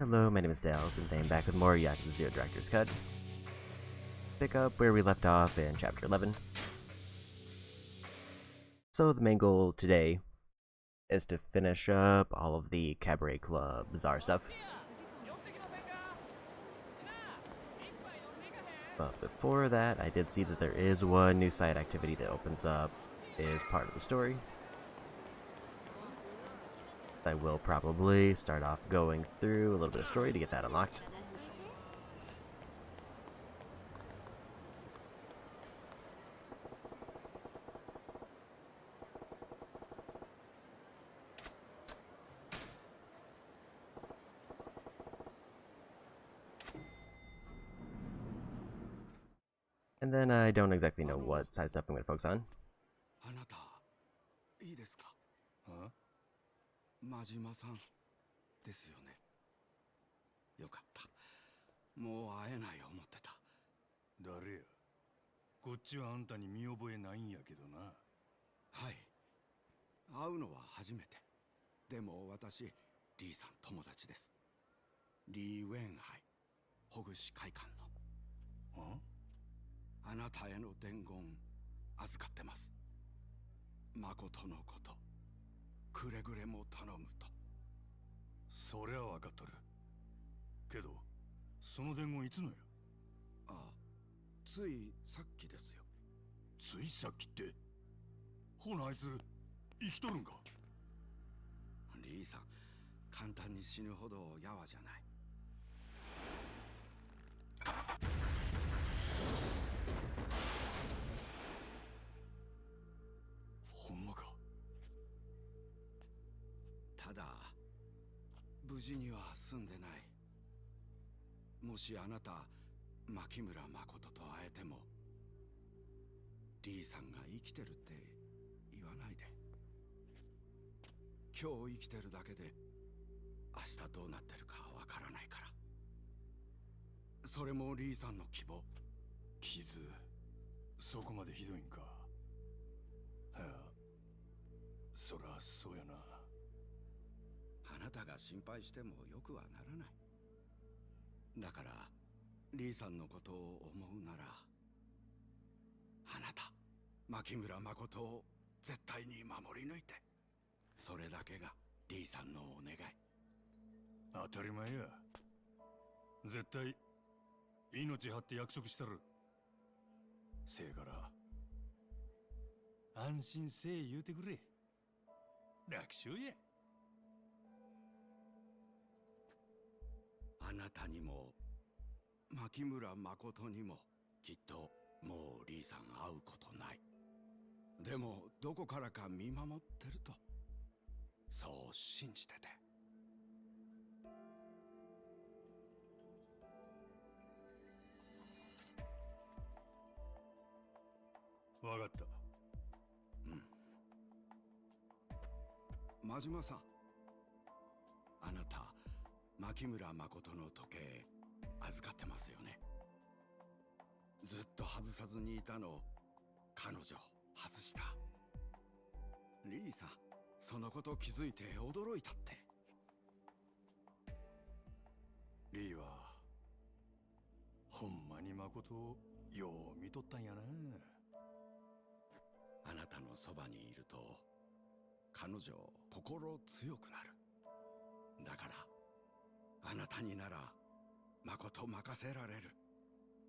Hello, my name is Dales, and I am back with more Yakuza 0 Director's Cut. Pick up where we left off in Chapter 11. So the main goal today is to finish up all of the Cabaret Club Czar stuff. But before that, I did see that there is one new side activity that opens up as part of the story. I will probably start off going through a little bit of story to get that unlocked. And then I don't exactly know what side stuff I'm going to focus on. あなた、いいですか？真島さんですよね。よかった。もう会えない思ってた。誰や？こっちはあんたに見覚えないんやけどな。はい。会うのは初めて。でも私、リーさん友達です。リー・ウェンハイ、ほぐし会館の。あなたへの伝言預かってます。誠のこと、くれぐれも頼むと。そりゃ分かっとる。けど、その伝言いつのや？ああ、ついさっきですよ。ついさっきって。ほなあいつ、生きとるんか？リーさん、簡単に死ぬほどやわじゃない。ほんまか？ただ、無事には済んでない。もしあなた、牧村誠と会えても、リーさんが生きてるって言わないで。今日生きてるだけで、明日どうなってるかわからないから。それもリーさんの希望。傷、そこまでひどいんか？はあ、そらそうやな。あなたが心配してもよくはならない。だから、リーさんのことを思うなら、あなた、牧村誠を絶対に守り抜いて。それだけがリーさんのお願い。当たり前や。絶対、命張って約束したる。せやから、安心せえ言うてくれ。楽勝や。あなたにも牧村誠にもきっともうリーさん会うことない。でもどこからか見守ってると、そう信じてて。わかった。真島さん、あなた牧村誠の時計預かってますよね。ずっと外さずにいたの、彼女外した。リーさん、そのこと気づいて驚いたって。リーはほんまに誠をよう見とったんやな。あなたのそばにいると彼女心強くなる。だからあなたになら誠任せられる。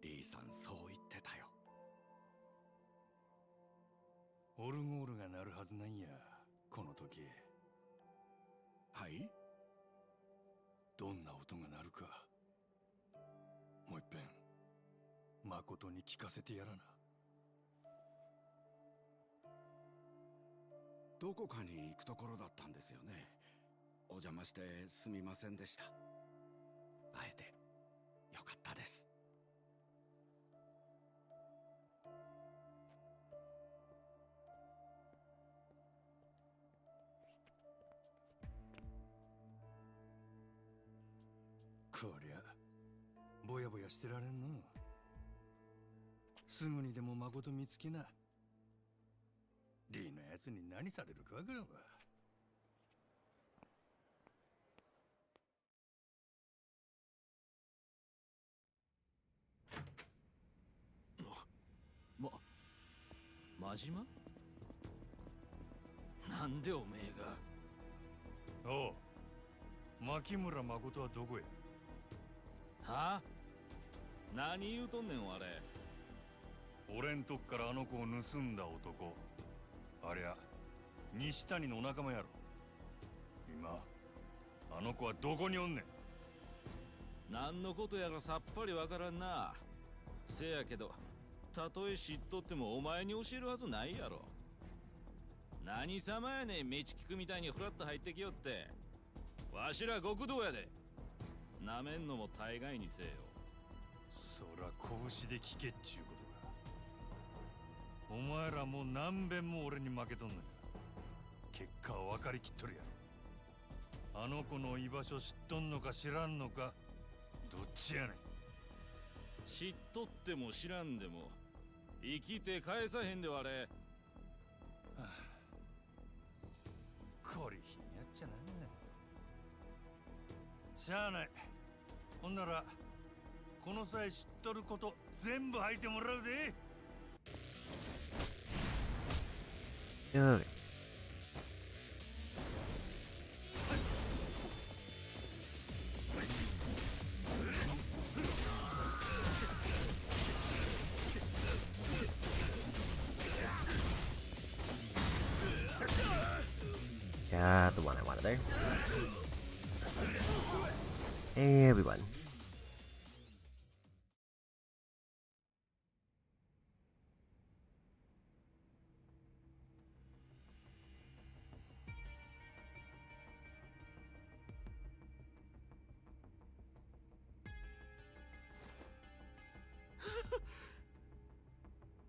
リーさんそう言ってたよ。オルゴールが鳴るはずなんや、この時。はい？どんな音が鳴るか、もう一遍誠に聞かせてやらな。どこかに行くところだったんですよね。お邪魔してすみませんでした。会えてよかったです。こりゃぼやぼやしてられんの。すぐにでも誠見つけな。リーのやつに何されるかわからんわ。真島？なんでおめえが。おう、牧村誠はどこや？はあ？何言うとんねんあれ。俺んとこからあの子を盗んだ男、ありゃ西谷の仲間やろ。今あの子はどこにおんねん？何のことやらさっぱりわからんな。せやけどたとえ知っとってもお前に教えるはずないやろ。何様やねん、メチキクみたいにフラッと入ってきよって。わしら極道やで。なめんのも大概にせえよ。そら拳で聞けっちゅうことか。お前らもう何遍も俺に負けとんのや。結果は分かりきっとるやろ。あの子の居場所知っとんのか知らんのか、どっちやねん。知っとっても知らんでも生きて返さへんでわれ。こりひんやっちゃな。しゃあない。ほんならこの際知っとること全部吐いてもらうで。Okay. Got the one I wanted there. And we won.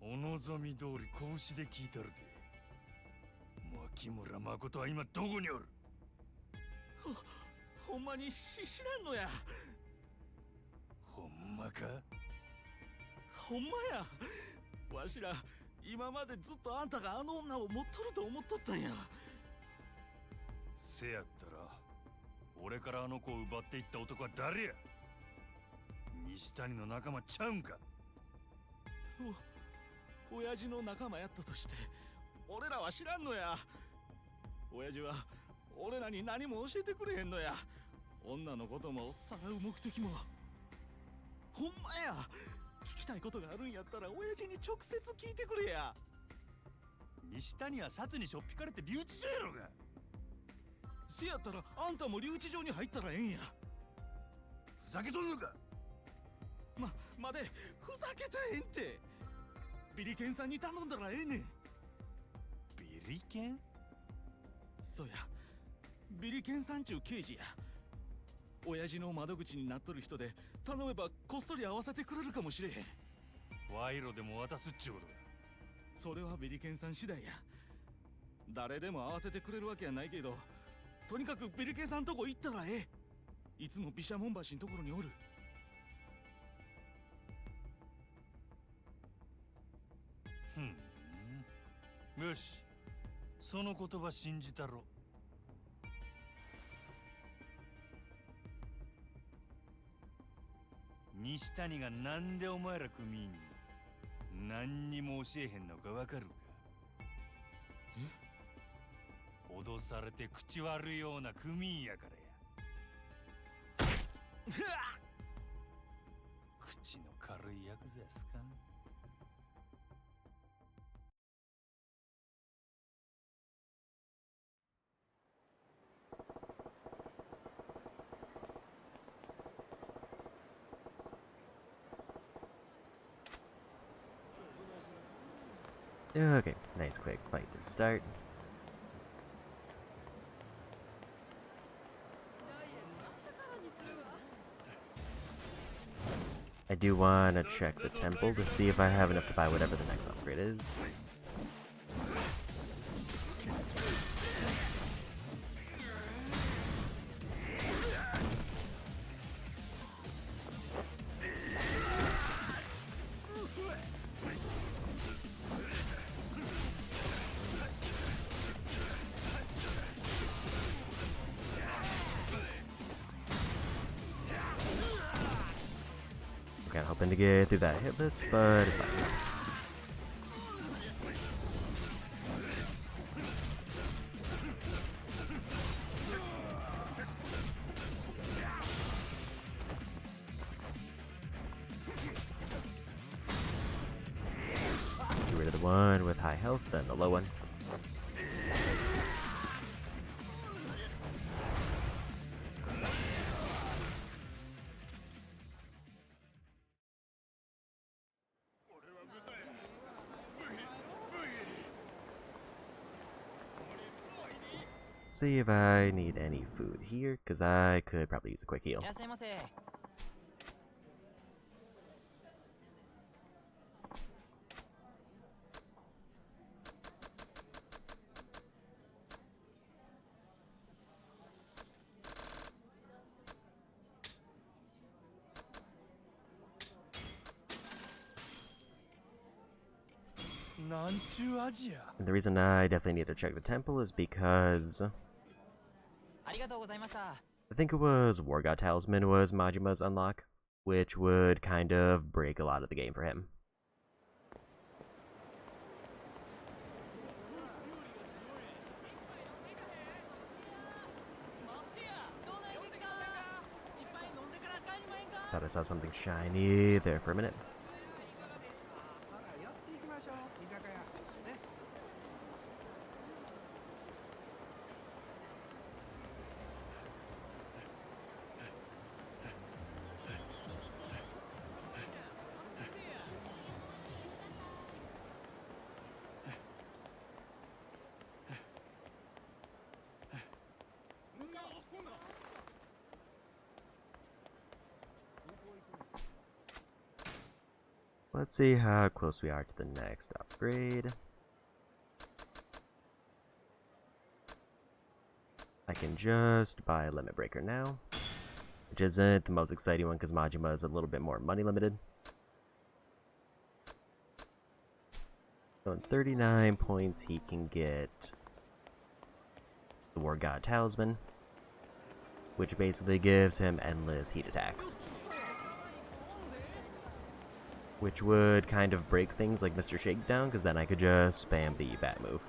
お望み通り拳で聞いたるで。牧村誠は今どこにおる？ほんまに知らんのや。ほんまか？ほんまや。わしら今までずっとあんたがあの女を持っとると思っとったんや。せやったら俺からあの子を奪っていった男は誰や？西谷の仲間ちゃうんか？親父の仲間やったとして俺らは知らんのや。親父は俺らに何も教えてくれへんのや。女のこともさらう目的も。ほんまや。聞きたいことがあるんやったら親父に直接聞いてくれや。西谷は札にしょっぴかれて留置所やろが。せやったらあんたも留置場に入ったらええんや。ふざけとんのか？待て、ふざけたへんって。ビリケンさんに頼んだらええねん。ビリケン？そうや、ビリケンさんちゅう刑事や。親父の窓口になっとる人で頼めばこっそり会わせてくれるかもしれへん。賄賂でも渡すっちゅうことか。それはビリケンさん次第や。誰でも会わせてくれるわけやないけど、とにかくビリケンさんとこ行ったらええ。いつも毘沙門橋のところにおる。よし、その言葉信じたろ。西谷がなんでお前ら組員に何にも教えへんのかわかるか？脅されて口悪いような組員やからや。口の軽いヤクザやすか？Okay, nice quick fight to start. I do want to check the temple to see if I have enough to buy whatever the next upgrade is. Kind of hoping to get through that hit list, but it's fine. one with high health than the low one. See if I need any food here, because I could probably use a quick heal. And the reason I definitely need to check the temple is because I think it was War God Talisman was Majima's unlock, which would kind of break a lot of the game for him. Thought I saw something shiny there for a minute. Let's see how close we are to the next upgrade. I can just buy a Limit Breaker now, which isn't the most exciting one because Majima is a little bit more money limited. So in 39 points he can get the War God Talisman, which basically gives him endless heat attacks, which would kind of break things like Mr. Shakedown, because then I could just spam the bat move.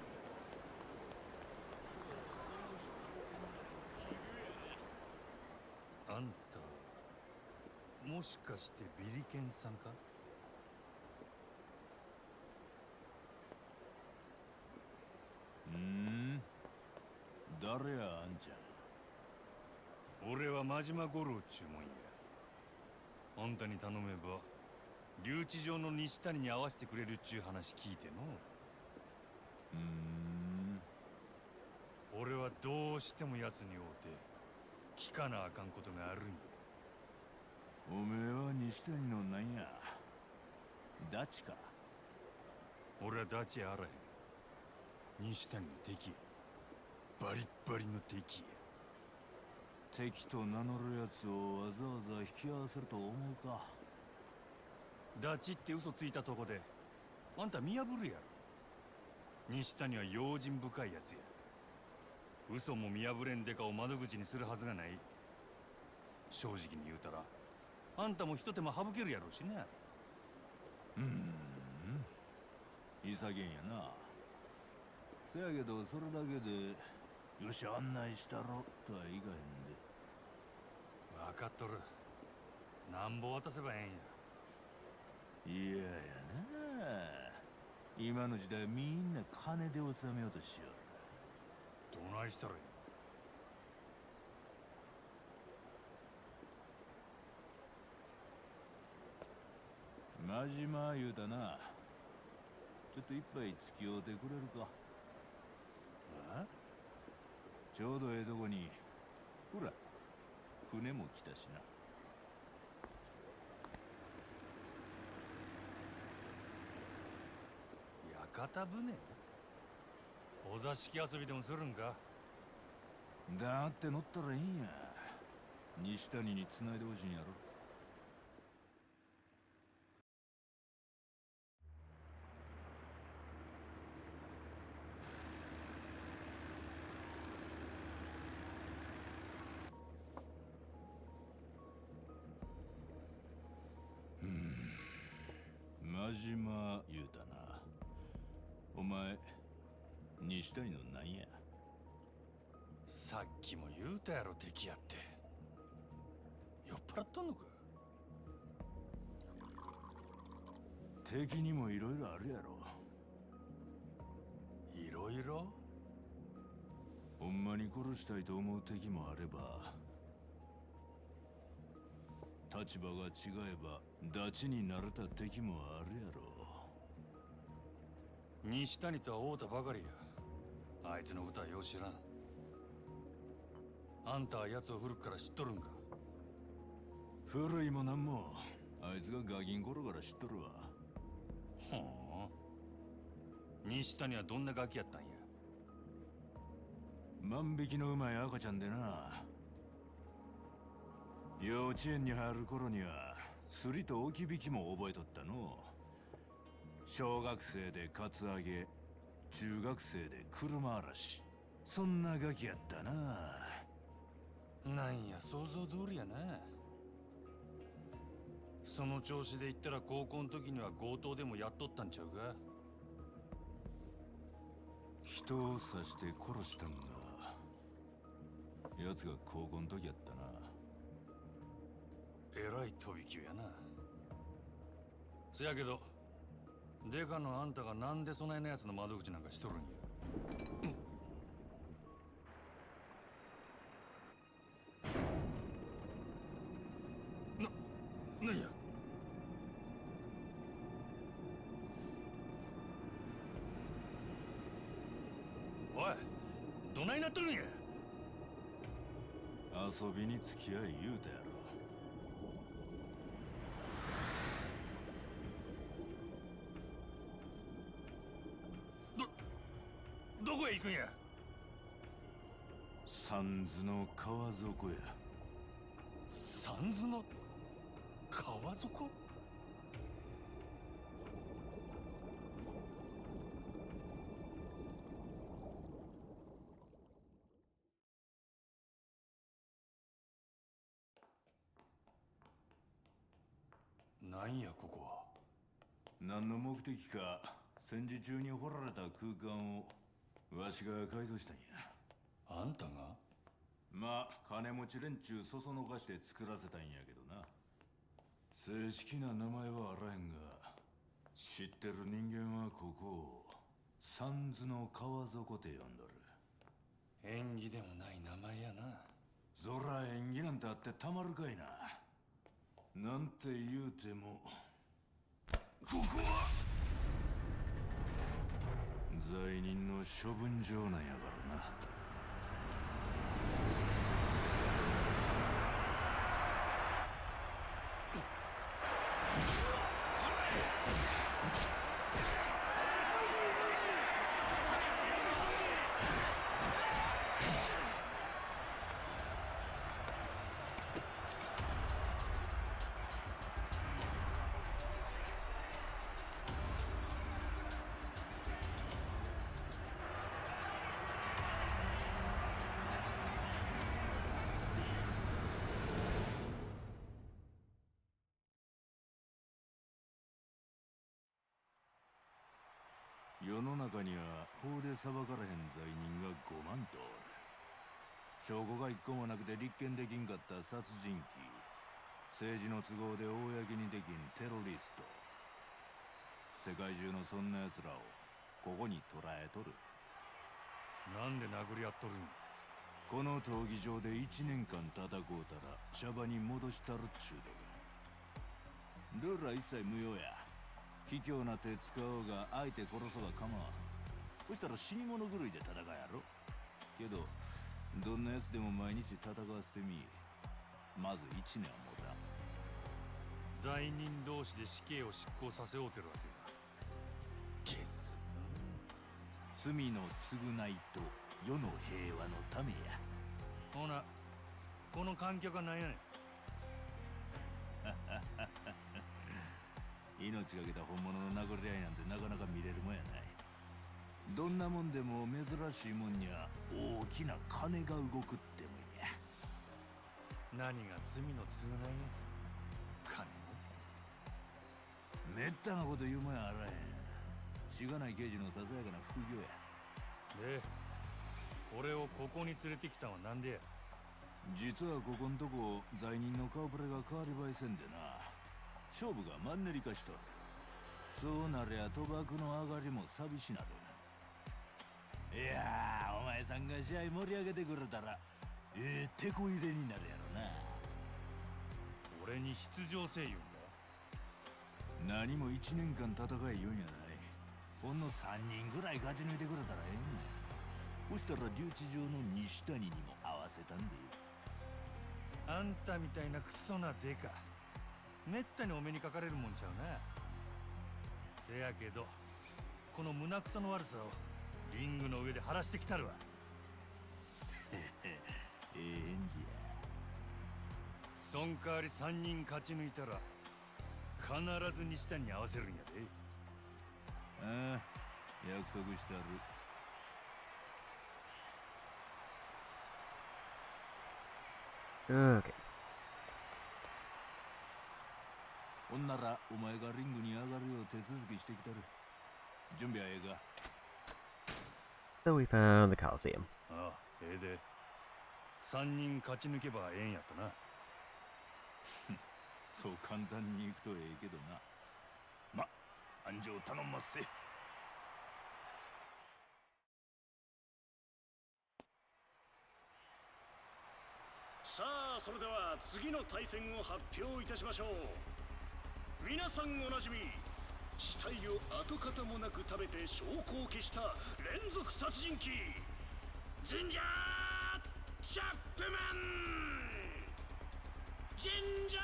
Majima言うたな。お前、西谷のなんや。さっきも言うたやろ敵やって。酔っ払っとんのか。敵にもいろいろあるやろ。ろいろほんまに殺したいと思う敵もあれば、立場が違えばダチになれた敵もあるやろ。西谷とは会うたばかりや。あいつのことはよう知らん。あんたは奴を古くから知っとるんか？古いもなんもあいつがガキン頃から知っとるわ。ほう。西谷はどんなガキやったんや？万引きのうまい赤ちゃんでな。幼稚園に入る頃にはすりと置き引きも覚えとったの。小学生でカツアゲ、中学生で車嵐、そんなガキやったな。なんや想像通りやな。その調子で言ったら高校の時には強盗でもやっとったんちゃうか？人を刺して殺したんが奴が高校の時やったな。えらい飛び級やな。せやけどデカのあんたがなんでそないなやつの窓口なんかしとるんや？なんや？おい、どないなっとるんや？遊びに付き合い言うたやろ。どこへ行くんや？三途の川底や。三途の川底？なんやここは？何の目的か戦時中に掘られた空間をわしが改造したんや。あんたが？まあ金持ち連中そそのかして作らせたんやけどな。正式な名前はあらへんが、知ってる人間はここを三途の川底って呼んどる。縁起でもない名前やな。そら縁起なんてあってたまるかいな。なんて言うてもここは罪人の処分場なんやからな。世の中には法で裁かれへん罪人が5万とおる。証拠が一個もなくて立件できんかった殺人鬼、政治の都合で公にできんテロリスト、世界中のそんな奴らをここに捕らえとる。なんで殴り合っとるんや？この闘技場で1年間戦うたらシャバに戻したるっちゅうとる。ルールは一切無用や。卑怯な手使おうが相手殺そうが構わん。そしたら死に物狂いで戦うやろ。けどどんな奴でも毎日戦わせてみ。まず1年はもたん。罪人同士で死刑を執行させようてるわけだ。ゲス罪の償いと世の平和のためや。ほな、この観客は何やねん？命がけた本物の殴り合いなんてなかなか見れるもんやない。どんなもんでも珍しいもんには大きな金が動くってもんや。何が罪の償いや？金もめったなこと言うもんやあらへん。しがない刑事のささやかな副業や。で、俺をここに連れてきたのはなんでや？実はここんとこ罪人の顔ぶれが変わり映えせんでな、勝負がマンネリ化しとる。そうなりゃ賭博の上がりも寂しなる。いやー、お前さんが試合盛り上げてくれたら手こ入れになるやろな。俺に出場せいよんか。何も1年間戦いよんやない。ほんの3人ぐらい勝ち抜いてくれたらええんだ。そしたら留置場の西谷にも合わせたんで。あんたみたいなクソなデカめったにお目にかかれるもんちゃうな。せやけどこの胸くその悪さをリングの上で晴らしてきたるわ。ええ返事や。そん代わり3人勝ち抜いたら必ず西谷に合わせるんやで。ああ、約束したる。Okay. ほんならお前がリングに上がるよう手続きしてきたる。準備はええか。 So we found the Coliseum. ああ、ええで。3人勝ち抜けばええんやったな。そう簡単にいくとええけどな。ま、安城頼んますせ。さあ、それでは次の対戦を発表いたしましょう。皆さんおなじみ、死体を跡形もなく食べて証拠を消した連続殺人鬼ジンジャー・チャップマン。ジンジャー・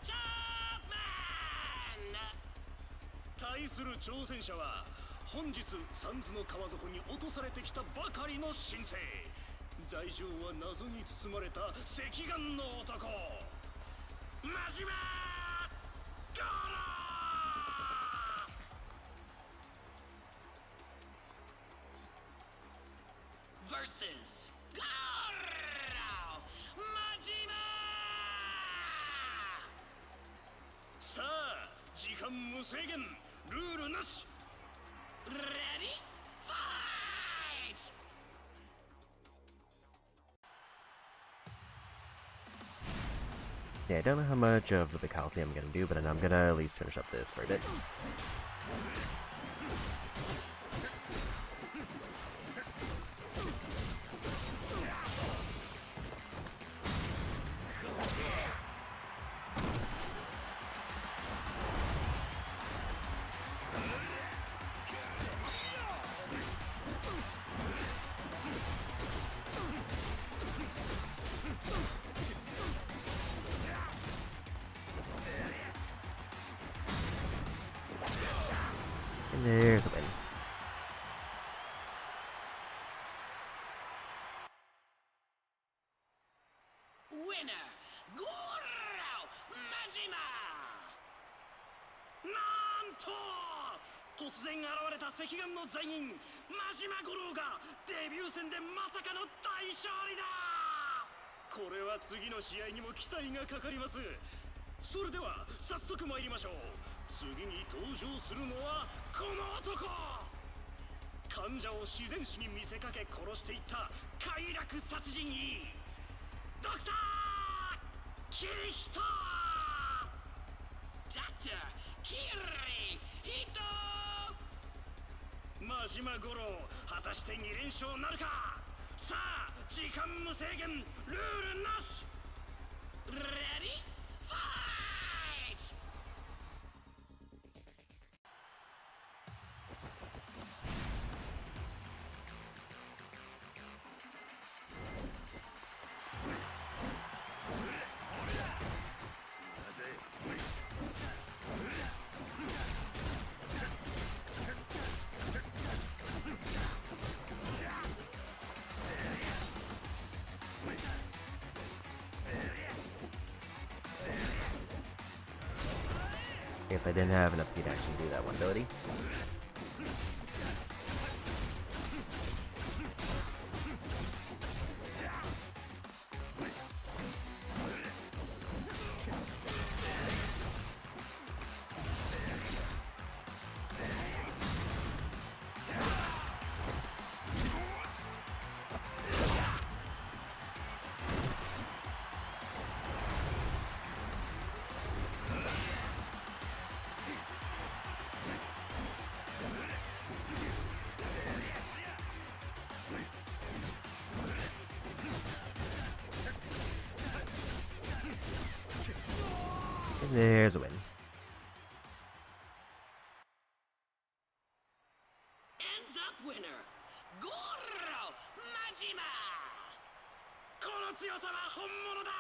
チャップマン。対する挑戦者は本日サンズの川底に落とされてきたばかりの新星、罪状は謎に包まれた赤眼の男、真島ゴロ。vs ゴロ真島。さあ、時間無制限、ルールなし。レディーファイト。Yeah, I don't know how much of the Coliseum I'm gonna do, but I'm gonna at least finish up this for a bit. And there's a win. Winner, Goro Majima! なんと突然現れた赤眼の罪人真島五郎がデビュー戦でまさかの大勝利だ。これは次の試合にも期待がかかります。それでは早速参りましょう。次に登場するのはこの男。患者を自然死に見せかけ殺していった快楽殺人鬼ドクター・キリヒト。ドクター・キリヒト。真島五郎、果たして2連勝なるか。さあ、時間無制限、ルールなし。レディーファイト。Guess I didn't have enough heat to actually do that one ability. And there's a win. Ends up winner, Goro Majima! この強さは本物だ！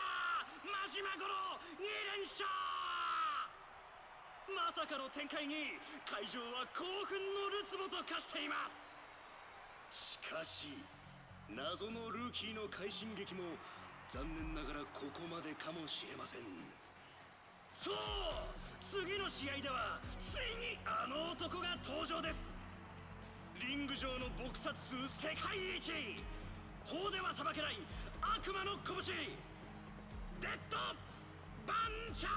マジマゴロ2連勝！まさかの展開に会場は興奮のるつぼと化しています。しかし謎のルーキーの快進撃も残念ながらここまでかもしれません。そう、次の試合ではついにあの男が登場です。リング上の撲殺数世界一、法では裁けない悪魔の拳、デッドバンチャー。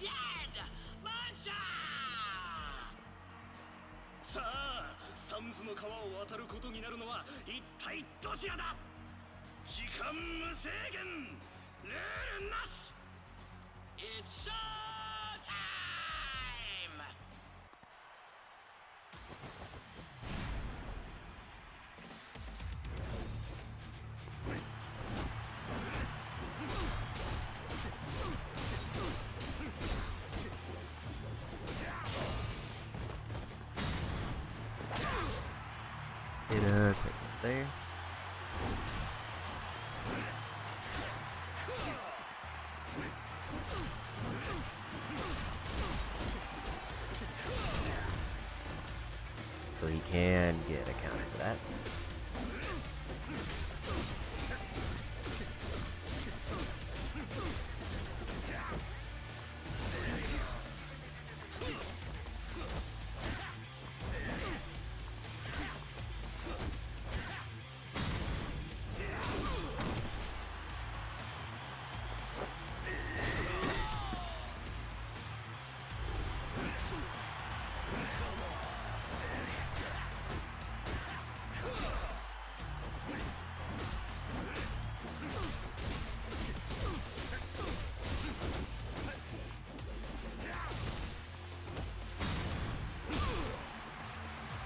デッドバンチャー。さあ、サンズの川を渡ることになるのは一体どちらだ。時間無制限、ルールなし。It's show time! Hit a quick hit there. So he can get a counter for that.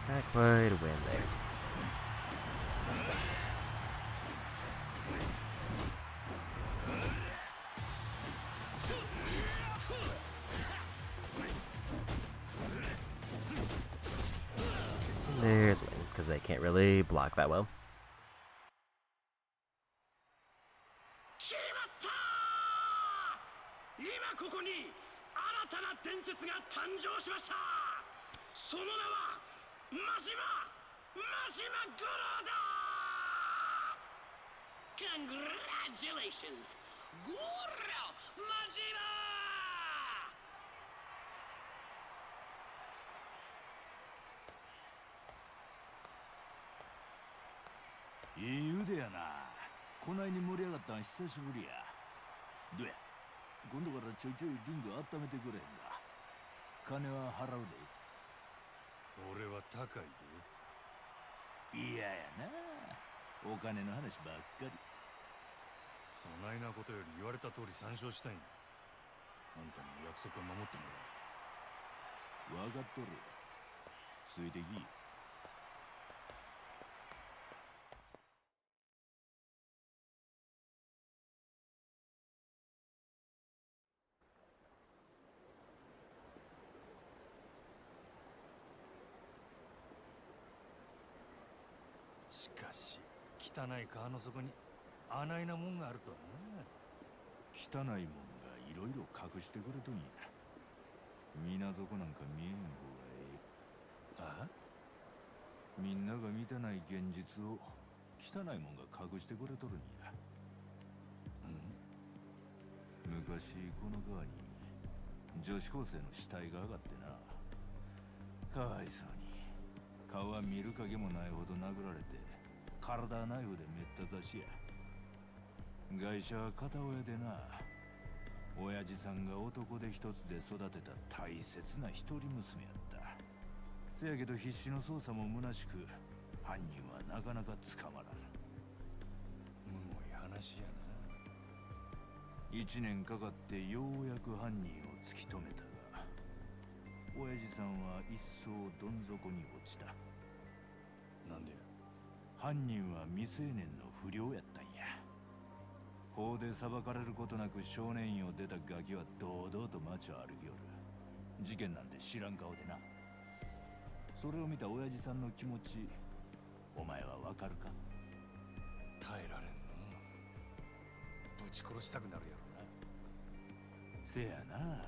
Not quite a win there. And there's a win, because they can't really block that well. 決まった！今ここに新たな伝説が誕生しました。その名はマジマゴロだ！ Congratulations! ゴロマジマ！いい腕やな。こないに盛り上がったん久しぶりや。どうや、今度からちょいちょいリング温めてくれへんか。金は払うで。俺は高いで。嫌やな、お金の話ばっかり。そないなことより言われた通り参照したいんや。あんたにも約束は守ってもらう。分かっとるよ。ついてき。しかし汚い川の底にあないなもんがあるとはな。汚いもんがいろいろ隠してくれとんや。水底なんか見えん方がええ。ああ、みんなが見てない現実を汚いもんが隠してくれとるんや。昔この川に女子高生の死体が上がってな。かわいそうに顔は見る影もないほど殴られて、体はナイフでめった刺しや。外車は片親でな。親父さんが男手一つで育てた大切な一人娘やった。せやけど必死の捜査も虚しく、犯人はなかなか捕まらん。むごい話やな。1年かかってようやく犯人を突き止めたが、親父さんは一層どん底に落ちた。なんでや。犯人は未成年の不良やったんや。法で裁かれることなく少年院を出たガキは堂々と街を歩きよる。事件なんて知らん顔でな。それを見た親父さんの気持ち、お前はわかるか？耐えられんの。ぶち殺したくなるやろな。せやな。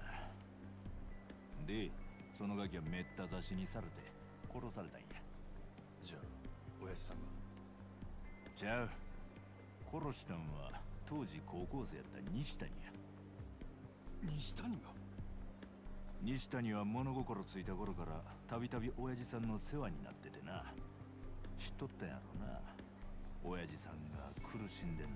で、そのガキはめった刺しにされて殺されたんや。じゃあ親父さんが？ちゃう。殺したんは当時高校生やった西谷や。西谷が？西谷は物心ついた頃からたびたび親父さんの世話になっててな。知っとったんやろな、親父さんが苦しんでんの。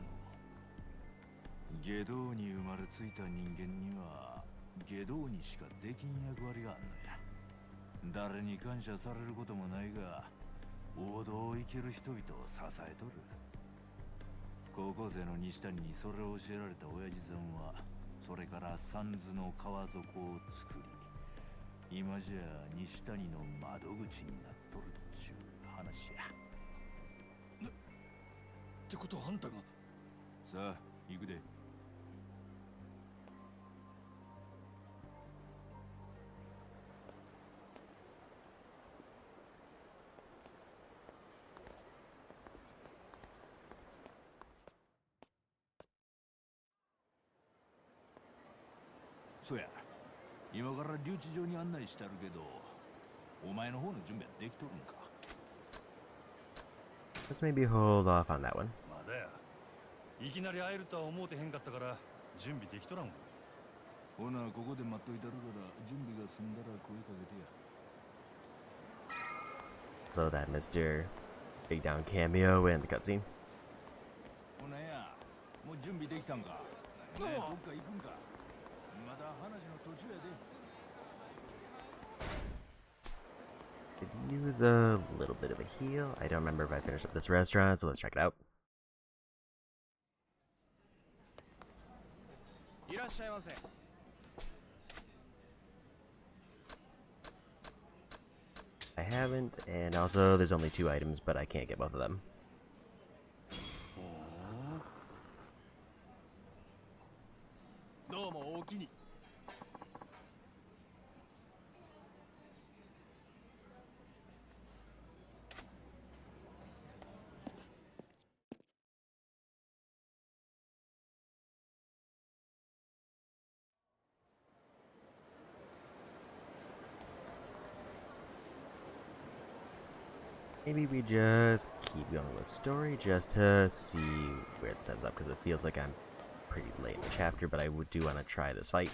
外道に生まれついた人間には外道にしかできん役割があんのや。誰に感謝されることもないが、王道を生きる人々を支えとる。高校生の西谷にそれを教えられた親父さんは、それから三途の川底を作り、今じゃ西谷の窓口になっとるっちゅう話や。ってことはあんたが？さあ、行くで。そや、今から留置場に案内してあるけど、お前の方の準備はできとるんか？ Let's maybe hold off on that one. まだや。いきなり会えるとは思うてへんかったから準備できとらんわ。ほな、ここで待っといたるから準備が済んだら声かけてや。 So that Mr. Big Down cameo in the cutscene. ほなや、もう準備できたんか？ねえ、どっか行くんか？まだ話の途中やで。 Could use a little bit of a heal. I don't remember if I finished up this restaurant, so let's check it out. いらっしゃいませ。I haven't, and also there's only 2 items, but I can't get both of them. どうもおおきに。Maybe we just keep going with story just to see where it ends up, because it feels like I'm pretty late in the chapter, but I do want to try this fight.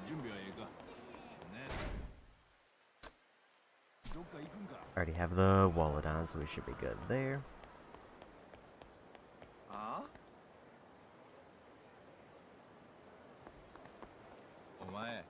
準備はええか？ね。どっか行くんか？ Already have the wallet on, so we should be good there. ああ？お前。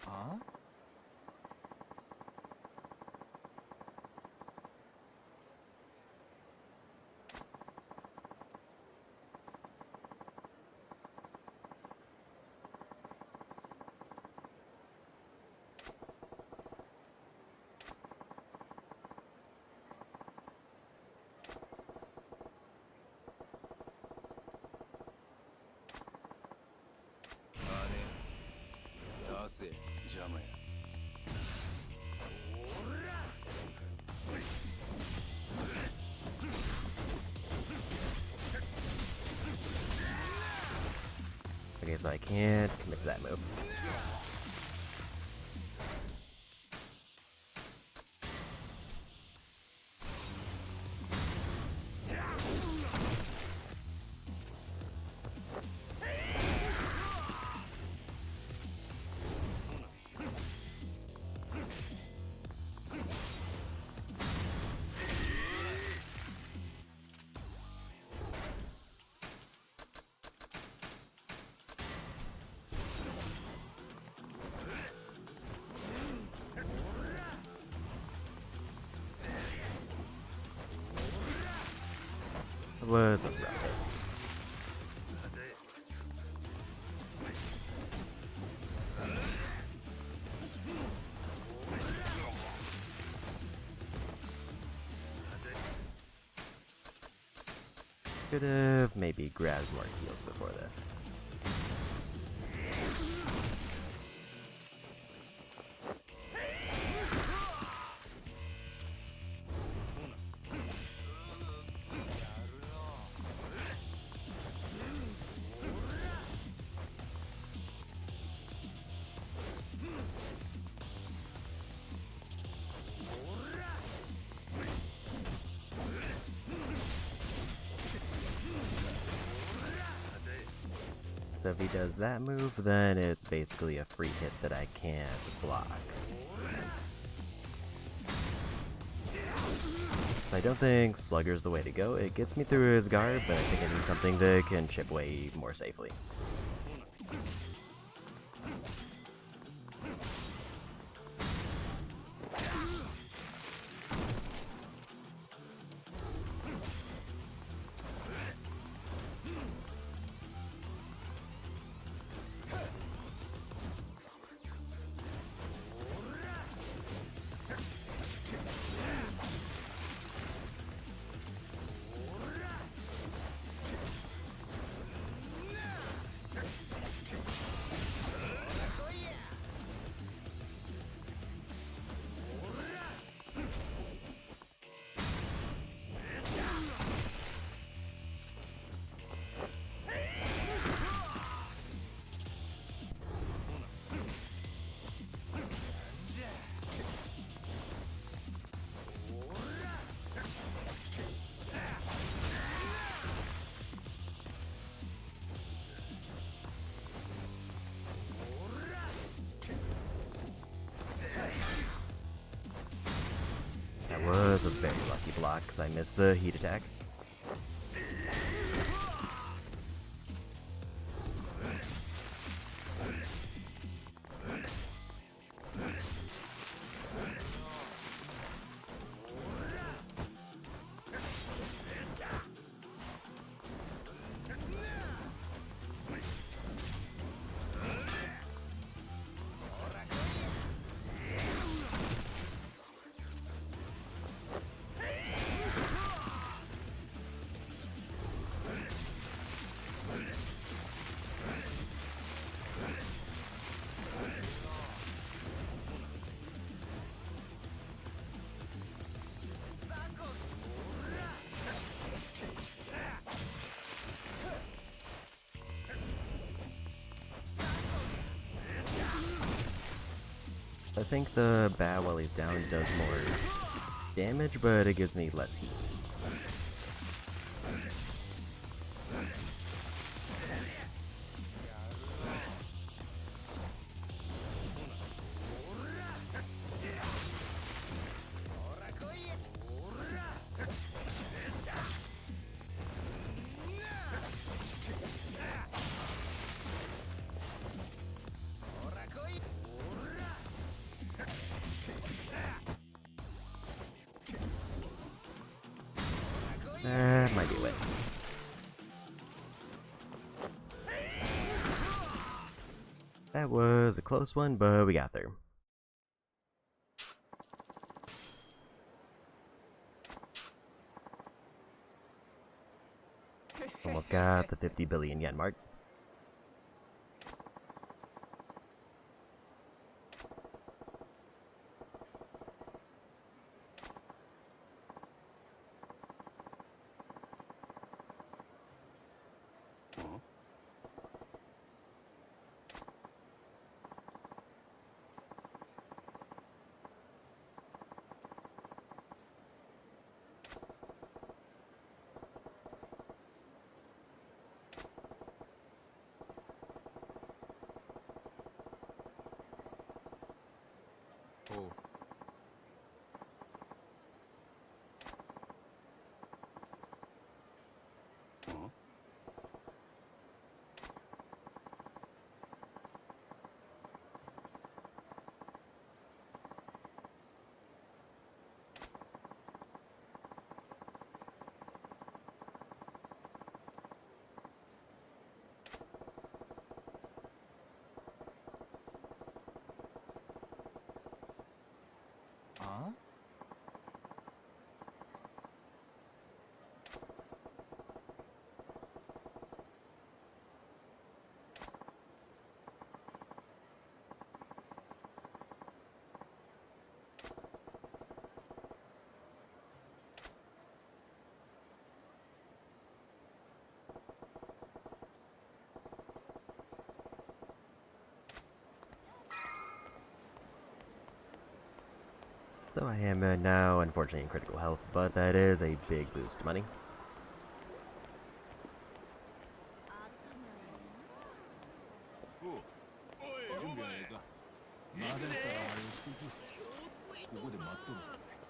あ？出せ。邪魔や。Okay, so I can't commit to that move. It was a rough hit. Could have maybe grabbed more heals before this. So if he does that move, then it's basically a free hit that I can't block. So I don't think Slugger's the way to go. It gets me through his guard, but I think I need something that can chip away more safely. That was a very lucky block because I missed the heat attack. I think the bat while he's down does more damage, but it gives me less heat. That might be a win. That was a close one, but we got there. Almost got the 50 billion yen mark. So I am now, unfortunately, in critical health, but that is a big boost to money.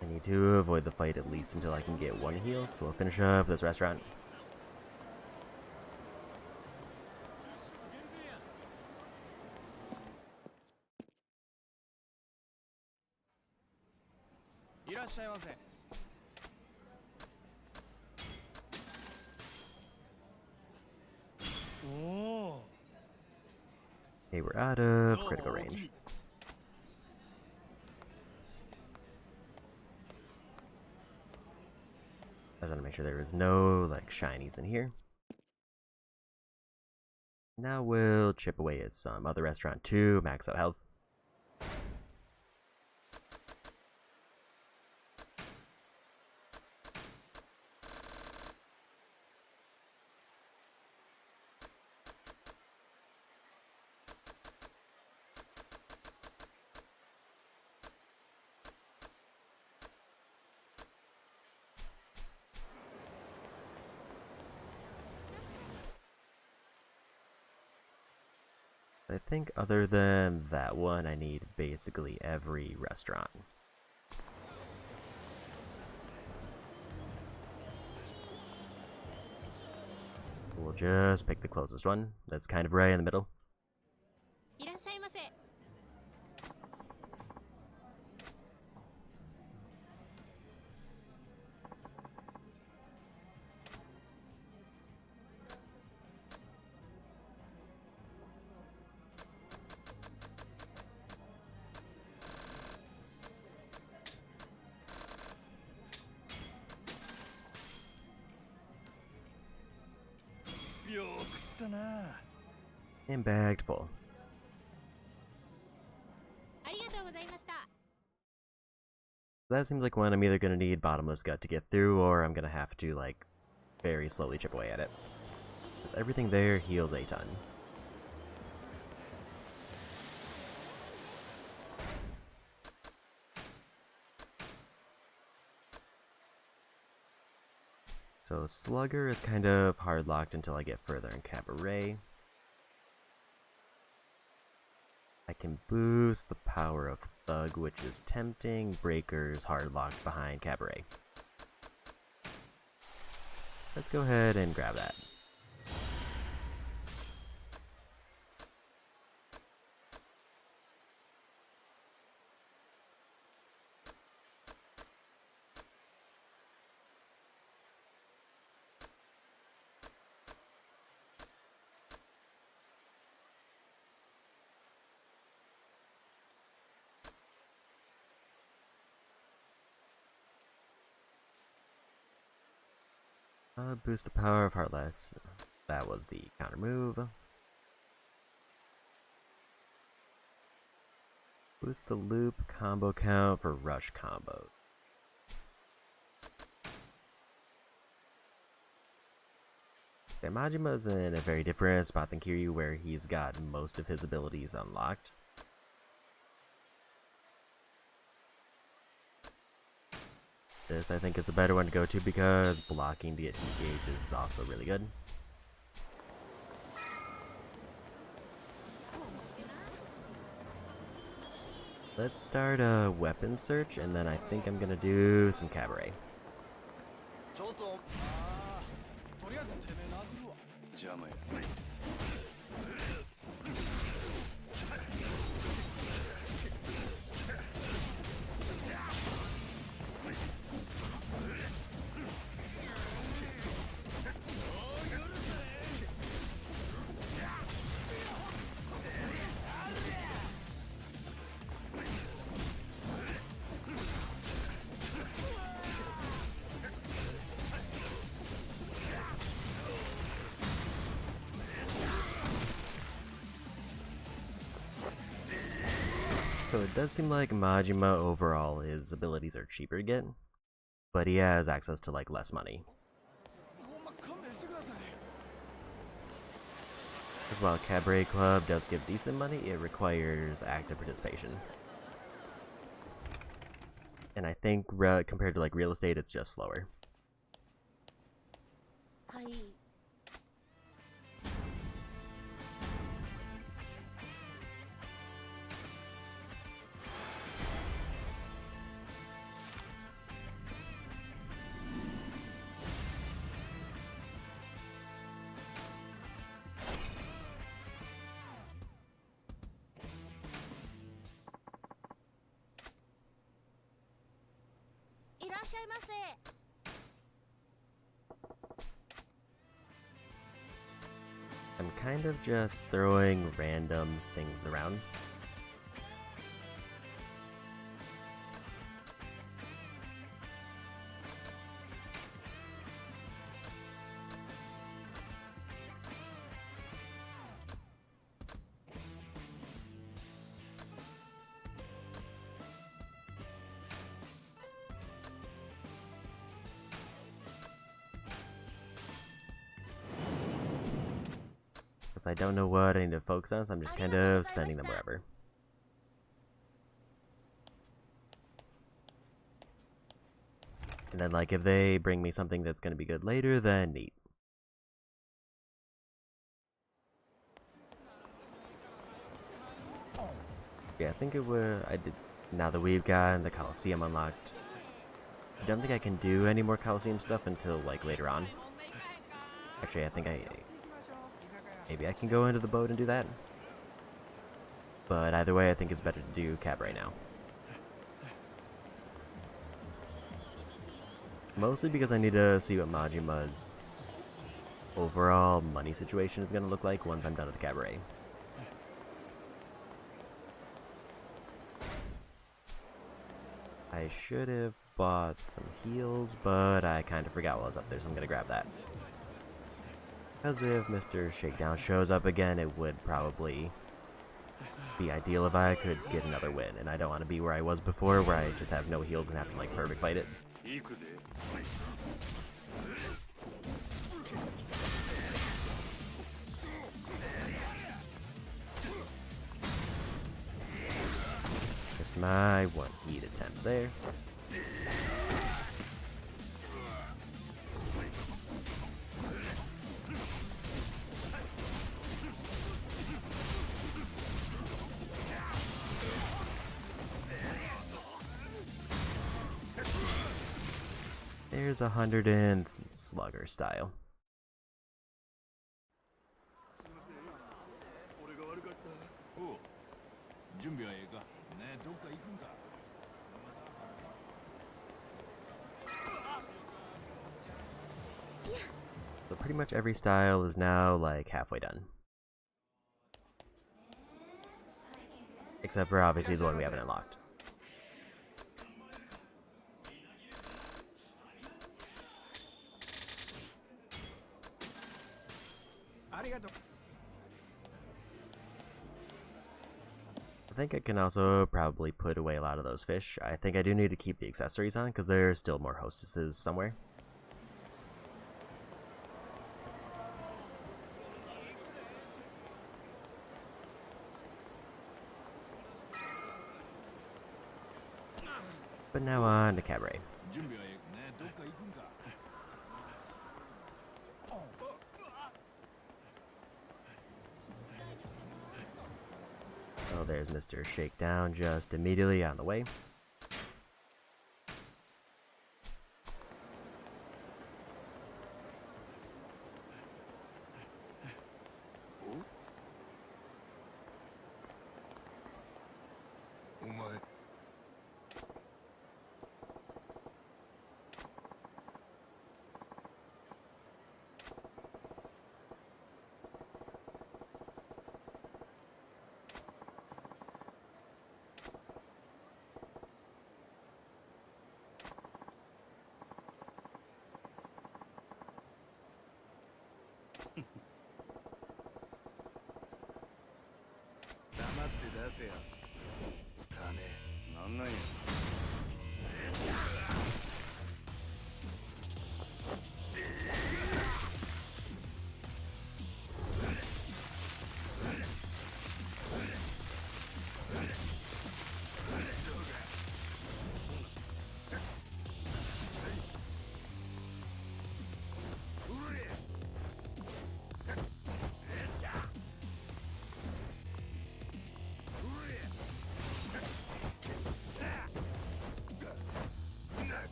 I need to avoid the fight at least until I can get one heal, so we'll finish up this restaurant. Okay, we're out of critical range. I want to make sure there is no, like, shinies in here. Now we'll chip away at some other restaurant to max out health. I think other than that one, I need basically every restaurant. We'll just pick the closest one. That's kind of right in the middle. And bagged full. That seems like one I'm either gonna need bottomless gut to get through, or I'm gonna have to, like, very slowly chip away at it. Because everything there heals a ton. So Slugger is kind of hard locked until I get further in Cabaret. I can boost the power of Thug, which is tempting. Breaker's hard locked behind Cabaret. Let's go ahead and grab that. Boost the power of Heartless. That was the counter move. Boost the loop combo count for rush combo. Okay, Majima's in a very different spot than Kiryu, where he's got most of his abilities unlocked. This, I think, is the better one to go to because blocking to get heat gauge is also really good. Let's start a weapon search, and then I think I'm gonna do some Cabaret. So it does seem like Majima overall, his abilities are cheaper to get, but he has access to, like, less money. As while Cabaret Club does give decent money, it requires active participation. And I think compared to like real estate, it's just slower. はい。いらっしゃいませ。 I'm kind of just throwing random things around. Because I don't know what I need to focus on, so I'm just kind of sending them wherever. And then, like, if they bring me something that's going to be good later, then neat. Yeah, I think it was. I did. Now that we've gotten the Coliseum unlocked, I don't think I can do any more Coliseum stuff until, like, later on. Actually, I think maybe I can go into the boat and do that. But either way, I think it's better to do Cabaret now. Mostly because I need to see what Majima's overall money situation is going to look like once I'm done with the Cabaret. I should have bought some heals, but I kind of forgot while I was up there, so I'm going to grab that. Because if Mr. Shakedown shows up again, it would probably be ideal if I could get another win, and I don't want to be where I was before, where I just have no heals and have to, like, perfect fight it. Just my one heat attempt there. There's 100 in slugger style. So pretty much every style is now like halfway done. Except for obviously the one we haven't unlocked. I think I can also probably put away a lot of those fish. I think I do need to keep the accessories on because there are still more hostesses somewhere. But now on to Cabaret. Oh, there's Mr. Shakedown just immediately on the way.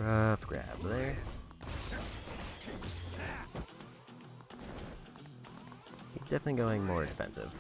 Rough grab there. He's definitely going more defensive.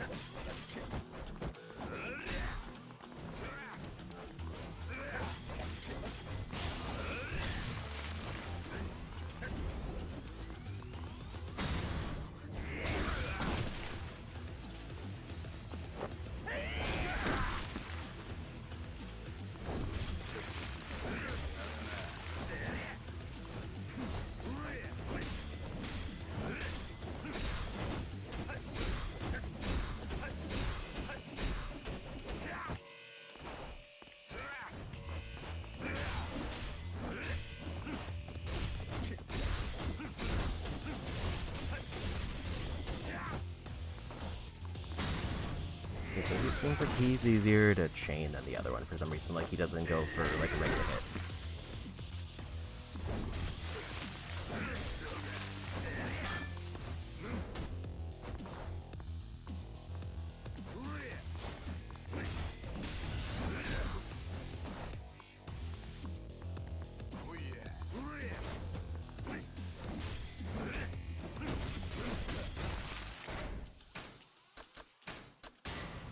Okay, so he seems like he's easier to chain than the other one for some reason, like he doesn't go for like a regular hit.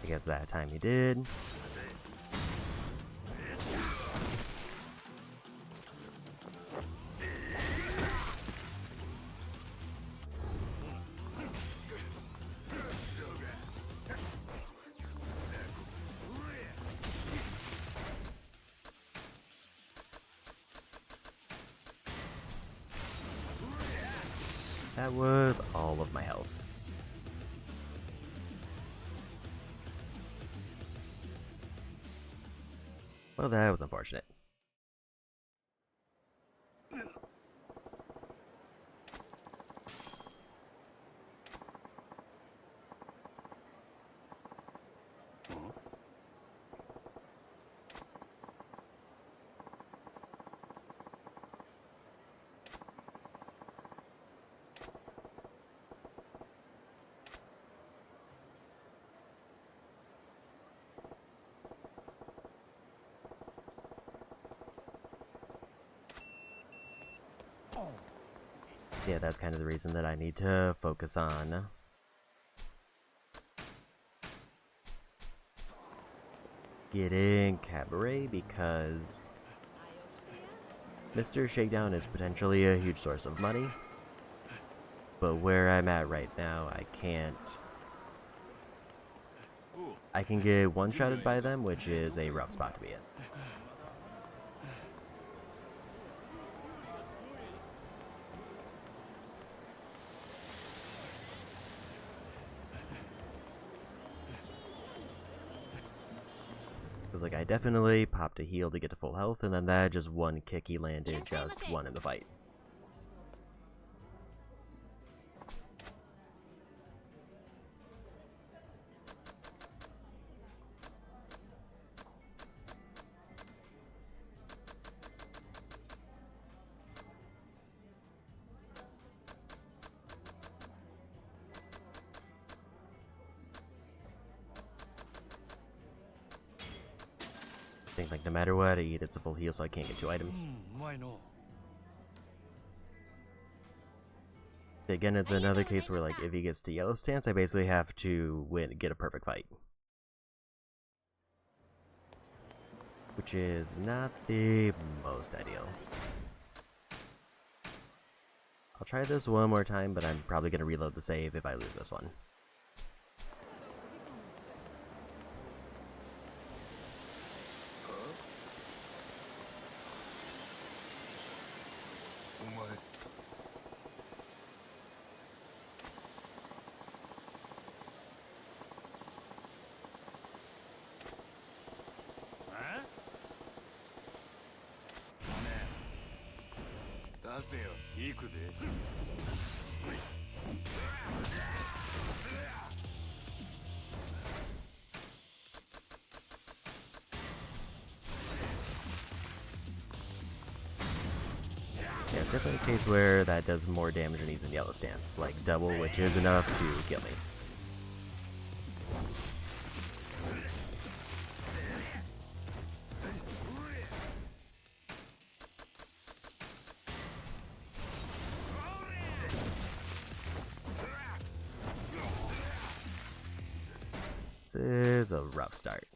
I guess that time he did. That was all of my health. Well, that was unfortunate. Yeah, that's kind of the reason that I need to focus on getting Cabaret, because Mr. Shakedown is potentially a huge source of money, but where I'm at right now, I can't. I can get one-shotted by them, which is a rough spot to be in. Because, like, I definitely popped a heal to get to full health, and then that just one kick he landed just won in the fight. I think, like, no matter what I eat, it's a full heal, so I can't get 2 items. Again, it's another case where, like, if he gets to yellow stance, I basically have to get a perfect fight. Which is not the most ideal. I'll try this one more time, but I'm probably going to reload the save if I lose this one. Yeah, it's definitely a case where that does more damage when he's in yellow stance, like double, which is enough to kill me. This is a rough start.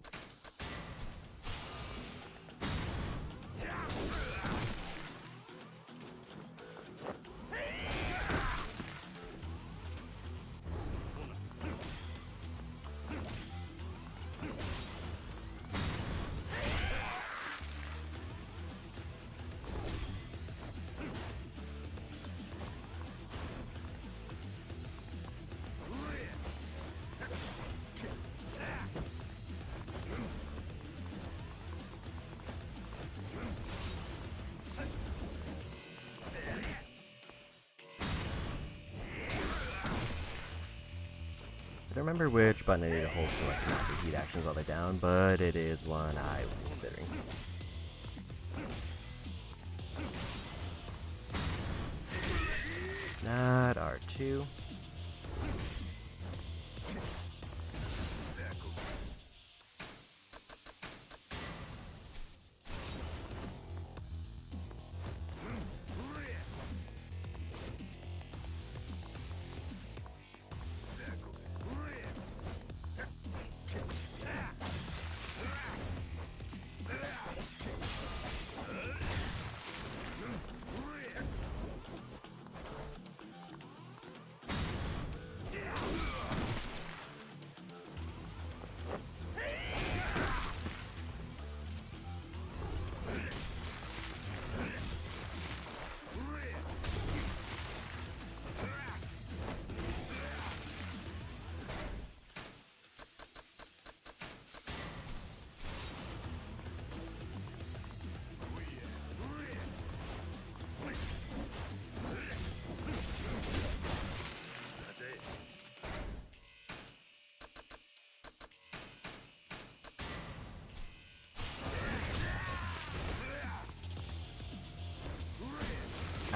I don't remember which button I need to hold to like not do heat actions while they're down, but it is one I would be considering. Not R2.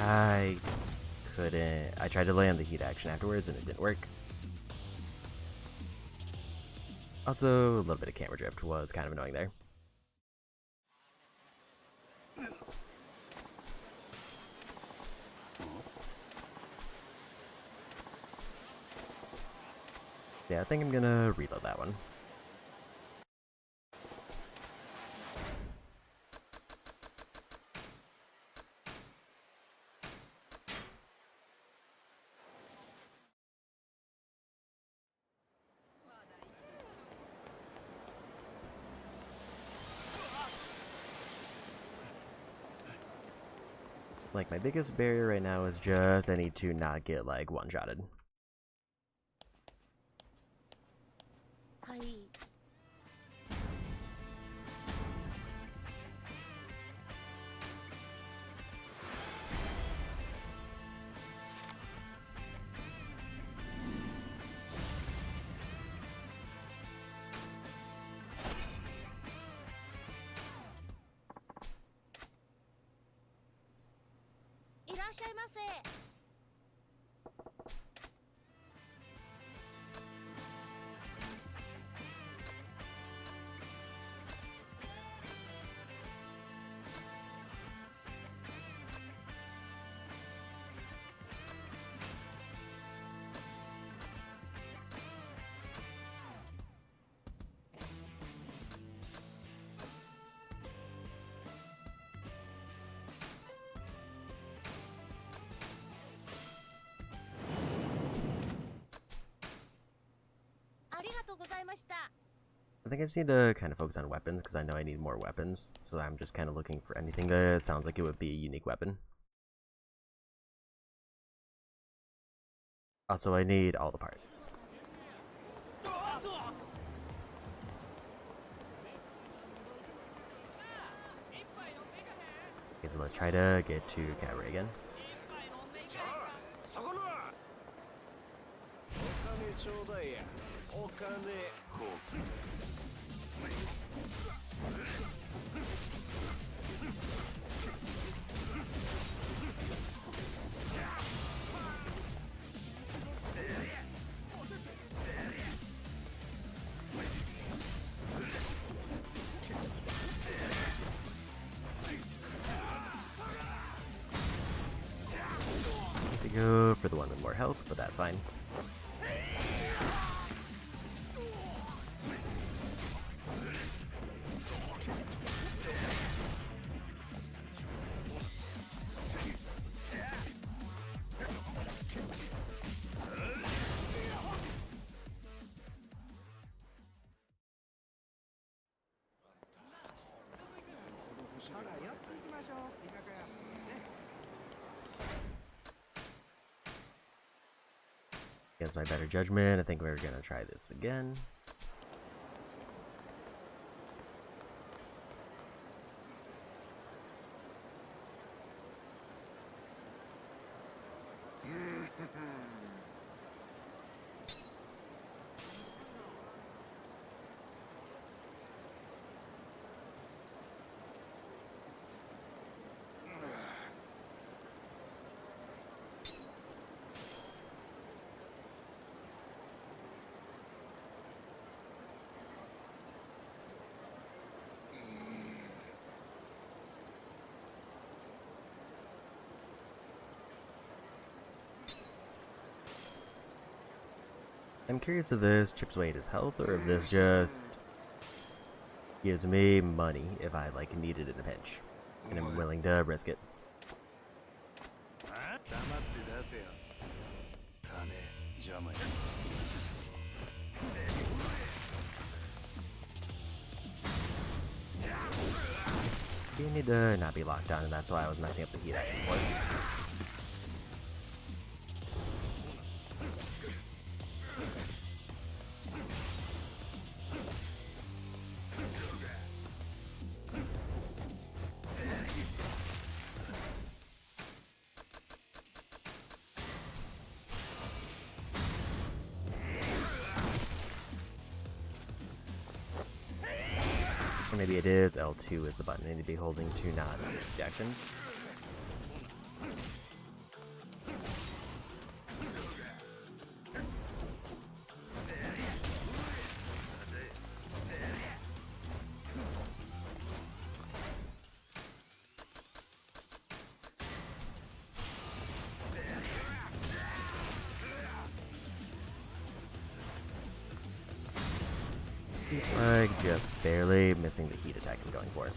I couldn't. I tried to land the heat action afterwards and it didn't work. Also, a little bit of camera drift was kind of annoying there. Yeah, I think I'm gonna reload that one. Like, my biggest barrier right now is just I need to not get, like, one-shotted. はい。いらっしゃいませ。ありがとうございました。 I think I just need to kind of focus on weapons, because I know I need more weapons, so I'm just kind of looking for anything that sounds like it would be a unique weapon. Also, I need all the parts. Okay, so let's try to get to Cabaret again. To go for the one with more health, but that's fine. Against my better judgment, I think we're gonna try this again. I'm curious if this chips away at his health, or if this just gives me money if I like need it in a pinch, and I'm willing to risk it. You need to not be locked down, and that's why I was messing up the heat action for it. Or maybe it is L2 is the button I need to be holding to not do actions. Like, just barely missing the heat attack I'm going for.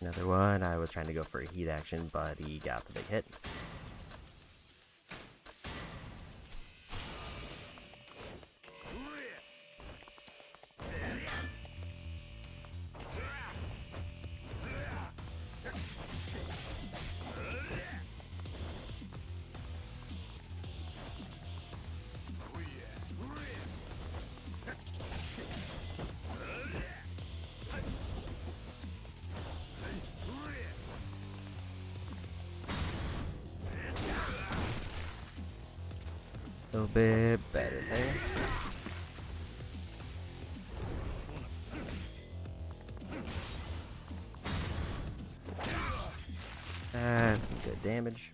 Another one, I was trying to go for a heat action, but he got the big hit. A little bit better there. That's some good damage.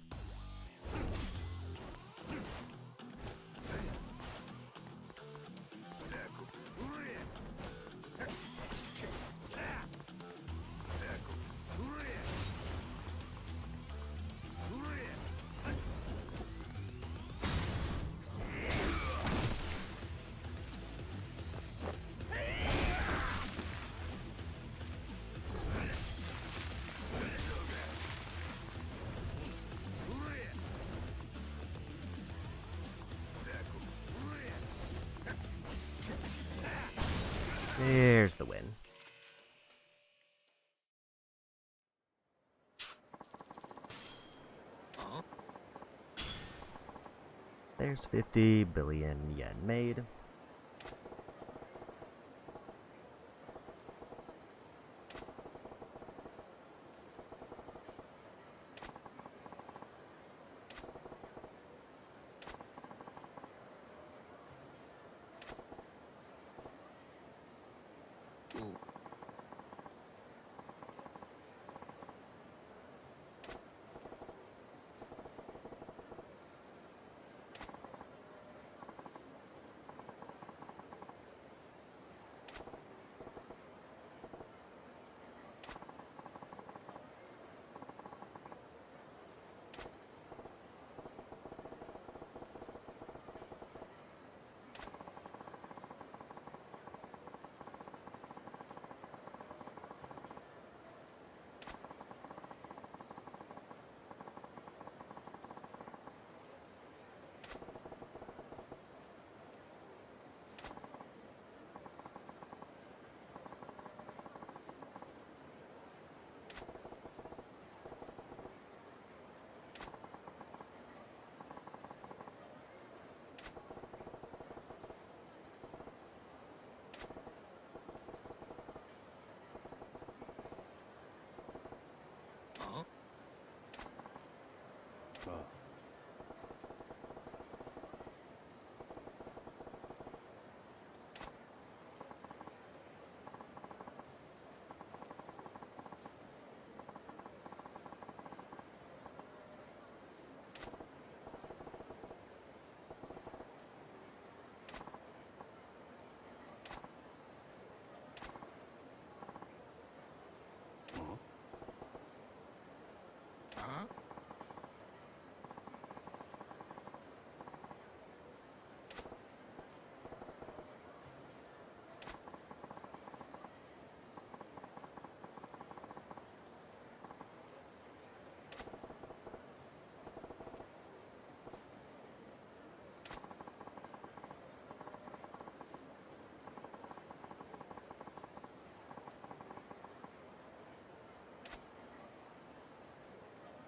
There's 50 billion yen made.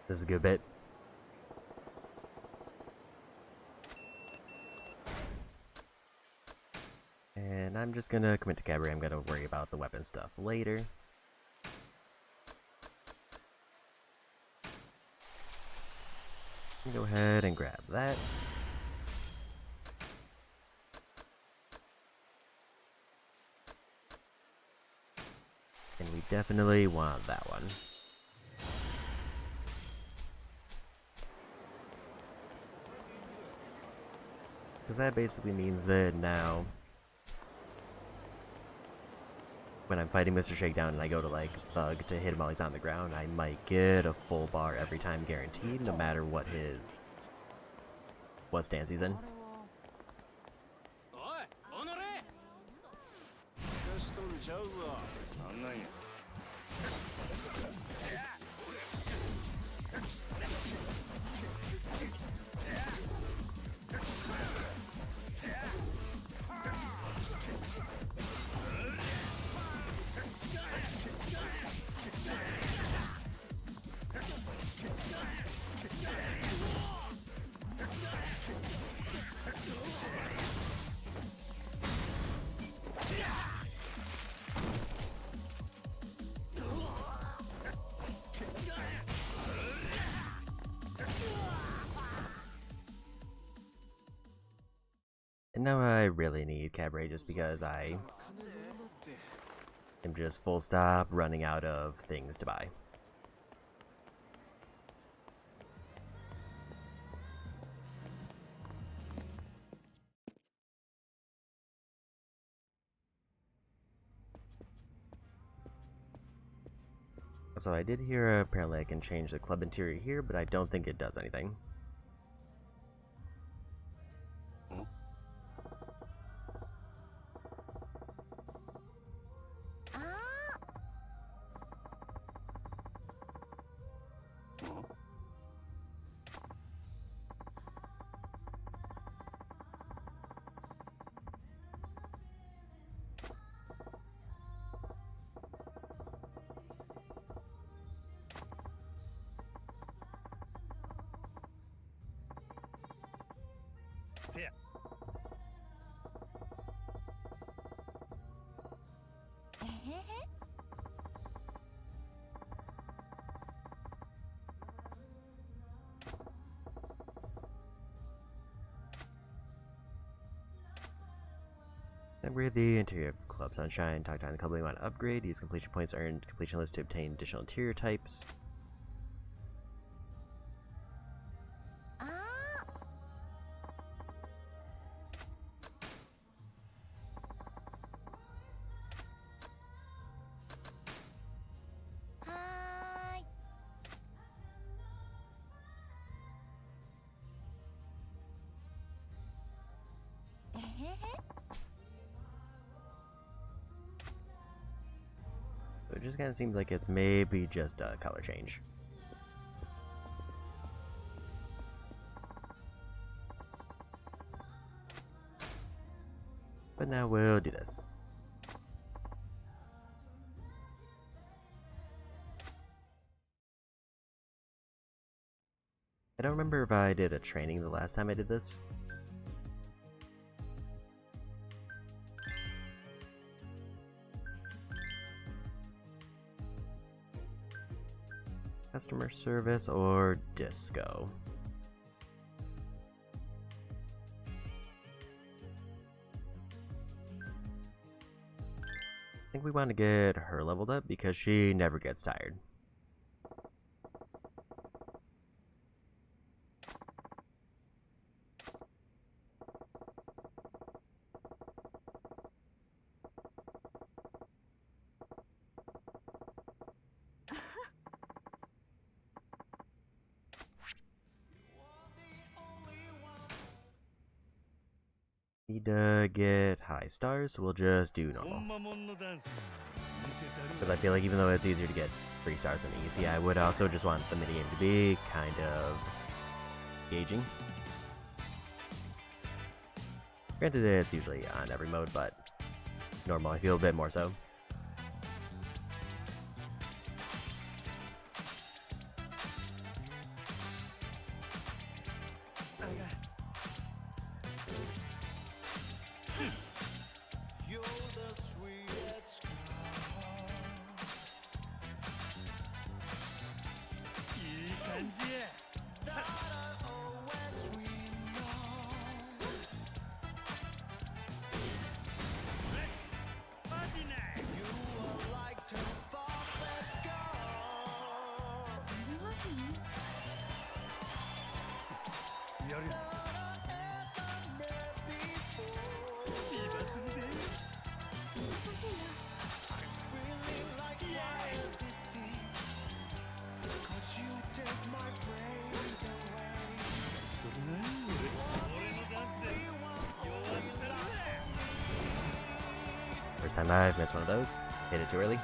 This is a good bit. And I'm just gonna commit to Cabaret. I'm gonna worry about the weapon stuff later. Go ahead and grab that. And we definitely want that one. Because that basically means that now, when I'm fighting Mr. Shakedown and I go to like Thug to hit him while he's on the ground, I might get a full bar every time guaranteed, no matter what stance he's in. And now I really need Cabaret just because I am just full stop running out of things to buy. So I did hear apparently I can change the club interior here, but I don't think it does anything. Upgrade the interior of Club Sunshine. Talk to the company on upgrade. Use completion points earned completion list to obtain additional interior types. So it just kind of seems like it's maybe just a color change. But now we'll do this. I don't remember if I did a training the last time I did this. Customer service or disco? I think we want to get her leveled up because she never gets tired. Need to get high stars, so we'll just do normal. Because I feel like even though it's easier to get 3 stars than easy, I would also just want the minigame to be kind of engaging. Granted, it's usually on every mode, but normal I feel a bit more so. First time I've missed one of those. Hit it too early.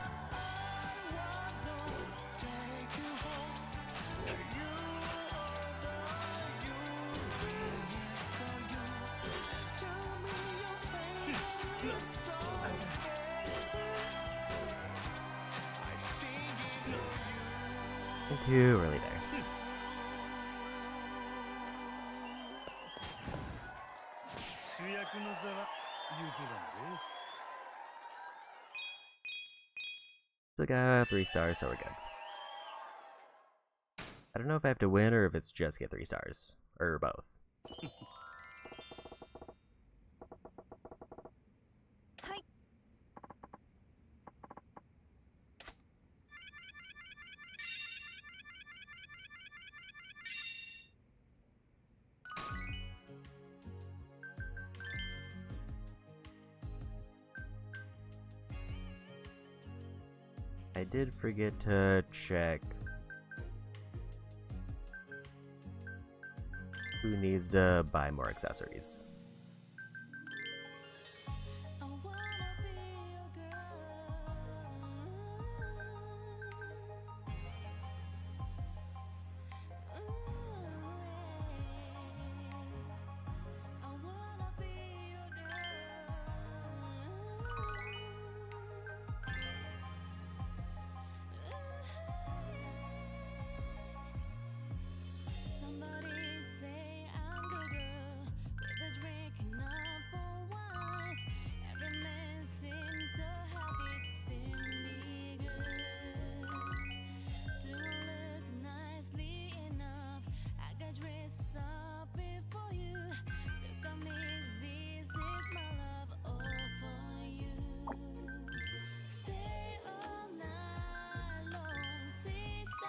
Too early there. Still got 3 stars, so we're good. I don't know if I have to win or if it's just get 3 stars. Or both. I did forget to check who needs to buy more accessories.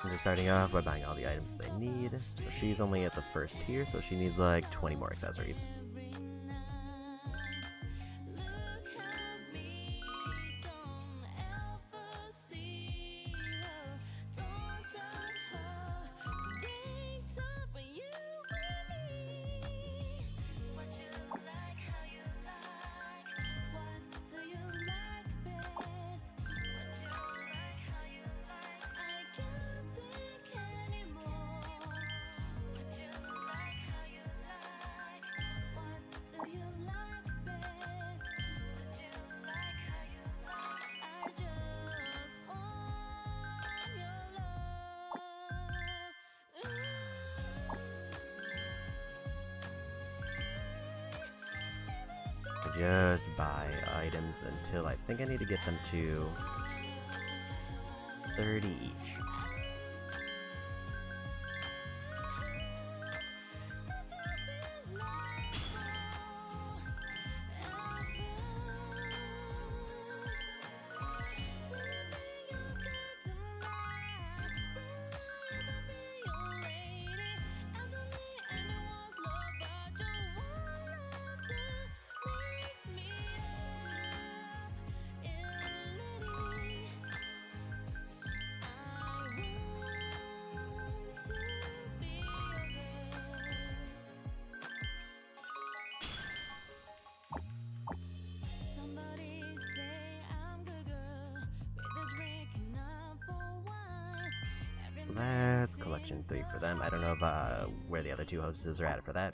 I'm just starting off by buying all the items they need. So she's only at the first tier, so she needs like 20 more accessories. Just buy items until I think I need to get them to 30 each. That's collection 3 for them. I don't know if, where the other two hostesses are at for that.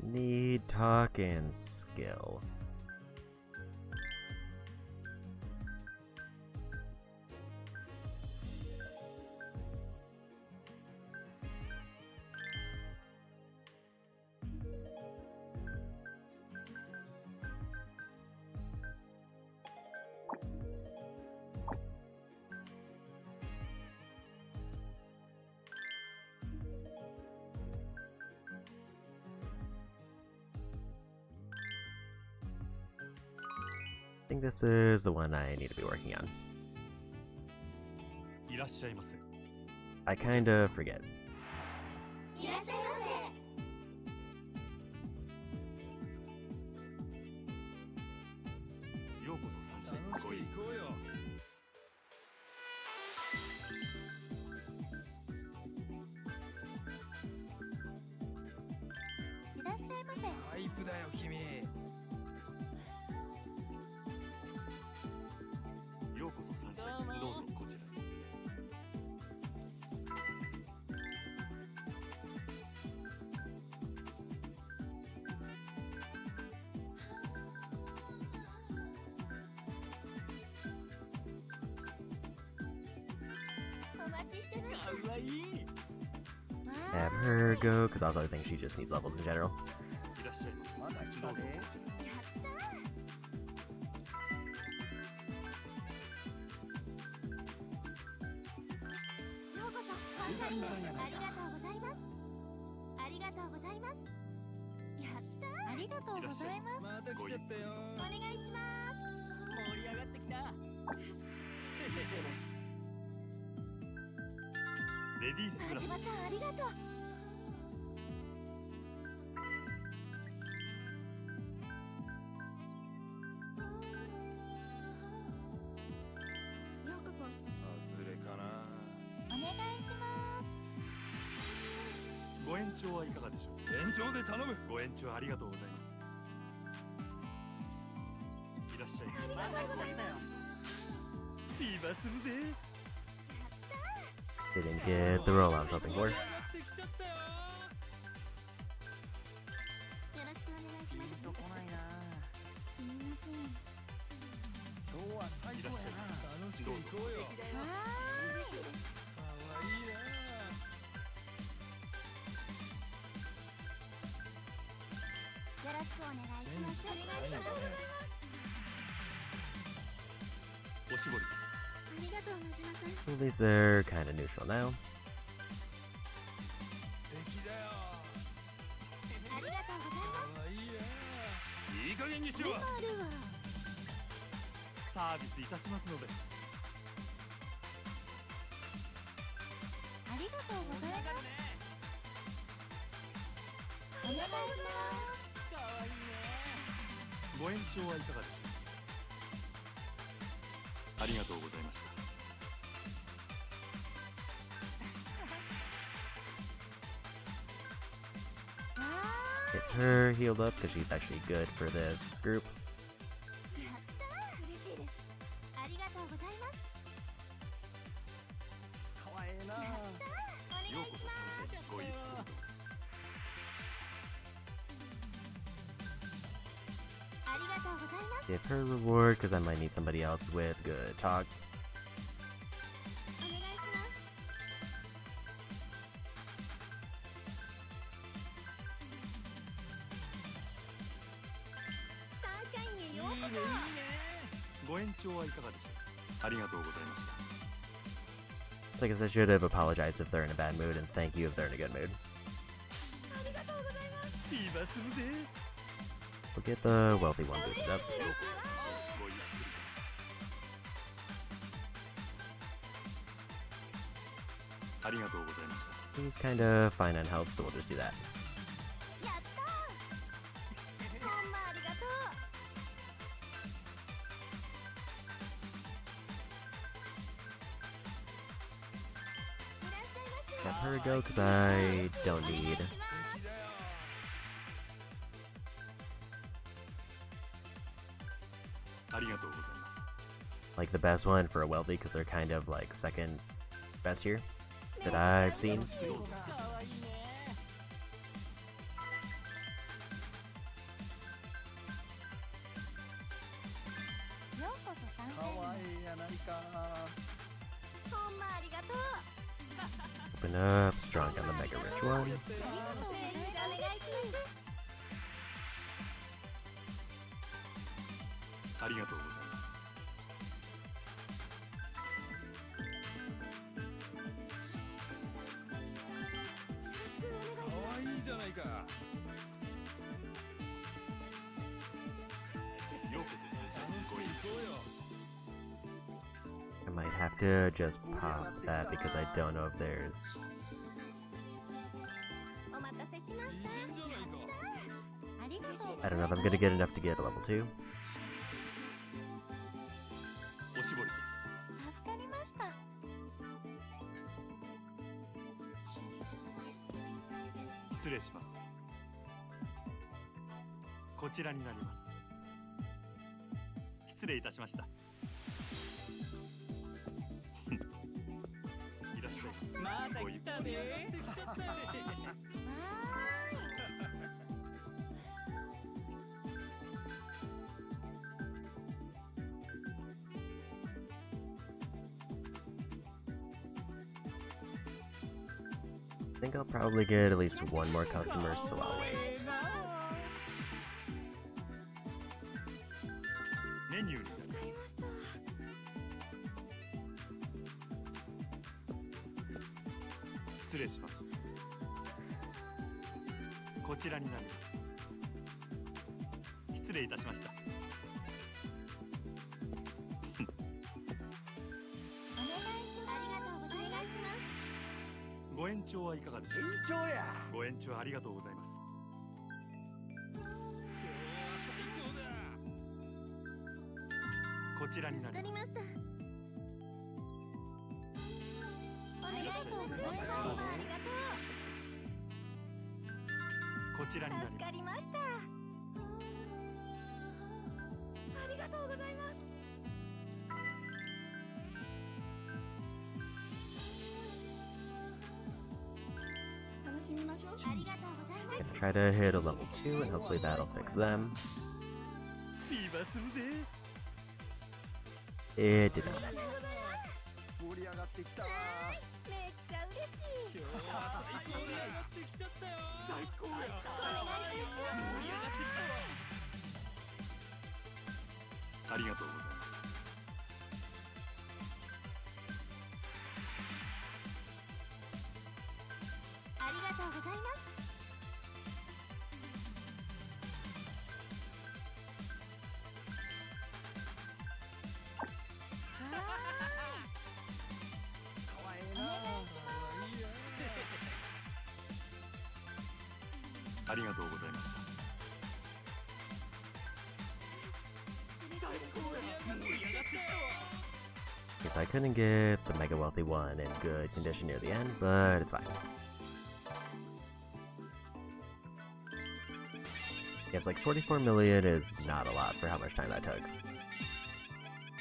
Need talk and skill. I think this is the one I need to be working on. I kinda forget. Have her go, because also I think she just needs levels in general. Didn't get the roll I was hoping for. いらっしゃい。楽しく行こうよ。はーい。かわいいな。よろしくお願いします。お願いします。おしぼり。ありがとう、真島さん。At least they're kind of neutral now. 敵だよ。ありがとうございます。かわいいな。いい加減にしろ。あるわ。サービスいたしますので。ありがとうございます。お願いします。かわいいね。ご延長はいかがでしょう。ありがとうございました。Get her healed up because she's actually good for this group. やったー。嬉しいです。ありがとうございます。かわええな。お願いしようこそます。参戦ごゆっくりと。ありがとうございます。 Give her reward because I might need somebody else with good talk. お願いします。サンシャインへようこそ。ご延長はいかがでしょう。ありがとうございました。So I guess I should have apologized if they're in a bad mood and thank you if they're in a good mood. ありがとうございます。今すぐで。 We'll get the wealthy one boosted up. ごゆっくりと。ありがとうございました。 He's kind of fine on health, so we'll just do that. やったー。ほんまありがとう。いらっしゃいませ。 Let her go because I don't need. ありがとうございます。 Like the best one for a wealthy because they're kind of like second best here that I've seen. どうぞ。かわいいね。ようこそサンシャインへ。かわええやないか。ほんまありがとう。 Open up, strong on the mega rich one. ありがとうございます。お願いします。ありがとうございます。かわいいじゃないか。ようこそごゆっくり。行こうよ。 I might have to just pop that because I don't know if there's. お待たせしまいいした。じゃないか。ありがとうご I ざい don't know ます。 if I'm gonna get enough to get a level 2. おしぼり。助かりました。失礼します。こちらになります。失礼いたしました。いらっしゃい。またごゆっくり。来たで。わーい。I think I'll probably get at least one more customer, so I'll wait. メニューに。助かりました。失礼します。こちらになります。失礼いたしました。お願いします。ありがとうございます。ご延長はいかがでしょう。延長や。ご延長ありがとうございます。こちらになります。助かりました。ありがとうございます。ありがとう。こちらになり助ます。かりました。ありがとうございます。楽しみましょう。ありがとうございます。 Gonna try to hit a level 2 and hopefully that'll fix them. 今すぐで。It did not. 盛り上がってきた。めっちゃ嬉しい。今日は最高盛り上がってきちゃったよ。最高や。お願いします。盛り上がってきたわ。ありがとうございます。ありがとうございます。かわいいな。ありがとうございました。Okay, so I couldn't get the Mega Wealthy one in good condition near the end, but it's fine. Yes, like 44 million is not a lot for how much time that took.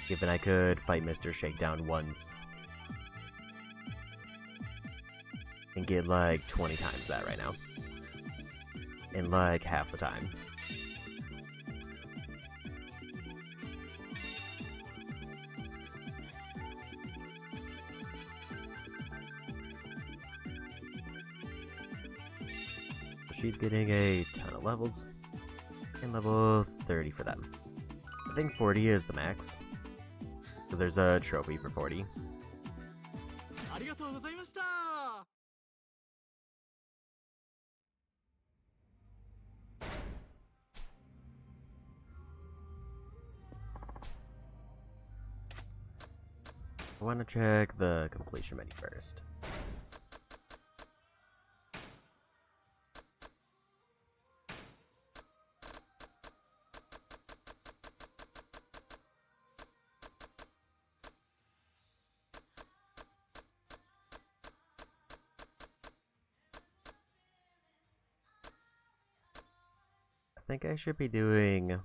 Given I could fight Mr. Shakedown once and get like 20 times that right now. In like half the time. She's getting a ton of levels, and level 30 for them. I think 40 is the max, because there's a trophy for 40. ありがとうございました。I want to check the completion menu first. I think I should be doing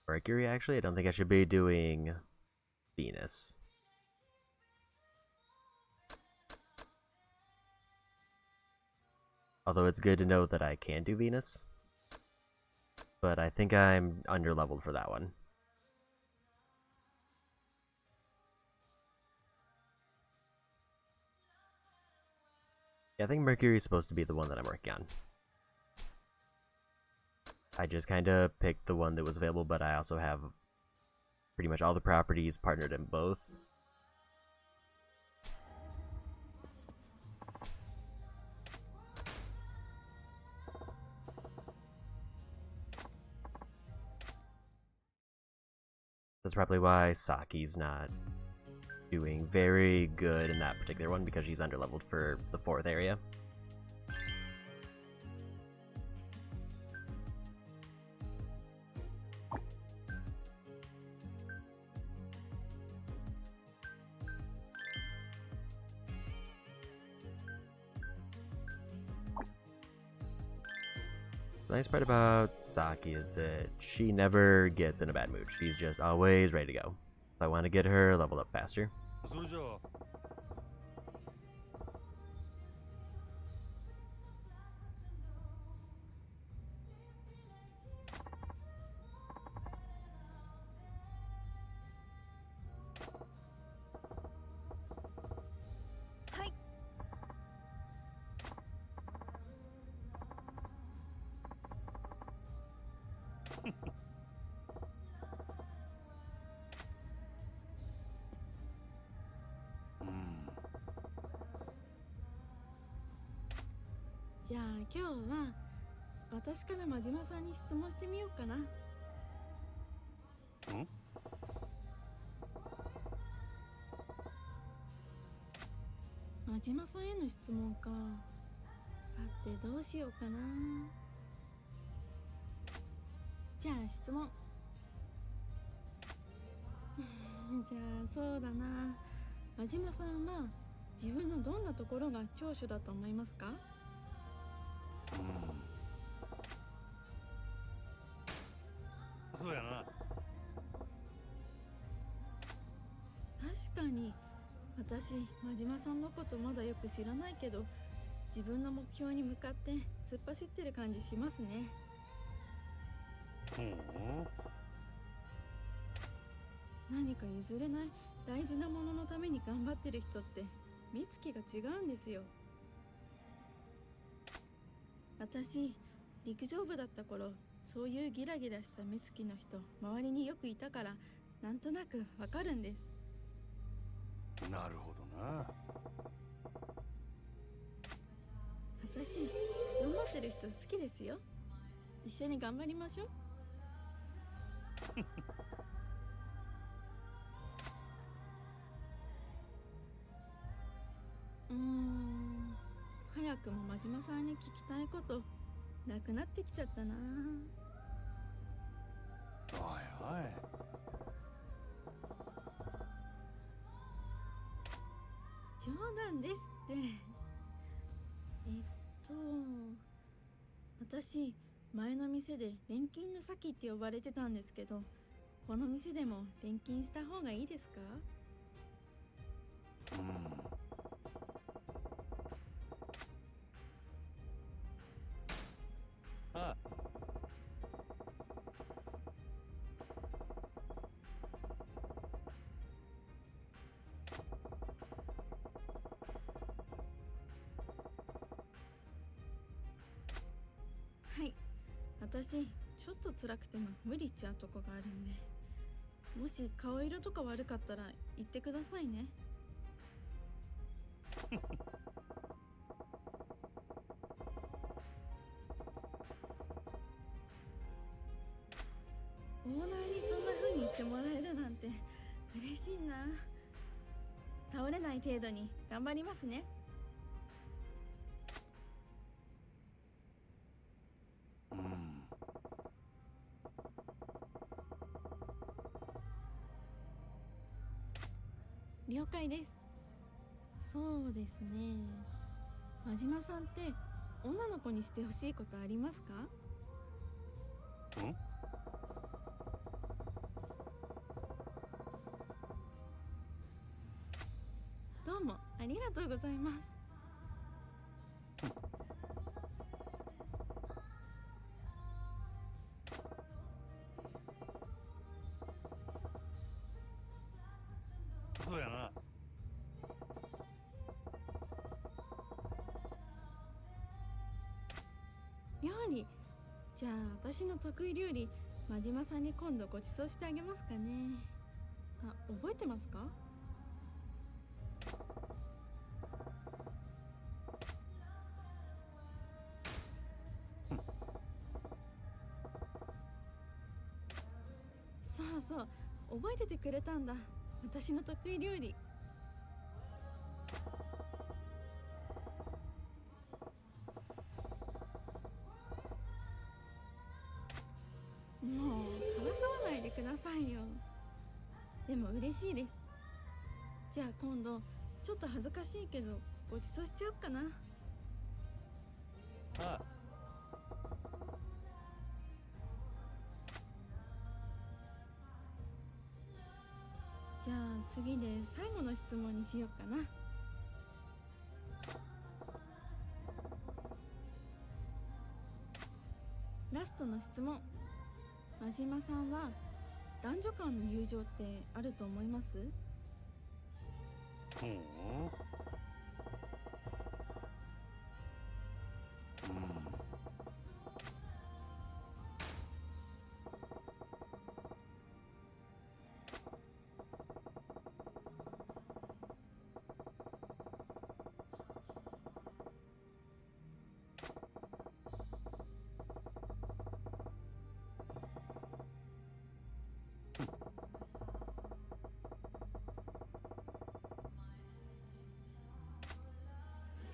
Mercury, actually. I don't think I should be doing Venus. Although it's good to know that I can do Venus. But I think I'm underleveled for that one. Yeah, I think Mercury is supposed to be the one that I'm working on. I just kind of picked the one that was available, but I also have pretty much all the properties partnered in both. That's probably why Saki's not doing very good in that particular one, because she's underleveled for the 4th area. The nice part about Saki is that she never gets in a bad mood. She's just always ready to go. So I want to get her leveled up faster. それじゃあ はい。じゃあ今日は私から真島さんに質問してみようかな。真島さんへの質問か。さてどうしようかな。じゃあ質問。じゃあそうだな。真島さんは自分のどんなところが長所だと思いますか？そうやな。確かに私真島さんのことまだよく知らないけど、自分の目標に向かって突っ走ってる感じしますね。何か譲れない大事なもののために頑張ってる人って目つきが違うんですよ。私陸上部だった頃、そういうギラギラした目つきの人周りによくいたから、なんとなくわかるんです。なるほどな。私頑張ってる人好きですよ。一緒に頑張りましょう。早くも真島さんに聞きたいことなくなってきちゃったな。おいおい。冗談ですって。私前の店で錬金の先って呼ばれてたんですけど、この店でも錬金した方がいいですか？ああ。はい、私ちょっと辛くても無理しちゃうとこがあるんで、もし顔色とか悪かったら言ってくださいね。オーナーにそんな風に言ってもらえるなんて嬉しいな。倒れない程度に頑張りますね。了解です。そうですね。真島さんって女の子にしてほしいことありますか？どうもありがとうございます。そうやな。料理、じゃあ私の得意料理真島さんに今度ご馳走してあげますかね。あ、覚えてますか？そうそう、覚えててくれたんだ。私の得意料理。もうからかわないでくださいよ。でも嬉しいです。じゃあ今度ちょっと恥ずかしいけどご馳走しちゃおっかな。ああ。じゃあ次で最後の質問にしようかな。ラストの質問。真島さんは男女間の友情ってあると思います？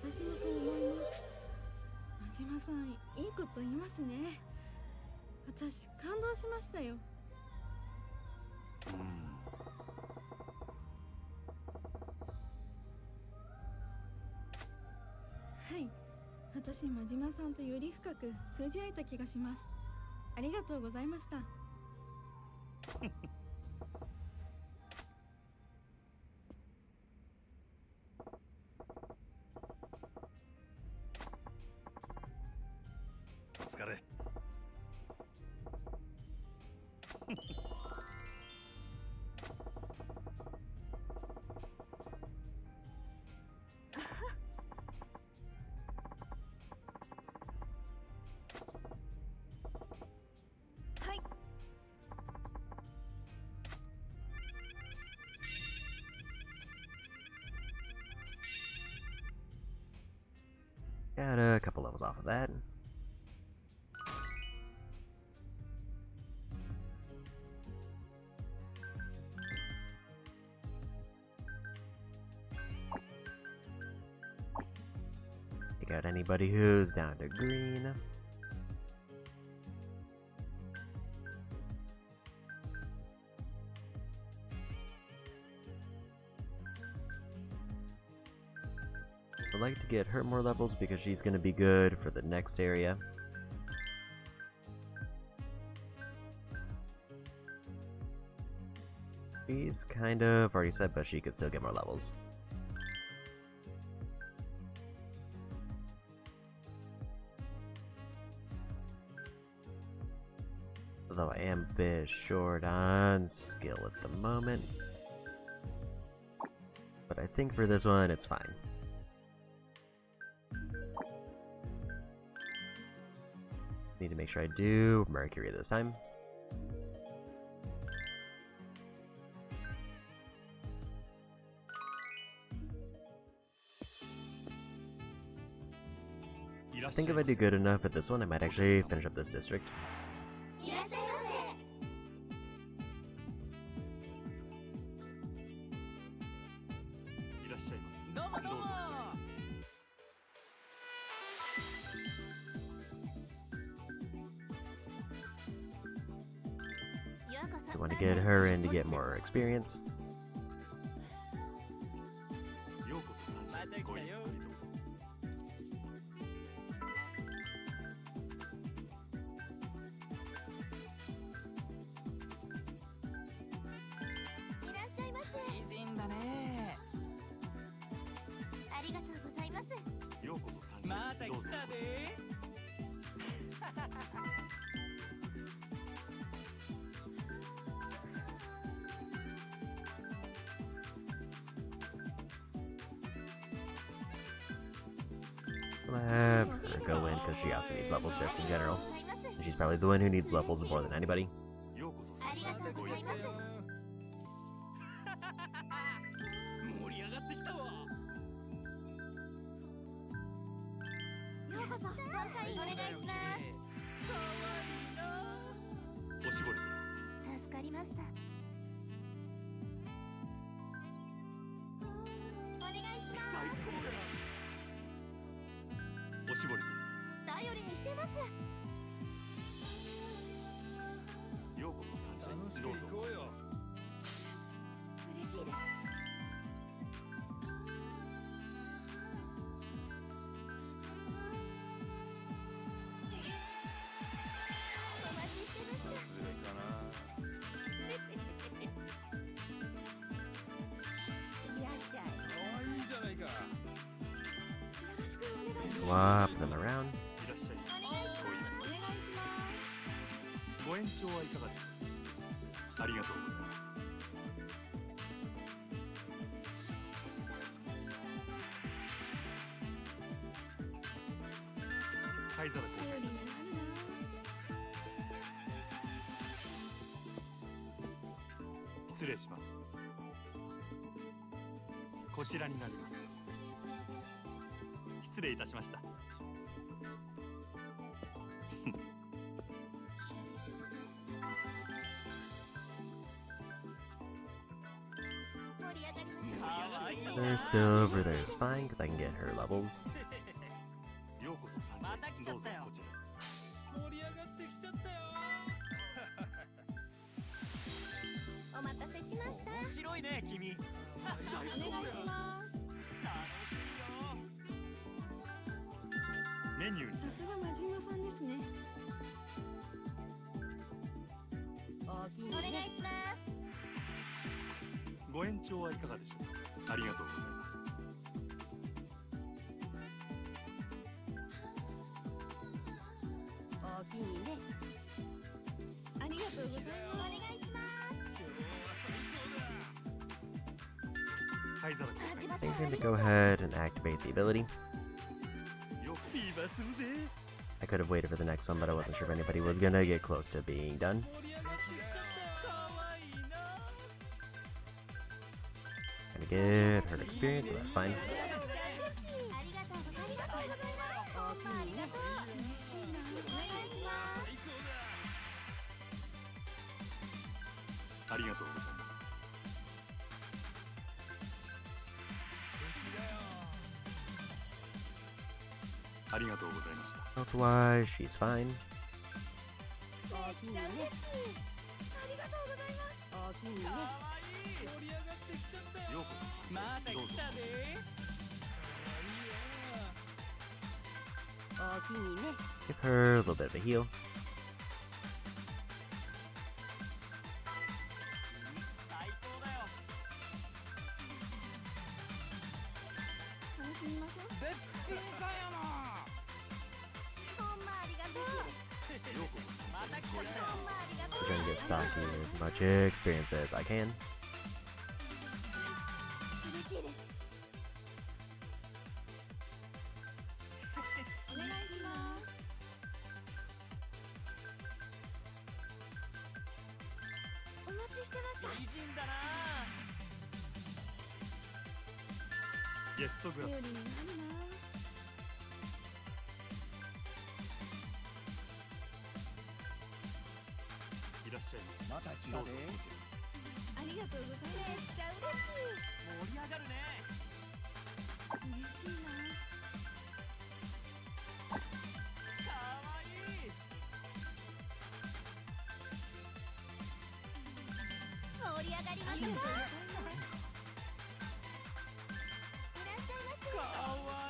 私もそう思います。真島さんいいこと言いますね。私感動しましたよ。はい、私真島さんとより深く通じ合えた気がします。ありがとうございました。お疲れ。got a couple levels off of that. Take out anybody who's down to green. I'd like to get her more levels because she's going to be good for the next area. She's kind of already set, but she could still get more levels. Although I am a bit short on skill at the moment. But I think for this one, it's fine. Need to make sure I do Mercury this time. I think if I do good enough at this one, I might actually finish up this district. I want to get her in to get more experience. I'll have her go in because she also needs levels just in general. And she's probably the one who needs levels more than anybody. Swap them around. There's silver, there's fine, because I can get her levels. I think I'm going to go ahead and activate the ability. I could have waited for the next one, but I wasn't sure if anybody was going to get close to being done. Gonna get her experience, so that's fine. りがとうございます。 ありがとうございました。 Health-wise, she's fine. めっちゃ嬉しい。ありがとうございます。おおきにね。盛り上がってきちゃったよ。ようこそ。また来たで。おおきにね。 Give her a little bit of a heal. 最高だよ。楽しみましょう。絶品かよな。ほんまありがとう。また来たよ。ほんまありがとう。 I'm trying to get Saki as much experience as I can. 嬉しいです。お願いします。お待ちしてました。美人だな。ゲストグラス。頼りになるな。いらっしゃいませ。また来たで。ありがとうございめっます。ちゃ嬉しい。盛り上がるね。嬉しいな。かわいい。盛り上がりましたか。いらっしゃいませ。かわ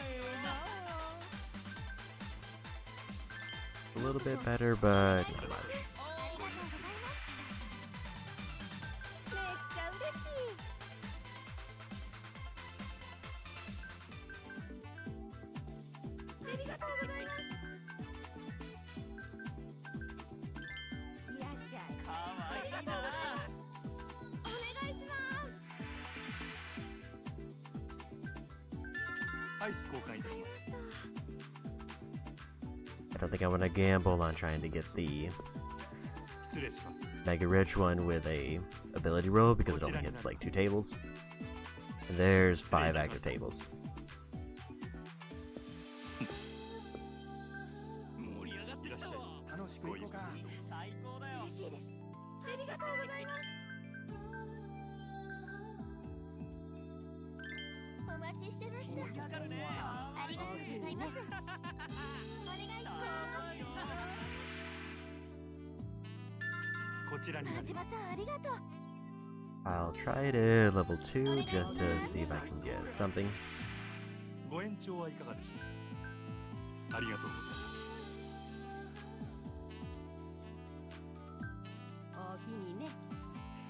いいな。 A little bit better, but not much. ありがとうございます。めっちゃ嬉しい。ありがとうございます。いらっしゃい。かわいいな。お願いします。アイス交換いたします。 I don't think I want to gamble on trying to get the 失礼します。 Mega Rich one with a ability roll because it only hits like 2 tables. And there's 5 active tables. 盛り上がってきたわ。楽しく行こうか。最高だよ。嬉しいです。ありがとうございます。お待ちしてました。盛り上がるね。ありがとうございます。お願いします。こちらになはじりま。ますさんありがとう。 I'll try to level 2 just to see if I can get something. ご延長はいかがでしょう。ありがとうございます。おおきにね。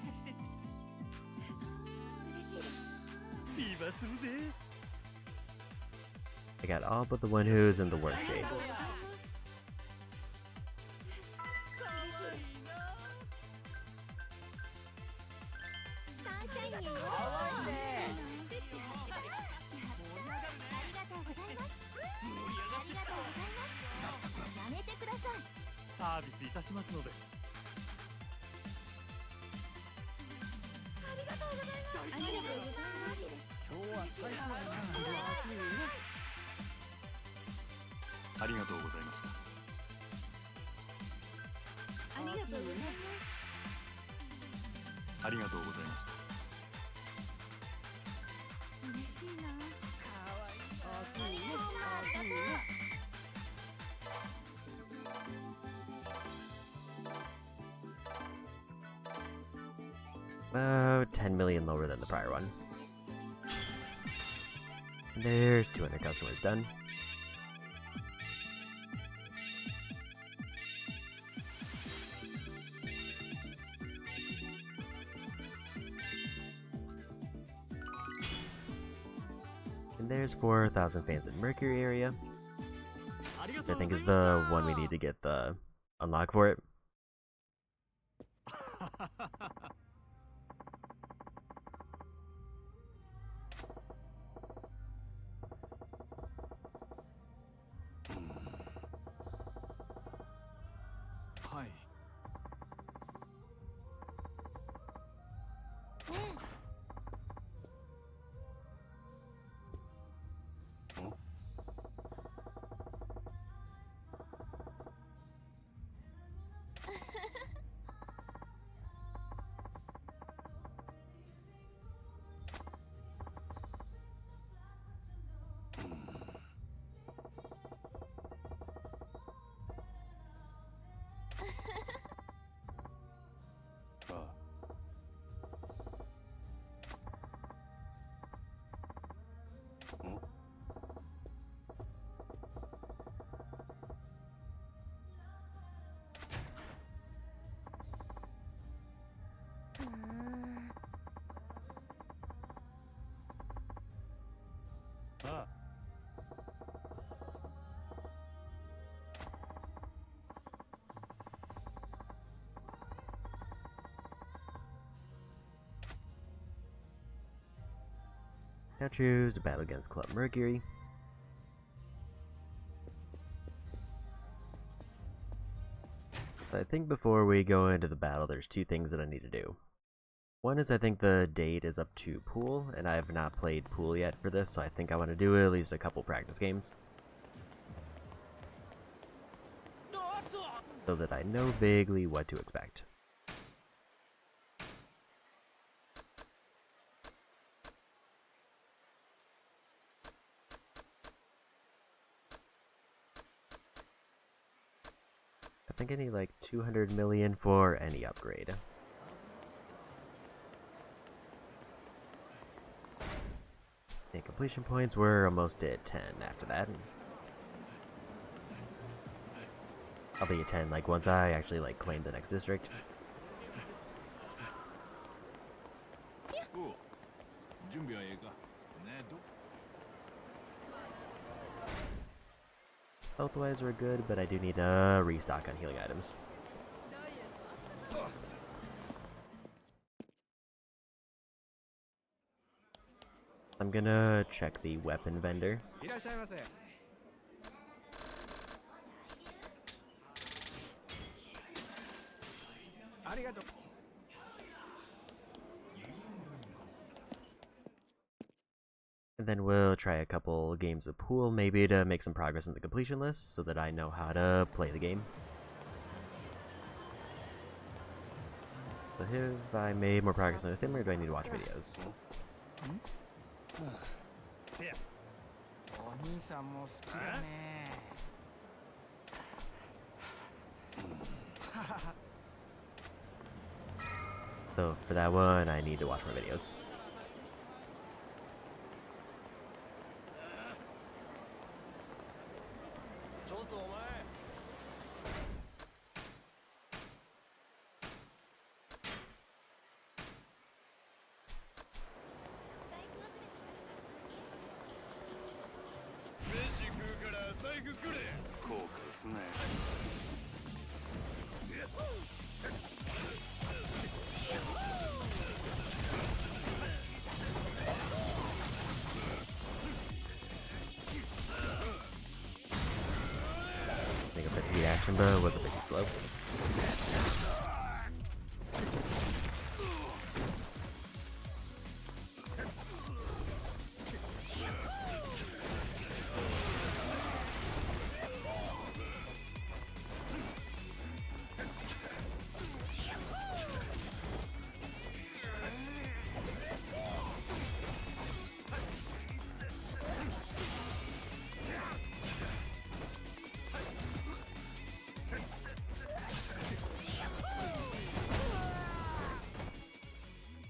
嬉しいです。ビーバーするぜ。 I got all but the one who's in the worst shape. サンシャインにようこそ。かわいいね。ありがとうございます。盛り上がってきた。やめてください。サービスいたしますので。ありがとうございます。ありがとうございます。今日は最高やな。ありがとうございました。ありがとうございます。ありがとうございました。嬉しいな。おおきにね。おおきにね。 About 10 million lower than the prior one. There's 200 customers done. And there's 4,000 fans in Mercury area. Which I think is the one we need to get the unlock for it. はい。Now choose to battle against Club Mercury. I think before we go into the battle, there's two things that I need to do. One is I think the date is up to Pool, and I have not played Pool yet for this, so I think I want to do at least a couple practice games. So that I know vaguely what to expect. I think I need like 200 million for any upgrade. And completion points were almost at 10 after that. I'll be at 10 like once I actually like claim the next district. Health-wise we're good, but I do need a restock on healing items. I'm gonna check the weapon vendor. And then we'll try a couple games of Pool, maybe to make some progress in the completion list, so that I know how to play the game. So have I made more progress on Ephemer, or do I need to watch videos? お兄さんも好きだね。So for that one, I need to watch more videos. I think a bit of the action, but was a bit too slow.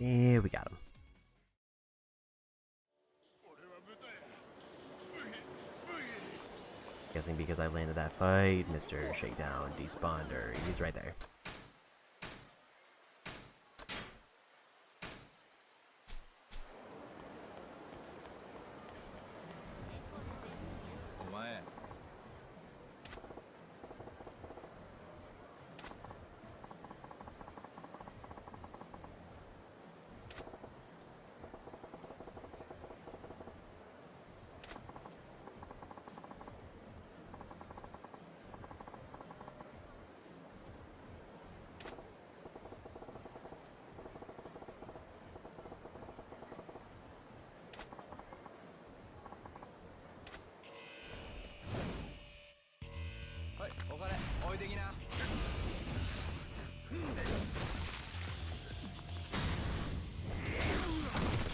Yeah, we got him. Guessing because I landed that fight, Mr. Shakedown despawned, or he's right there.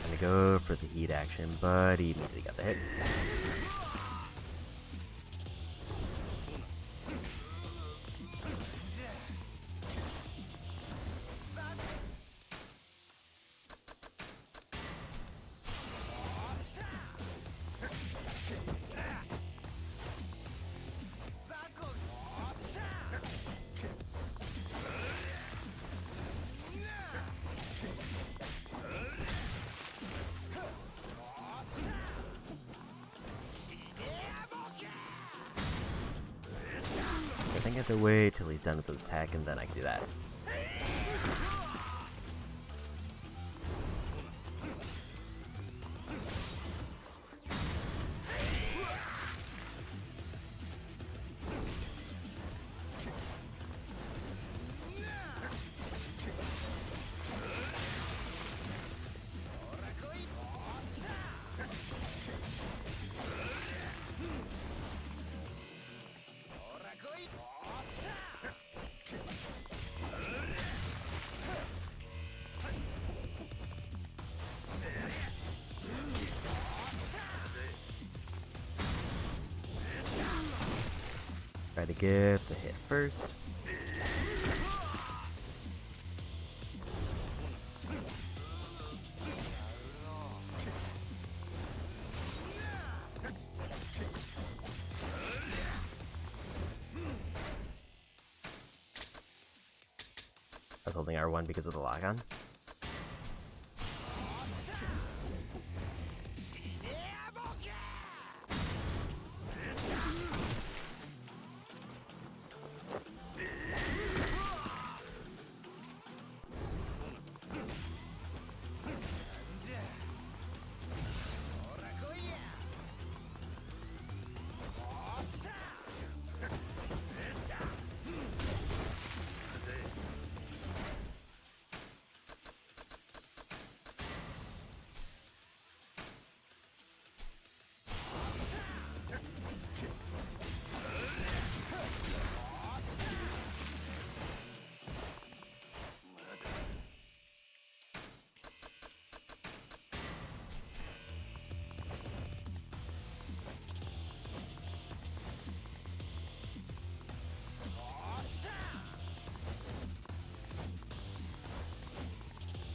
Trying to go for the heat action, but he immediately got the hit. I think I have to wait till he's done with his attack and then I can do that. Try to get the hit first. I was holding R1 because of the lock-on.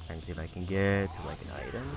And see if I can get to like an item.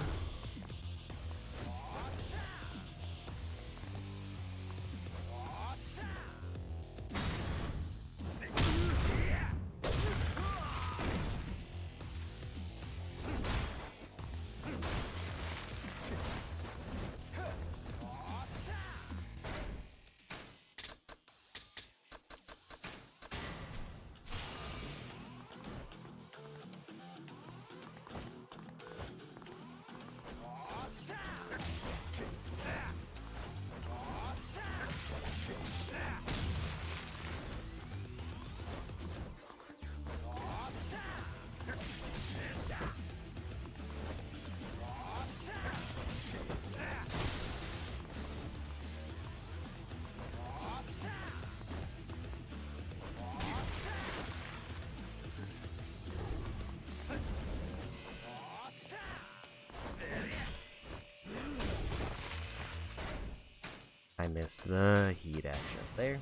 I missed the heat action there.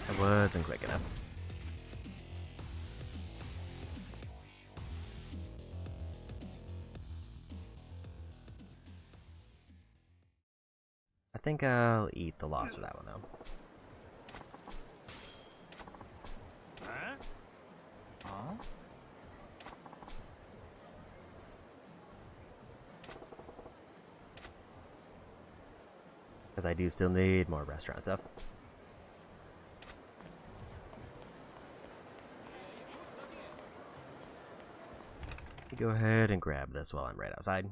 That wasn't quick enough. I think I'll eat the loss for that one though. Because I do still need more restaurant stuff. Go ahead and grab this while I'm right outside.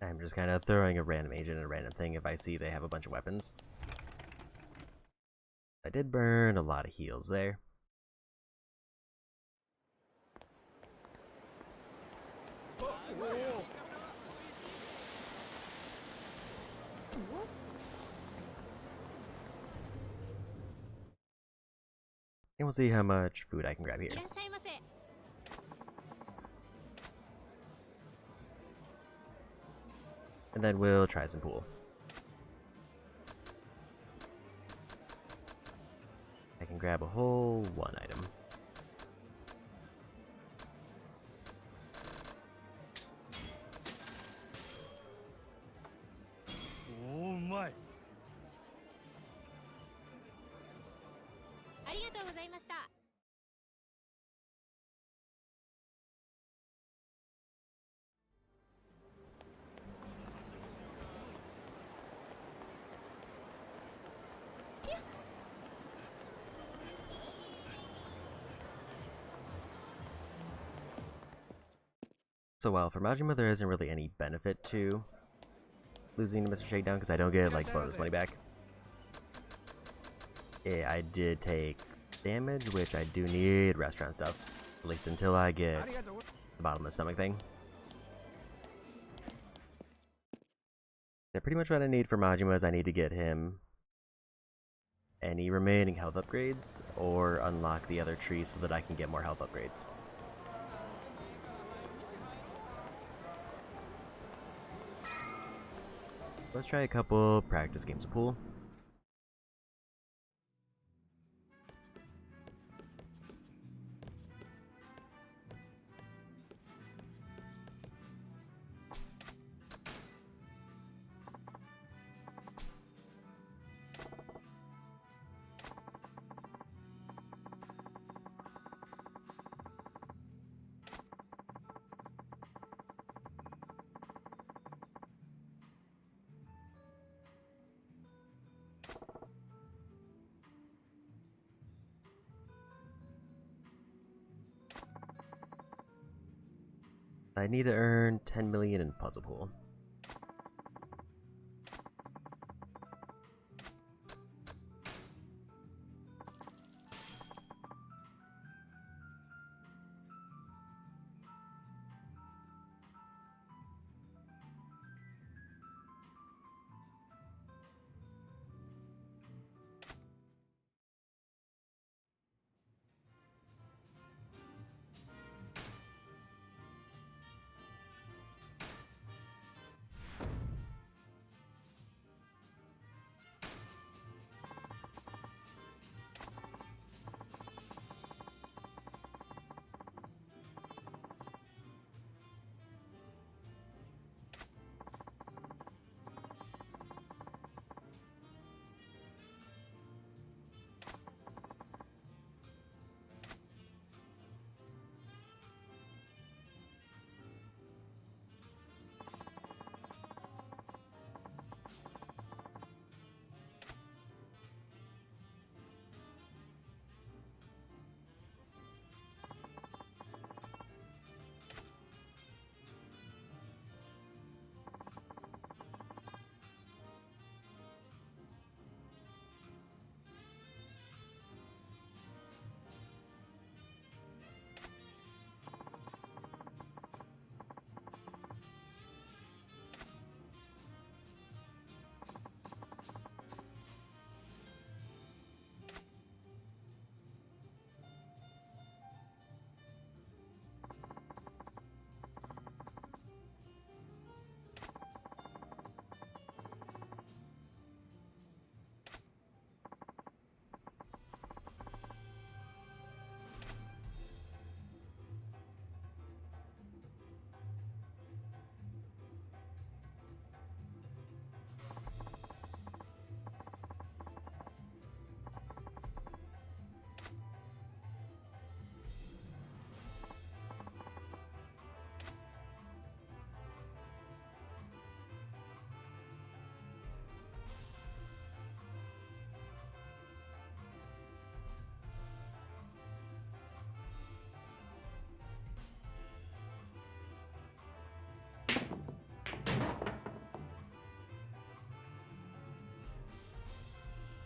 I'm just kind of throwing a random agent at a random thing if I see they have a bunch of weapons. I did burn a lot of heals there. And we'll see how much food I can grab here. いらっしゃいませ。 And then we'll try some pool. I can grab a whole one item. Oh my! ありがとうございました。 So while for Majima there isn't really any benefit to losing to Mr. Shakedown because I don't get like bonus money back. Yeah, I did take damage, which I do need restaurant stuff, at least until I get the bottomless stomach thing. That's pretty much what I need for Majima is I need to get him any remaining health upgrades or unlock the other trees so that I can get more health upgrades. Let's try a couple practice games of pool. I need to earn 10 million in puzzle pool.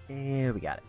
And we got it.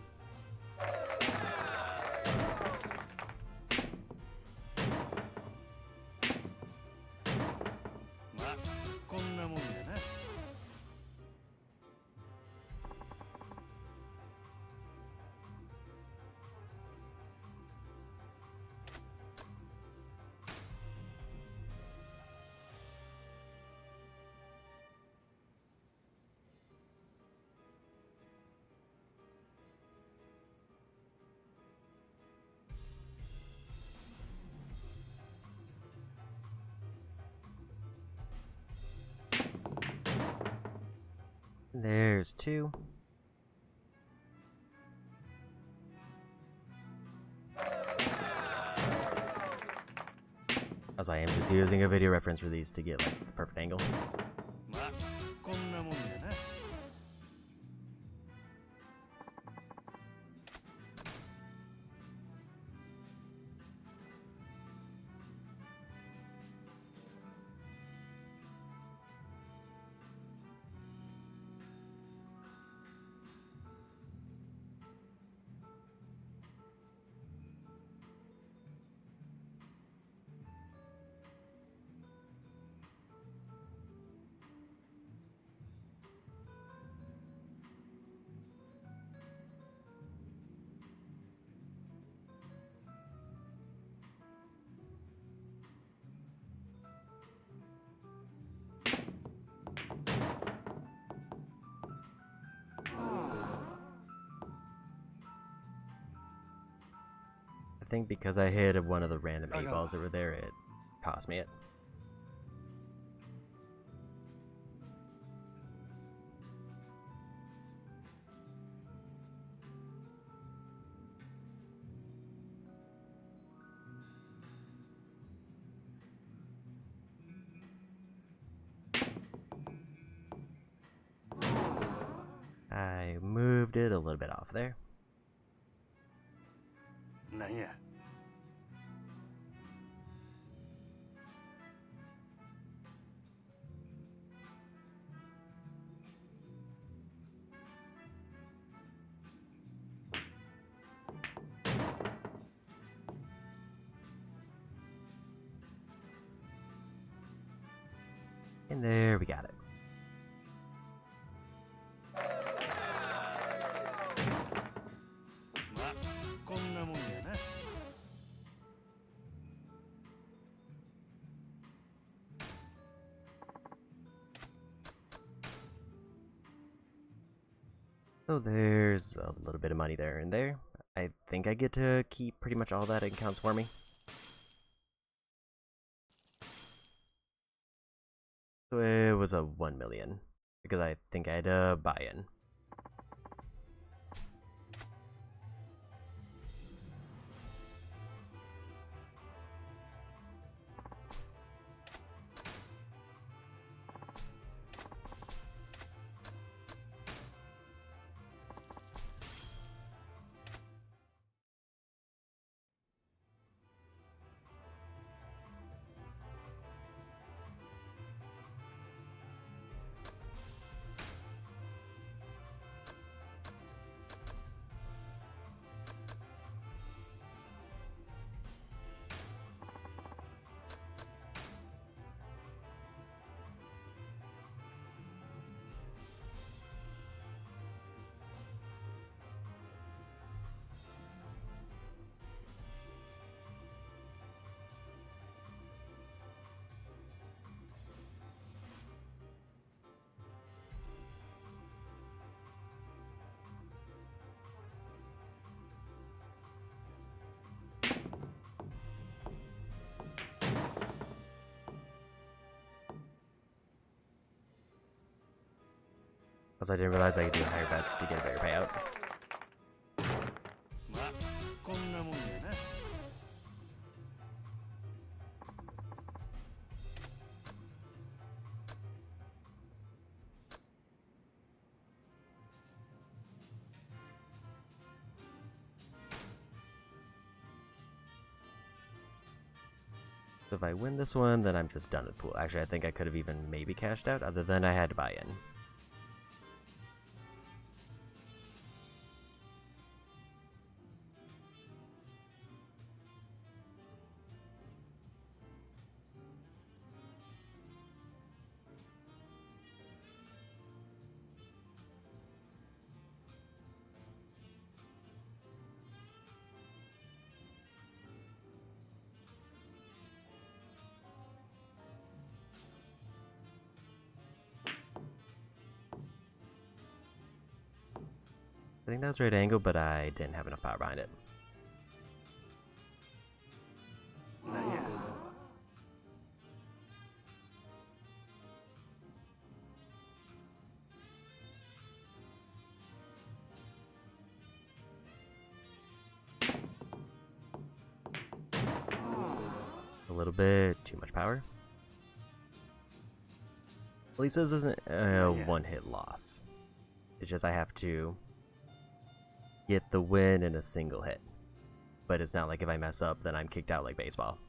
There's 2. Also, I am just using a video reference for these to get like the perfect angle. I think because I hit one of the random 8 balls that were there, it cost me it. I moved it a little bit off there. And there we got it. So there's a little bit of money there and there. I think I get to keep pretty much all that. It counts for me. So it was a 1 million because I think I had a buy-in. Also, I didn't realize I could do higher bets to get a better payout. So if I win this one, then I'm just done with pool. Actually, I think I could have even maybe cashed out, other than I had to buy in. I think that was right angle, but I didn't have enough power behind it. little bit too much power. At least this isn't a one-hit loss. It's just I have to get the win in a single hit. But it's not like if I mess up, then I'm kicked out like baseball.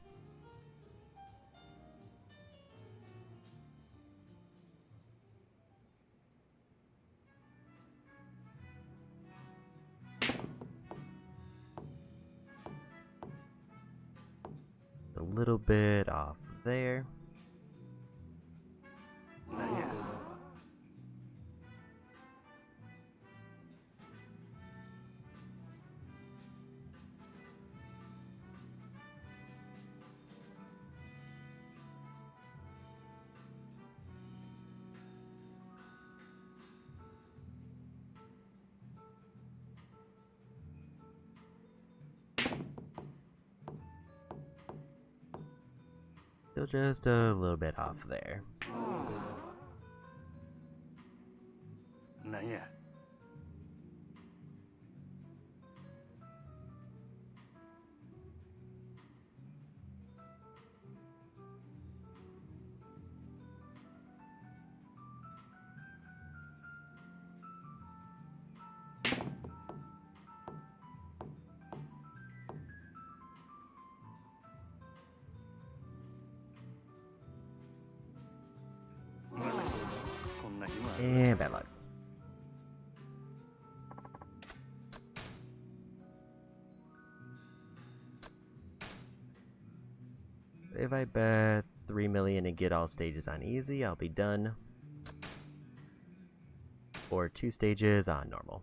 A little bit off there. Still just a little bit off there. And bad luck. If I bet 3 million and get all stages on easy, I'll be done. Or 2 stages on normal.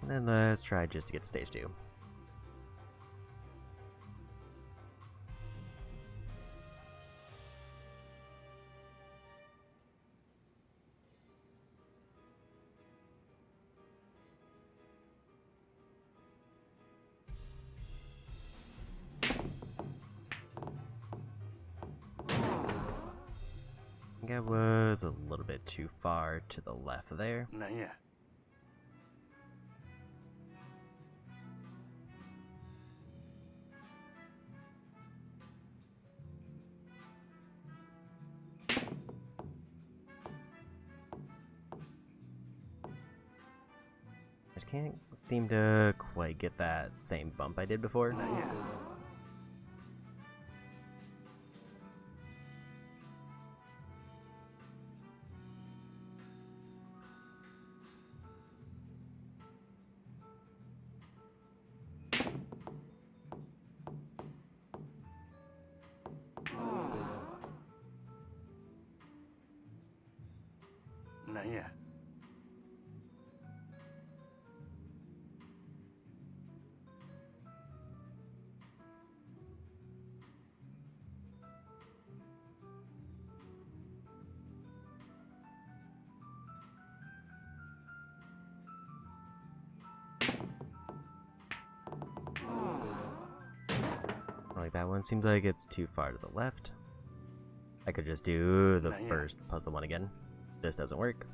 And then let's try just to get to stage 2. I think I was a little bit too far to the left there. I can't seem to quite get that same bump I did before. Like that one seems like it's too far to the left. I could just do the first puzzle one again. This doesn't work.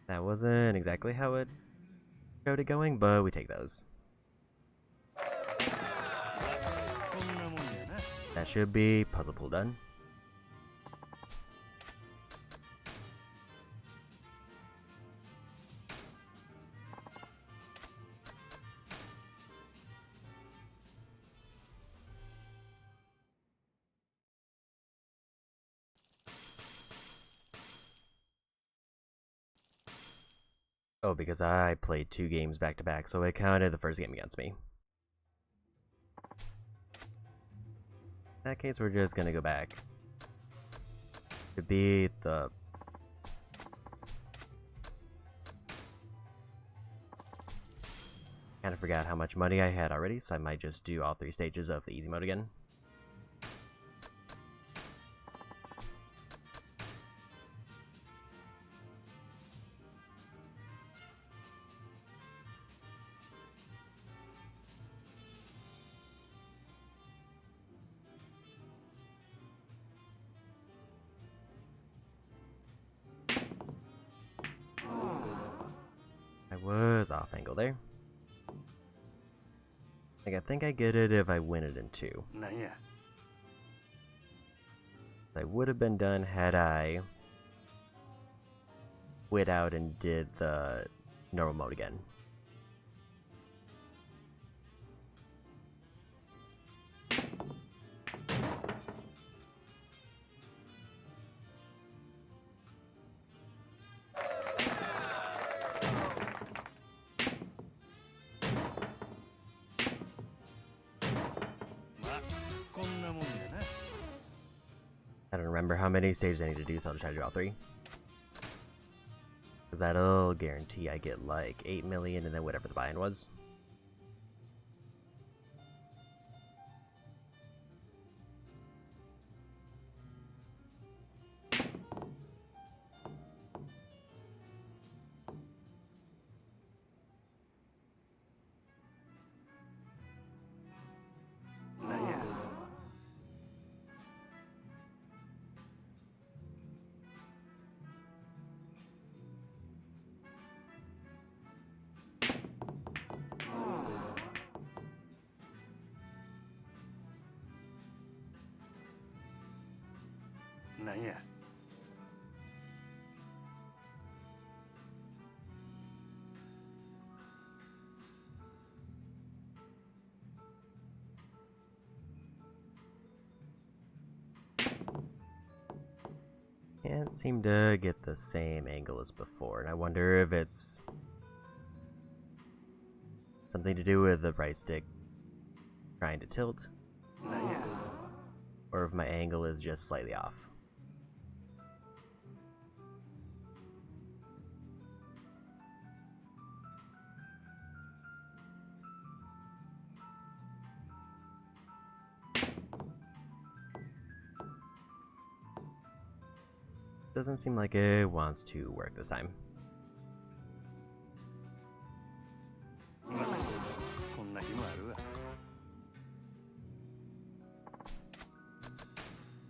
That wasn't exactly how it showed it going, but we take those. That should be puzzle pool done. Oh, because I played 2 games back to back, so it counted the first game against me. In that case, we're just gonna go back to beat the... Kinda forgot how much money I had already, so I might just do all 3 stages of the easy mode again. I was off angle there. Like, I think I get it if I win it in 2. I would have been done had I quit out and did the normal mode again. I don't remember how many stages I need to do, so I'll just try to do all 3. Because that'll guarantee I get like 8 million and then whatever the buy-in was. Can't seem to get the same angle as before, and I wonder if it's something to do with the right stick trying to tilt, or if my angle is just slightly off. Doesn't seem like it wants to work this time.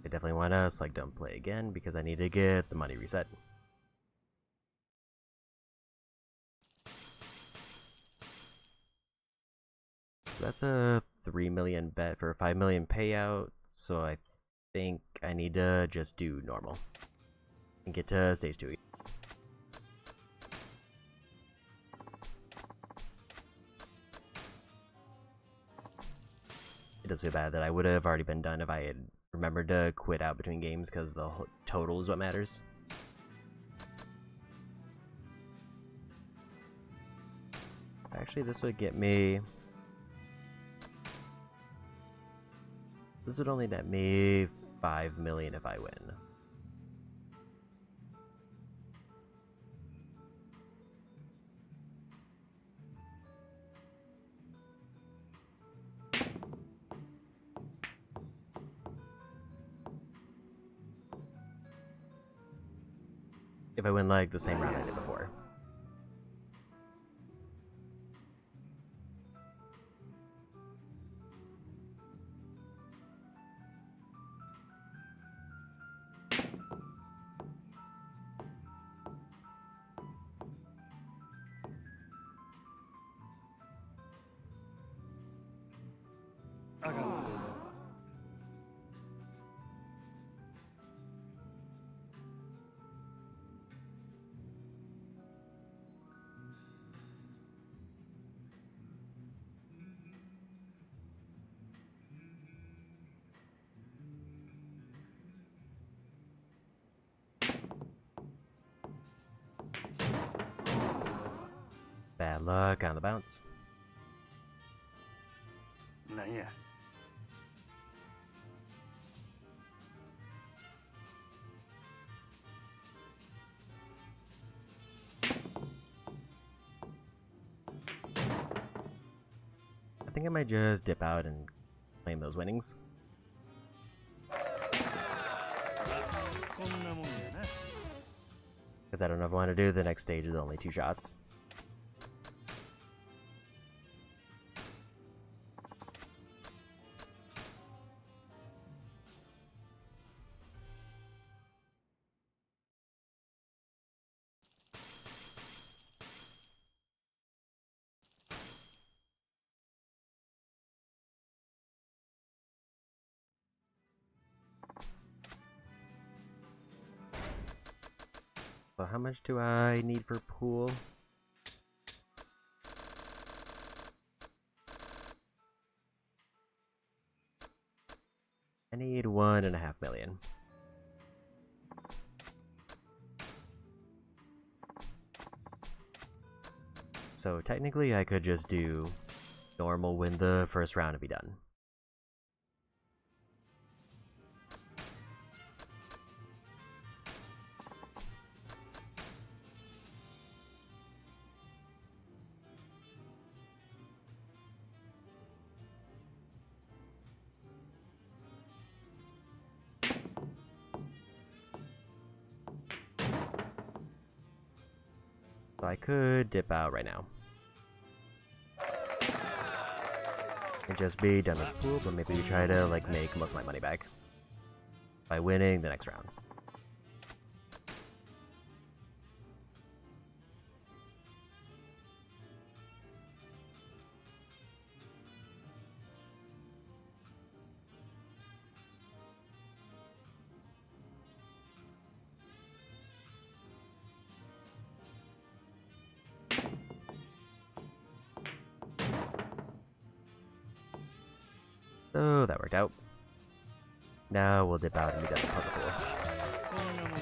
I definitely want to select don't play again because I need to get the money reset. So that's a 3 million bet for a 5 million payout, so I think I need to just do normal and get to stage 2. It does feel bad that I would have already been done if I had remembered to quit out between games because the total is what matters. Actually, this would get me... This would only net me 5 million if I win. If I win like the same round I did before. Bad luck on the bounce. なんや I think I might just dip out and claim those winnings. こんなもんやな Because I don't know if I want to do the next stage is only 2 shots. So how much do I need for pool? I need 1.5 million. So technically I could just do normal, win the first round and be done. So I could dip out right now. And just be done with the pool, but maybe we try to like make most of my money back by winning the next round. So that worked out. Now we'll dip out and be done with puzzle pool. こんなもんや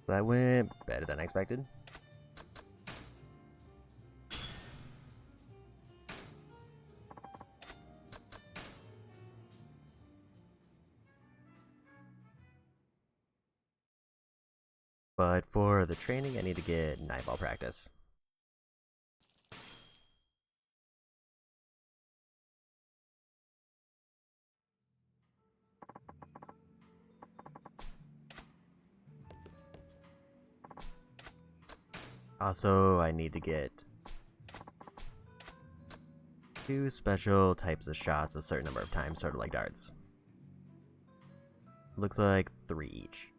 な That went better than expected. But for the training, I need to get 9-ball practice. Also, I need to get 2 special types of shots a certain number of times, sort of like darts. Looks like 3 each.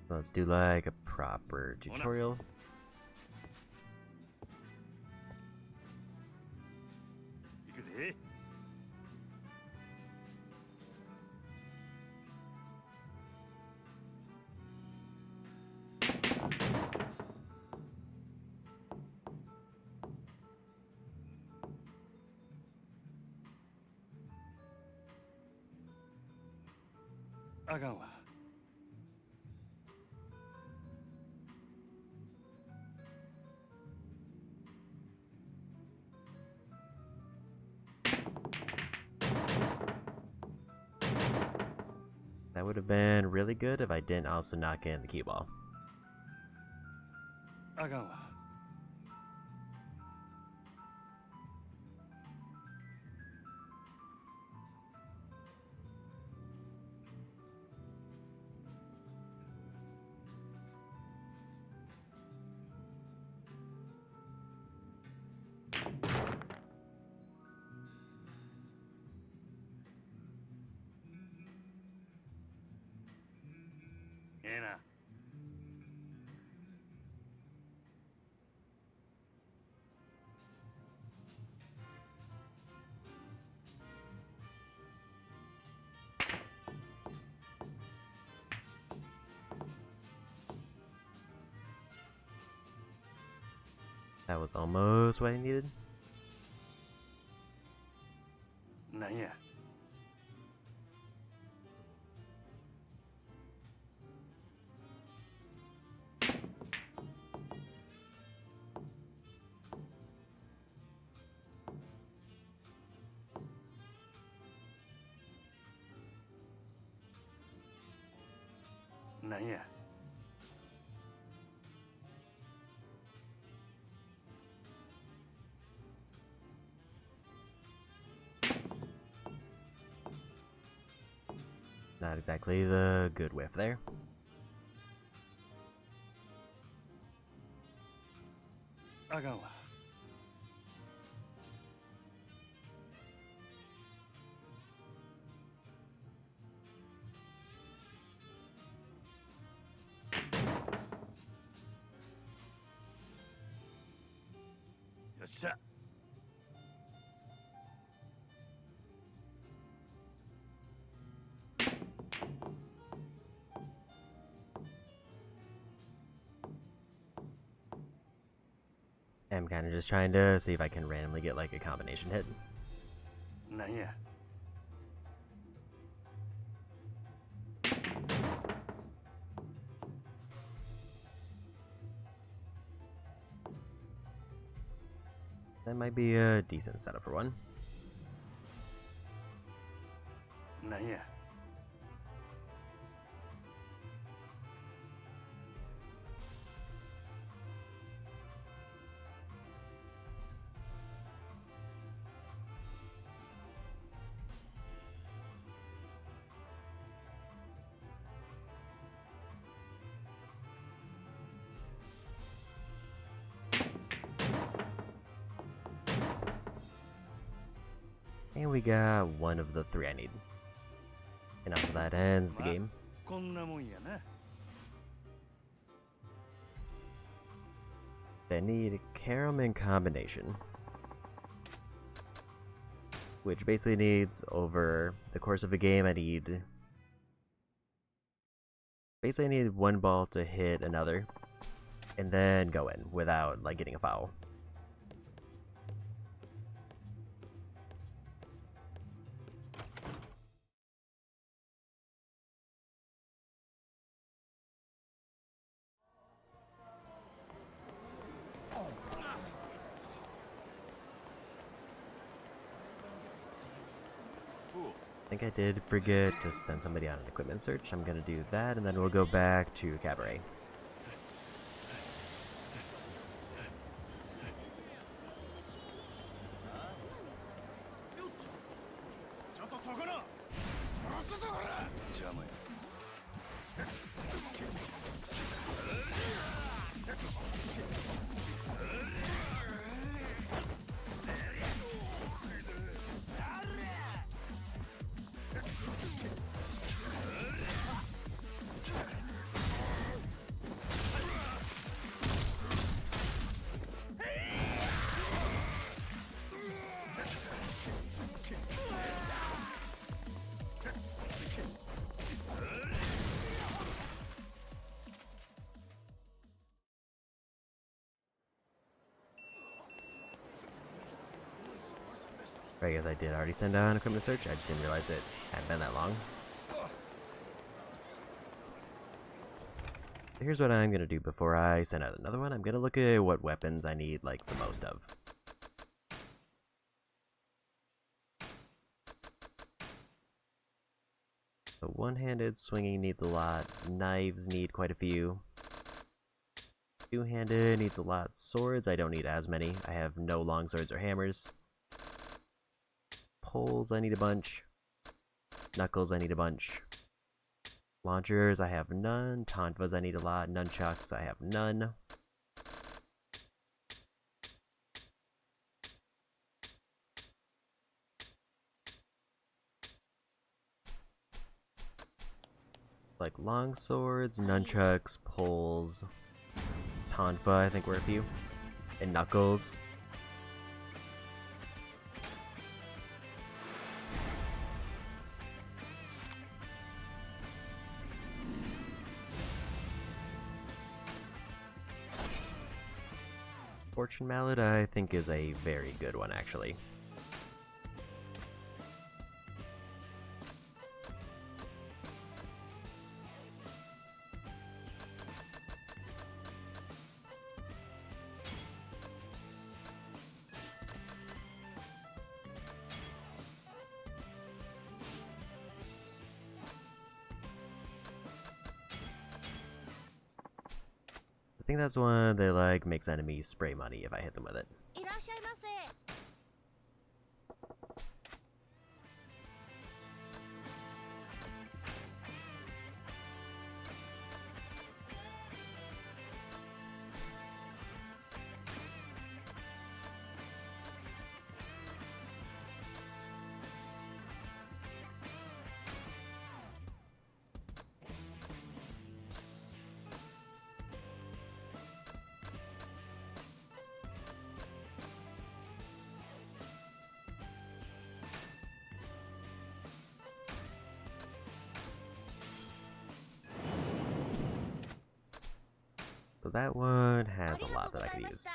Let's do like a proper tutorial. Eh? あかんわ That would have been really good if I didn't also knock in the cue ball. あかんわ ええな That was almost what I needed. なんや。なんや。Not exactly the good whiff there. あかんわ。よっしゃ。I'm kind of just trying to see if I can randomly get like a combination hit. なんや。That might be a decent setup for one. なんや。And we got one of the 3 I need. And also that ends the game. こんなもんやな。I need Caramel combination. Which basically needs, over the course of a game, I need... Basically I need one ball to hit another. And then go in, without, like, getting a foul. I think I did forget to send somebody on an equipment search. I'm gonna do that, and then we'll go back to Cabaret. I guess I did already send out an equipment search, I just didn't realize it hadn't been that long. Here's what I'm gonna do before I send out another one. I'm gonna look at what weapons I need, like, the most of. So one-handed swinging needs a lot, knives need quite a few. Two-handed needs a lot, swords I don't need as many, I have no long swords or hammers. Poles I need a bunch. Knuckles I need a bunch. Launchers I have none. Tonfas I need a lot. Nunchucks I have none. Like long swords, nunchucks, poles, Tonfa I think were a few, and Knuckles. Fortune Mallet I think is a very good one, actually. I think that's one that like makes enemies spray money if I hit them with it. いらっしゃいませ。So that one has a lot that I could use.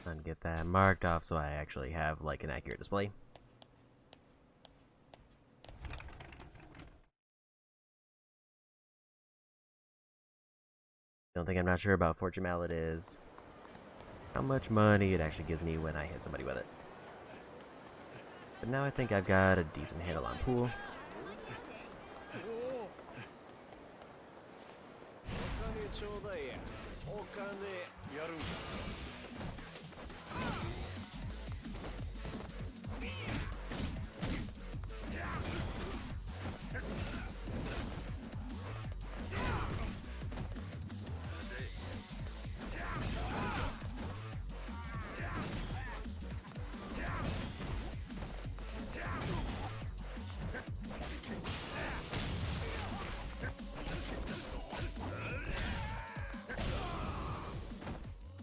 And get that marked off so I actually have like an accurate display. The only thing I'm not sure about Fortune Mallet is how much money it actually gives me when I hit somebody with it. But now I think I've got a decent handle on pool.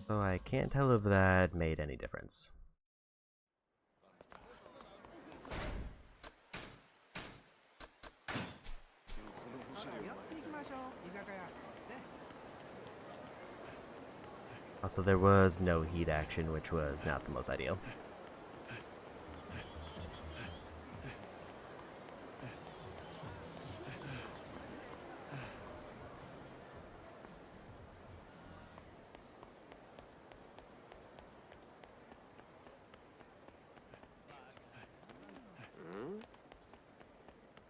So I can't tell if that made any difference. Also, there was no heat action, which was not the most ideal.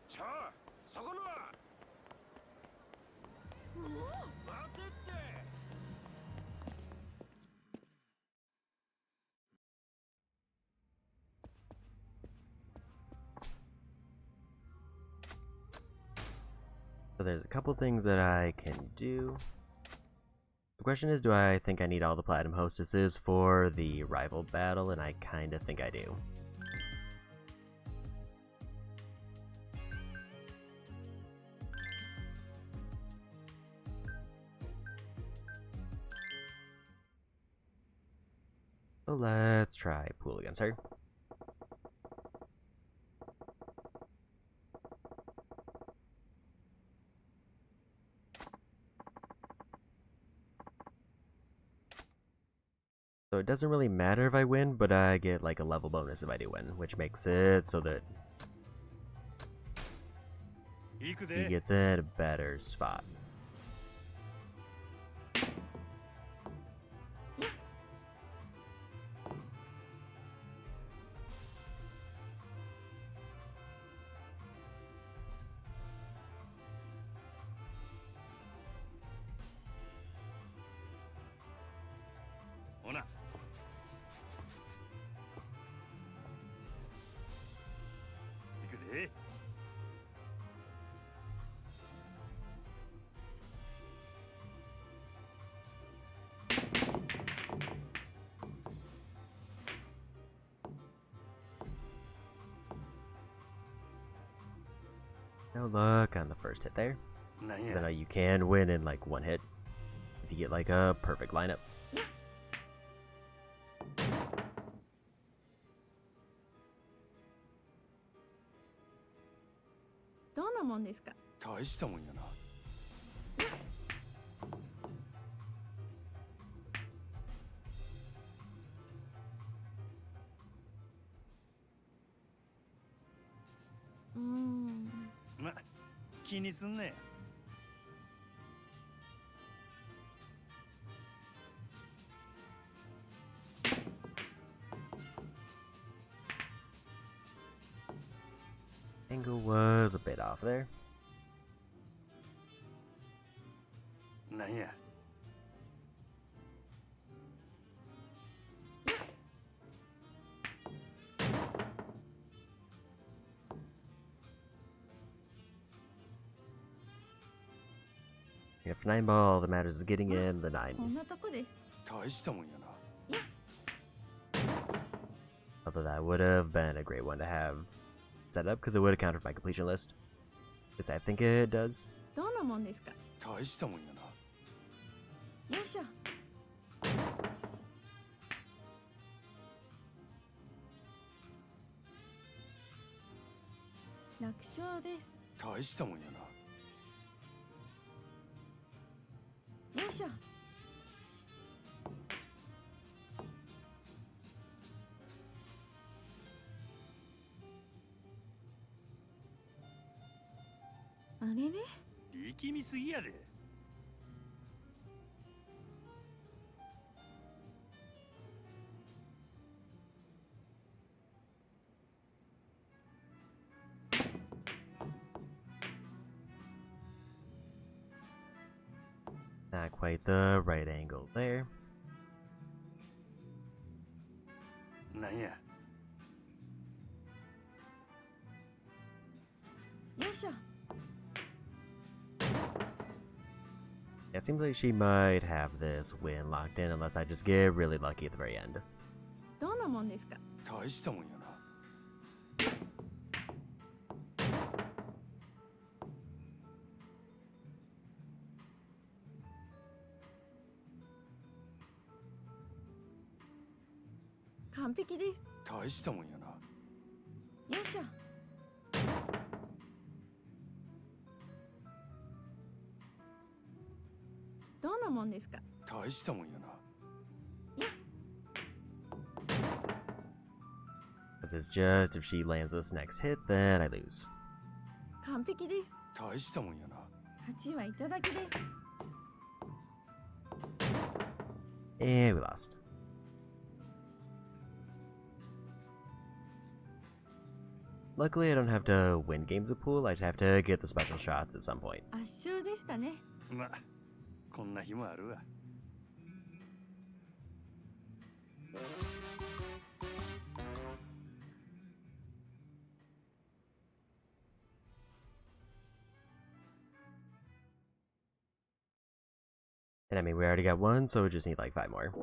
Czar, そこのは。待てって。So there's a couple things that I can do. The question is, do I think I need all the Platinum Hostesses for the rival battle? And I kinda think I do. So let's try pool against her. So it doesn't really matter if I win, but I get like a level bonus if I do win, which makes it so that he gets in a better spot. No luck on the first hit there. Because I know you can win in like one hit. if you get like a perfect lineup. どんなもんですか。大したもんやな。ま、気にすんね。Angle was a bit off there. なんや。If 9 ball, the matters is getting in the 9. こんなとこです。大したもんやな。Although that would have been a great one to have set up because it would have counted my completion list. Because I think it does. どんなもんですか。大したもんやな。よいしょ。楽勝です。大したもんやな。よいしょ。あれれ。力みすぎやで。Not quite the right angle there. なんや。よいしょ。 Yeah, it seems like she might have this win locked in unless I just get really lucky at the very end. どんなもんですか。大したもんやな。完璧です。大したもんやな。よいしょ。どんなもんですか。大したもんやな。Because it's just if she lands this next hit, then I lose. 完璧です。大したもんやな。勝ちはいただきです。 And we lost. Luckily, I don't have to win games of pool, I just have to get the special shots at some point. 圧勝でしたね。ま、こんな日もあるわ。And I mean, we already got one, so we just need like 5 more.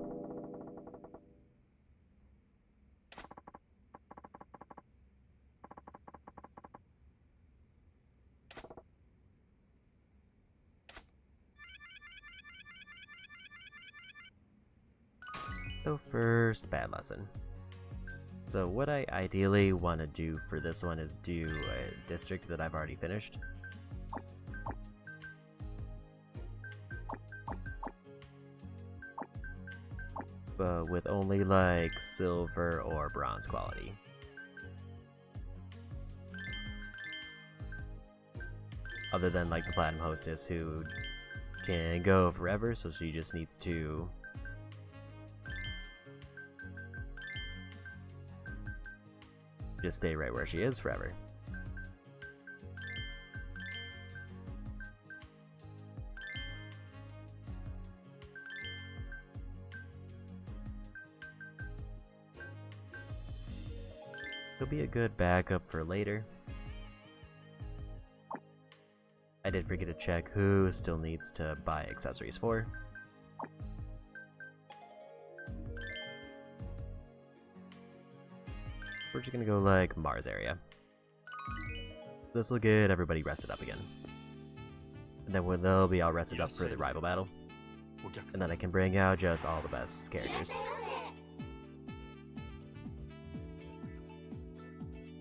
So first, bad lesson. So what I ideally want to do for this one is do a district that I've already finished. But with only like silver or bronze quality. Other than like the Platinum Hostess who can go forever, so she just needs to just stay right where she is forever. It'll be a good backup for later. I did forget to check who still needs to buy accessories for. We're just gonna go like Mars area. This will get everybody rested up again. And then they'll be all rested up for the rival battle. And then I can bring out just all the best characters.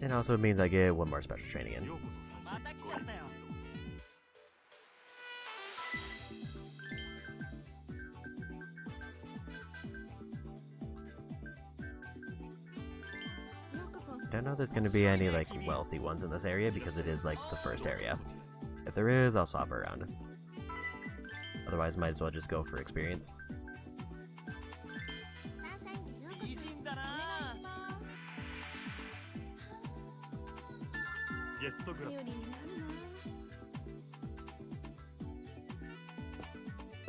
And also it means I get one more special training in. I don't know if there's going to be any like wealthy ones in this area because it is like the first area. If there is, I'll swap around. Otherwise, might as well just go for experience.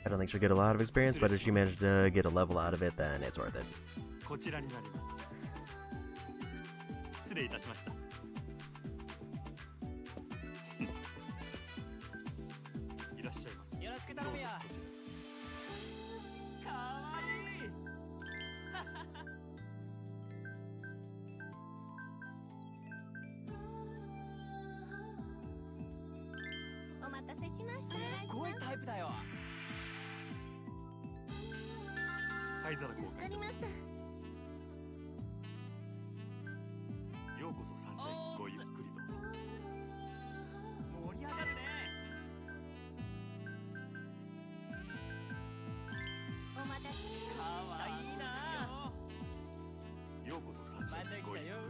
I don't think she'll get a lot of experience, but if she managed to get a level out of it, then it's worth it. こちらになります。失礼いたしました。いらっしゃいます。よろしく頼むよ。かわいい。お待たせしました。すごいタイプだよ。灰皿交換。助かりました。ようこそサンシャイン。ごゆっくりどうぞ。盛り上がるね。お待たせ。かわいいな。ようこそサンシャイン。ごゆっくりどうぞ。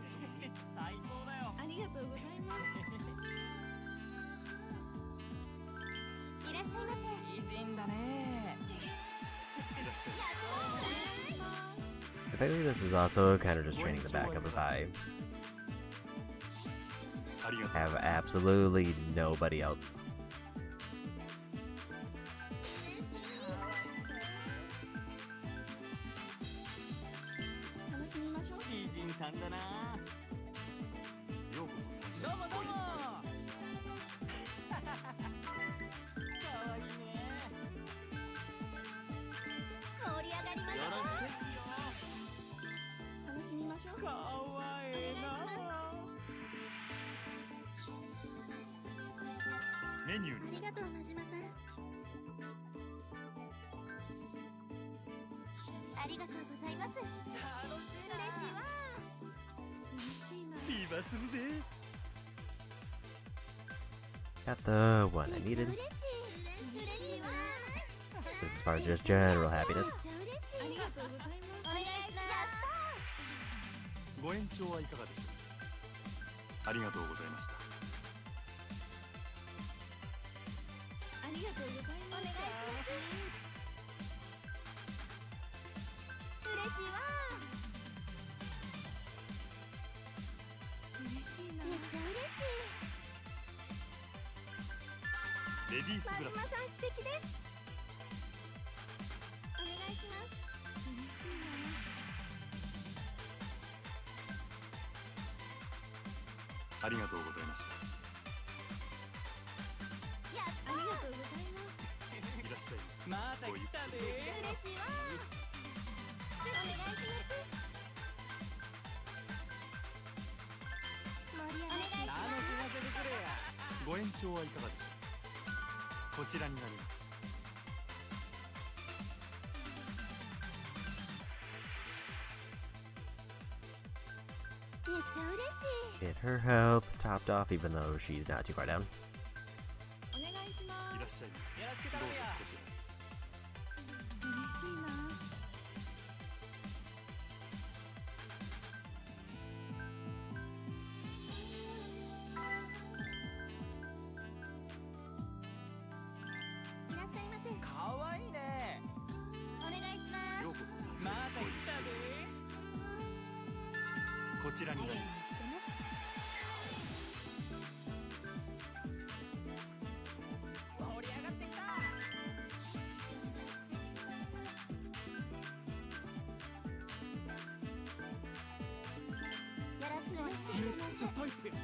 最高だよ。ありがとうございます。いらっしゃいませ。美人だね。いらっしゃい。 Effectively, this is also kind of just training the backup if I have absolutely nobody else. 楽しみましょう。美人さんだな。ようこそ。どうもどうも。かわいいね。盛り上がりましょう。よろしく。楽しみましょう。かわいいな。メニューに。ありがとう真島さん。ありがとうございます。楽しいな。嬉しいな。ビバするぜ。 Got the one I めっちゃ needed. 嬉しいわ。 This is as far as just general happiness. めっちゃ嬉しい。ありがとうございます。お願いします。ご延長はいかがでしょう。ありがとうございました。ありがとうございます。お願いします。嬉しいわ。嬉しいな。めっちゃ嬉しい。レディースグラス。真島さん素敵です。お願いします。嬉しいな。ありがとうございました。やった。ありがとうございます。いらっしゃい。また来たね。嬉しいわ。お願いします。盛り上がり。お願いします。楽しませてくれや。ご延長はいかがでしょう。こちらになります。めっちゃ嬉しい。 Get her health topped off even though she's not too far down. お願いします。いらっしゃい。よろしく頼むよ。こちら。嬉しいな。いらっしゃいませ。かわいいね。お願いします。ようこそサンシャイン。また来たね。こちらになります。盛り上がってきた。よろしくお願いします。めっちゃタイプや。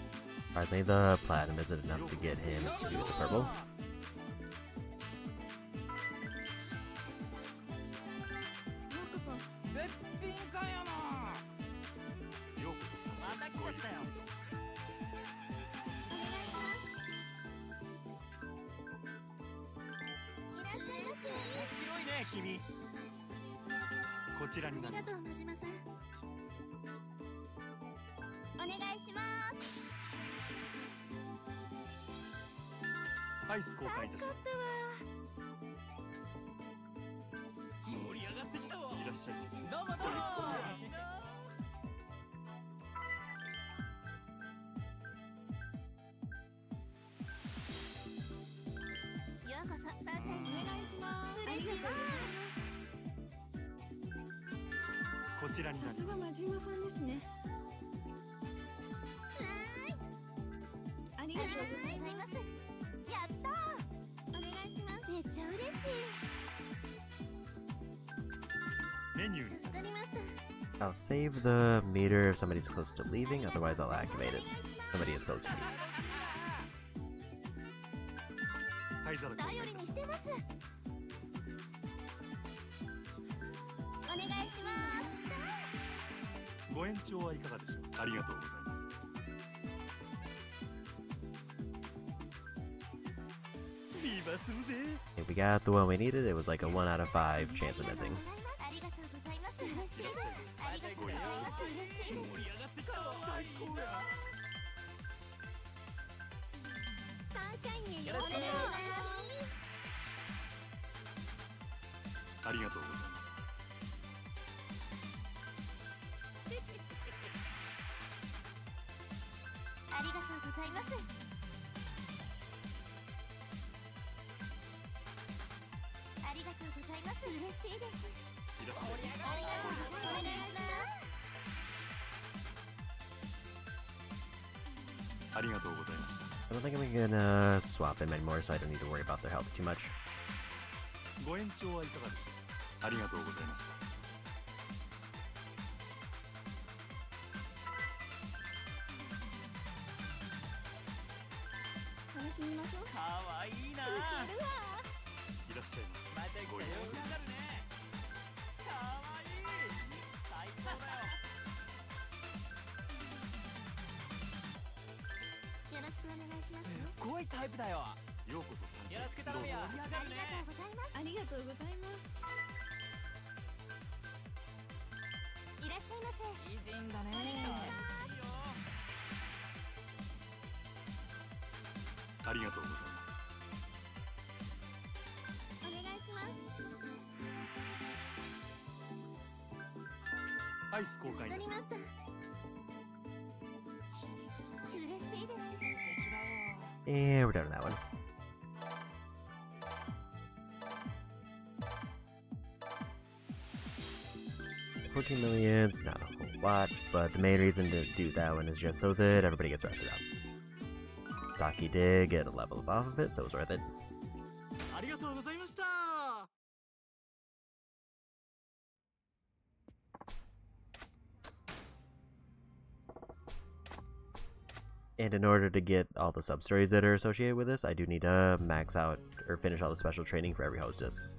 Surprisingly, the platinum isn't enough to get him to the purple. ようこそ。絶品かやな。ようこそまた来ちゃったよ。お願いします。いらっしゃいませ。面白いね。しみ。こちらになります。真島さん。お願いします。アイス交換いたします。盛り上がってきたわ。いらっしゃい。どうもどうも。ようこそ、さあちゃんお願いします。嬉しいわ。こちらになります。さすが真島さんですね。ありがとうございます。やったー。お願いします。めっちゃ嬉しい。メニューに。助かりました。I'll save the meter if somebody's close to leaving, otherwise I'll activate it. Somebody is close to me. 灰皿交換頼りにしてます。お願いします。ご延長はいかがでしょう。ありがとうございます。ビバするぜ。 Okay, we got the one we needed. It was like a 1 out of 5 chance of missing. ありがとうございます。嬉しいです。ありがとうございます。嬉しいです。盛り上がってきたわ。最高や。サンシャインへよろしくお願いします。ありがとうございます。ありがとうございます。ありがとうございます。嬉しいです。いらっしゃい。お願いします。ありがとうございました。 I don't think I'm gonna swap them anymore, so I don't need to worry about their health too much. ご延長はいかがでしょう。ありがとうございました。楽しみましょう。かわいいな。いらっしゃいませ。ご用意かわいい。最高だよ。よろしくお願いします。すっごいタイプだよ。ようこそ参よろしく頼むよ。ありがとうございます。ありがとうございます。いらっしゃいませ。美人だね。ありがとうございます。お願いします。アイス交換いたします。助かりました。嬉しいです。 And we're done with that one. $14 million's not a whole lot, but the main reason to do that one is just so that everybody gets rested up. Saki did get a level off of it, so it was worth it. ありがとうございました。 And in order to get all the sub-stories that are associated with this, I do need to max out or finish all the special training for every hostess.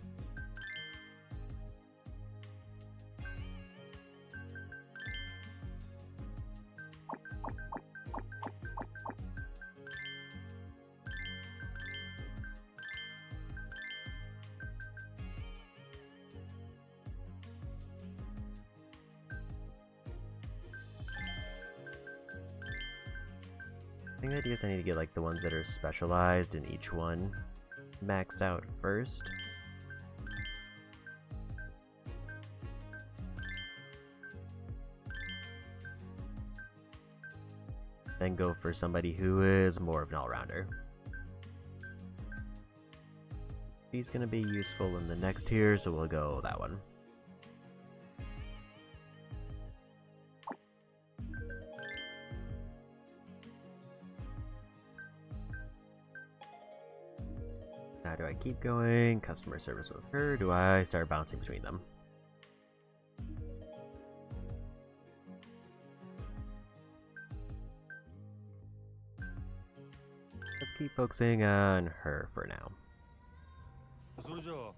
I think the idea is I need to get like the ones that are specialized in each one maxed out first. Then go for somebody who is more of an all-rounder. He's gonna be useful in the next tier, so we'll go that one. Now, do I keep going customer service with her, or do I start bouncing between them? Let's keep focusing on her for now. それじゃあ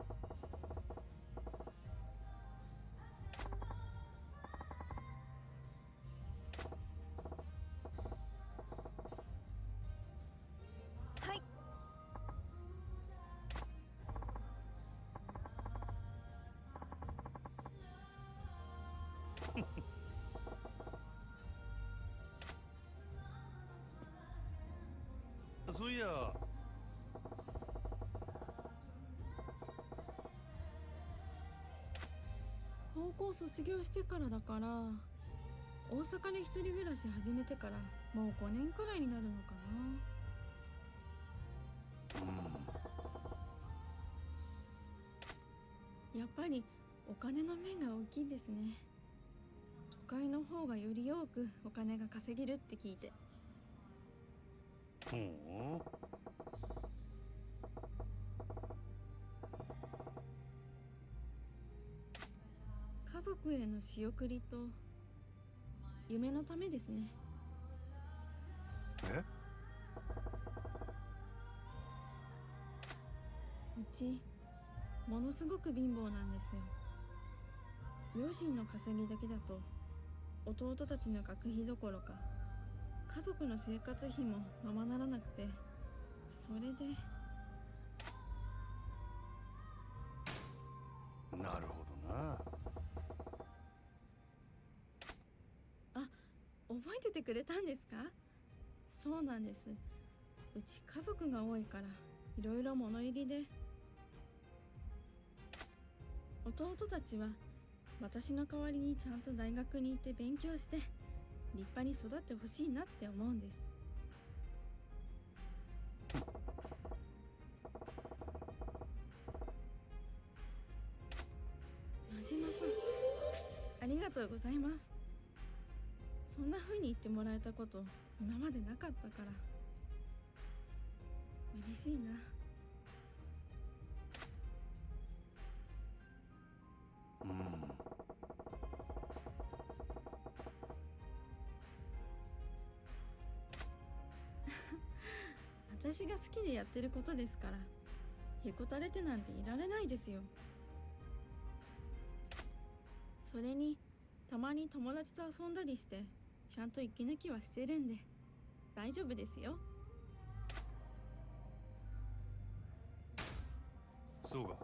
そういや、高校卒業してからだから、大阪で一人暮らし始めてからもう5年くらいになるのかな。やっぱりお金の面が大きいですね。都会の方がより多くお金が稼げるって聞いて。ほう。家族への仕送りと夢のためですね。え？うちものすごく貧乏なんですよ。両親の稼ぎだけだと弟たちの学費どころか家族の生活費もままならなくて、それで。なるほどな。あ、覚えててくれたんですか？そうなんです。うち家族が多いからいろいろ物入りで。弟たちは私の代わりにちゃんと大学に行って勉強して立派に育ってほしいなって思うんです。真島さん、ありがとうございます。そんな風に言ってもらえたこと今までなかったから嬉しいな。私が好きでやってることですから、へこたれてなんていられないですよ。それにたまに友達と遊んだりしてちゃんと息抜きはしてるんで大丈夫ですよ。そうか。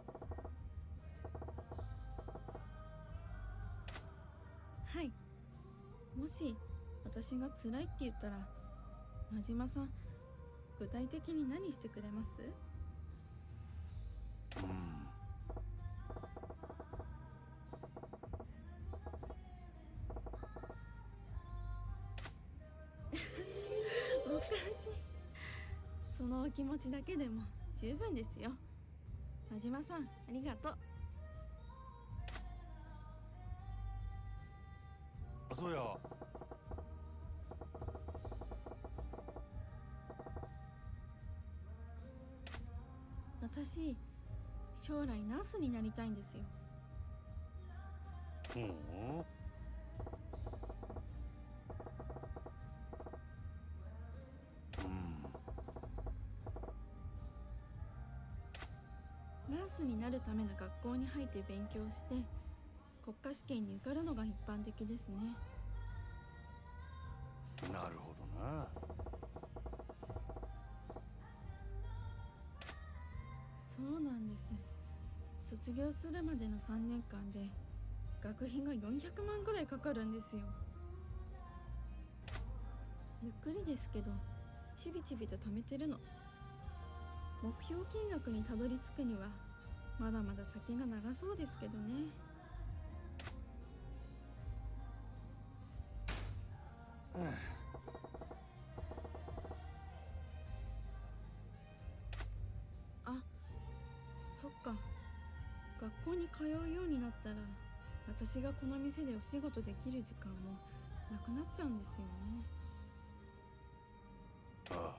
はい。もし私が辛いって言ったら真島さん、具体的に何してくれます？おかしい。そのお気持ちだけでも十分ですよ。真島さん、ありがとう。あ、そうや。私、将来ナースになりたいんですよ。ほう。ナースになるための学校に入って勉強して国家試験に受かるのが一般的ですね。なるほどな。そうなんです。卒業するまでの3年間で学費が400万ぐらいかかるんですよ。ゆっくりですけどちびちびと貯めてるの。目標金額にたどり着くにはまだまだ先が長そうですけどね。あ、そっか。学校に通うようになったら私がこの店でお仕事できる時間もなくなっちゃうんですよね。ああ。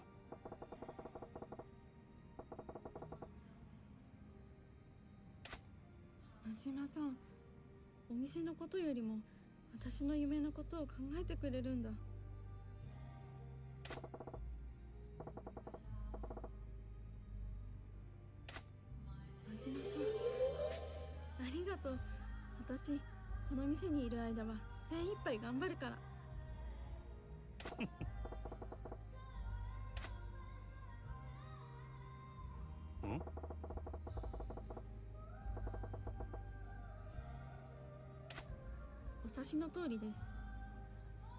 真島さん、お店のことよりも私の夢のことを考えてくれるんだ。真島さん、ありがとう。私この店にいる間は精一杯頑張るから。お察しの通りで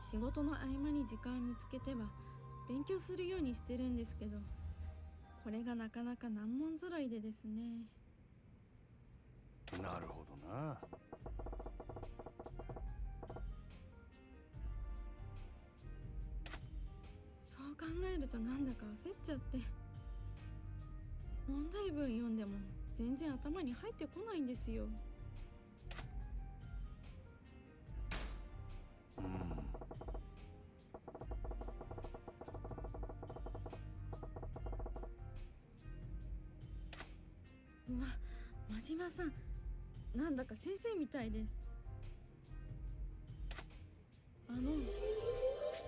す。仕事の合間に時間見つけては勉強するようにしてるんですけど、これがなかなか難問揃いでですね。なるほどな。そう考えるとなんだか焦っちゃって、問題文読んでも全然頭に入ってこないんですよ。うわ、真島さん、なんだか先生みたいです。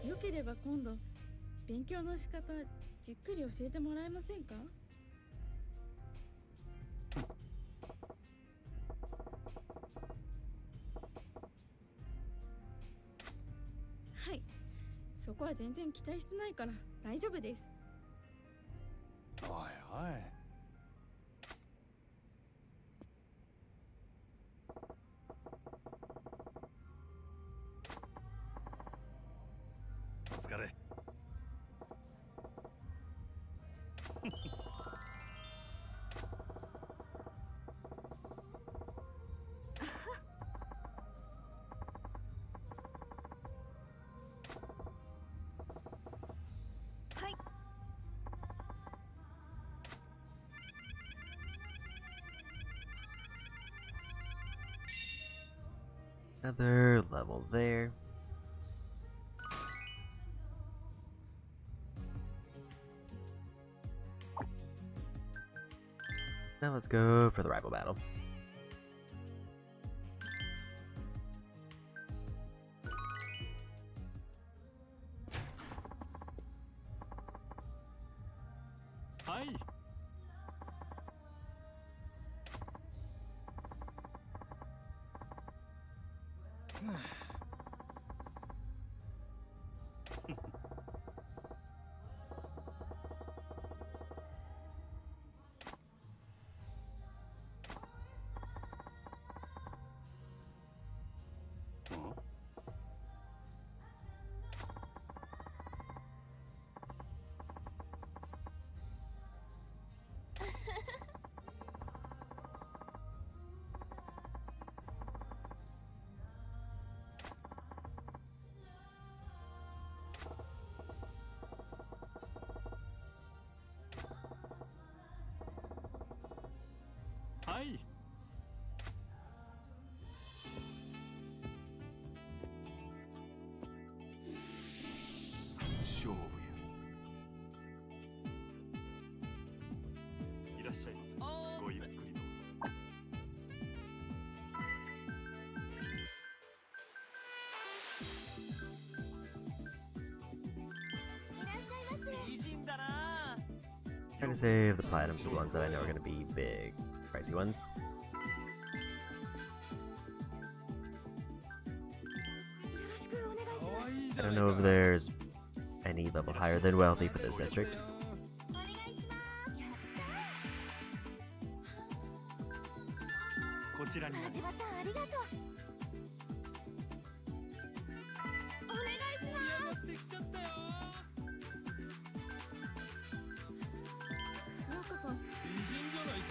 よければ今度勉強の仕方じっくり教えてもらえませんか？はい、そこは全然期待してないから大丈夫です。おいおい。お疲れ。はい。Another level there. Now let's go for the rival battle. Hi. Hi. 勝負や。いらっしゃいませ。ごゆっくりどうぞ。いらっしゃいませ。美人だな。 Try to save the platinums for the ones that I know are going to be big, pricey ones. よろしくお願いします。 I don't know if there's any level higher than wealthy for this district. お願いします。やったこちらにー。真島さんありがとう。お願いします。できちゃったよ。ようこそ。美人じゃないか。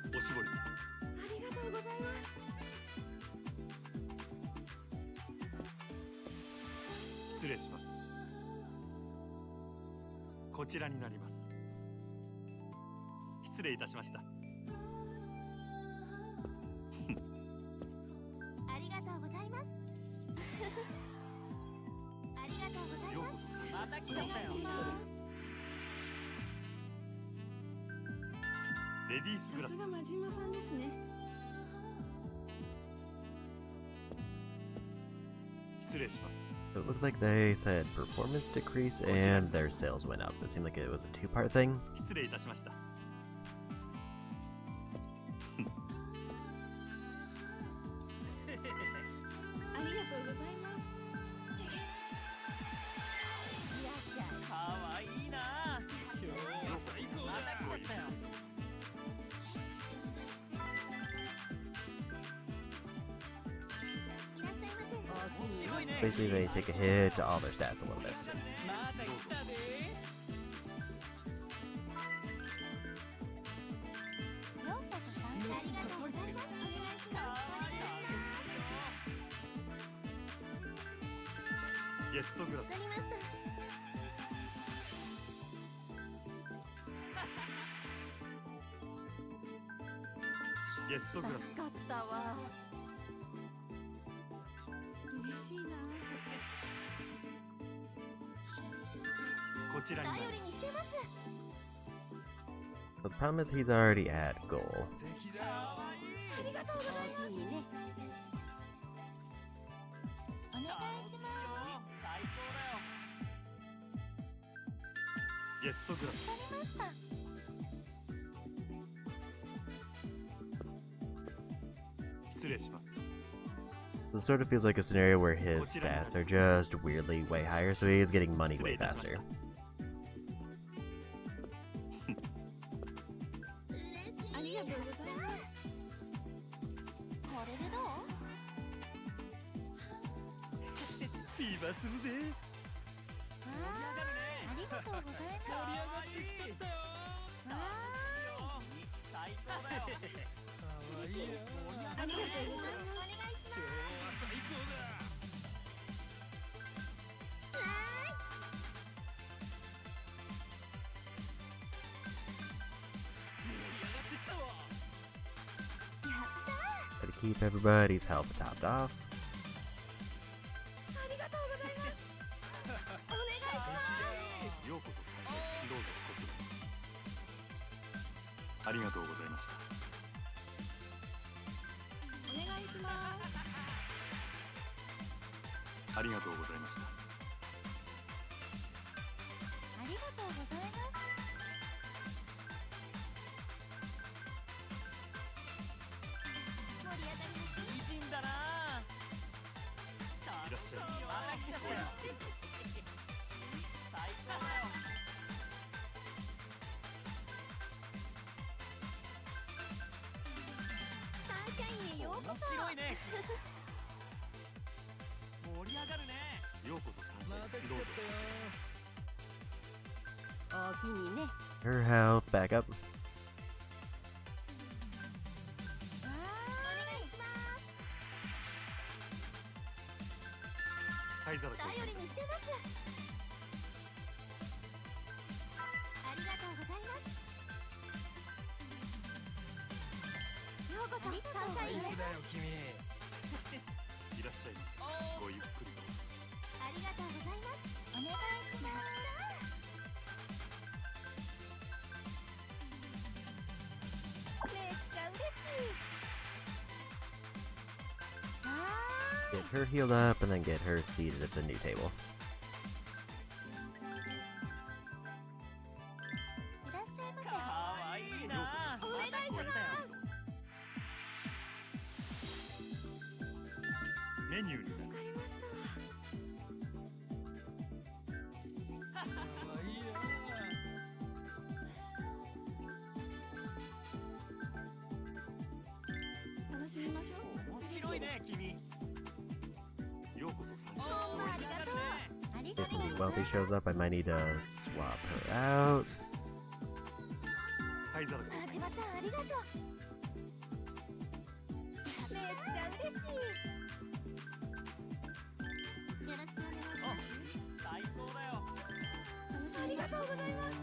おしぼりです。ありがとうございます。失礼します。こちらになります。失礼いたしました。ありがとうございます。ありがとうございようまこそ。また来ちゃったよ。レディースグラスさす。が真島さんですね。失礼します。 It looks like they said performance decrease and their sales went up. It seemed like it was a two-part thing. 失礼いたしました。ありがとうございます。す。いらっしゃい。かわいいな。今日は最高だ。また来ちゃったよ。いらっしゃいませ。Basically, they take a hit to all their stats a little bit. また来たで。ようこそ参加ありがとうございます。お願いします。ゲストグラスわかりました。ゲストグラス助かったわ。嬉しいな。こちらになり頼りにしてます。 The problem is he's already at goal. ありがとうございます。いいね。お願いします。最高だよ。ゲストグラスわかりました。 失礼します。 This sort of feels like a scenario where his stats are just weirdly way higher, so he is getting money way faster. ありがとうございます。これでどう？フィーバーするぜ。ありがとうございます。盛り上がってきちゃったよ。最高だよ。嬉しい。ありがとうございます。お願いします。最高だ。 Try to keep everybody's health topped off. ありがとうございます。お願いします。ようこそ参加どうぞこちら。ありがとうございました。お願いします。ありがとうございました。ありがとうございます。盛り上がりました。美人だな。いらっしゃい。また来ちゃったよ。最高だよ。サンシャインへようこ面そ。白いね。盛り上がるね。ようこそ参加どうぞ。おおきにね。 Her health back up. お願いします。灰皿頼りにしてます。ありがとうございます。ようこそサンシャインへ。いらっしゃいませ。ごゆっくりどうぞ。ありがとうございます。お願いします。めっちゃ嬉しい。Get her healed up and then get her seated at the new table. いらっしゃいませ。かわいいな。お願いします。メニューに助かりました。楽しみましょう。面白いね、君。ようこそ参加。どうもありがとう。ありが In とう case ござい Wealthy ます。 shows up, I might need to swap her out. 灰皿あじまさんありがとう。めっちゃ嬉しい。よろしくお願いします。最高だよ。ありがとうございます。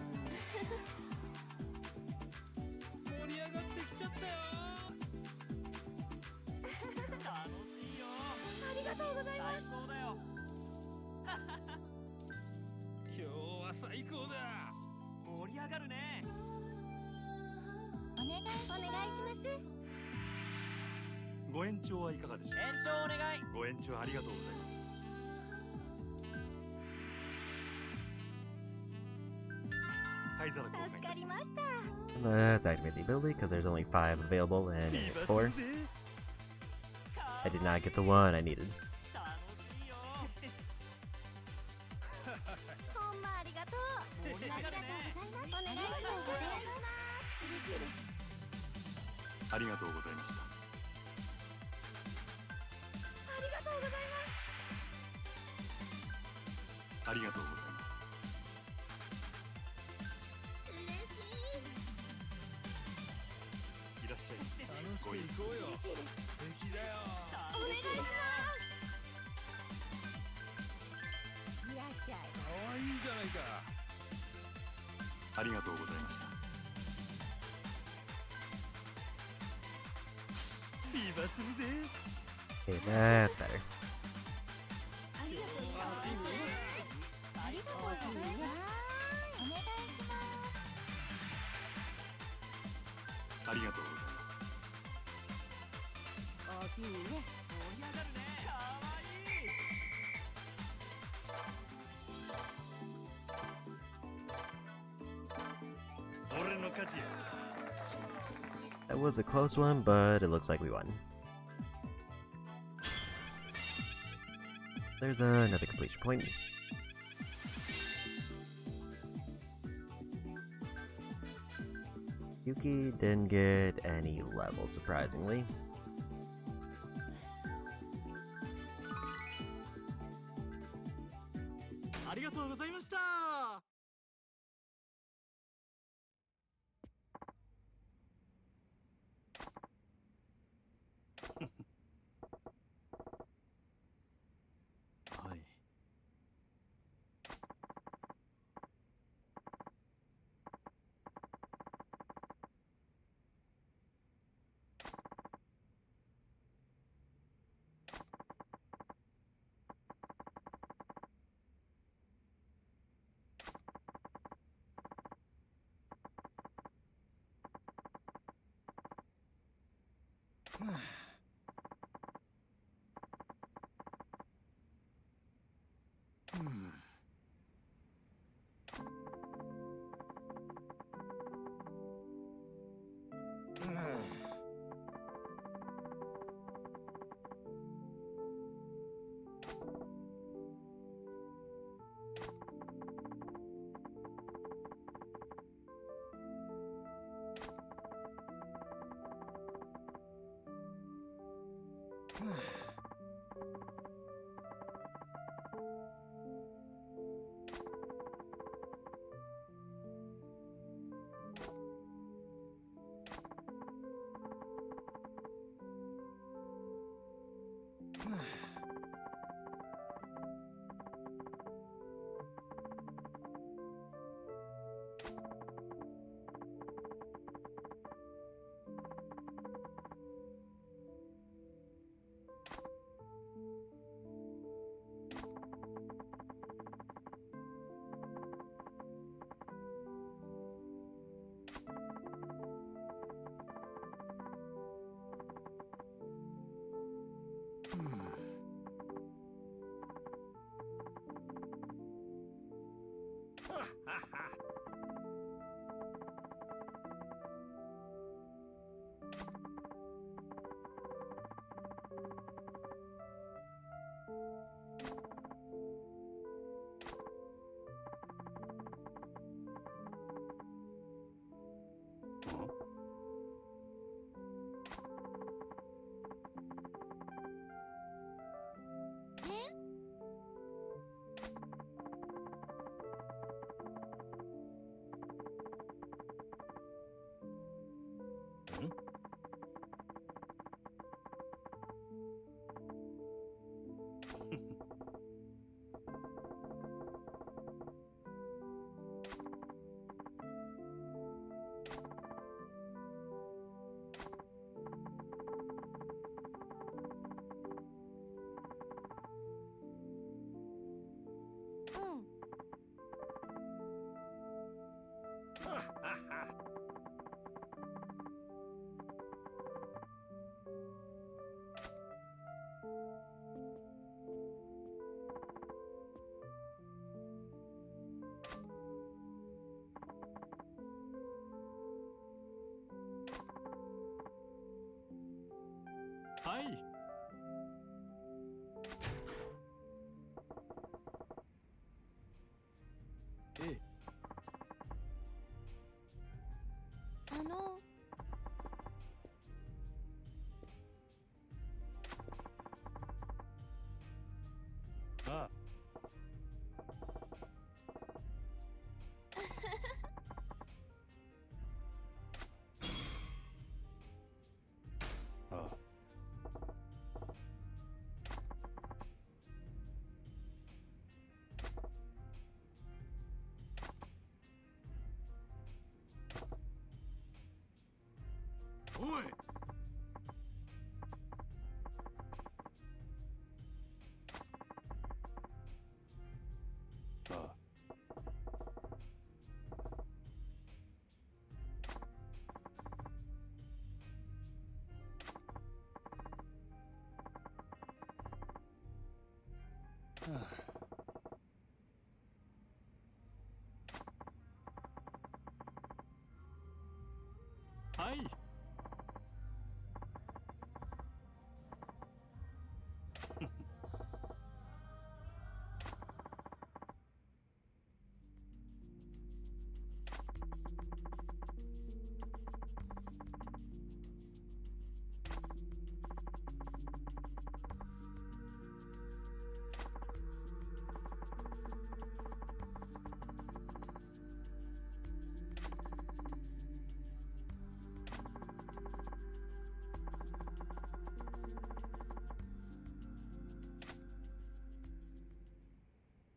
盛り上がってきちゃったよ。楽しいよ。ありがとうございま最す。高だよ。今日は最高だ。盛り上がるね。お願いします。ご延長はいかがでしょう。延長お願い。ご延長ありがとうございます。灰皿交換助かりました。 Let's activate the ability because there's only 5 available and it's 4. I did not get the one I needed. 楽しいよ。ほんまありがとう。盛り上がるね。お願いします。嬉しいです。ありがとうございました。ありがとうございます。ありがとうございます。 いらっしゃい。楽しく行こうよ。素敵だよ。お願いします。いらっしゃい。可愛いじゃないか。ありがとうございました。ビバするで。 Okay, that's better. ありがとうございます。ありがとうございます。お願いします。ありがとうございます。おおきにね。盛り上がるね。かわいい。俺の勝ちや。 That was a close one, but it looks like we won. There's another completion point. Yuki didn't get any levels, surprisingly. Hi. ああ。はい。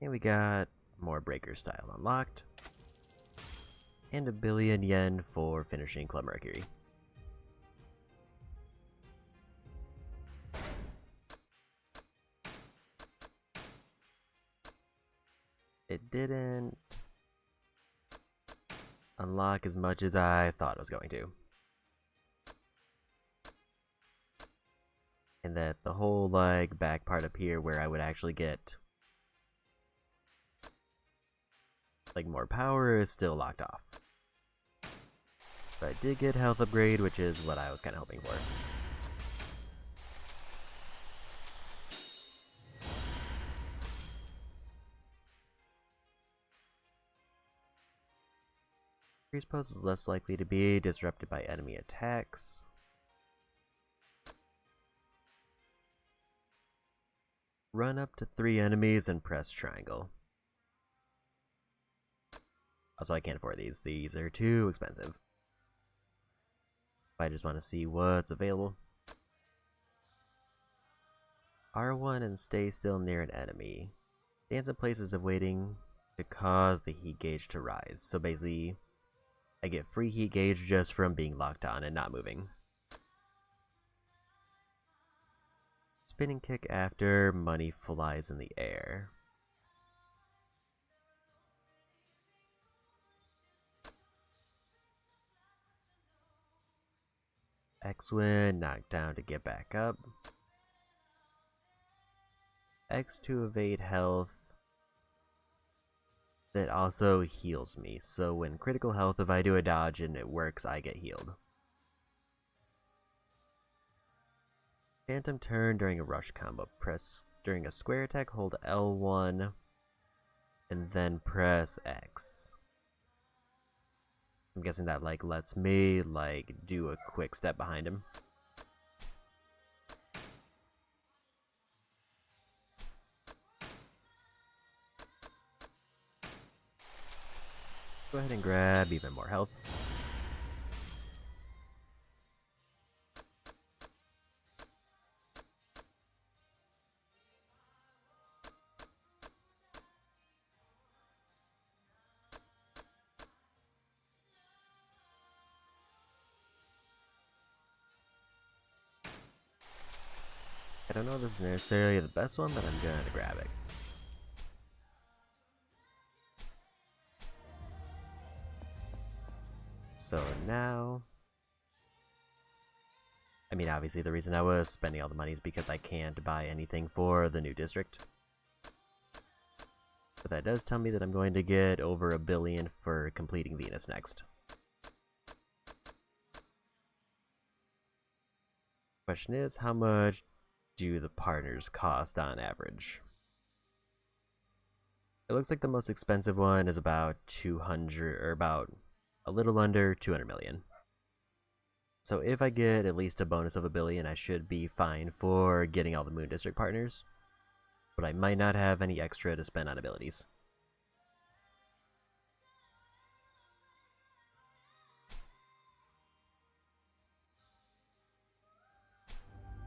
And we got more breaker style unlocked. And 1,000,000,000 yen for finishing Club Mercury. It didn't unlock as much as I thought it was going to. And that the whole like back part up here where I would actually get like more power is still locked off. But I did get health upgrade, which is what I was kind of hoping for. Priest post is less likely to be disrupted by enemy attacks. Run up to 3 enemies and press triangle. Also, I can't afford these. These are too expensive. I just want to see what's available. R1 and stay still near an enemy. Dance in places of waiting to cause the heat gauge to rise. So basically, I get free heat gauge just from being locked on and not moving. Spinning kick after money flies in the air. X-Win, knock down to get back up. X to evade health. That also heals me, so when critical health, if I do a dodge and it works, I get healed. Phantom turn during a rush combo. Press during a square attack, hold L1, and then press X. I'm guessing that like lets me like do a quick step behind him. Go ahead and grab even more health. I don't know if this is necessarily the best one, but I'm gonna grab it. So now, I mean, obviously the reason I was spending all the money is because I can't buy anything for the new district. But that does tell me that I'm going to get over 1,000,000,000 for completing Venus next. Question is, how much do the partners cost on average? It looks like the most expensive one is about 200, or about a little under 200 million. So if I get at least a bonus of 1,000,000,000, I should be fine for getting all the Moon District partners. But I might not have any extra to spend on abilities.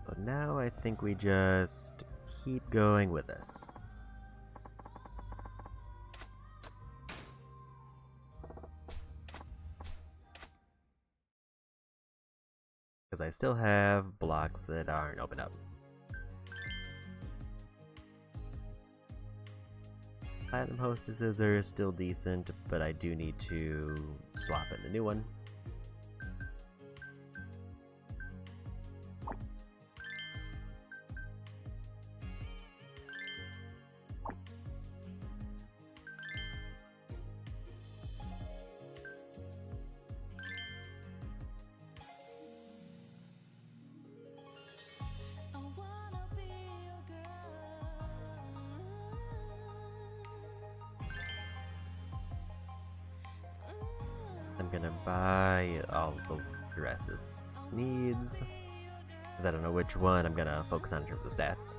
So now I think we just keep going with this. Because I still have blocks that aren't opened up. Platinum Hostesses are still decent, but I do need to swap in the new one. I'm gonna buy all the dresses needs, because I don't know which one I'm gonna focus on in terms of stats.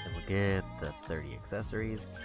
And we'll get the 30 accessories.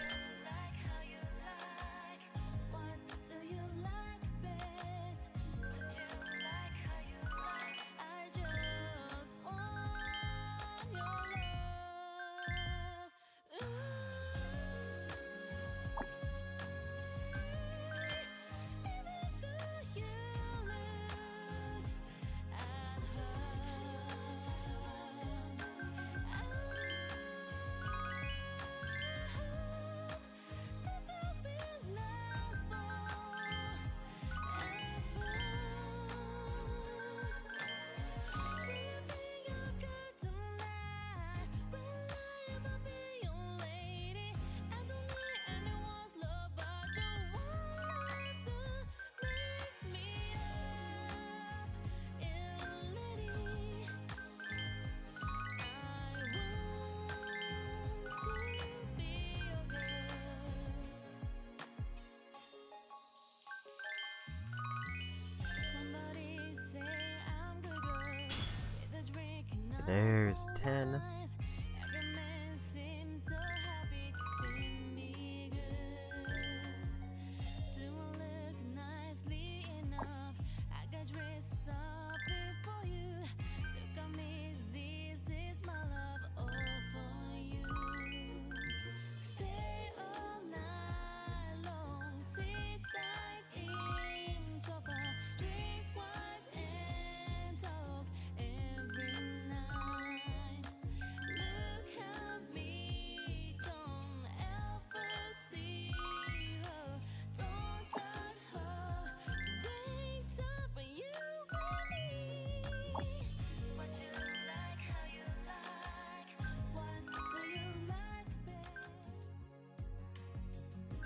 There's 10.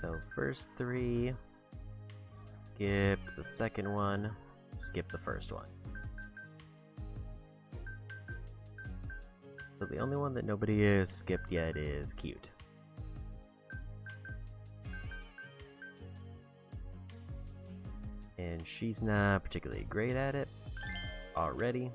So first 3, skip the second one, skip the first one. So the only one that nobody has skipped yet is cute. And she's not particularly great at it already.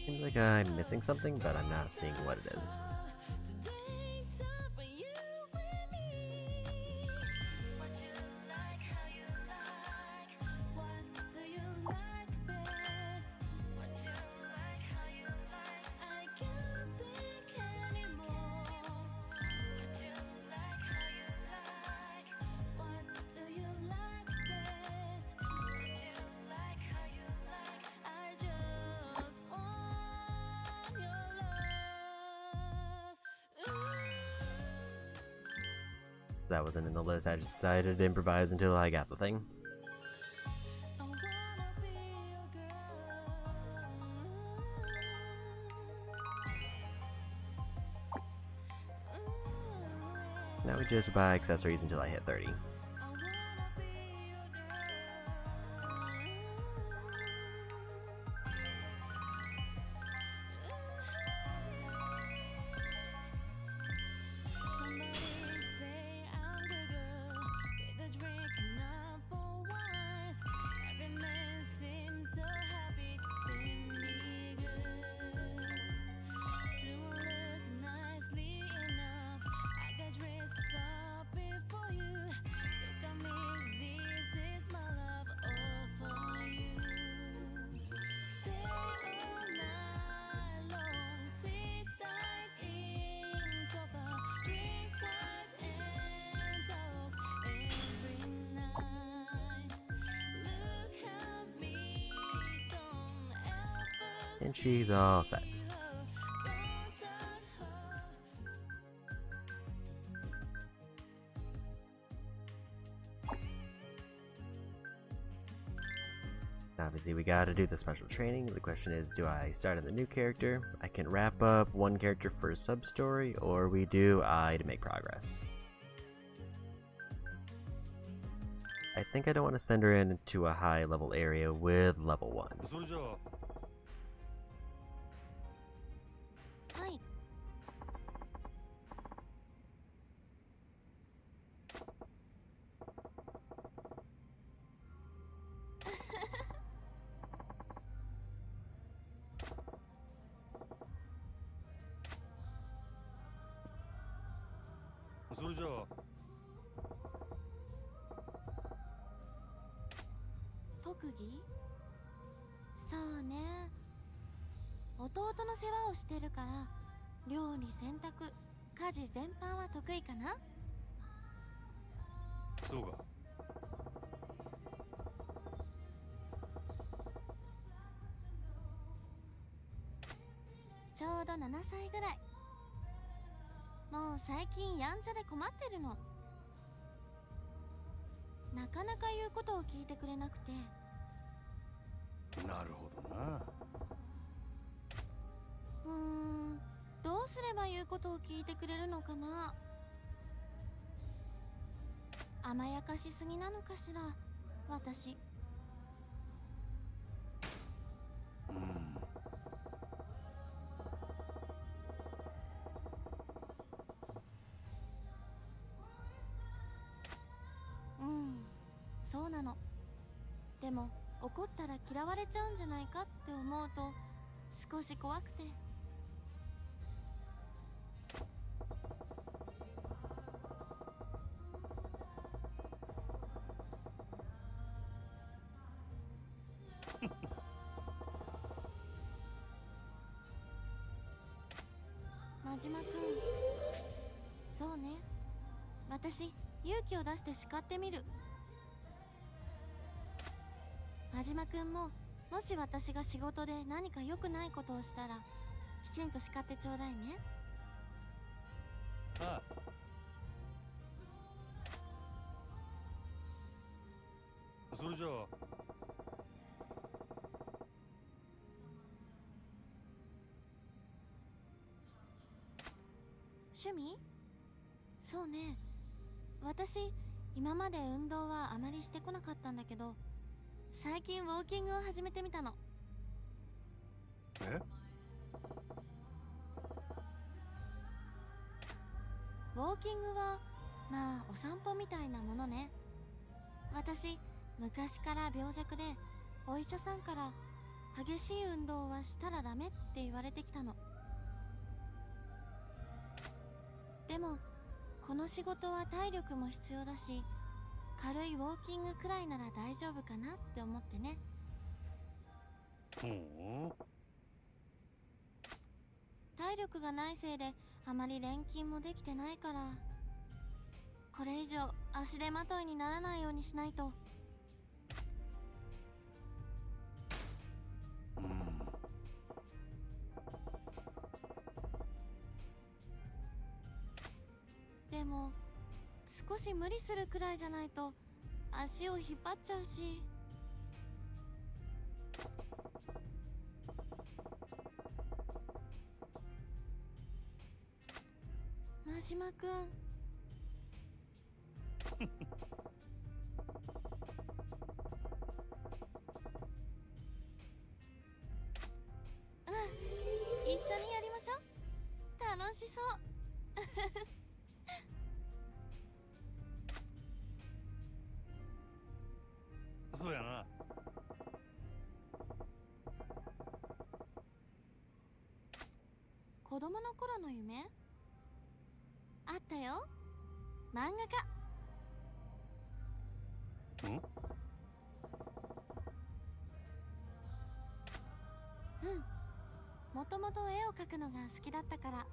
Seems like I'm missing something, but I'm not seeing what it is. That wasn't in the list, I just decided to improvise until I got the thing. Now we just buy accessories until I hit 30. And she's all set. Obviously, we gotta do the special training. The question is, do I start on the new character? I can wrap up one character for a sub-story, or we do I to make progress. I think I don't want to send her into a high-level area with level 1.そうね。弟の世話をしてるから、料理、洗濯、家事全般は得意かな。そうか。ちょうど7歳ぐらい。もう最近やんちゃで困ってるの。なかなか言うことを聞いてくれなくて。なるほどな。どうすれば言うことを聞いてくれるのかな。甘やかしすぎなのかしら、私。そうなの。でも怒ったら嫌われちゃうんじゃないかって思うと少し怖くて。真島くん、そうね。私、勇気を出して叱ってみる。真島くんも、もし私が仕事で何か良くないことをしたら、きちんと叱ってちょうだいね。ああ。それじゃあ。趣味？そうね。私、今まで運動はあまりしてこなかったんだけど、最近ウォーキングを始めてみたの。え？ウォーキングは、まあお散歩みたいなものね。私、昔から病弱で、お医者さんから激しい運動はしたらダメって言われてきたの。でも、この仕事は体力も必要だし、軽いウォーキングくらいなら大丈夫かなって思ってね。体力がないせいであまり連勤もできてないから、これ以上足手まといにならないようにしないと。でも少し無理するくらいじゃないと足を引っ張っちゃうし。真島くん一緒にやりましょう。楽しそう。そうやな。子供の頃の夢あったよ。漫画家。ん？うん。もともと絵を描くのが好きだったから。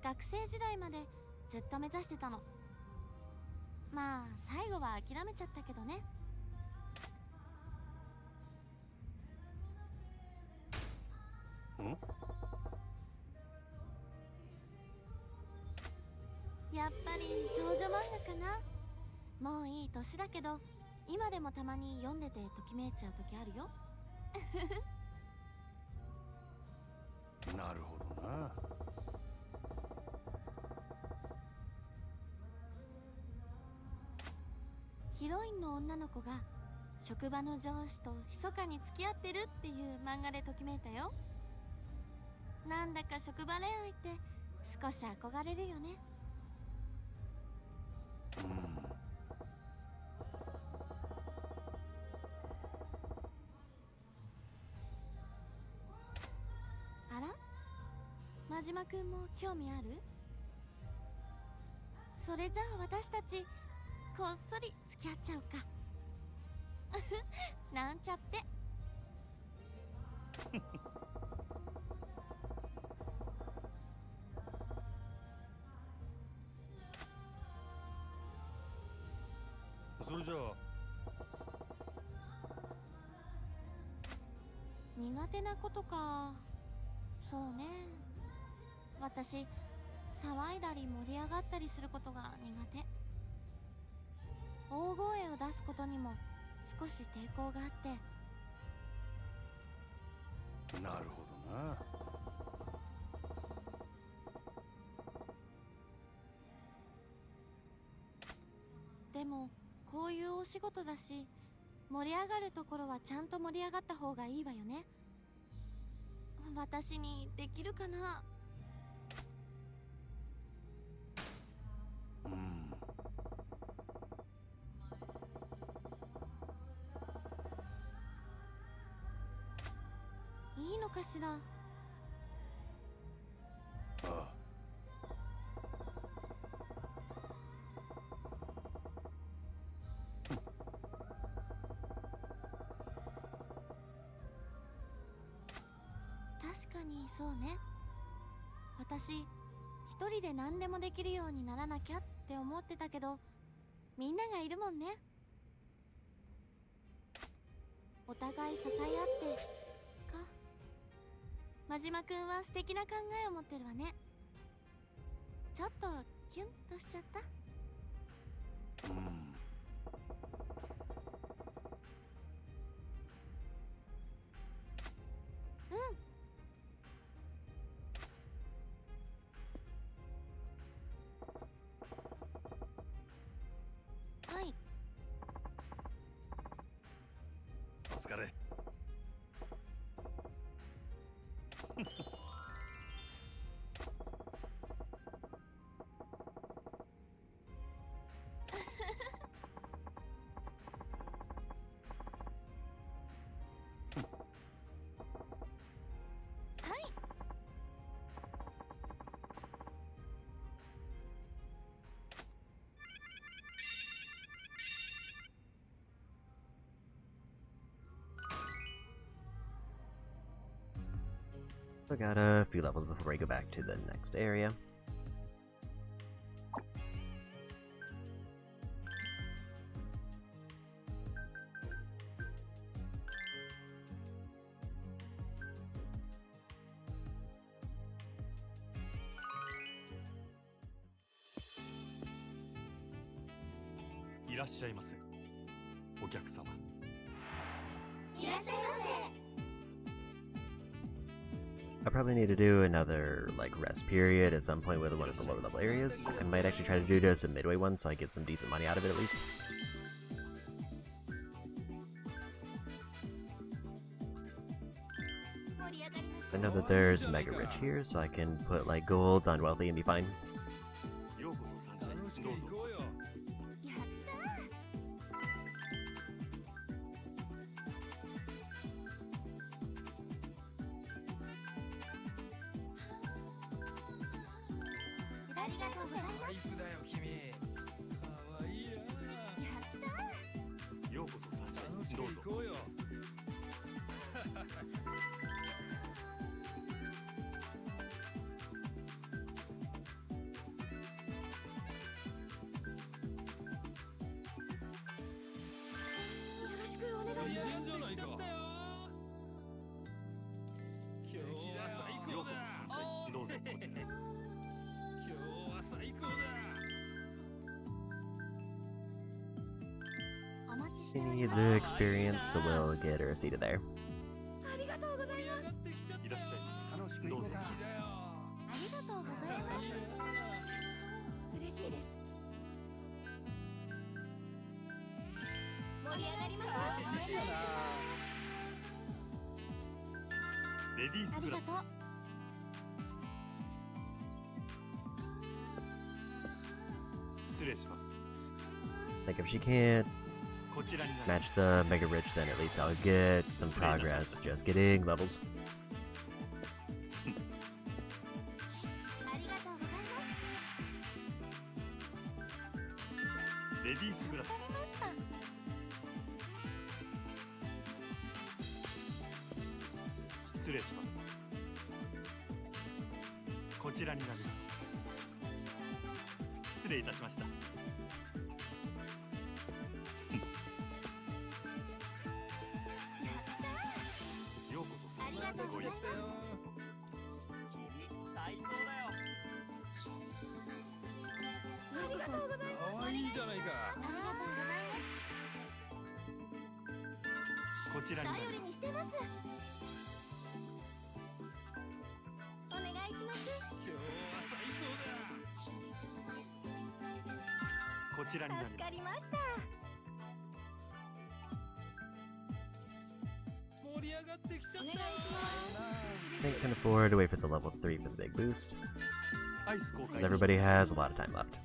学生時代までずっと目指してたの。まあ最後は諦めちゃったけどね。ん？やっぱり少女漫画かな。もういい年だけど今でもたまに読んでてときめいちゃう時あるよ。なるほどな。ヒロインの女の子が職場の上司と密かに付き合ってるっていう漫画でときめいたよ。なんだか職場恋愛って少し憧れるよね。あら、真島くんも興味ある？それじゃあ私たちこっそり付き合っちゃうか。なんちゃって。それじゃあ苦手なことか。そうね、私騒いだり盛り上がったりすることが苦手。大声を出すことにも少し抵抗があって。なるほどな。でもこういうお仕事だし盛り上がるところはちゃんと盛り上がった方がいいわよね。私にできるかな。いいのかしら。ああ。確かにそうね。私一人で何でもできるようにならなきゃって思ってたけどみんながいるもんね。お互い支え合ってか。真島くんは素敵な考えを持ってるわね。ちょっとキュンとしちゃった。はい。お疲れ。We got a few levels before we go back to the next area. いらっしゃいませ、お客様。いらっしゃいませ。 I probably need to do another, like, rest period at some point with one of the lower level areas. I might actually try to do just a midway one so I get some decent money out of it at least. I know that there's Mega Rich here, so I can put, like, golds on Wealthy and be fine. ようこそ参加しどうぞこちらへ。ありがとうございます。タイプだよ君。かわいいな。ようこそ参加楽しくしどうぞ行こうよ。よろしくお願いしいいます。んじゃないか。今日は最高だ。ようこそ参加しどうぞこちらへ。今日は最高だ。お待ちし She ており needs ます。 experience, so we'll get her a seat there. ありがとうございます。いらっしゃいませ。どうぞこちらへ。ありがとうございます。嬉しいです。盛り上がります。レディースクラスありがとう。失礼します。 Like, if she can't こちらになります。 match the Mega Rich, then at least I'll get some progress just getting levels. ありがとうございます。レディースクラスわかりました。失礼します。こちらになります。失礼いたしました。ようこそありがとうございます。最高だよ。ありがとうございます。かわいいじゃないか。ありがとうございこちらになます。頼りまりにしてます。お願いします。今日は最高だ。す。こちらになり助ます。かりました。盛り上がってきちゃった。お願いします。 I think I can afford to wait for the level 3 for the big boost, アイス公開 because everybody has a lot of time left.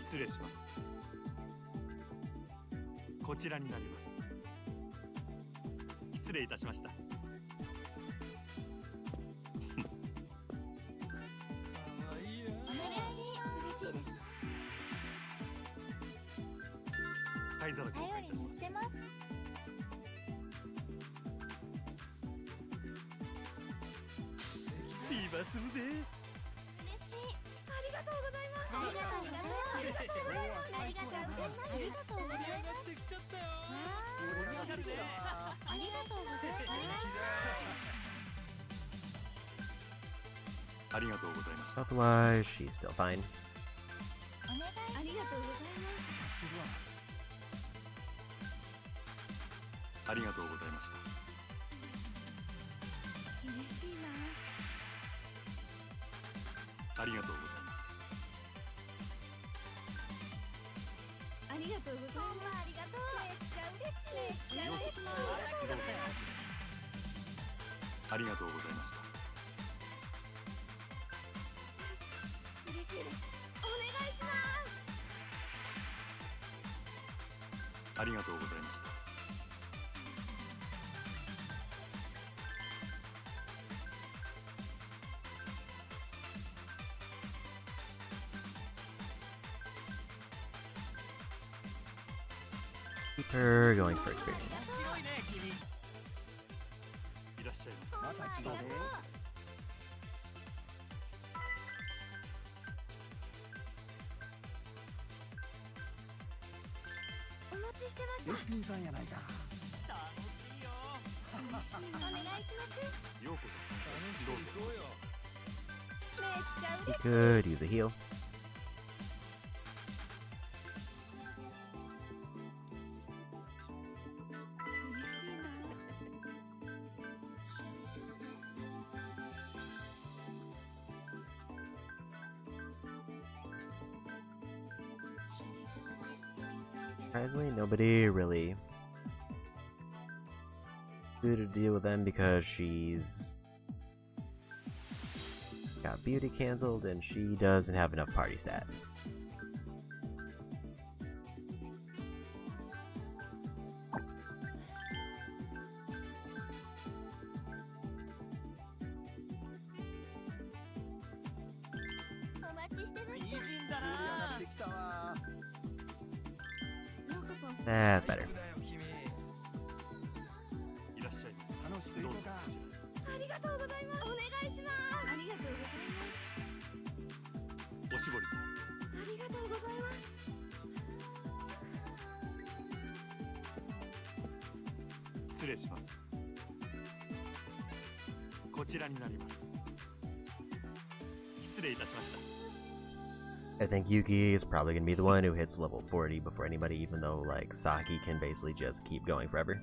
失礼します。こちらになります。失礼いたしました。かわいいな。お願いします。嬉しいです。灰皿公頼り開いたします。にしてます。ビーバーするぜ。嬉しい。ありがとうございます。ありがとうございます。ありがとうございます。ありがとうございます。ありがとうございます。盛り上がってきちゃったよ。盛り上がるぜ。ありがとうございます。ありがとうございました。 Otherwise, she's still fine. お願い。ありがとうございます。ありがとうございました。嬉しいな。ありがとうございます。ありがとうございます。ありがとう。めっちゃ嬉しい。めっちゃ嬉しい。ありがとうございました。嬉しいです。お願いします。ありがとうございました。Keep her going for experience. 白いね君。いらっしゃいませ。また来たね。お待ちしてました。ピンさんやないか。楽しいよ。お願いします。ようこそ参加しどうぞ。行こうよ。めっちゃ He 嬉しい。 could use a heal. Surprisingly, nobody really do to deal with them because she's got beauty canceled and she doesn't have enough party stat. That's better. I think Yuki is probably going to be the one who hits level 40 before anybody, even though, like, Saki can basically just keep going forever.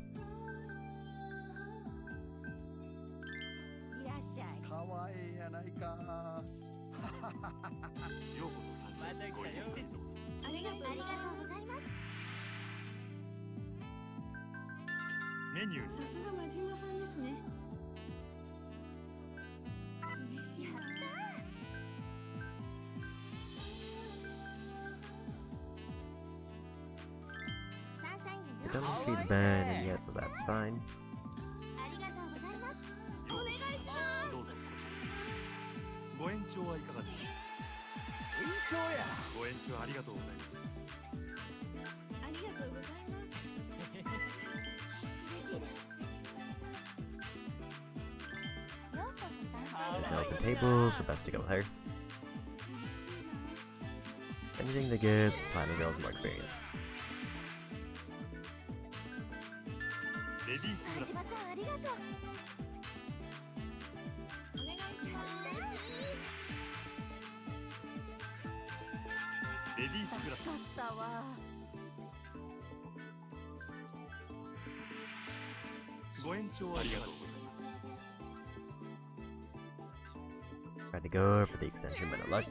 I don't know if he's banned yet, so that's fine. No open tables, so best to go with her. Anything that gives the Platinum Girls more experience. Tried to go for the extension, but no luck.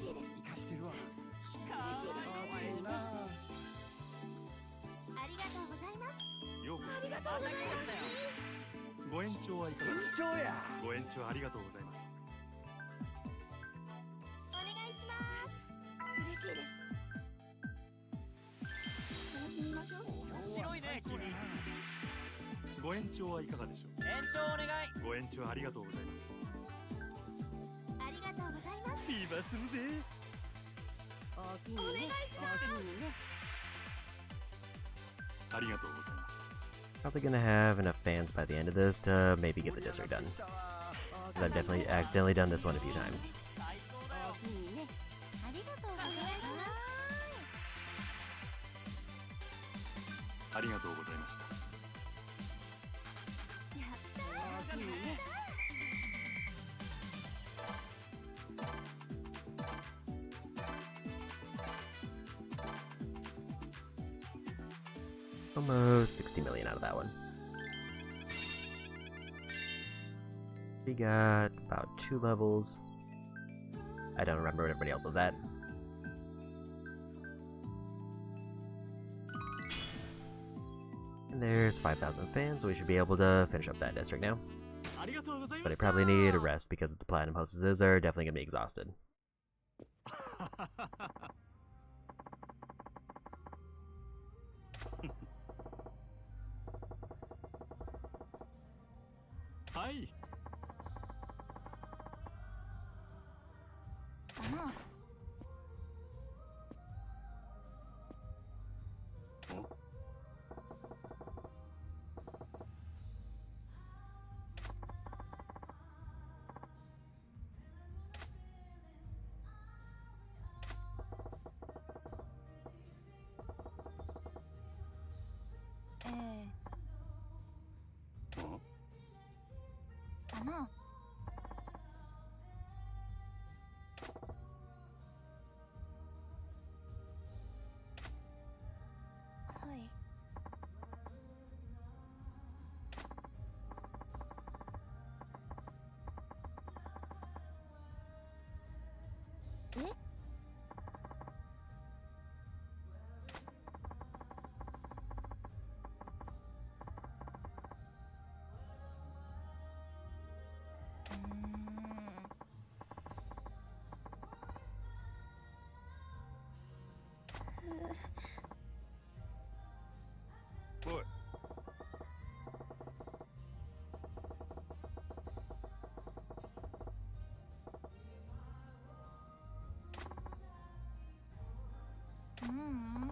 Probably gonna have enough fans by the end of this to maybe get the district done. I've definitely accidentally done this one a few times. Almost 60 million out of that one. We got about 2 levels. I don't remember what everybody else was at. And there's 5,000 fans, so we should be able to finish up that district now. But I probably need a rest because the platinum hostesses are definitely going to be exhausted. Hi. おい。ううん。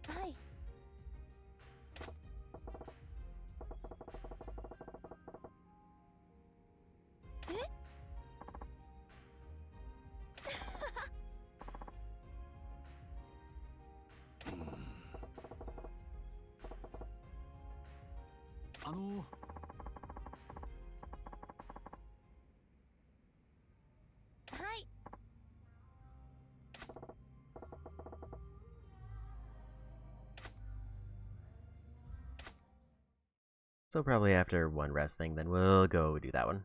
はい。え？はい。So probably after one rest thing, then we'll go do that one.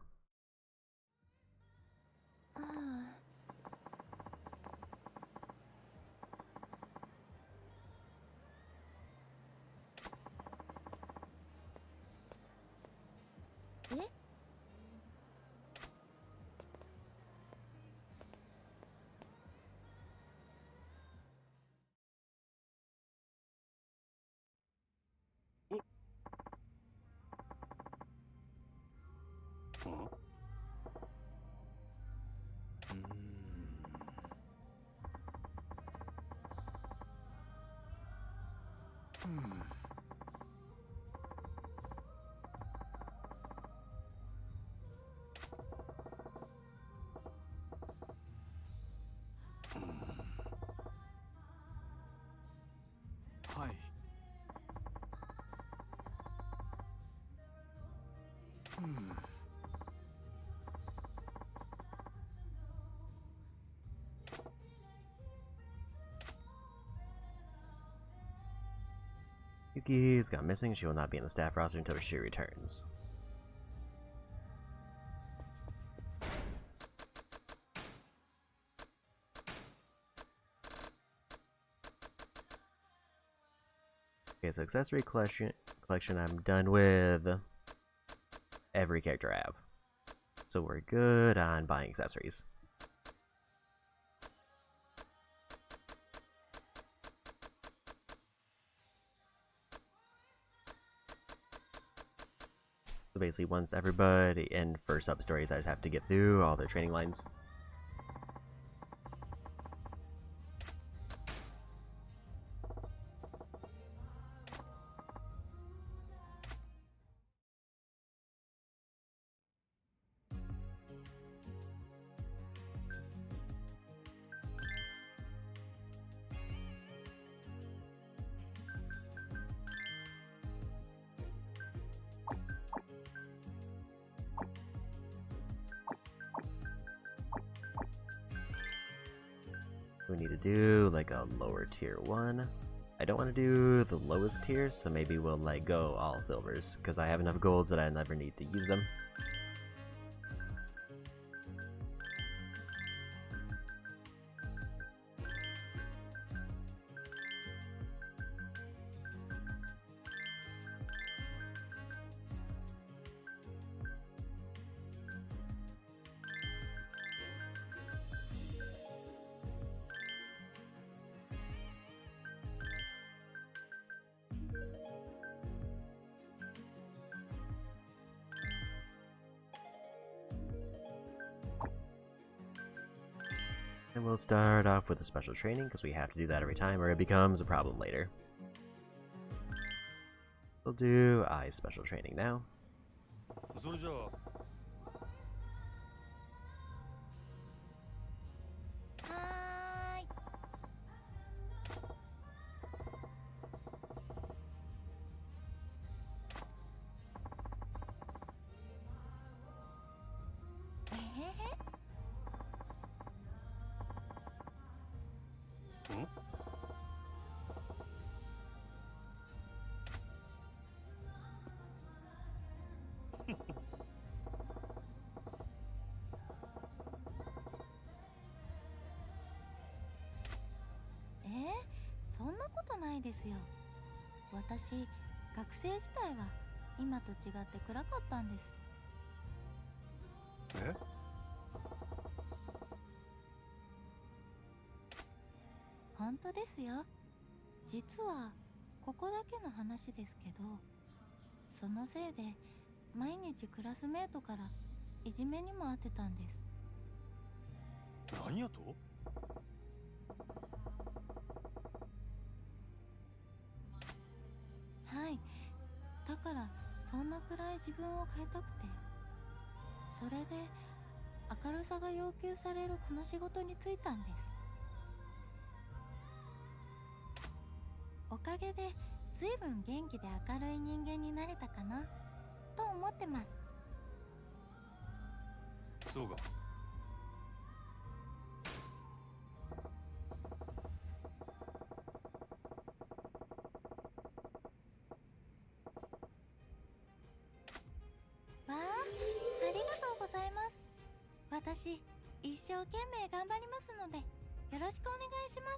Yuki's gone missing. She will not be in the staff roster until she returns. Okay, so accessory collection I'm done with every character I have. So we're good on buying accessories. So basically, once everybody in for sub-stories, I just have to get through all their training lines. we need to do like a lower tier one. I don't want to do the lowest tier, so maybe we'll like go all silvers, because I have enough golds that I never need to use them. And we'll start off with a special training, because we have to do that every time, or it becomes a problem later. We'll do I's special training now. それじゃあ そんなことないですよ。私、学生時代は今と違って暗かったんです。え？本当ですよ。実はここだけの話ですけど、そのせいで毎日クラスメートからいじめにもあってたんです。何やと？はい。だからそんなくらい自分を変えたくて、それで明るさが要求されるこの仕事に就いたんです。おかげでずいぶん元気で明るい人間になれたかなと思ってます。そうか。わあ、ありがとうございます。私、一生懸命頑張りますので、よろしくお願いしま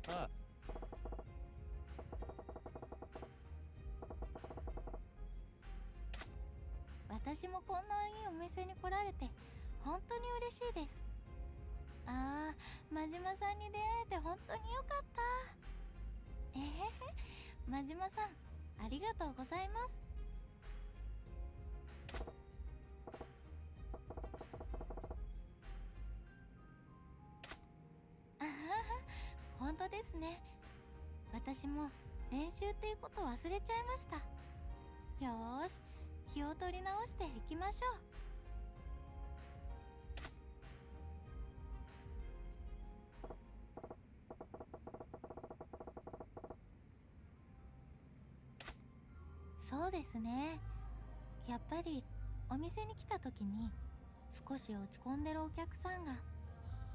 す。ああ。私もこんないいお店に来られて本当に嬉しいです。ああ、真島さんに出会えて本当によかった。真島さん、ありがとうございます。あはは、本当ですね。私も練習っていうこと忘れちゃいました。よーし、気を取り直していきましょう。そうですね。やっぱりお店に来た時に少し落ち込んでるお客さんが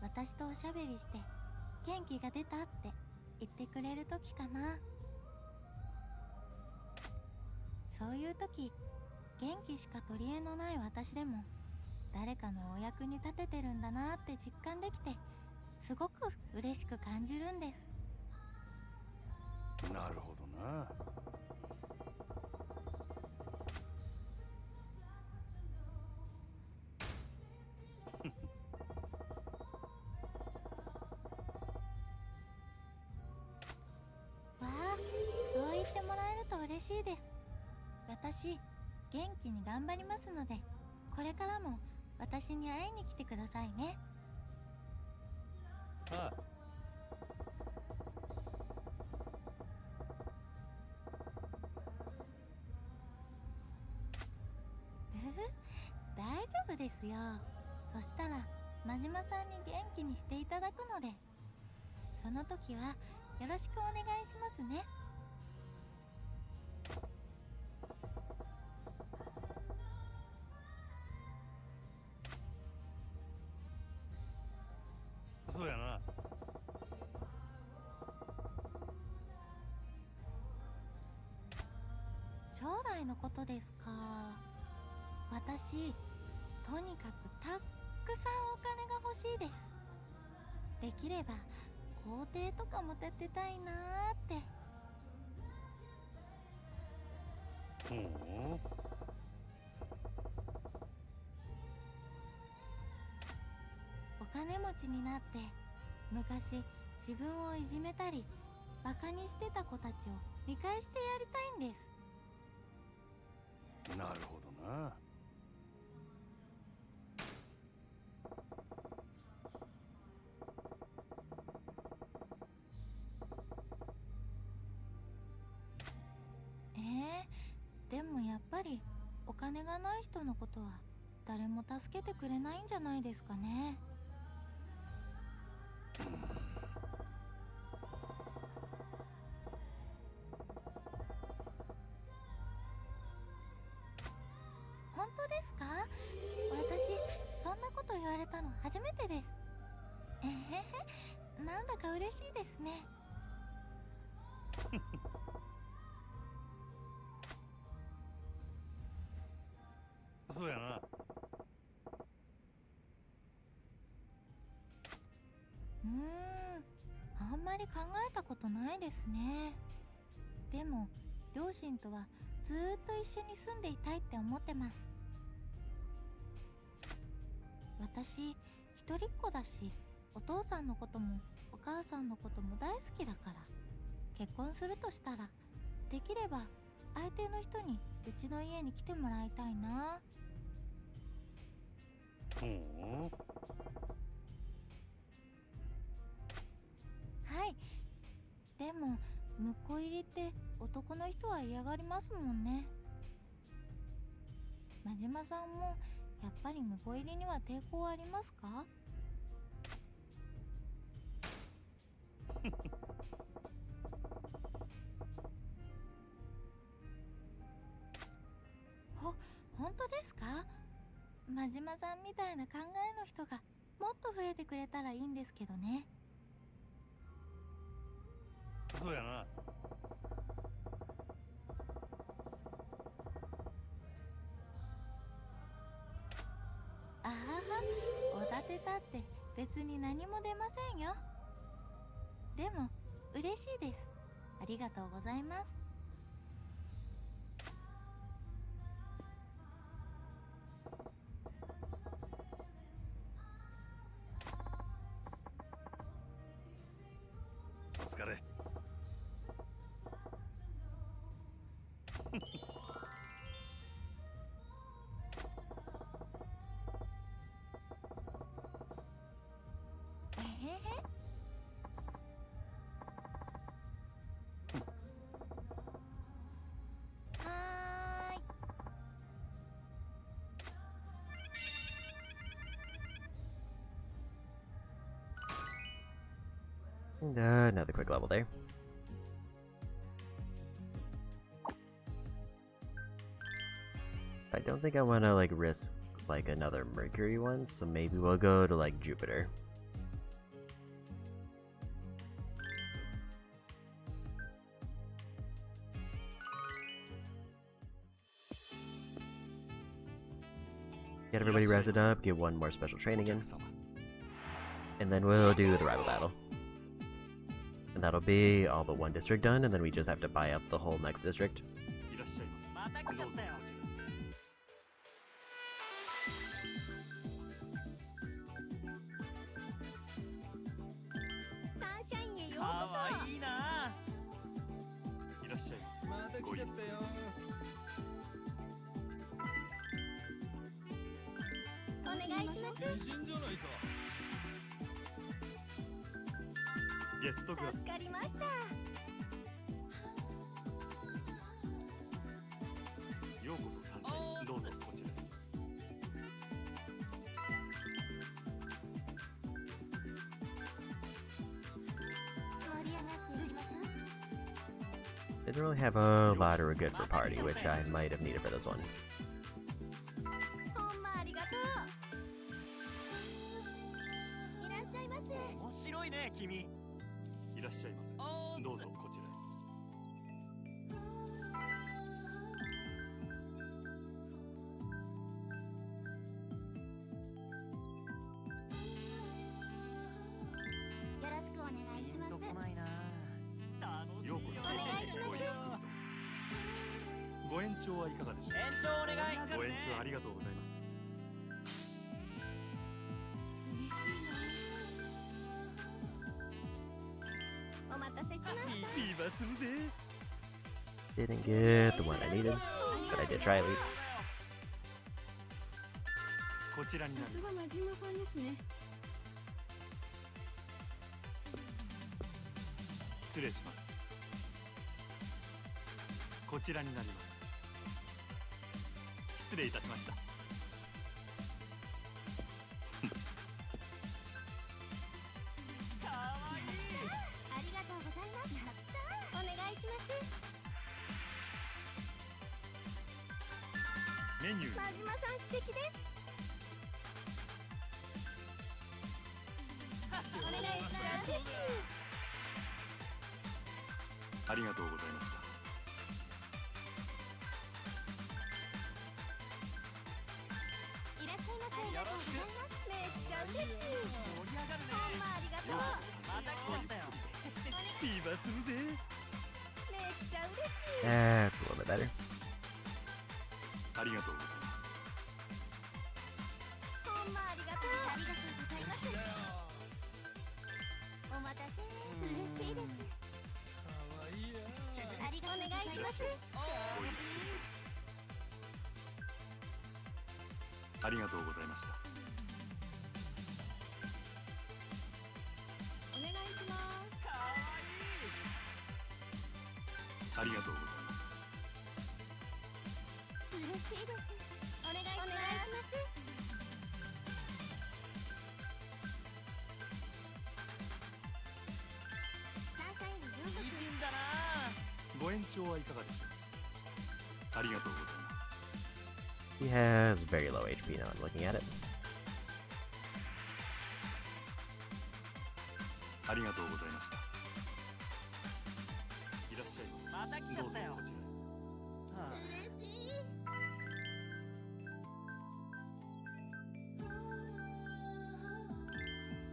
私とおしゃべりして元気が出たって言ってくれる時かな。そういう時、元気しか取り柄のない私でも誰かのお役に立ててるんだなって実感できて、すごく嬉しく感じるんです。なるほどな。わあ、そう言ってもらえると嬉しいです。私、元気に頑張りますので、これからも私に会いに来てくださいね。ああ。大丈夫ですよ。そしたら真島さんに元気にしていただくので、その時はよろしくお願いしますね。将来のことですか。私とにかくたくさんお金が欲しいです。できれば豪邸とかも建てたいなーって。お金持ちになって昔自分をいじめたりバカにしてた子たちを見返してやりたいんです。なるほどな。でもやっぱりお金がない人のことは誰も助けてくれないんじゃないですかね。本当ですか？私そんなこと言われたの初めてです。なんだか嬉しいですね。そうやな。あんまり考えたことないですね。でも両親とはずーっと一緒に住んでいたいって思ってます。私一人っ子だし、お父さんのこともお母さんのことも大好きだから、結婚するとしたらできれば相手の人にうちの家に来てもらいたいな。はい。でも婿入りって男の人は嫌がりますもんね。真島さんもやっぱり婿入りには抵抗ありますか？本当ですか？真島さんみたいな考えの人がもっと増えてくれたらいいんですけどね。そうやな。あはは、おだてたって別に何も出ませんよ。でも嬉しいです。ありがとうございます。お疲れ。And another quick level there. I don't think I want to like risk like another Mercury one, so maybe we'll go to like Jupiter. Get everybody rested up, get one more special training in, and then we'll do the rival battle. And that'll be all but one district done, and then we just have to buy up the whole next district. Didn't really have a lot of good for party, which I might have needed for this one. どうぞこちらへ。ご延長はいかがでしょう。延長お願い。ご延長ありがとうございます。お待たせしました。ビーバーするぜ。 Didn't get the one I needed, but I did try at least. こちらになります。さすが真島さんですね。失礼します。こちらになります。失礼いたしました。ありがとうございます。やったー。お願いします。メニュー真島さん素敵です。お願いします。ありがとうございました。いらっしゃいませ。よろしく。めっちゃ嬉しい。盛り上がるね。ほんまありがとう。また来ちゃったよ。ビーバーするぜ。めっちゃ嬉しい。 That's a little bit better. ありがとうございます。ほんまありがとう。ありがとうございます。お待たせ。嬉しいです。ありがとうお願いします。ありがとうございました。お願いします。ありがとうございます。嬉しいです。お願いします。サンシャインようこ美人だな。ご延長はいかがでしょう。ありがとうございます。 He has very low HP now, I'm looking at it. ありがとうございました。いらっしゃいままた来せ。ちゃったよ。どうぞこちらへ。嬉しい。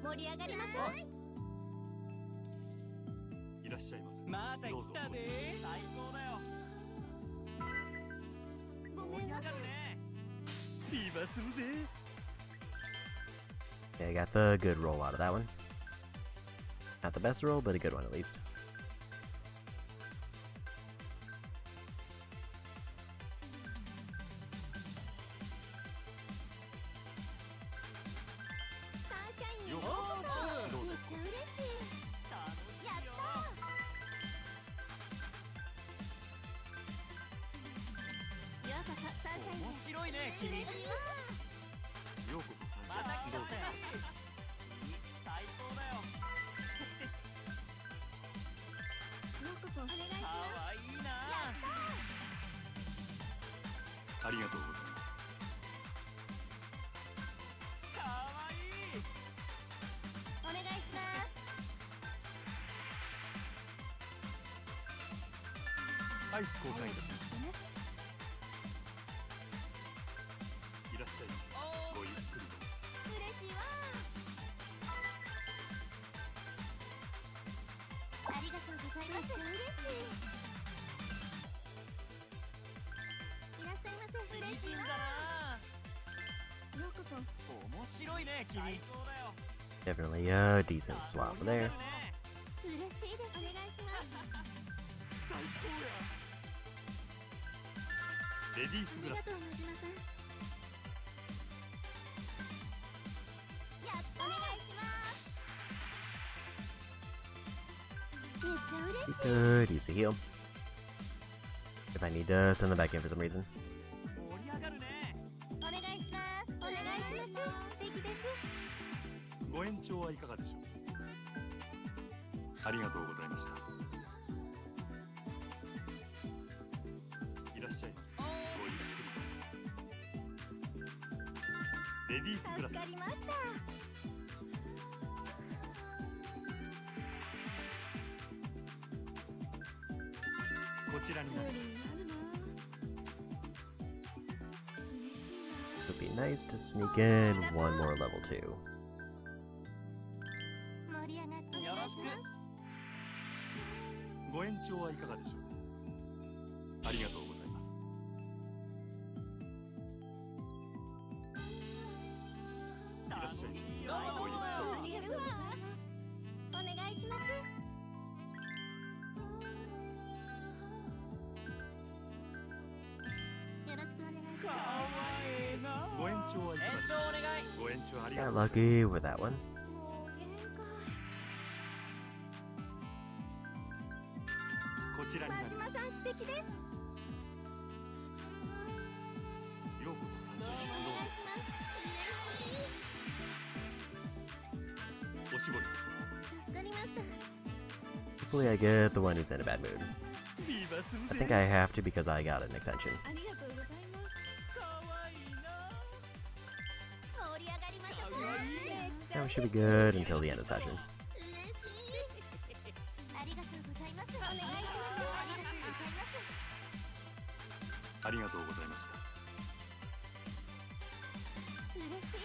盛り上がりましょう。いらっしゃいませ。また来たどうぞこちらへ。で。最高だよ。ごめんなさい。ビーバーするぜ。 Okay, I got the good roll out of that one. Not the best roll, but a good one at least. サンシャインようこどうぞそ。めっちゃ嬉しい。楽しいよ。やったー。ようこそサンシャインへ。面白いね君。ようこそサンシャイン。また来ちゃったよ。最高だよ。ようこそお願いしかます。わいいな。ありがとうございます。かわいい。お願いします。アイス交換いたします。いらっしゃいませ。ごゆっくりと。嬉しいわー。ありがとうございます。めっちゃ嬉しい。いらっしゃいませ。嬉しいわ美人だな。ようこそ。面白いね君。最高だよ。 Definitely a decent swap 盛り上が there. るね。ー。嬉しいです。お願いします。レディースグラス。ありがとう、真島さん。やっお願いします。めっちゃ嬉しい。 He could use a heal. If I need to send them back in for some reason. 盛り上がるね。お願いします。お願いします。素敵です。ご延長はいかがでしょう。ありがとうございました。いらっしゃいませ。ごゆっくりと。レディースグラス。助かりました。こちらになります。無理になるな。嬉しいな。 Would be nice to sneak in one more level 2. 盛り上がってお願いします。ご延長はいかがでしょう。ありがとうございます。Got lucky with that one. もう限界。こちらになります。真島さん素敵です。ようこそ参上にどうぞ。おしぼり。助かりました。 Hopefully I get the one who's in a bad mood. ビーバーする I ぜ。 think I have to because I got an extension. ありがとうございます。かわいいな。盛り上がりました。 Now we should be good until the end of the session. ありがとうございます。お願いします。ありがとうございました。嬉しいです。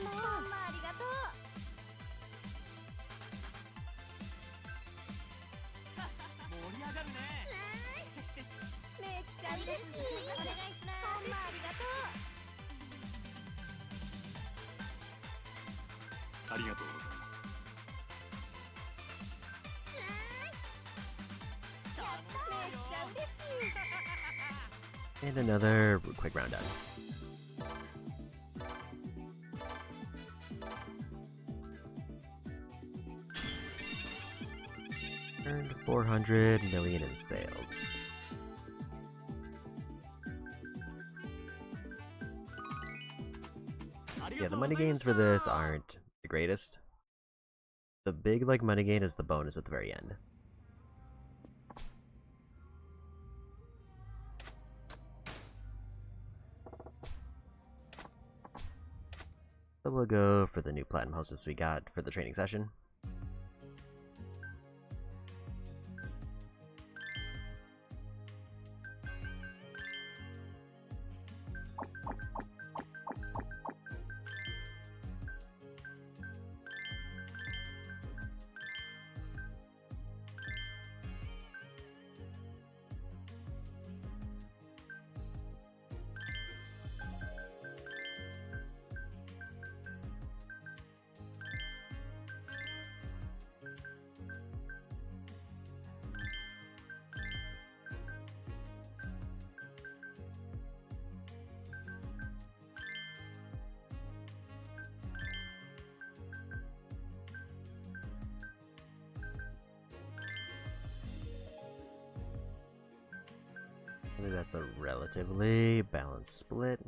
もうありがとう。盛り上がるね。めっちゃ嬉しい。お願いします。ほんまありがとう。ありがとうございます。 And another quick round done. Earned 400 million in sales. Yeah, the money gains for this aren't the greatest. The big money gain is the bonus at the very end. So we'll go for the new platinum hostess we got for the training session. I think that's a relatively balanced split,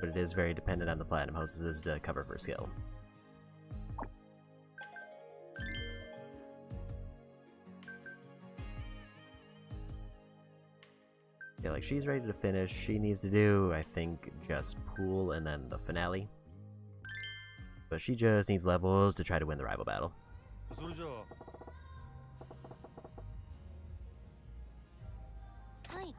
but it is very dependent on the platinum hostesses to cover for skill. Yeah, like she's ready to finish. She needs to do, I think, just pool and then the finale. But she just needs levels to try to win the rival battle. それじゃあ はい。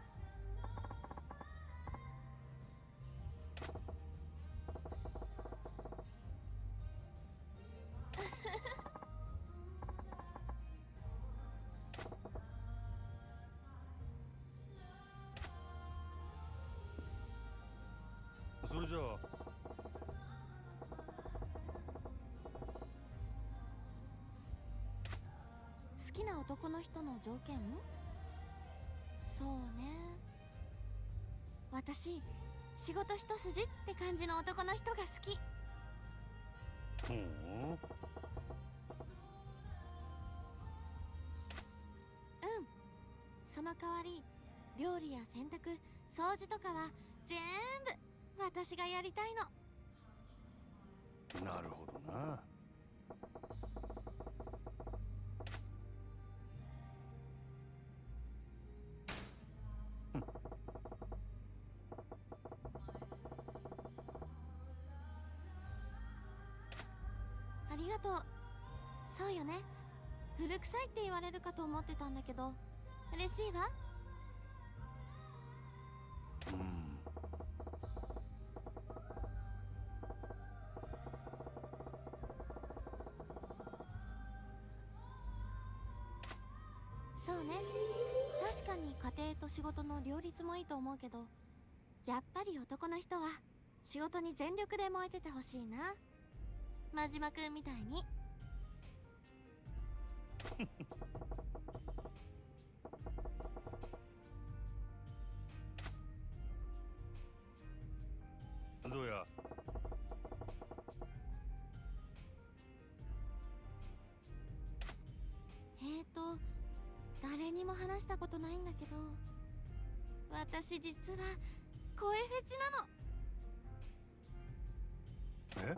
それじゃあ 好きな男の人の条件？そうね。私、仕事一筋って感じの男の人が好き。ほう。その代わり、料理や洗濯、掃除とかは全部私がやりたいの。なるほどな。ありがとう。そうよね。古臭いって言われるかと思ってたんだけど、嬉しいわ。うん。そうね。確かに家庭と仕事の両立もいいと思うけど、やっぱり男の人は仕事に全力で燃えててほしいな。真島くんみたいに。にも話したことないんだけど、私実は声フェチなの。え？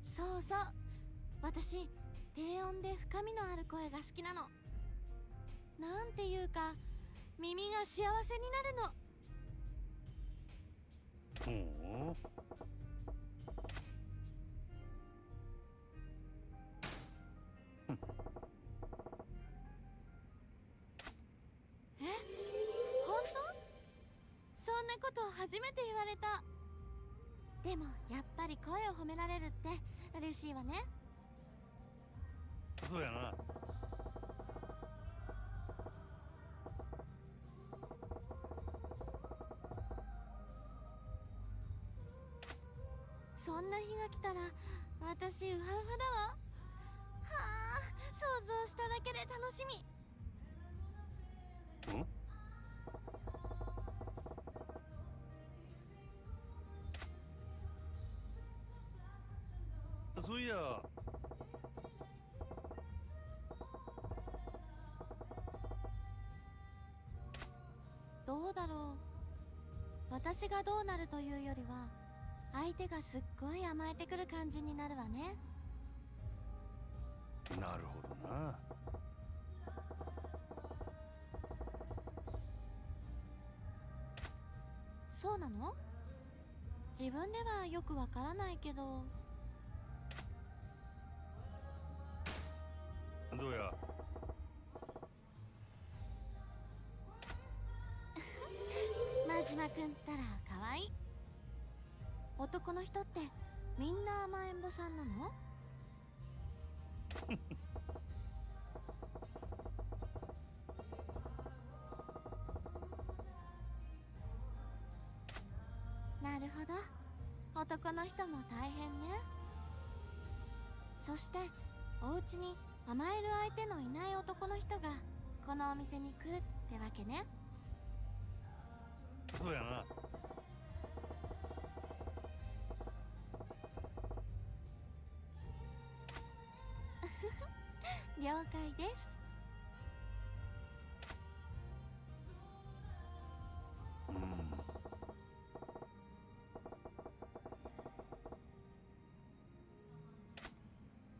そうそう、私低音で深みのある声が好きなの。なんていうか耳が幸せになるの。ほう。え、本当？そんなこと初めて言われた。でもやっぱり声を褒められるって嬉しいわね。そうやな。そんな日が来たら私ウハウハだわ。はあ、想像しただけで楽しみ。ん？そういや、どうだろう。私がどうなるというよりは相手がすっごい甘えてくる感じになるわね。なるほどな。そうなの？自分ではよくわからないけど。どうや？真島くんったらかわいい。男の人ってみんな甘えん坊さんなの？なるほど、男の人も大変ね。そしてお家に甘える相手のいない男の人がこのお店に来るってわけね。そうやな。了解です。うん。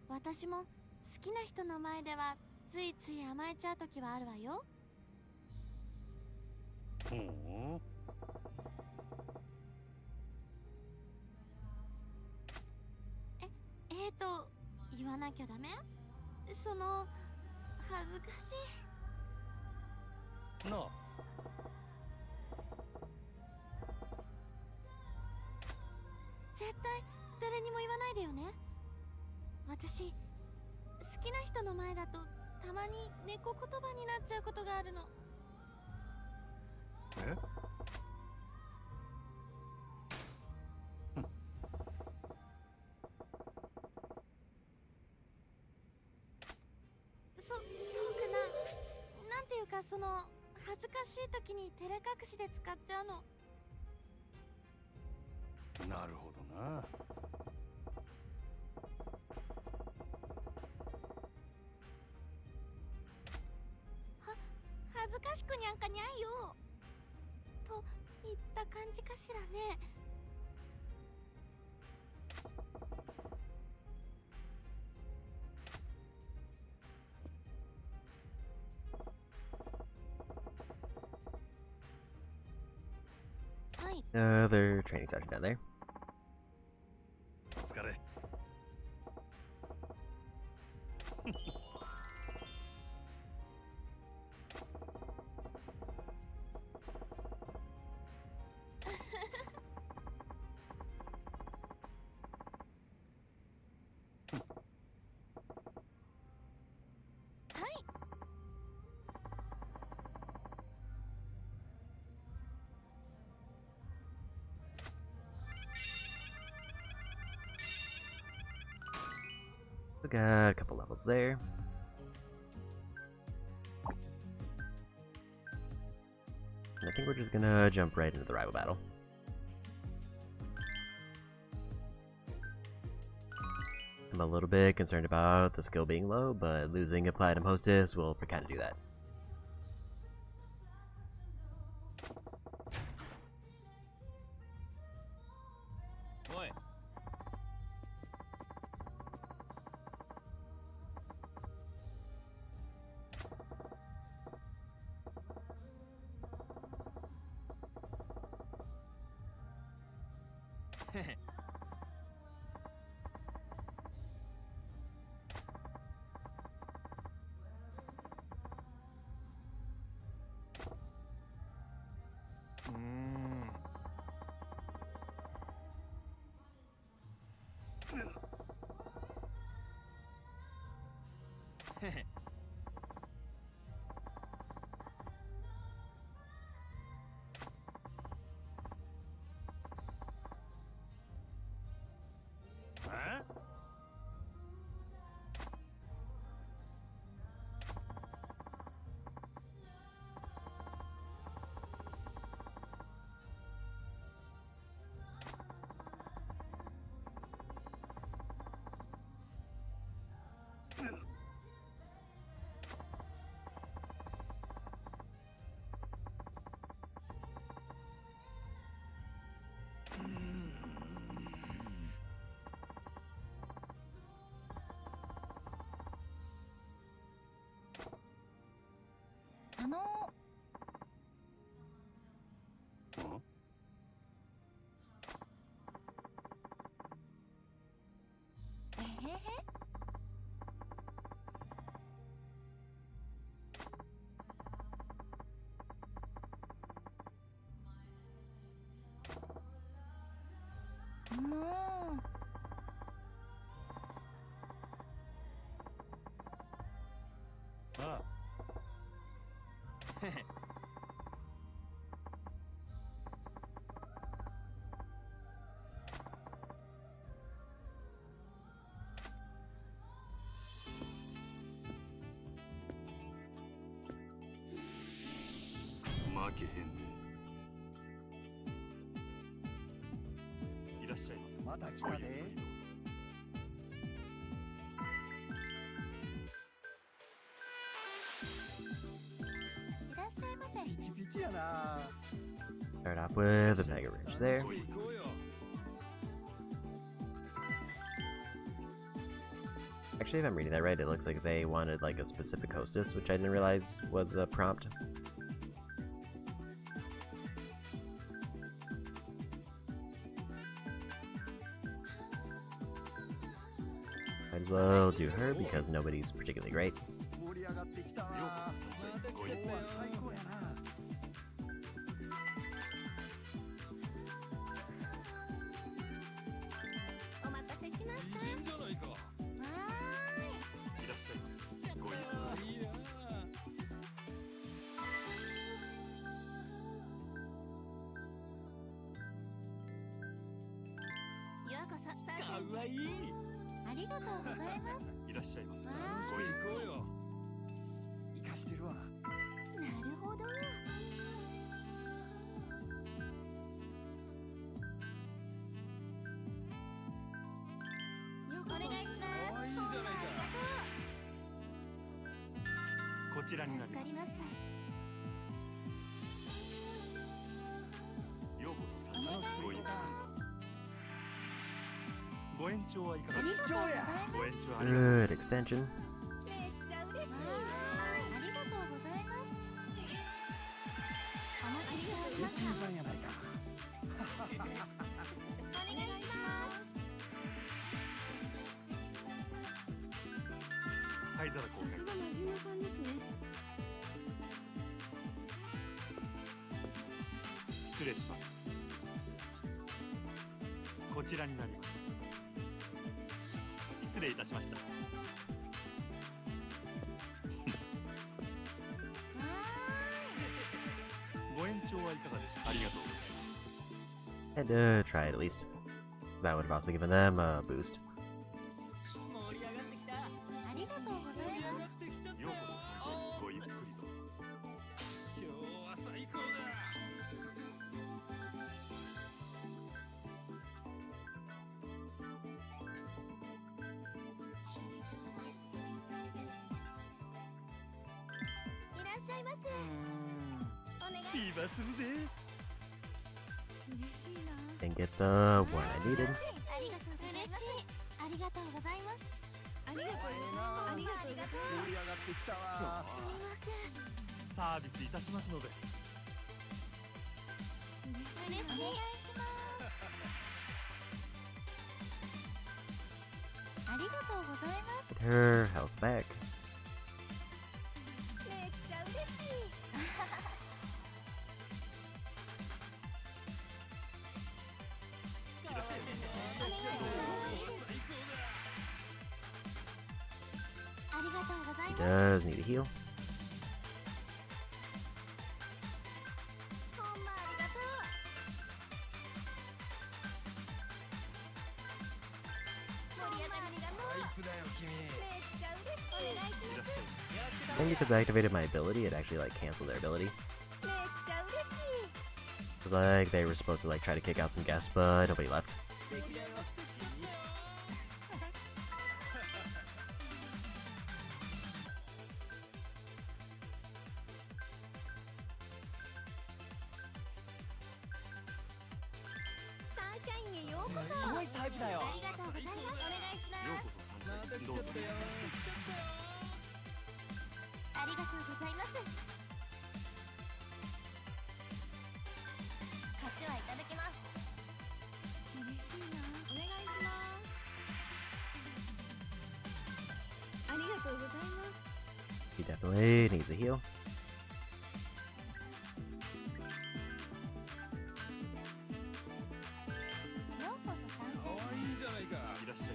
私も好きな人の前ではついつい甘えちゃう時はあるわよ。ほう。言わなきゃダメ？その恥ずかしい。なあ。絶対誰にも言わないでよね。私好きな人の前だとたまに猫言葉になっちゃうことがあるの。え？そうかな。なんていうか、その恥ずかしい時に照れ隠しで使っちゃうの。なるほどな。恥ずかしくにゃんかにゃいよといった感じかしらね。はい。Another training session down there. お疲れ。We got a couple levels there. And I think we're just gonna jump right into the rival battle. I'm a little bit concerned about the skill being low, but losing a Platinum Hostess will kind of do that. Oi. Huh? Huh? もう。ああ。負けへんね。いらっしゃいませ。また来たで。Start off with a Mega Ridge there. Actually, if I'm reading that right, it looks like they wanted like a specific hostess, which I didn't realize was a prompt. Might as well do her because nobody's particularly great. Good extension. And try it at least. That would have also given them a boost. リバするぜ。嬉しいな。 Didn't get the one I needed. ありがとうございます。ありがとうございます。ありがとうございます。ありがとうございます。盛り上がってきたわ。すみません。サービスいたしますので。嬉しい。お願いします。ありがとうございます。 Get her health back. めっちゃ嬉しい。お願いします。ありがとうござい He ます。 does need a heal. ほんまありがとう。盛り上がりがもう。あいつだよ君。めっちゃ嬉しい。お願いします。 I think because I activated my ability, it actually like canceled their ability. めっちゃ嬉しい。 Cause like they were supposed to like try to kick out some guests, but nobody left. サンシャインへようこそ。すごいタイプだよ。ありがとうございます。お願いします。どうぞ。ありがとうございます。勝ちはいただきます。嬉しいな。お願いします。ありがとうございます。 He definitely needs a heal. ようこそサンシャイン。可愛いじゃないか。いらっしゃい。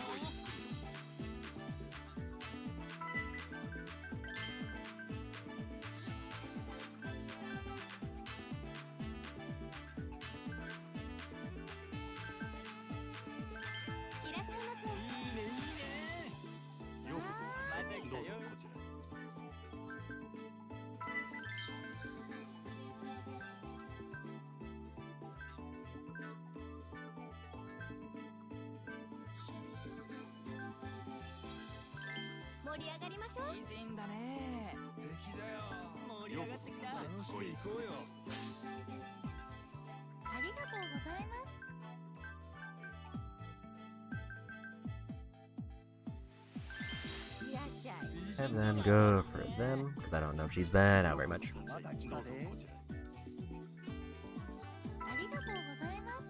ごゆっくいらっしゃいませ。り。ようこそ。また来たよ。どうぞこちらへ。盛り上がりましょう。美人だね。素敵だよ。盛り上がってきた。楽しく行こうよ。ありがとうございます。いらっしゃい。 Have them go for them, because I don't know if she's been out very much. まだ来たで。ありがとうございます。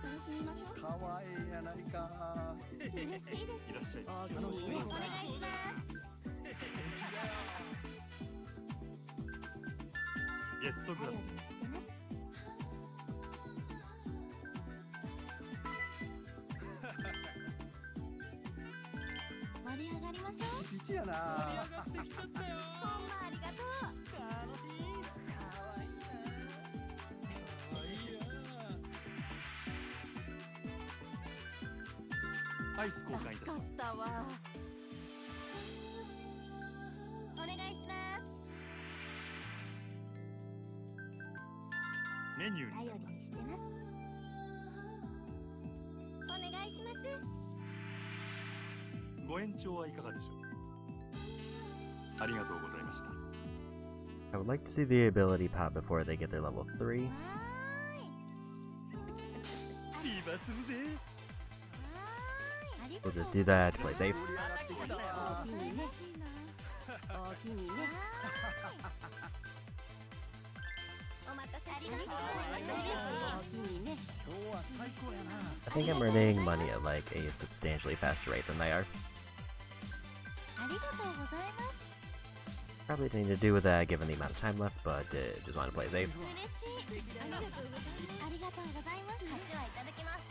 楽しみましょう。かわいいやないか。嬉しいです。いらっしゃい。楽しみ。お願いします。ゲストクラブ。盛り上がりましょう。ピチやな。ほんまありがとう。楽しい。かわいいな。かわいいよ。アイス交換いたします。たわ。お願いします。メニューに頼りにしてます。お願いします。ご延長はいかがでしょう。ありがとうございました。 I would like to see the ability pop before they get their level 3. はリバするぜ。ーい。ありがと We'll う。 just do that to play safe. 盛り上がってきたわ。嬉しいな。おおきにね。お待たせありがとう。おおきにね。今日は最高やな。 I think I'm earning money at like a substantially faster rate than they are. ありがとうございます。 Probably didn't need to do with that given the amount of time left, but just wanted to play safe. 嬉しい。ありがとうございます。ありがとうございます。勝ちはいただきます。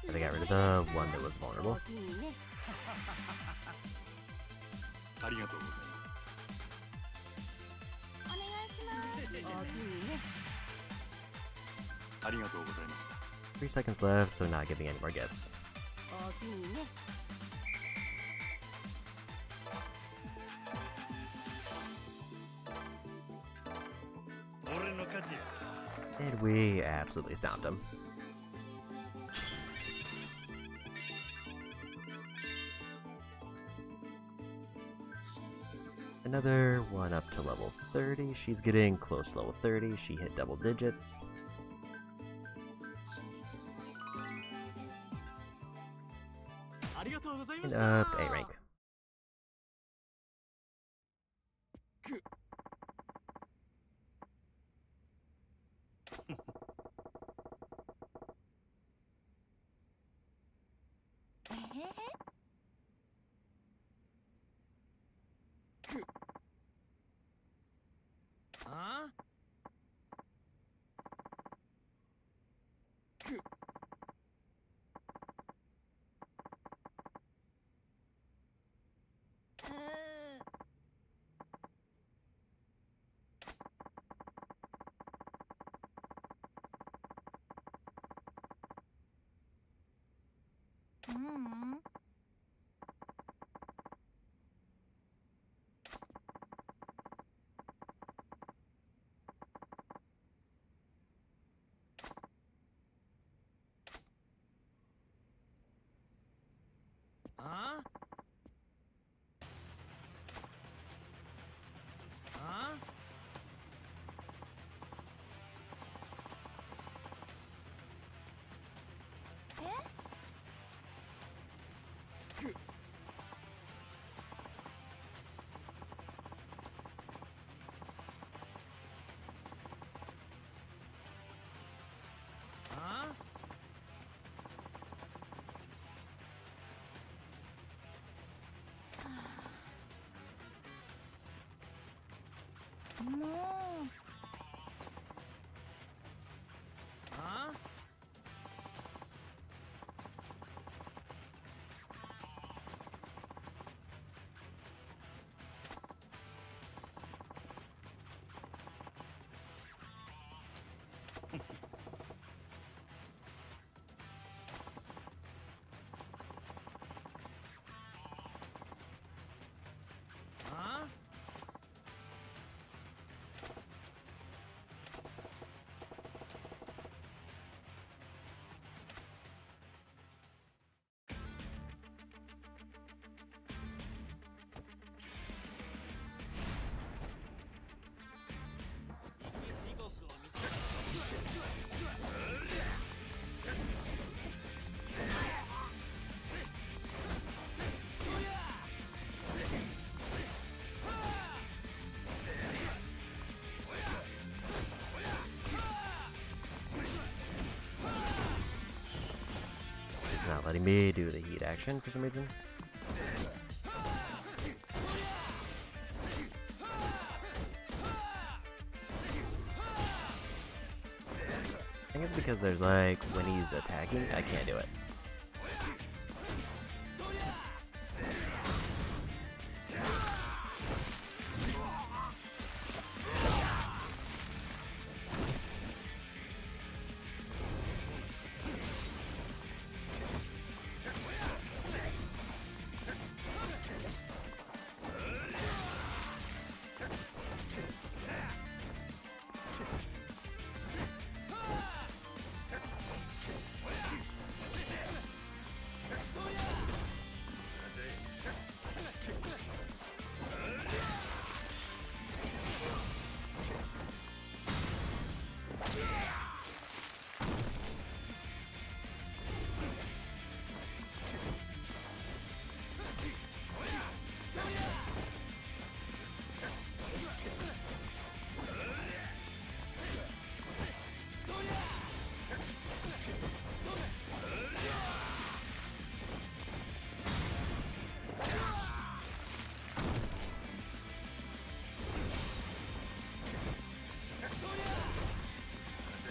But they got rid of the one that was お vulnerable. おきにね。ありがとうございます。お願いします。おおきにね。ありがとうございました。 3 seconds left, so not giving any more gifts. おおきにね。俺の勝ちや。 And we absolutely stomped him. Another one up to level 30. She's getting close to level 30. She hit double digits. And up to A rank. It's not letting me do the heat action for some reason. I think it's because there's like, when he's attacking, I can't do it.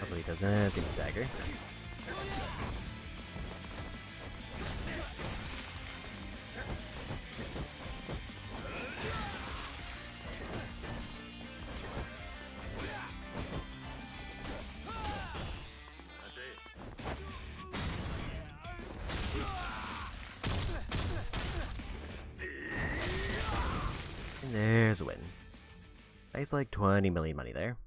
Also, he doesn't seem to stagger. And there's a win. Nice, like 20 million money there.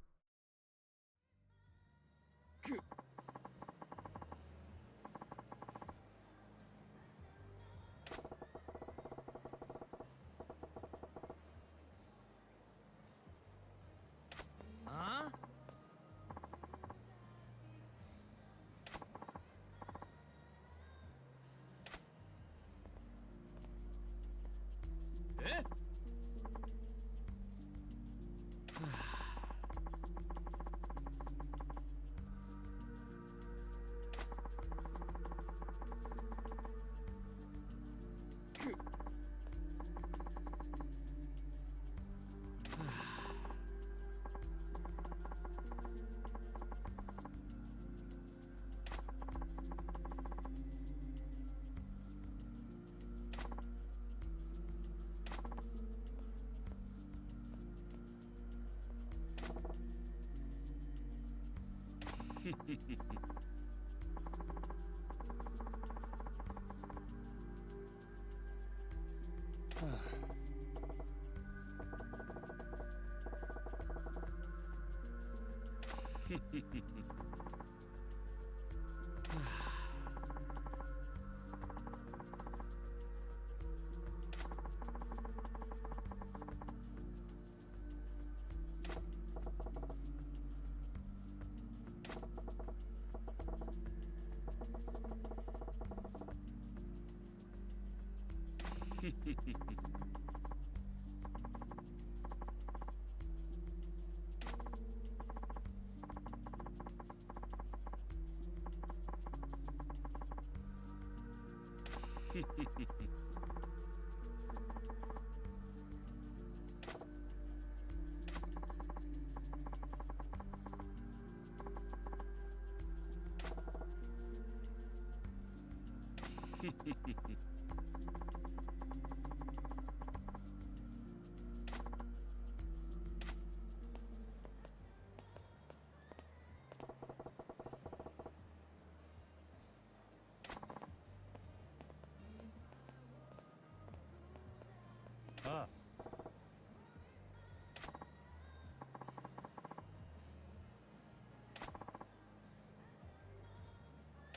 Ah.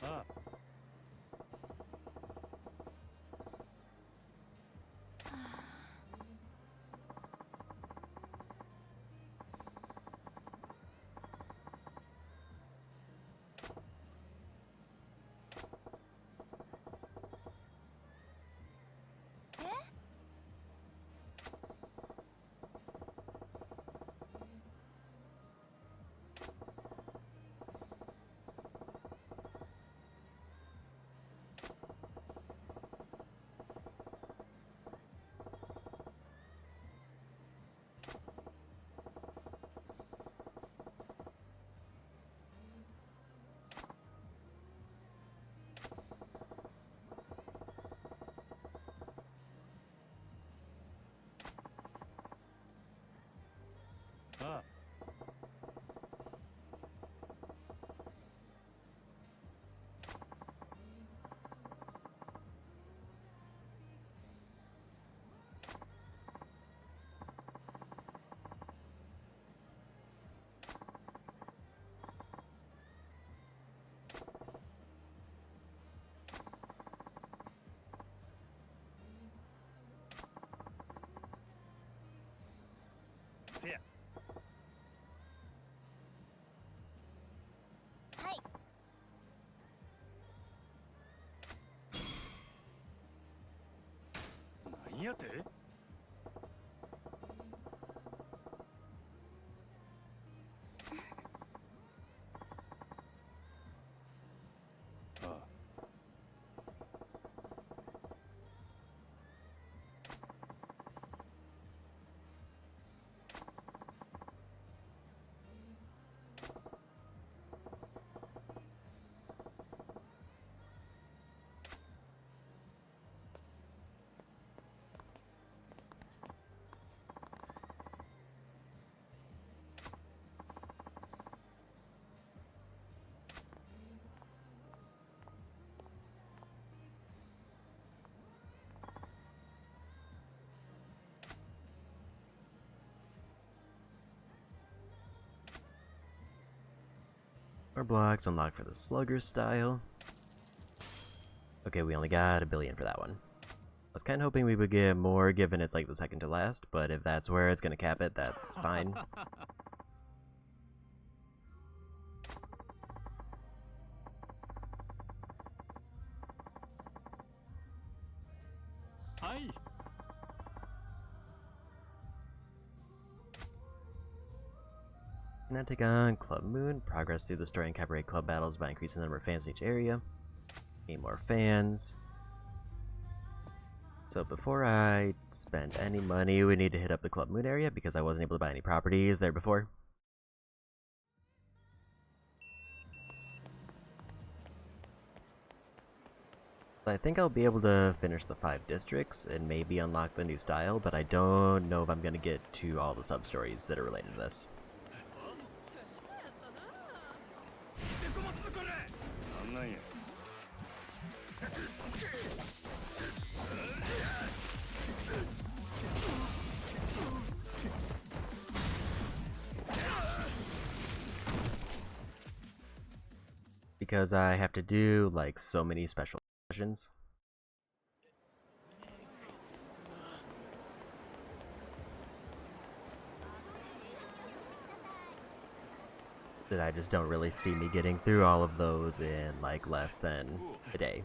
Ah. Ah. Se ya. はい。なんやて？ああ。More blocks unlocked for the slugger style. Okay, we only got 1 billion for that one. I was kind of hoping we would get more given it's like the second to last, but if that's where it's going to cap it, that's fine. Hi. Now take on Club Moon, progress through destroying Cabaret club battles by increasing the number of fans in each area. Gain more fans. So before I spend any money, we need to hit up the Club Moon area because I wasn't able to buy any properties there before. I think I'll be able to finish the 5 districts and maybe unlock the new style, but I don't know if I'm going to get to all the sub-stories that are related to this. because I have to do like so many special missions. That I just don't really see me getting through all of those in like less than a day.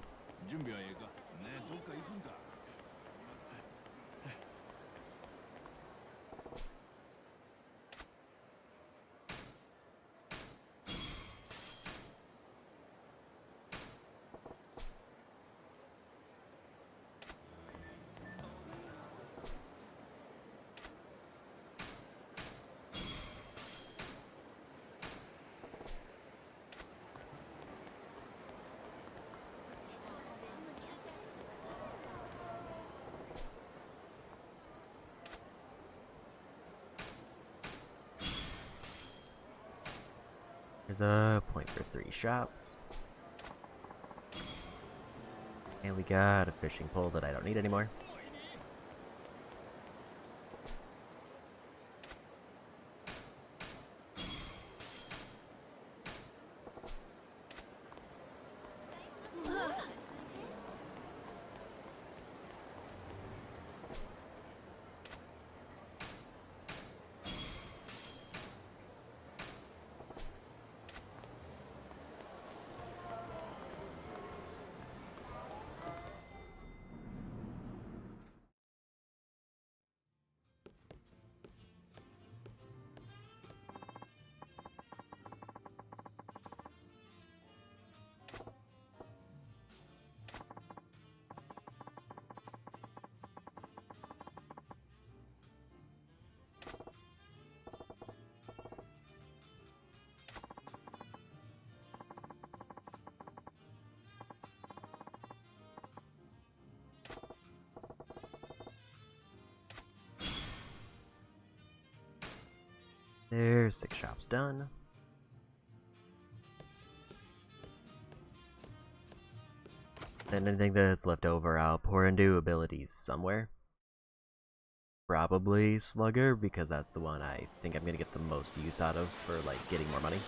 There's a point for 3 shops. And we got a fishing pole that I don't need anymore. There's 6 shops done. Then anything that's left over, I'll pour into abilities somewhere. Probably Slugger, because that's the one I think I'm gonna get the most use out of for like getting more money.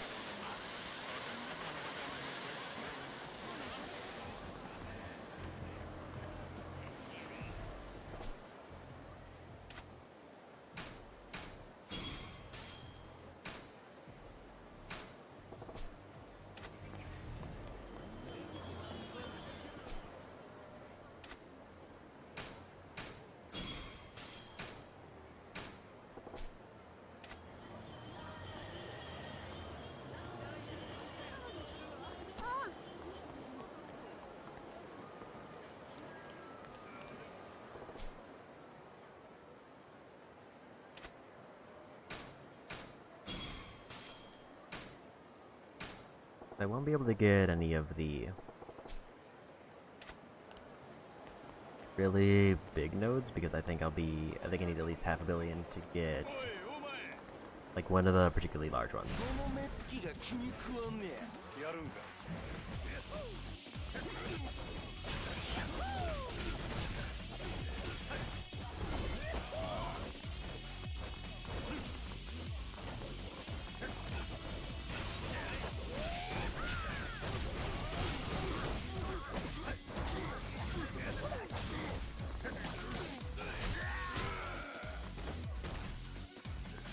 I won't be able to get any of the really big nodes because I think I need at least half a billion to get like one of the particularly large ones.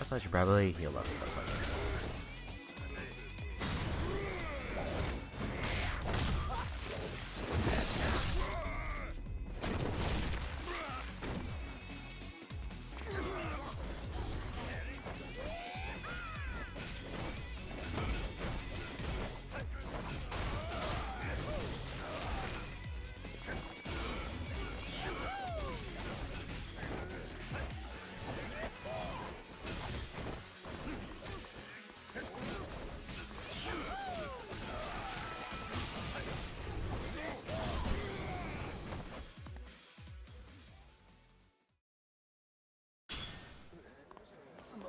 So I should probably heal up something.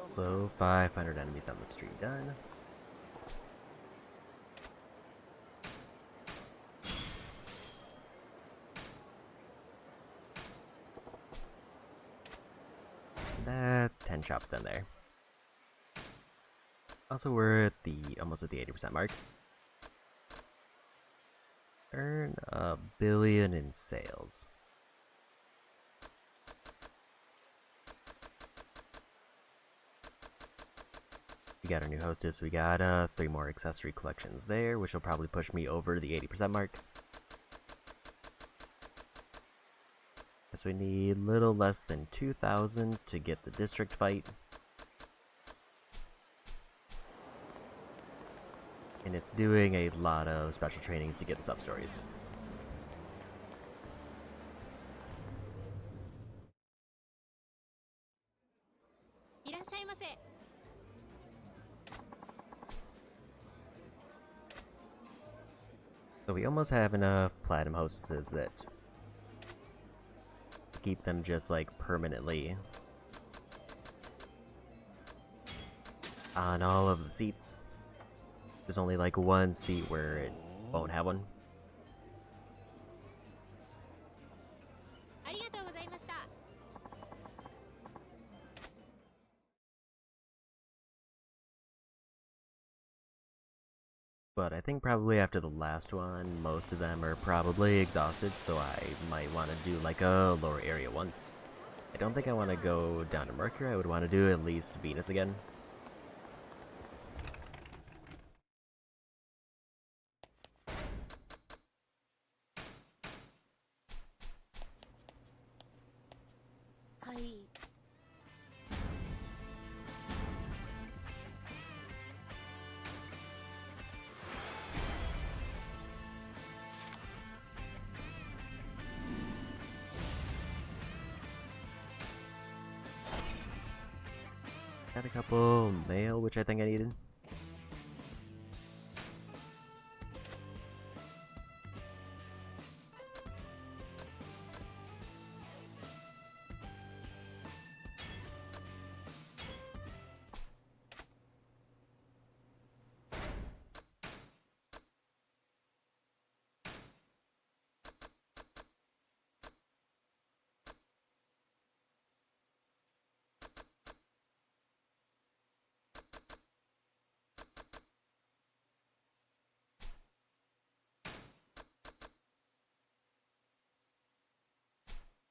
So 500 enemies on the street done. That's 10 shops done there. Also, we're at almost at the 80% mark. Earn $1 billion in sales. We got our new hostess. We got 3 more accessory collections there, which will probably push me over the 80% mark. Guess we need little less than 2,000 to get the district fight. And it's doing a lot of special trainings to get the sub-stories. So we almost have enough platinum hostesses that keep them just like permanently on all of the seats. There's only like one seat where it won't have one. But I think probably after the last one, most of them are probably exhausted, so I might want to do like a lower area once. I don't think I want to go down to Mercury. I would want to do at least Venus again. Got a couple mail, which I think I needed.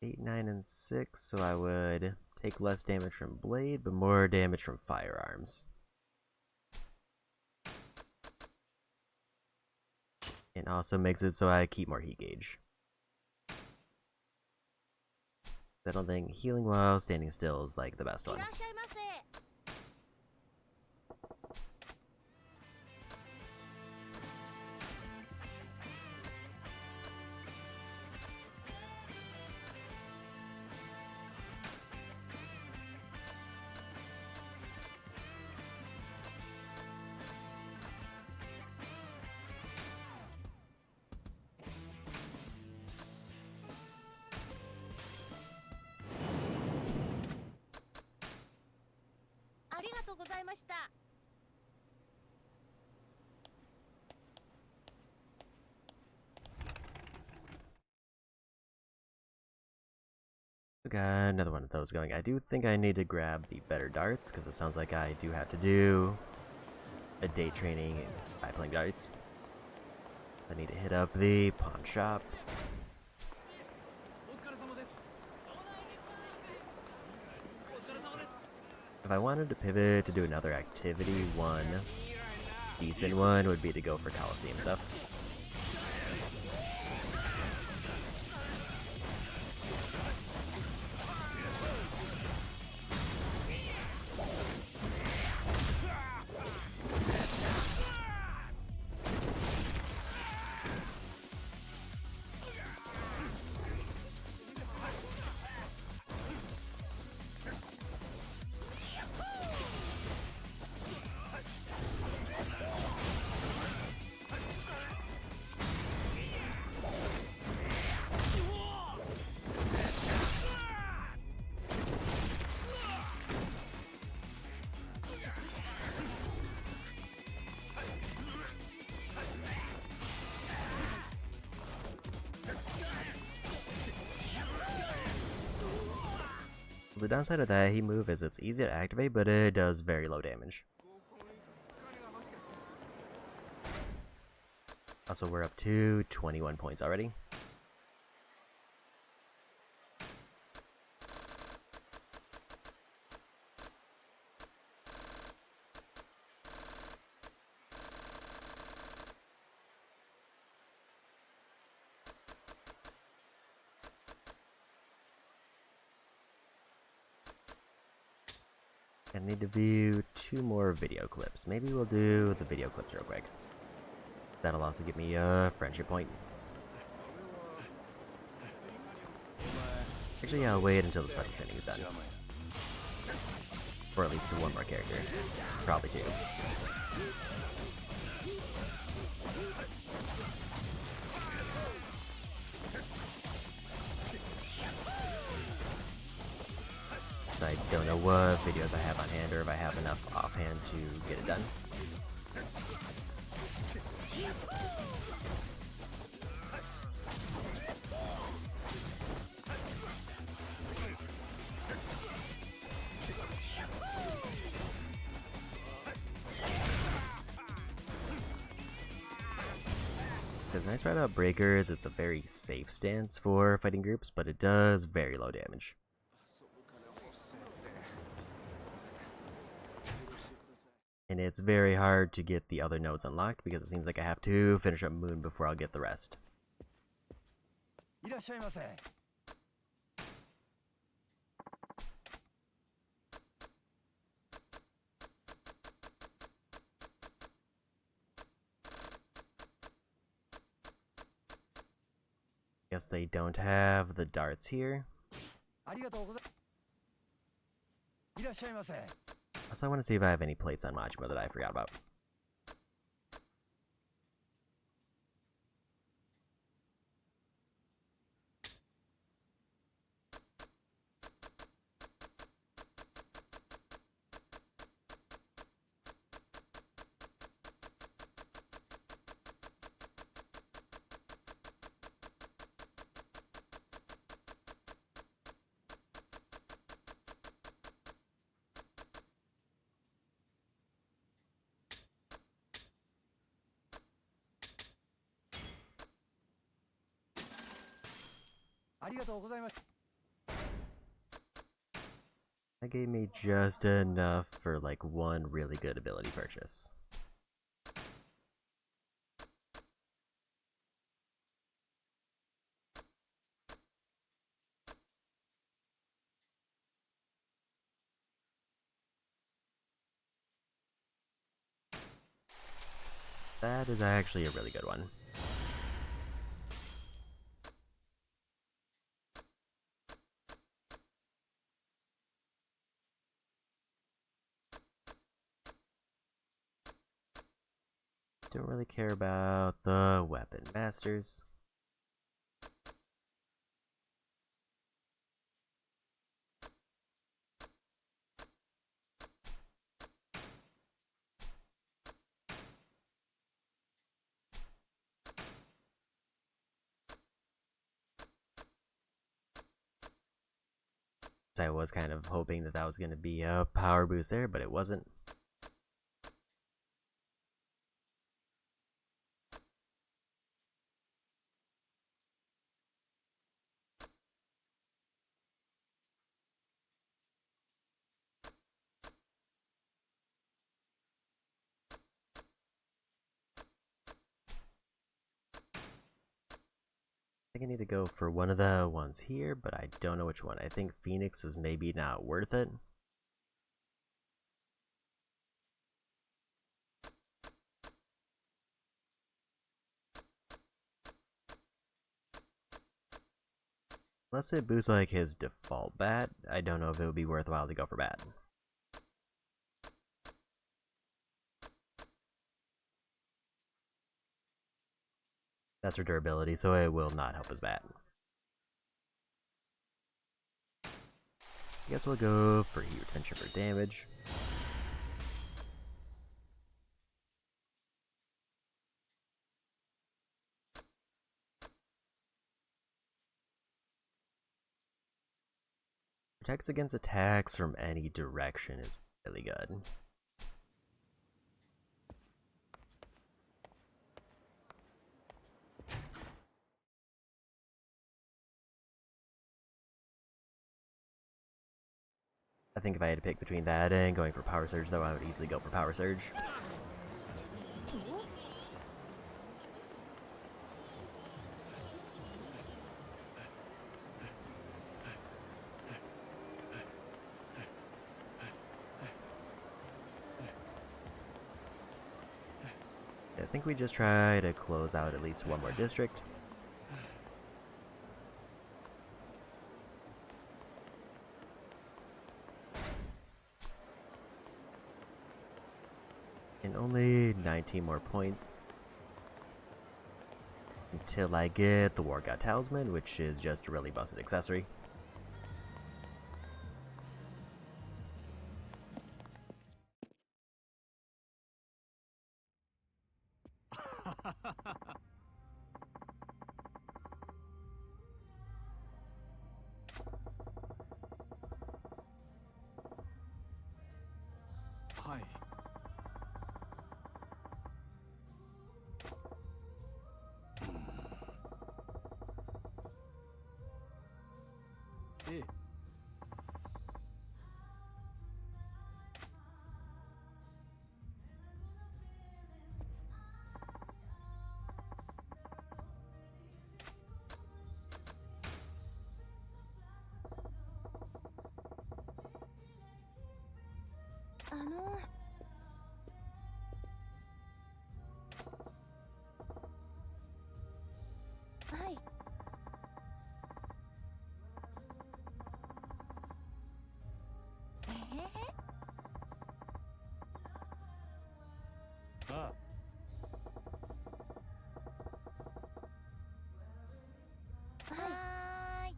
Eight, 9, and 6, so I would take less damage from blade, but more damage from firearms. It also makes it so I keep more heat gauge. I don't think healing while standing still is like the best one. Got another one of those going. I do think I need to grab the better darts, because it sounds like I do have to do a day training by playing darts. I need to hit up the pawn shop. If I wanted to pivot to do another activity, one decent one would be to go for Coliseum stuff. The downside of that heat move is it's easy to activate, but it does very low damage. Also, we're up to 21 points already. I need to view 2 more video clips. Maybe we'll do the video clips real quick. That'll also give me a friendship point. Actually, I'll wait until the special training is done. Or at least to 1 more character. Probably 2. So I don't know what videos I have on hand or if I have enough offhand to get it done. The nice part about Breaker is it's a very safe stance for fighting groups, but it does very low damage. And it's very hard to get the other nodes unlocked because it seems like I have to finish up Moon before I'll get the rest. Guess they don't have the darts here. Also, I want to see if I have any plates on Majima that I forgot about. That gave me just enough for like 1 really good ability purchase. That is actually a really good one. Don't really care about the weapon masters. I was kind of hoping that that was going to be a power boost there, but it wasn't. I think I need to go for one of the ones here, but I don't know which one. I think Phoenix is maybe not worth it. Unless it boosts like his default bat, I don't know if it would be worthwhile to go for bat. That's for durability, so it will not help his bat. I guess we'll go for heat retention for damage. Protects against attacks from any direction is really good. I think if I had to pick between that and going for Power Surge, though, I would easily go for Power Surge. I think we just try to close out at least one more district. And only 19 more points until I get the War God Talisman, which is just a really busted accessory. Hi. Eh. あのはい。あはーい。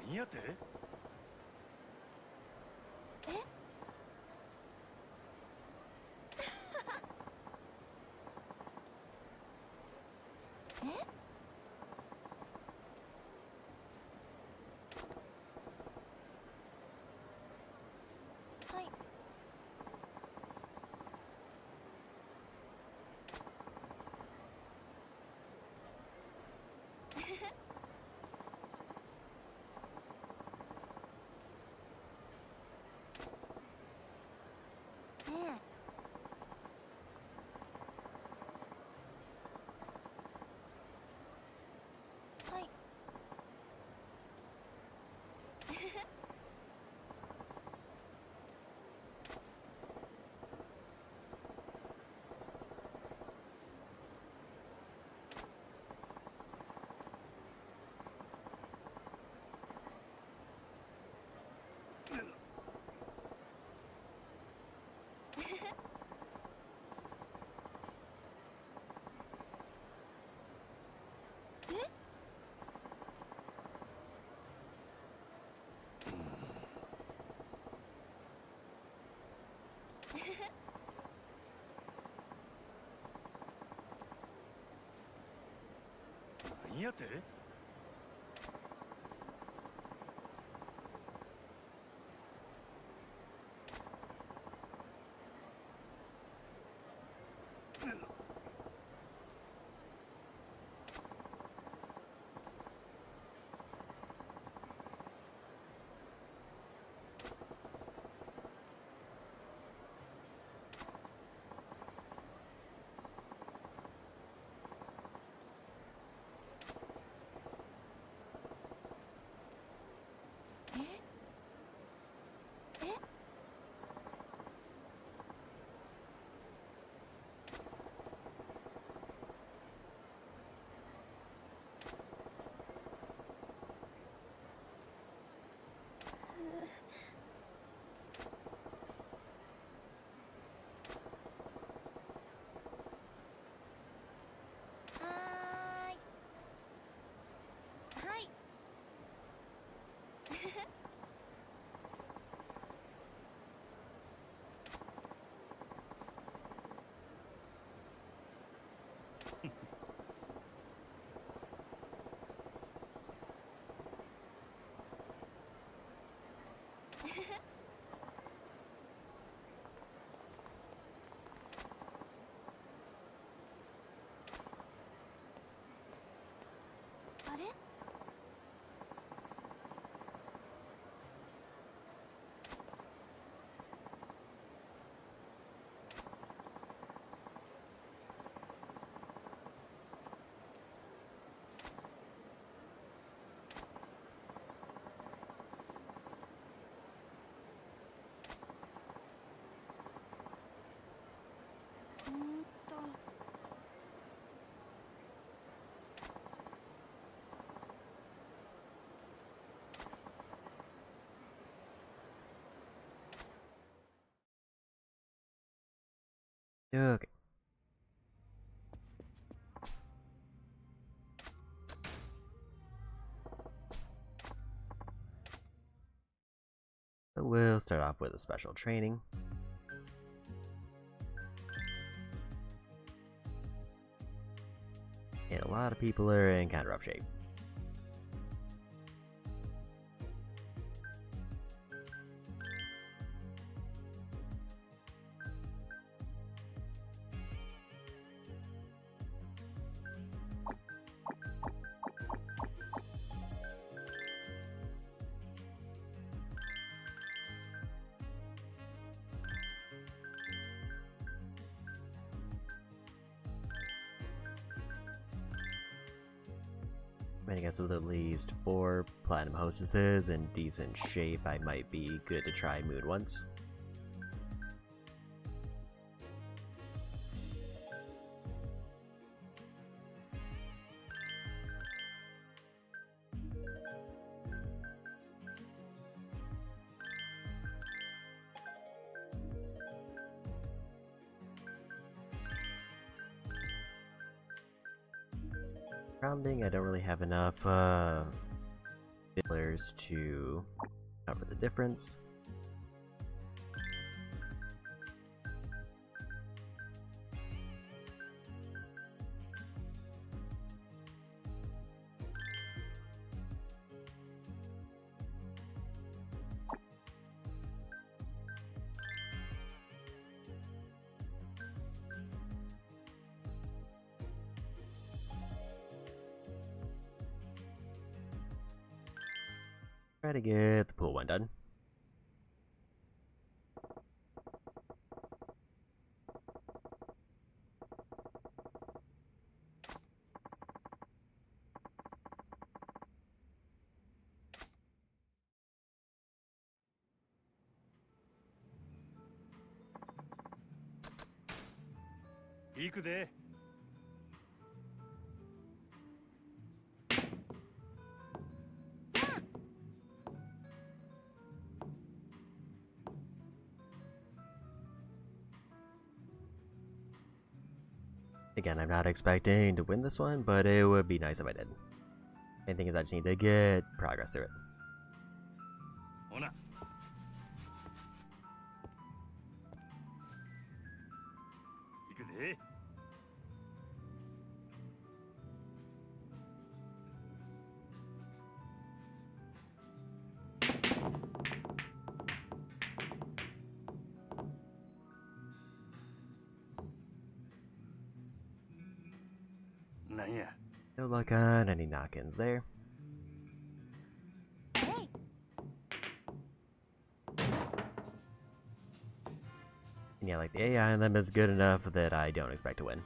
なんやて？はい。ねえ。はい。なんやて？ Okay. So we'll start off with a special training. And a lot of people are in kind of rough shape. I guess with at least 4 platinum hostesses in decent shape, I might be good to try Moon once. Problem being, I don't really have enough fillers to cover the difference. Try to get the pool one done. Again, I'm not expecting to win this one, but it would be nice if I did. Main thing is I just need to get progress through it. No luck on any knock-ins there. And yeah, like the AI on them is good enough that I don't expect to win.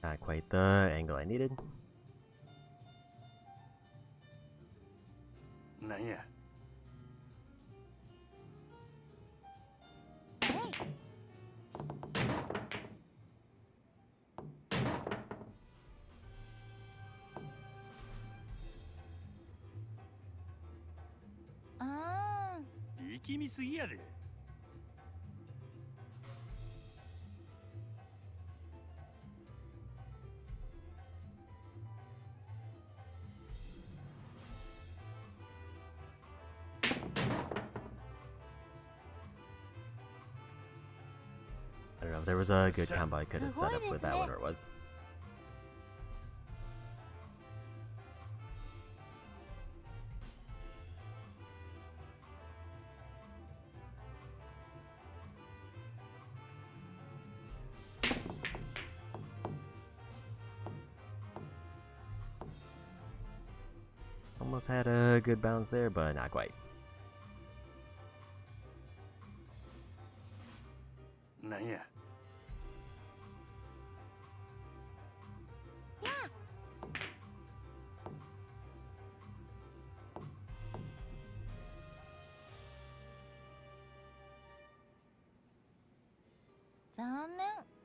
Not quite the angle I needed. there was a good combo I could have set up with that one, or it was. Almost had a good bounce there, but not quite. Naya.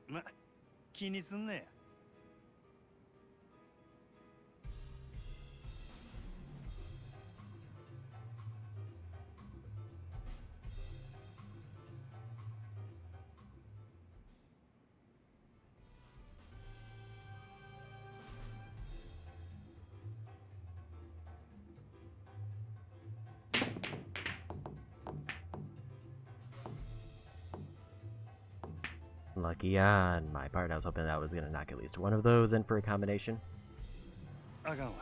Ma, 気にすんね。Lucky on my part, I was hoping that I was gonna knock at least one of those in for a combination. あかんわ。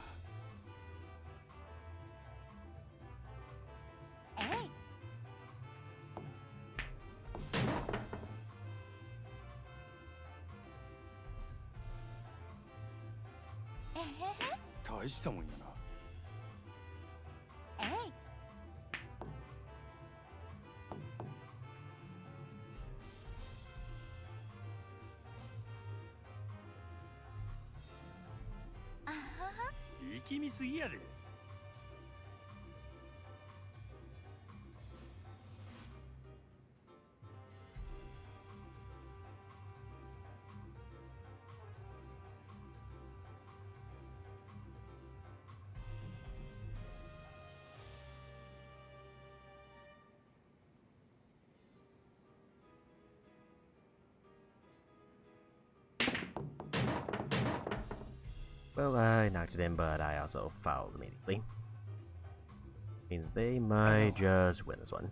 大したもんやな。力みすぎやで。Well, I knocked it in, but I also fouled immediately. Means they might just win this one.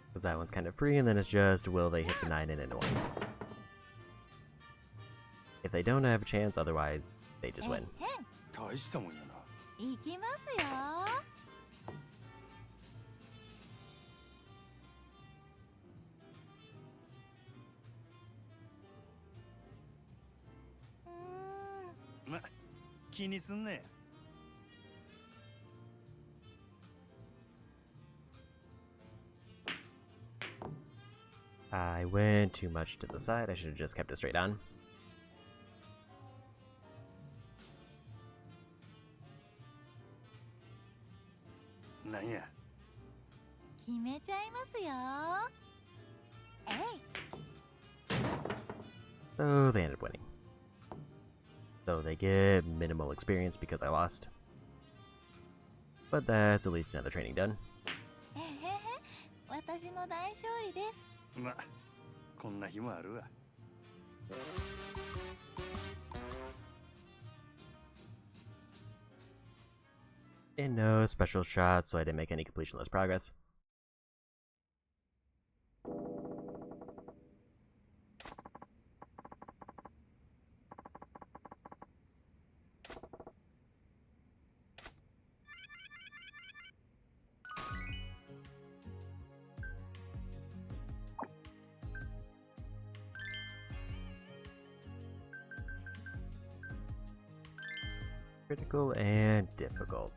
Because that one's kind of free, and then it's just, will they hit the 9 and into 1? If they don't have a chance, otherwise, they just win. 大したもんやな。いきますよ。ま、気にすんね。I went too much to the side. I should have just kept it straight on. Naya. 決めちゃいますよ。So they ended up winning. So they get minimal experience because I lost. But that's at least another training done. 私の大勝利です。ま、こんな日もあるわ。And no special shots, so I didn't make any completionless progress. Critical and difficult.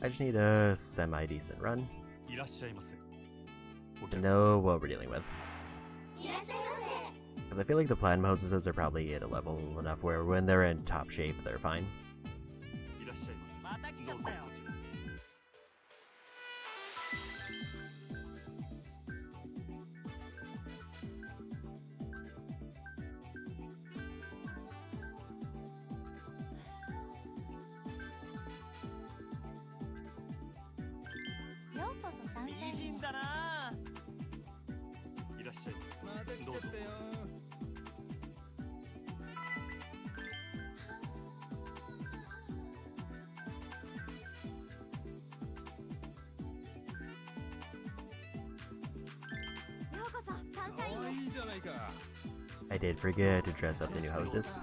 I just need a semi-decent run to know what we're dealing with. Because I feel like the platinum hostesses are probably at a level enough where when they're in top shape, they're fine. I did forget to dress up the new hostess.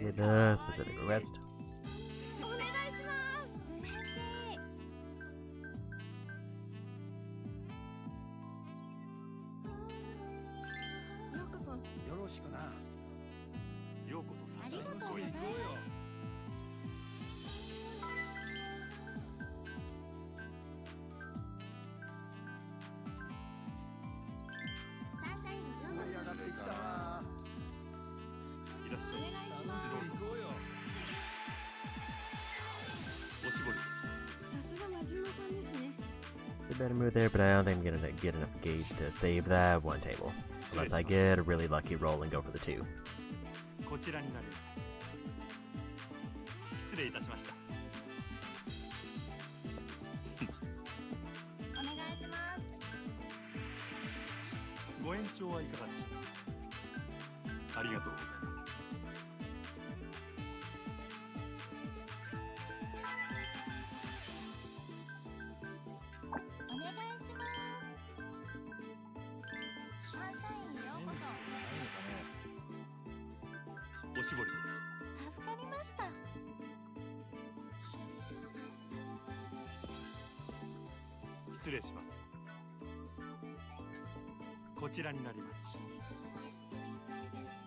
With a specific request. A better move there, but I don't think I'm gonna get enough gauge to save that one table. Unless I get a really lucky roll and go for the 2. こちらになります。失礼いたしました。お願いします。ご延長はいかがでしょうか。ありがとうございます。おしぼりです。助かりました。失礼します。こちらになります。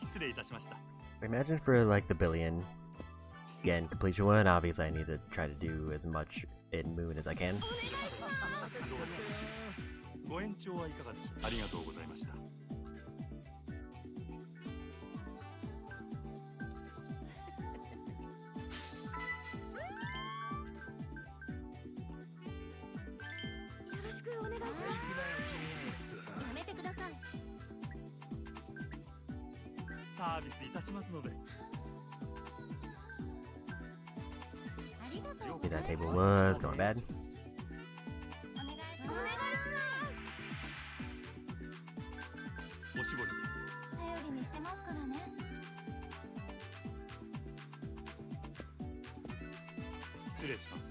失礼いたしました。Imagine for like the billion. Again, completion one, obviously I need to try to do as much in Moon as I can. ご延長はいかがでしょうか。ありがとうございました。サービスいたしますので。Okay, that table was going bad. おしぼりです。頼りにしてますからね。失礼します。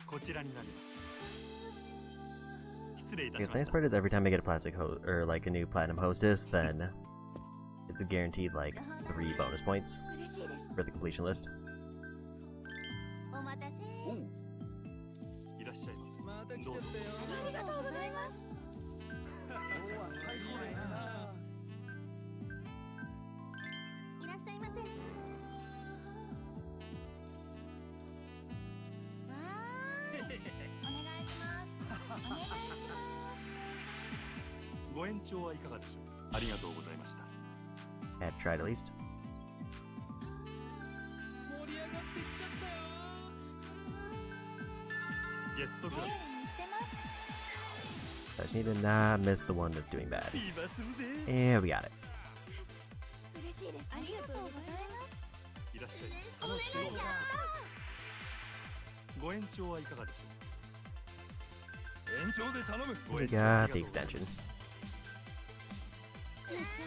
こちらになります。 The nice part is every time I get a plastic or like a new platinum hostess, then it's a guaranteed like 3 bonus points for the completion list. お待たせ。いらっしゃいます。どうぞ。ありがとうございます。いらっしゃいませ。わーい。お願いします。お願いします。 ご延長はいかがでしょう。ありがとうございました。 Had tried at least. 盛り上がってきちゃったよ。ゲストクラス。 I just need to not miss the one that's doing bad. 今するぜ。 And we got it. 嬉しいです。ありがとうございます。いらっしゃいます。お願いします。ご延長はいかがでしょう。延長で頼む。 We got the extension. めっちゃ嬉しい。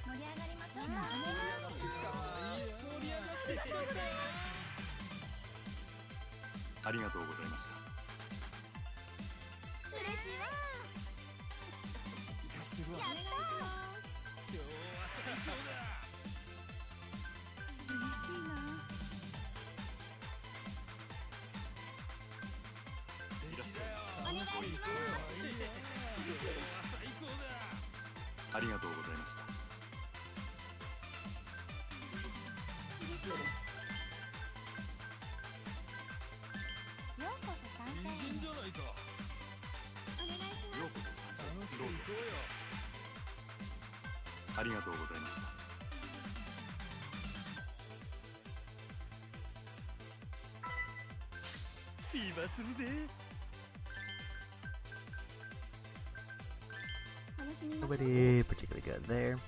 盛り上がりましょうか。ありがとうございました。嬉しいわ。やったー。今日は最高だ。嬉しいな。 お願いします。ありがとうございました。ようこそ参戦。お願いします。ようこそ参戦。どうぞ。ありがとうございました。今するぜ。話 Nobody particularly good there.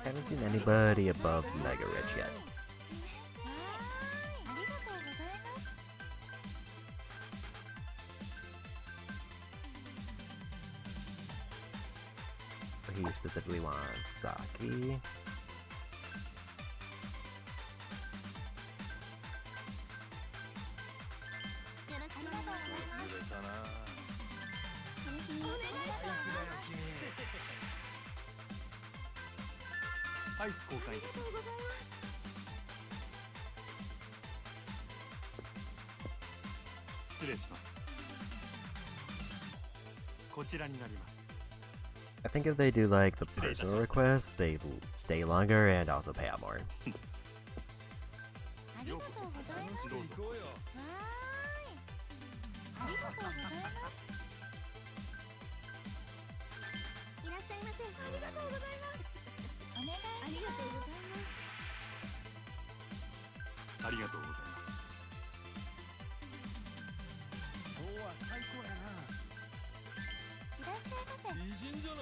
Haven't seen anybody above Mega Rich yet. He specifically wants Saki. I think if they do like the personal requests, they stay longer and also pay out more.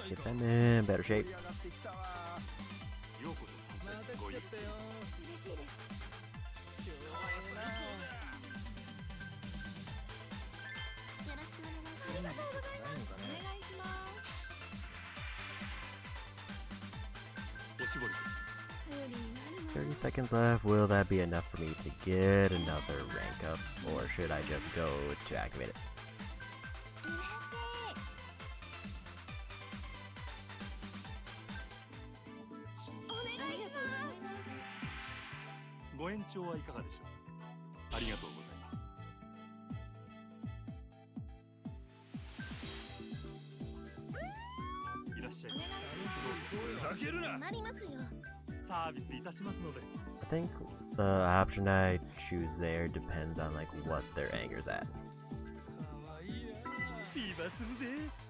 Get them in better shape. $30 seconds left. Will that be enough for me to get another rank up, or should I just go to activate it? I think the option I choose there depends on like what their anger's at.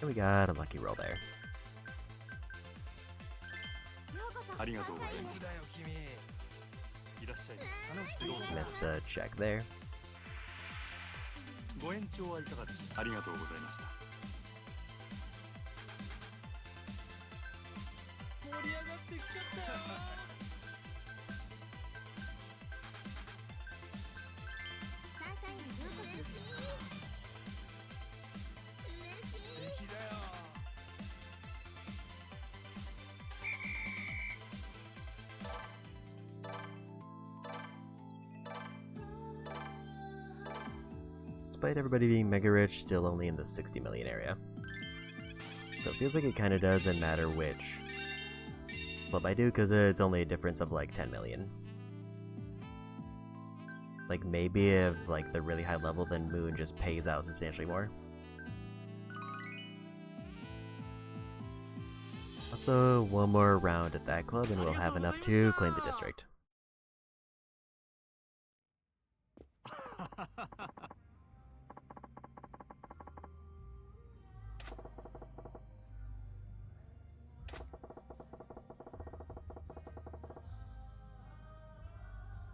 And we got a lucky roll there. Missed the check there. Despite everybody being mega rich, still only in the 60 million area. So it feels like it kind of doesn't matter which club I do, because it's only a difference of like 10 million. Like maybe if like the really high level, then Moon just pays out substantially more. Also, one more round at that club and we'll have enough to claim the district.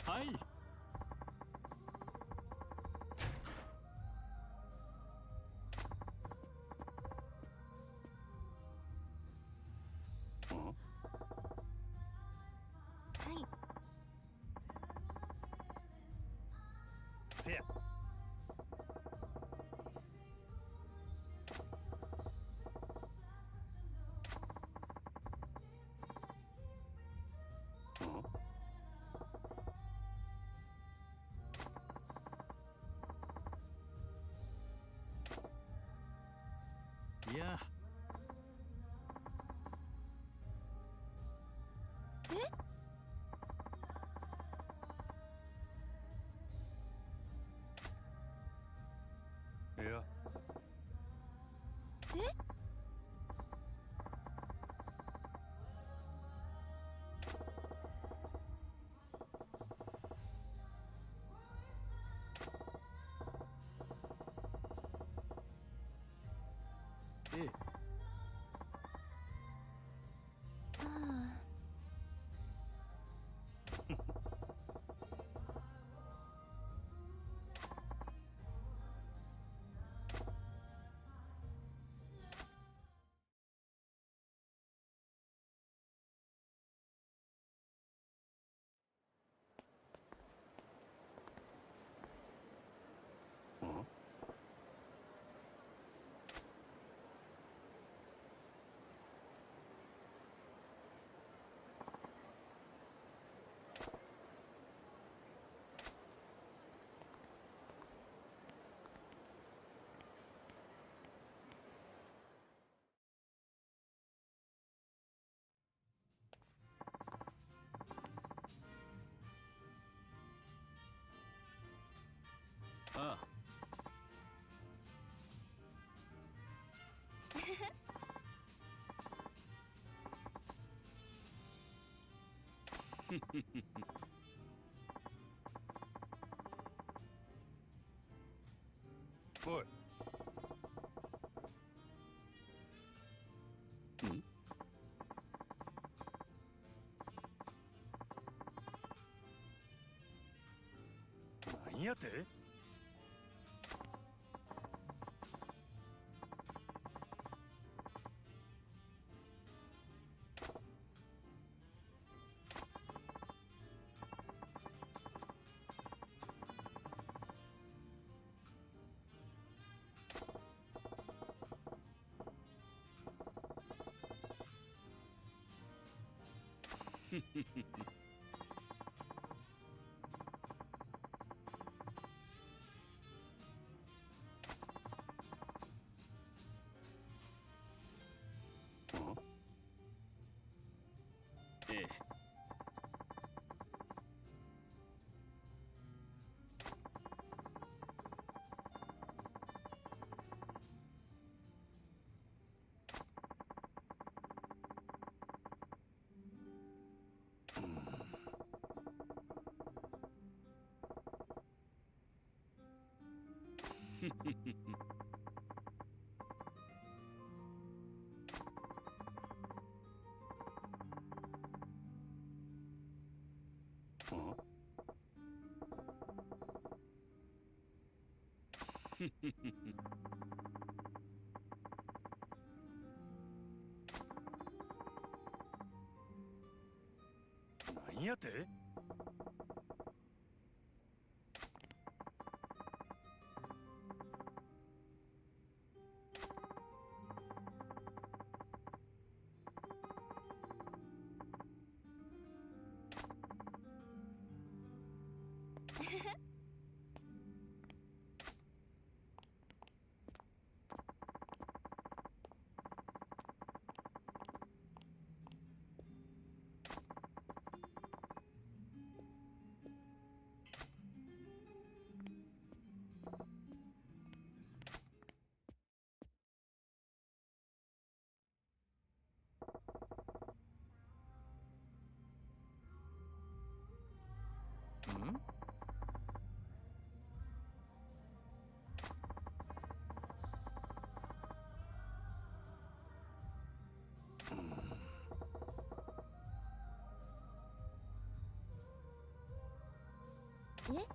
Hi. Yeah. Yeah. おい。なんやて？ええ。なんやて？え？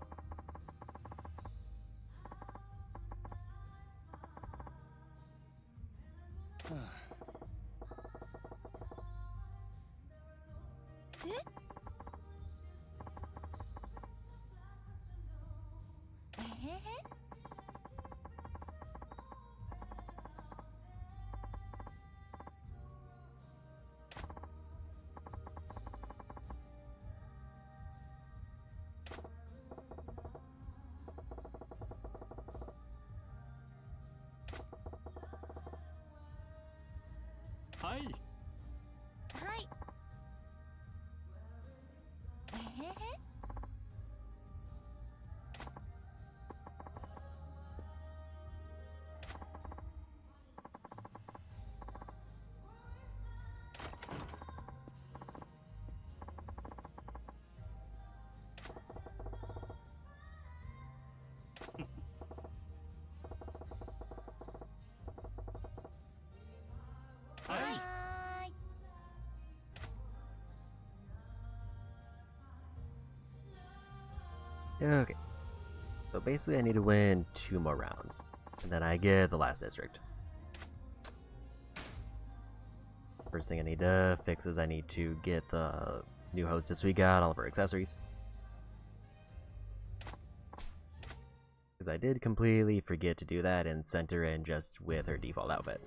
はい。はい。はい。Okay. So basically I need to win 2 more rounds. And then I get the last district. First thing I need to fix is I need to get the new hostess we got, all of her accessories. Because I did completely forget to do that and sent her in just with her default outfit.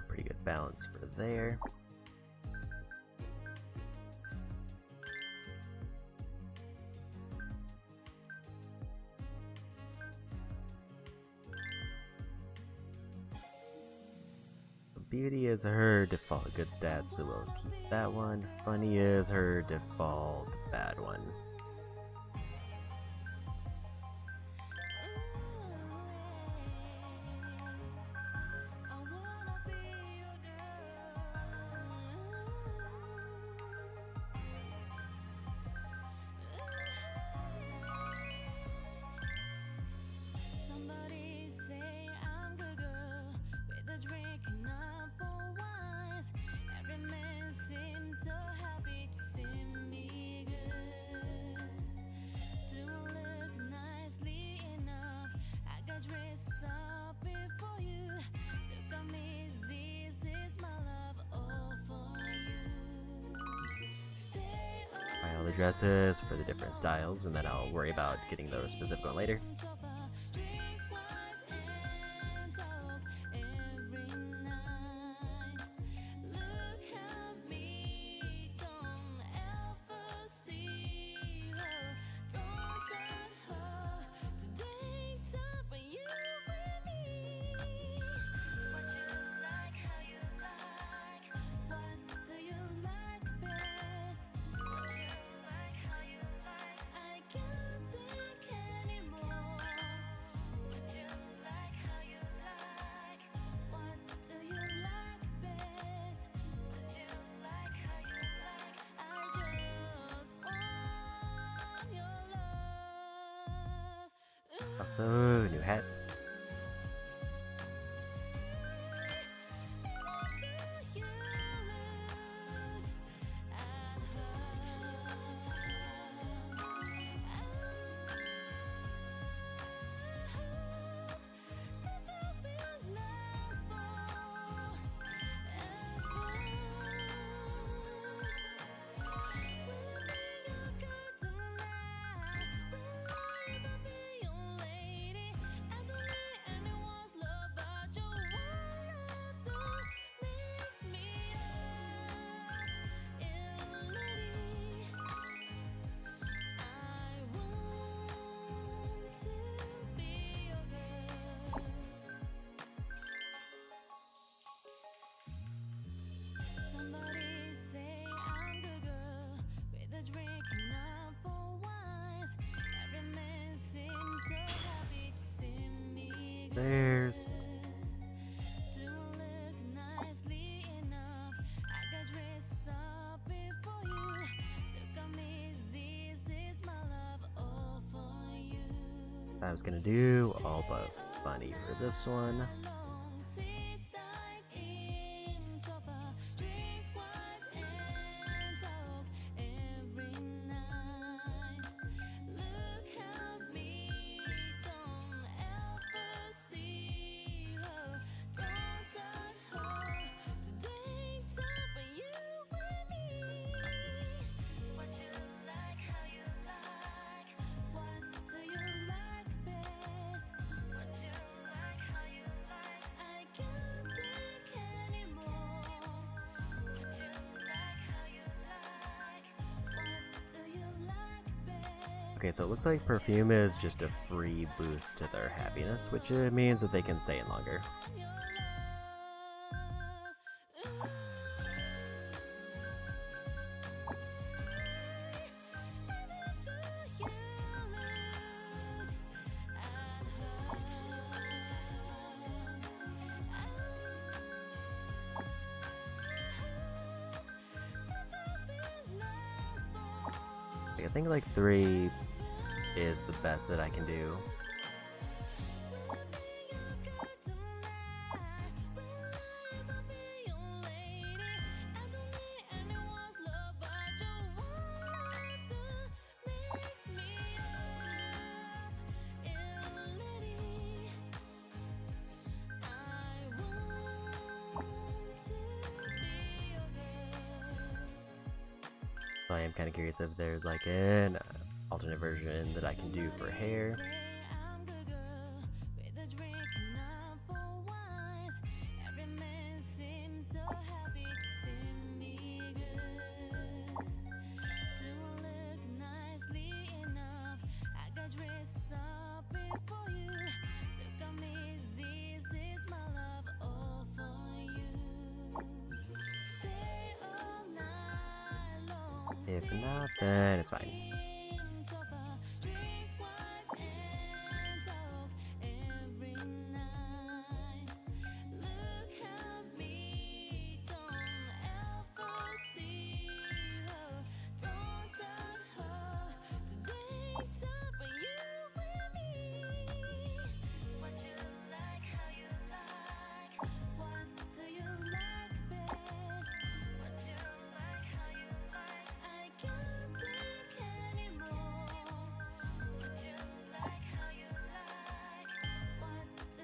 Pretty good balance for there. Beauty is her default good stat, so we'll keep that one. Funny is her default bad one. All the dresses for the different styles, and then I'll worry about getting the specific one later. Also, new hat. There's I was gonna do all but funny for this one. Okay, so it looks like perfume is just a free boost to their happiness, which means that they can stay in longer. I think like 3 is the best that I can do. I am kind of curious if there's like an alternate version that I can do for hair. If not, then it's fine.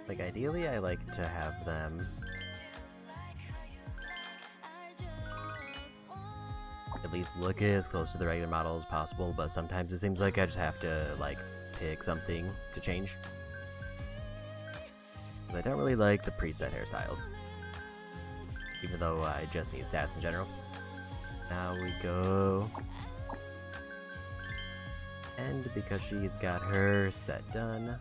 Like, ideally, I like to have them at least look as close to the regular model as possible, but sometimes it seems like I just have to, like, pick something to change. Because I don't really like the preset hairstyles, even though I just need stats in general. Now we go... And because she's got her set done,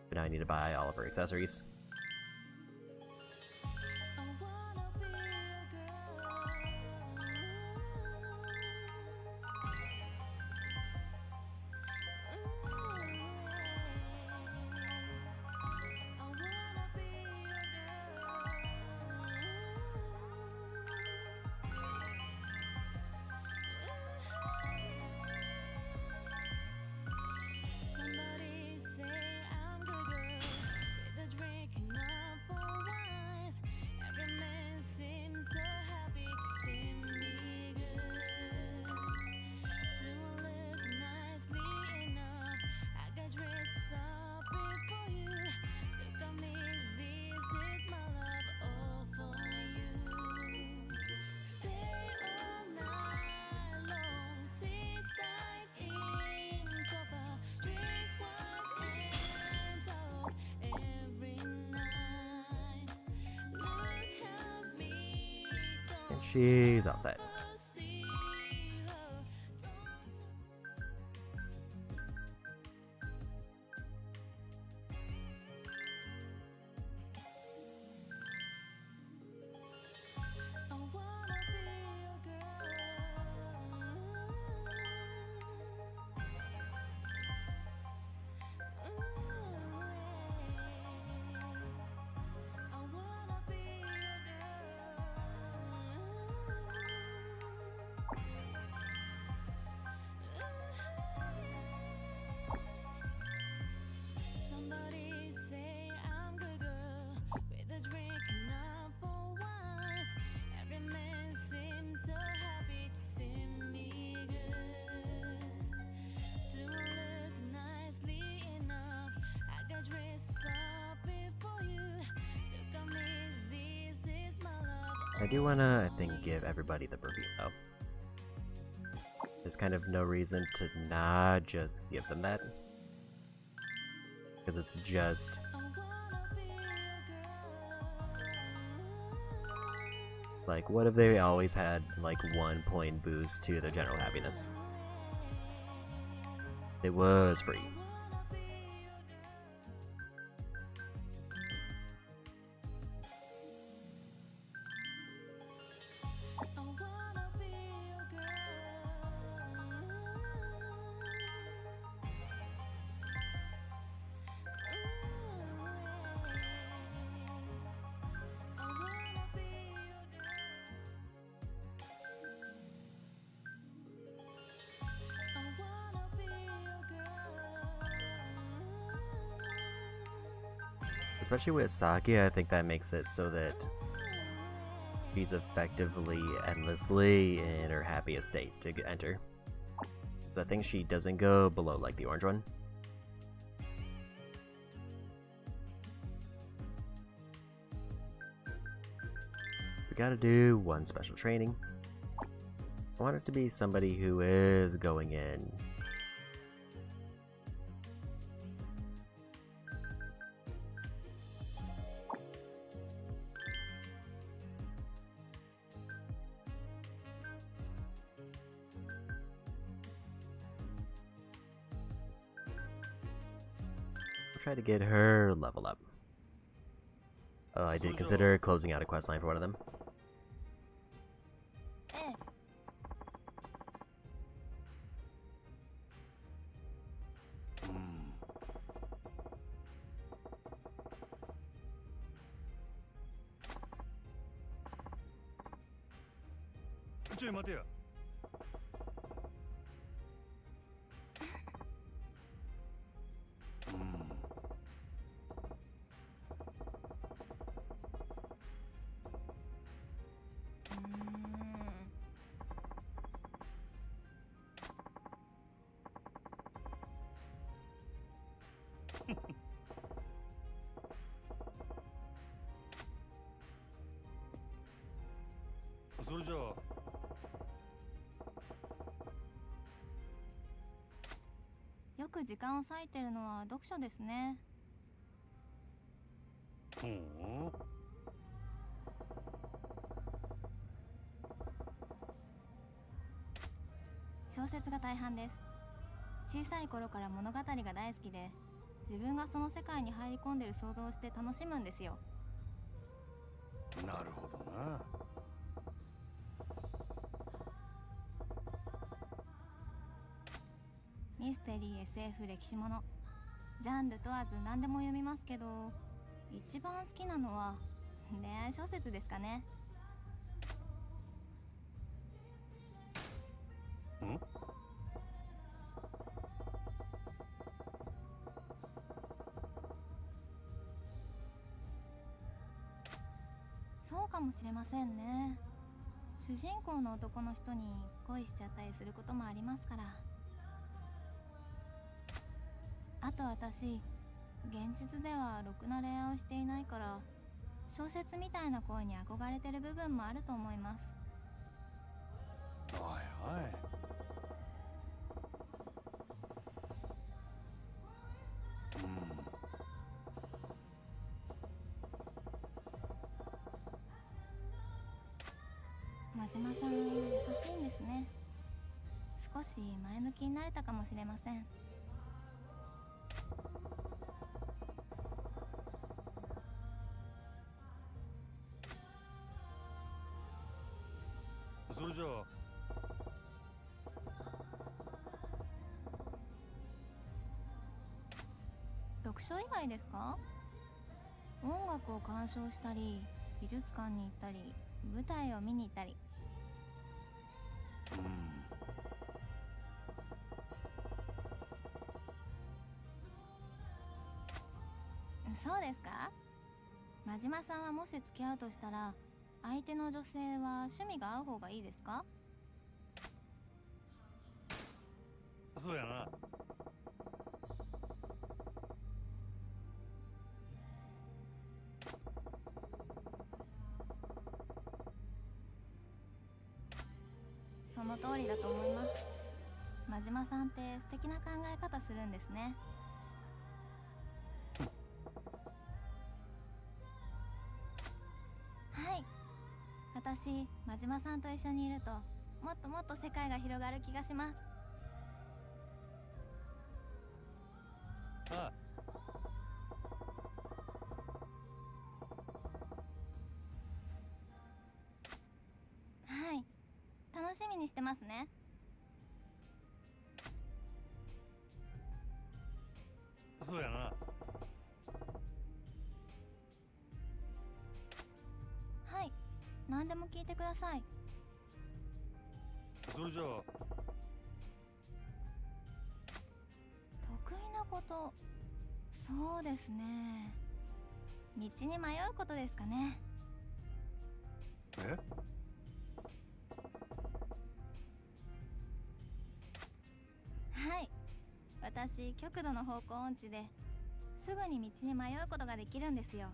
but now I need to buy all of her accessories. And she's all set. I do wanna, I think, give everybody the perfume though. There's kind of no reason to not just give them that. Because it's just... like, what if they always had, like, 1 point boost to their general happiness? It was free. Especially with Saki, I think that makes it so that she's effectively endlessly in her happiest state to enter. I think she doesn't go below like the orange one. We gotta do one special training. I want it to be somebody who is going in try to get her level up. Oh, I did consider closing out a questline for one of them. ちょい待てや。それじゃあよく時間を割いてるのは読書ですね。小説が大半です。小さい頃から物語が大好きで、自分がその世界に入り込んでる想像をして楽しむんですよ。なるほどな。ミステリー、SF、歴史もの、ジャンル問わず何でも読みますけど、一番好きなのは恋愛小説ですかね。そうかもしれませんね。主人公の男の人に恋しちゃったりすることもありますから。あと私、現実ではろくな恋愛をしていないから、小説みたいな恋に憧れてる部分もあると思います。おいおい。真島さん、優しいんですね。少し前向きになれたかもしれません。それじゃあ読書以外ですか？音楽を鑑賞したり、美術館に行ったり、舞台を見に行ったり。そうですか？真島さんはもし付き合うとしたら、相手の女性は趣味が合う方がいいですか？そうやな。その通りだと思います。真島さんって素敵な考え方するんですね。はい。私、真島さんと一緒にいると、もっともっと世界が広がる気がします。ああ。はい。楽しみにしてますね。そうやな。はい。何でも聞いてください。それじゃあ得意なこと、そうですね。道に迷うことですかね。え？はい。私、極度の方向音痴ですぐに道に迷うことができるんですよ。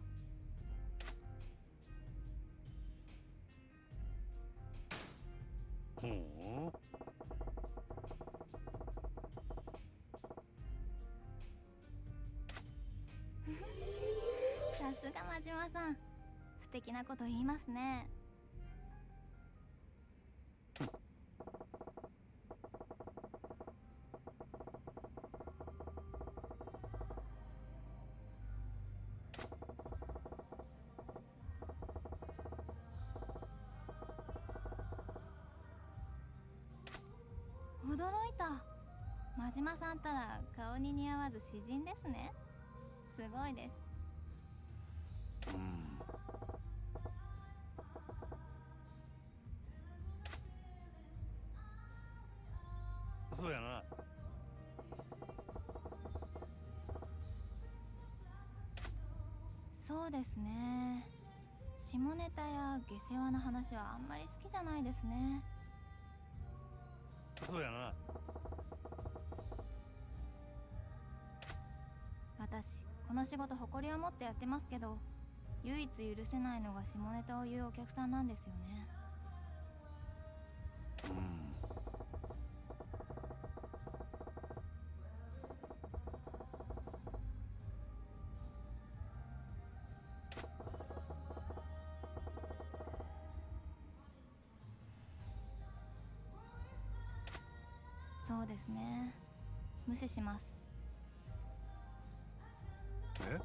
さすが真島さん、素敵なこと言いますね。驚いた。真島さんったら顔に似合わず詩人ですね。すごいです。そうですね。下ネタや下世話な話はあんまり好きじゃないですね。そうやな。私この仕事誇りを持ってやってますけど、唯一許せないのが下ネタを言うお客さんなんですよね。そうですね。無視します。え？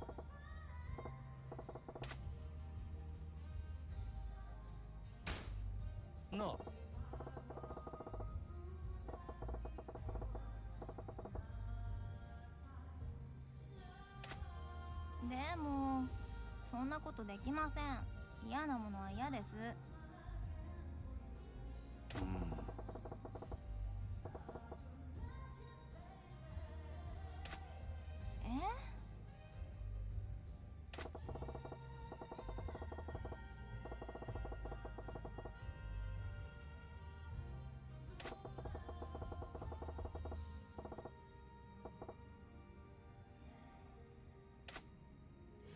なあ。でもそんなことできません。嫌なものは嫌です。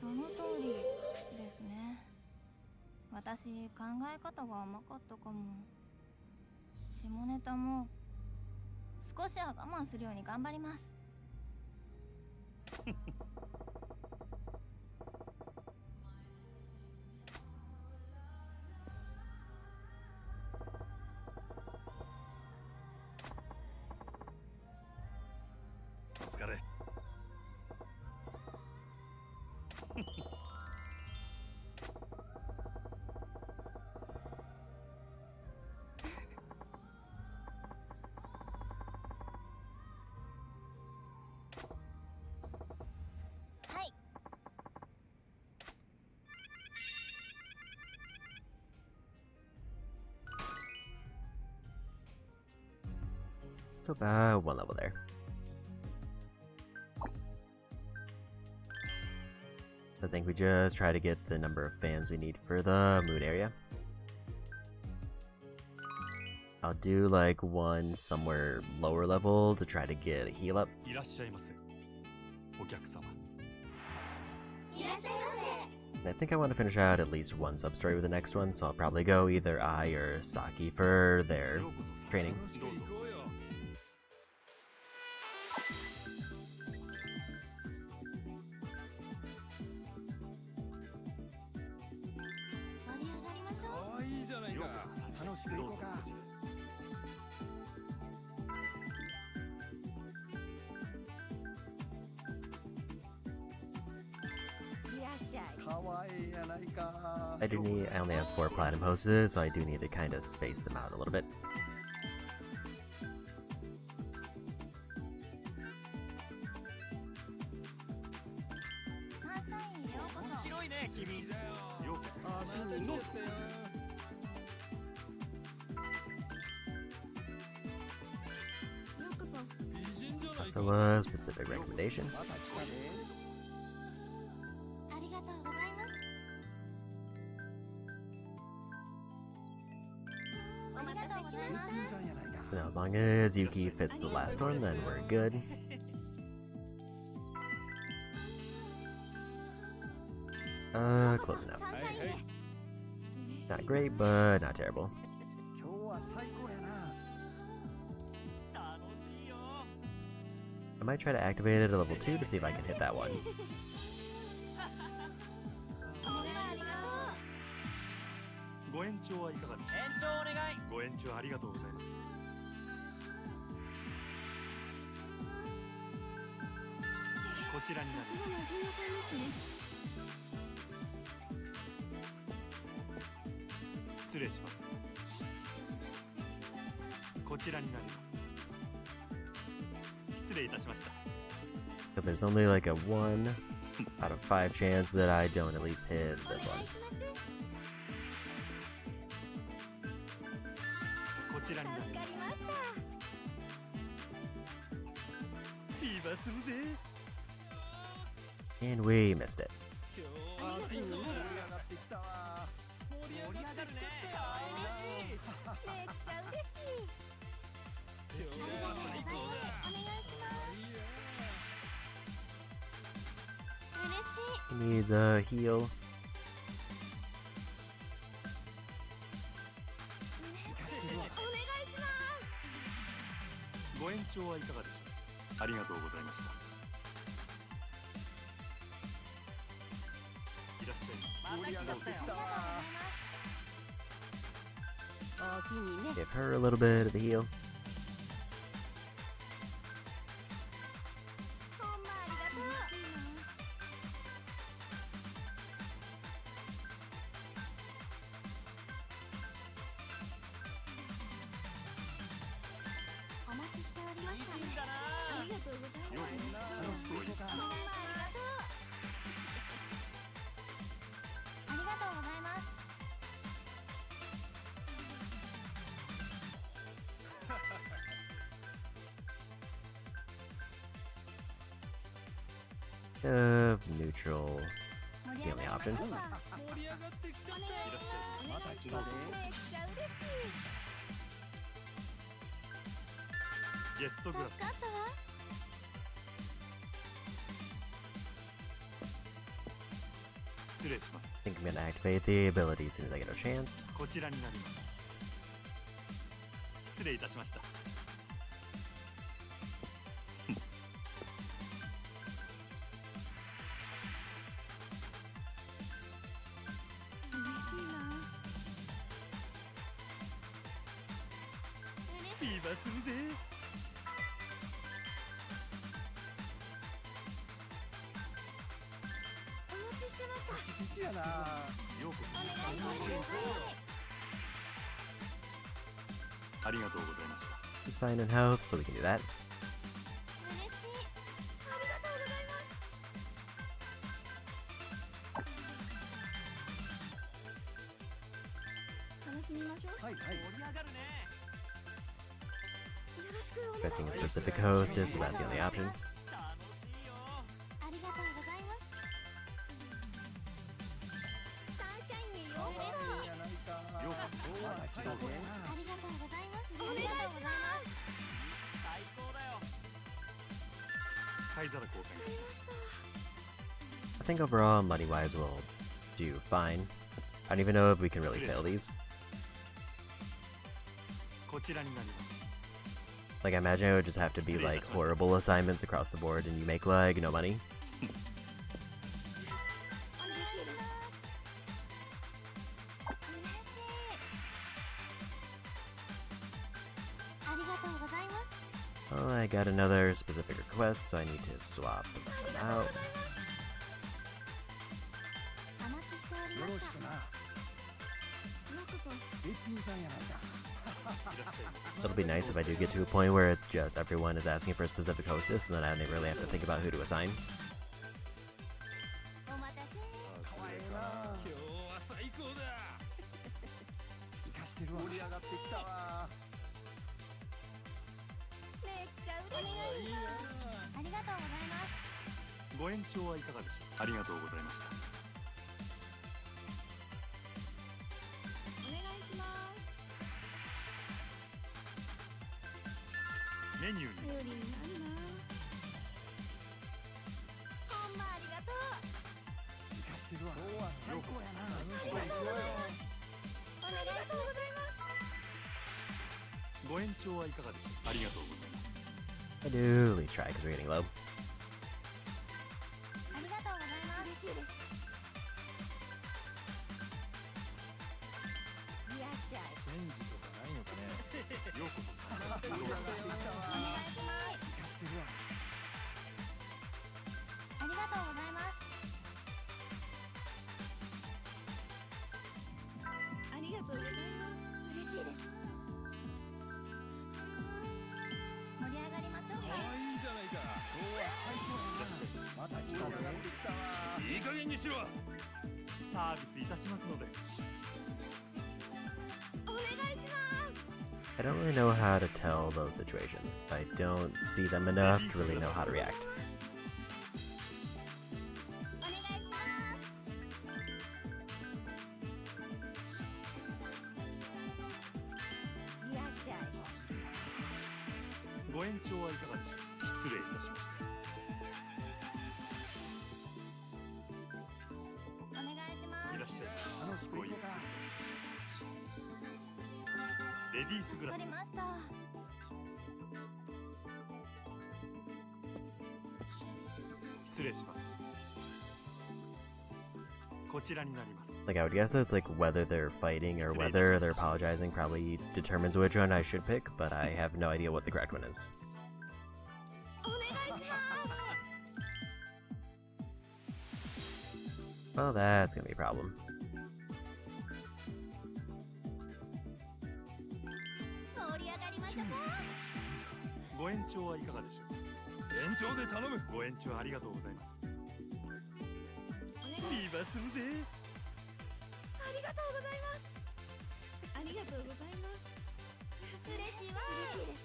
その通りですね。私考え方が甘かったかも。下ネタも少しは我慢するように頑張ります。お疲れ。はい。So about one level there. I think we just try to get the number of fans we need for the mood area. I'll do like one somewhere lower level to try to get a heal up. いらっしゃいませ。お客様。 And I think I want to finish out at least one sub-story with the next one, so I'll probably go either I or Saki for their training. どうぞ。盛り上がりましょう。ああ、いいじゃないか。楽しく行こうか。 I only have 4 platinum hoses, so I do need to kind of space them out a little bit. So a specific recommendation. So now as long as Yuki fits the last one, then we're good. Close enough. Not great, but not terrible. I might try to activate it at level 2 to see if I can hit that one. ご延長はいかがでしょうか。延長お願い。ご延長ありがとうございます。こちらになります。失礼します。こちらになります。失礼いたしました。 Because there's only like a 1 out of 5 chance that I don't at least hit this one. こちらになります。今するぜ。 And we missed it. あ、He needs a heal. ご延長はいかがでしょう。ありがとうございました。いらっしゃい。盛り上がってきたわ。Give her a little bit of the heal. お待ちしておりました。ありがとうございます。ありがとうございます。 Neutral. It's the only option. ゲストグラス。 助かったわ。 失礼します。 I think I'm gonna activate the ability as soon as I get a chance. こちらになります。失礼いたしました。 嬉しいな。嬉しい。今すぐで。 お待ちしてました。ようこそ。お願いします。ありがとうございました。 He's fine in health, so we can do that. 嬉しい。ありがとうございます。楽しみましょう。盛り上がるね。よろしくお願いし Expecting ま a す。 specific hostess, so that's the only option. 楽しいよ。ありがとうございます。サンシャインにようこそ。ようこそ。どうぞ。ありがとうございます。お願いします。最高だよ。灰皿交換。 I think overall, money-wise, we'll do fine. I don't even know if we can really fail these. こちらになります。 Like, I imagine it would just have to be, like, horrible assignments across the board and you make, like, no money. お願いします。嬉しい。ありがとうございます。 Oh, I got another specific request, so I need to swap them out. お待ちしておりました。ようこそ。 It'll be nice if I do get to a point where it's just everyone is asking for a specific hostess, and then I don't really have to think about who to assign. お待たせ。今日は最高だ。めっちゃ嬉しい。ありがとうございます。ご延長はいかがでしょう。ありがとうございました。お願いします。メニューに頼りになるな。ほんまありがとう。ようこそ。ありがとうございます。ありがとうございます。ご延長はいかがでしょう。ありがとうございます。 I do, at least try, because we're getting low. ありがとうございます。嬉しいです。いらっしゃい。ようこそ。お願いします。ありがとうございます。ありがとうございます。嬉しいです。盛り上がりましょうか。いいじゃないか。いい加減にしろ。サービスいたしますので。お願いします。 I don't really know how to tell those situations. I don't see them enough to really know how to react. お願いします。ご延長はいかがでしょう。失礼いたしました。お願いします。いらっしゃい。楽しくごゆっくりください。レディースグラス。わかりました。失礼します。こちらになります。Like, I would guess it's like whether they're fighting or whether they're apologizing probably determines which one I should pick, but I have no idea what the correct one is. お願いします。 Well, that's gonna be a problem. 盛り上がりましたか。ご延長はいかがでしょう。延長で頼む。ご延長ありがとうございます。リバするぜ。ありがとうございます。ありがとうございます。嬉しいわ。嬉しいです。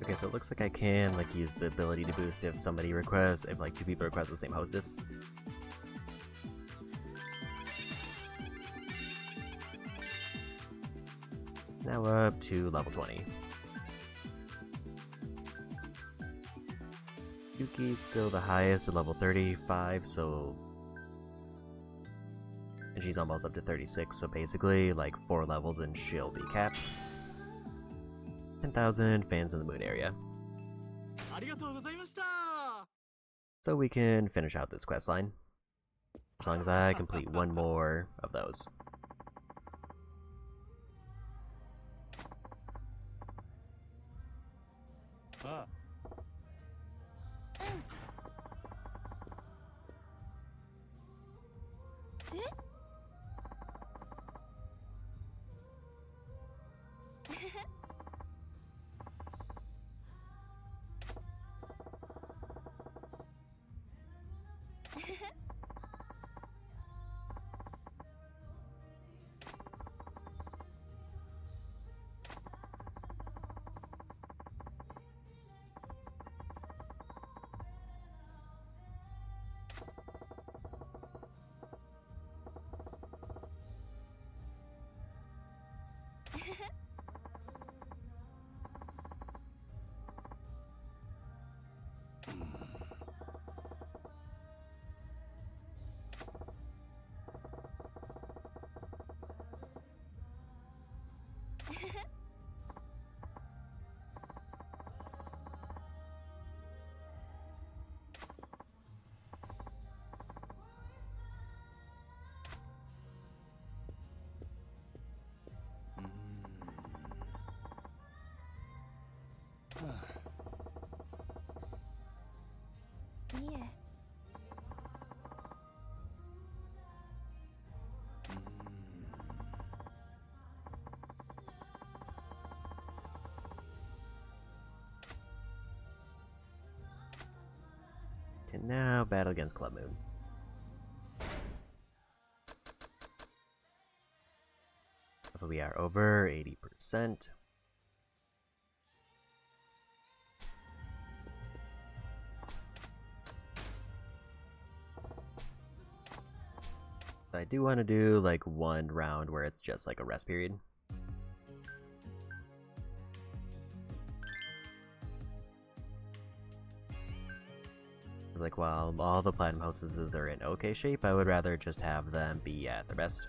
Okay, so it looks like I can like use the ability to boost if somebody requests, if like two people request the same hostess. Now up to level 20. Yuki's still the highest at level 35, so... And she's almost up to 36, so basically, like 4 levels and she'll be capped. 10,000 fans in the moon area. So we can finish out this quest line. As long as I complete one more of those. Can now battle against Club Moon. So we are over 80%. I do want to do like one round where it's just like a rest period. It's like while all the platinum hostesses are in okay shape, I would rather just have them be at their best.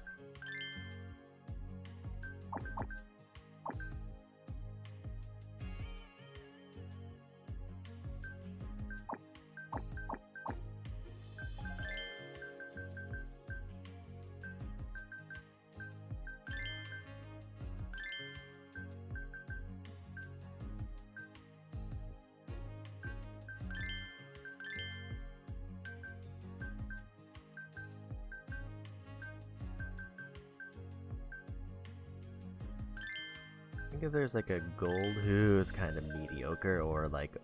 I think if there's like a gold who's kind of mediocre or like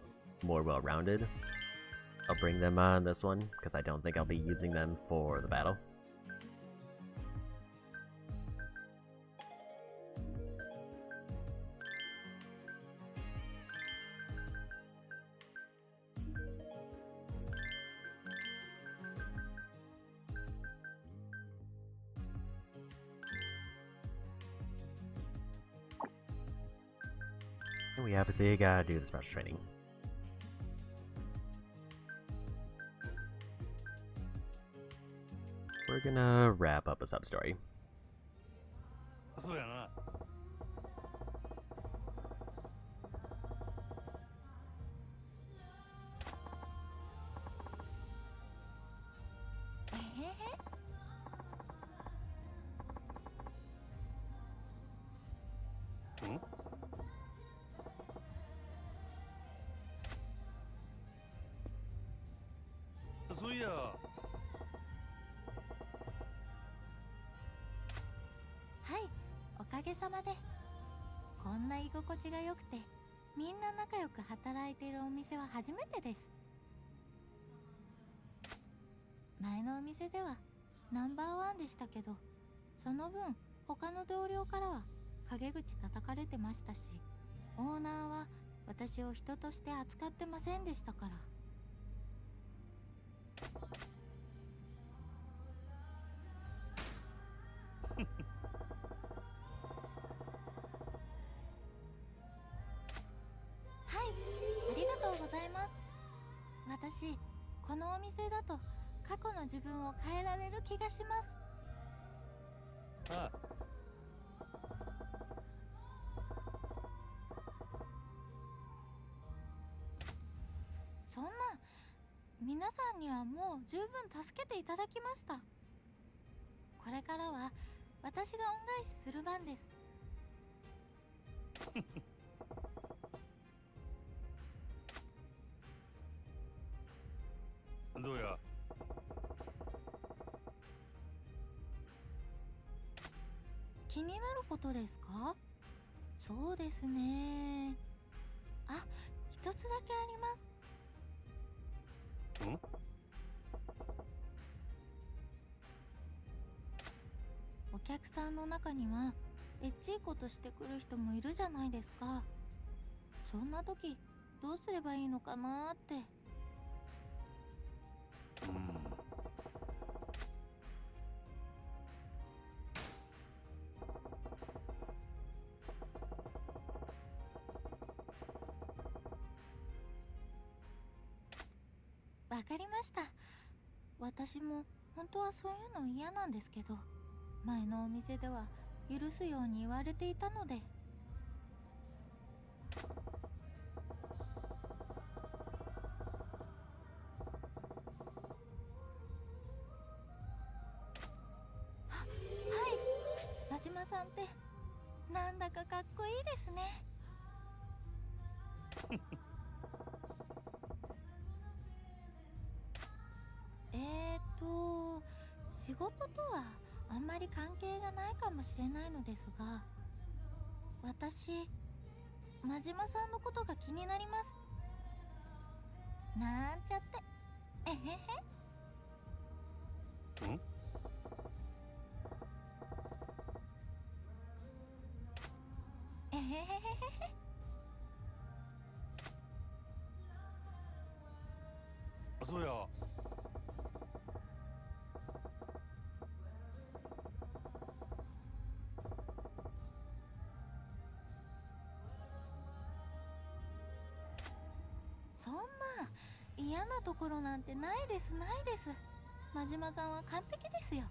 more well-rounded, I'll bring them on this one, because I don't think I'll be using them for the battle. We obviously gotta do the special training. We're gonna wrap up a sub-story. そうやな。そういや。はい、おかげさまで。こんな居心地が良くて、みんな仲良く働いているお店は初めてです。前のお店ではナンバーワンでしたけど、その分他の同僚からは陰口叩かれてましたし、オーナーは私を人として扱ってませんでしたから。はい、ありがとうございます。私、このお店だと過去の自分を変えられる気がします。ああ。そんな、皆さんにはもう十分助けていただきました。これからは私が恩返しする番です。どうや。気になることですか？そうですね。あ、一つだけあります。ん？お客さんの中にはエッチいことしてくる人もいるじゃないですか。そんな時どうすればいいのかなーって。わかりました。私も本当はそういうの嫌なんですけど、前のお店では許すように言われていたので。はい、真島さんってなんだかかっこいいですね。仕事とはあんまり関係がないかもしれないのですが、私、真島さんのことが気になります。なんちゃって。えへへ。ん？えへへへへへ。そうや。そんな嫌なところなんてないですないです。真島さんは完璧ですよ。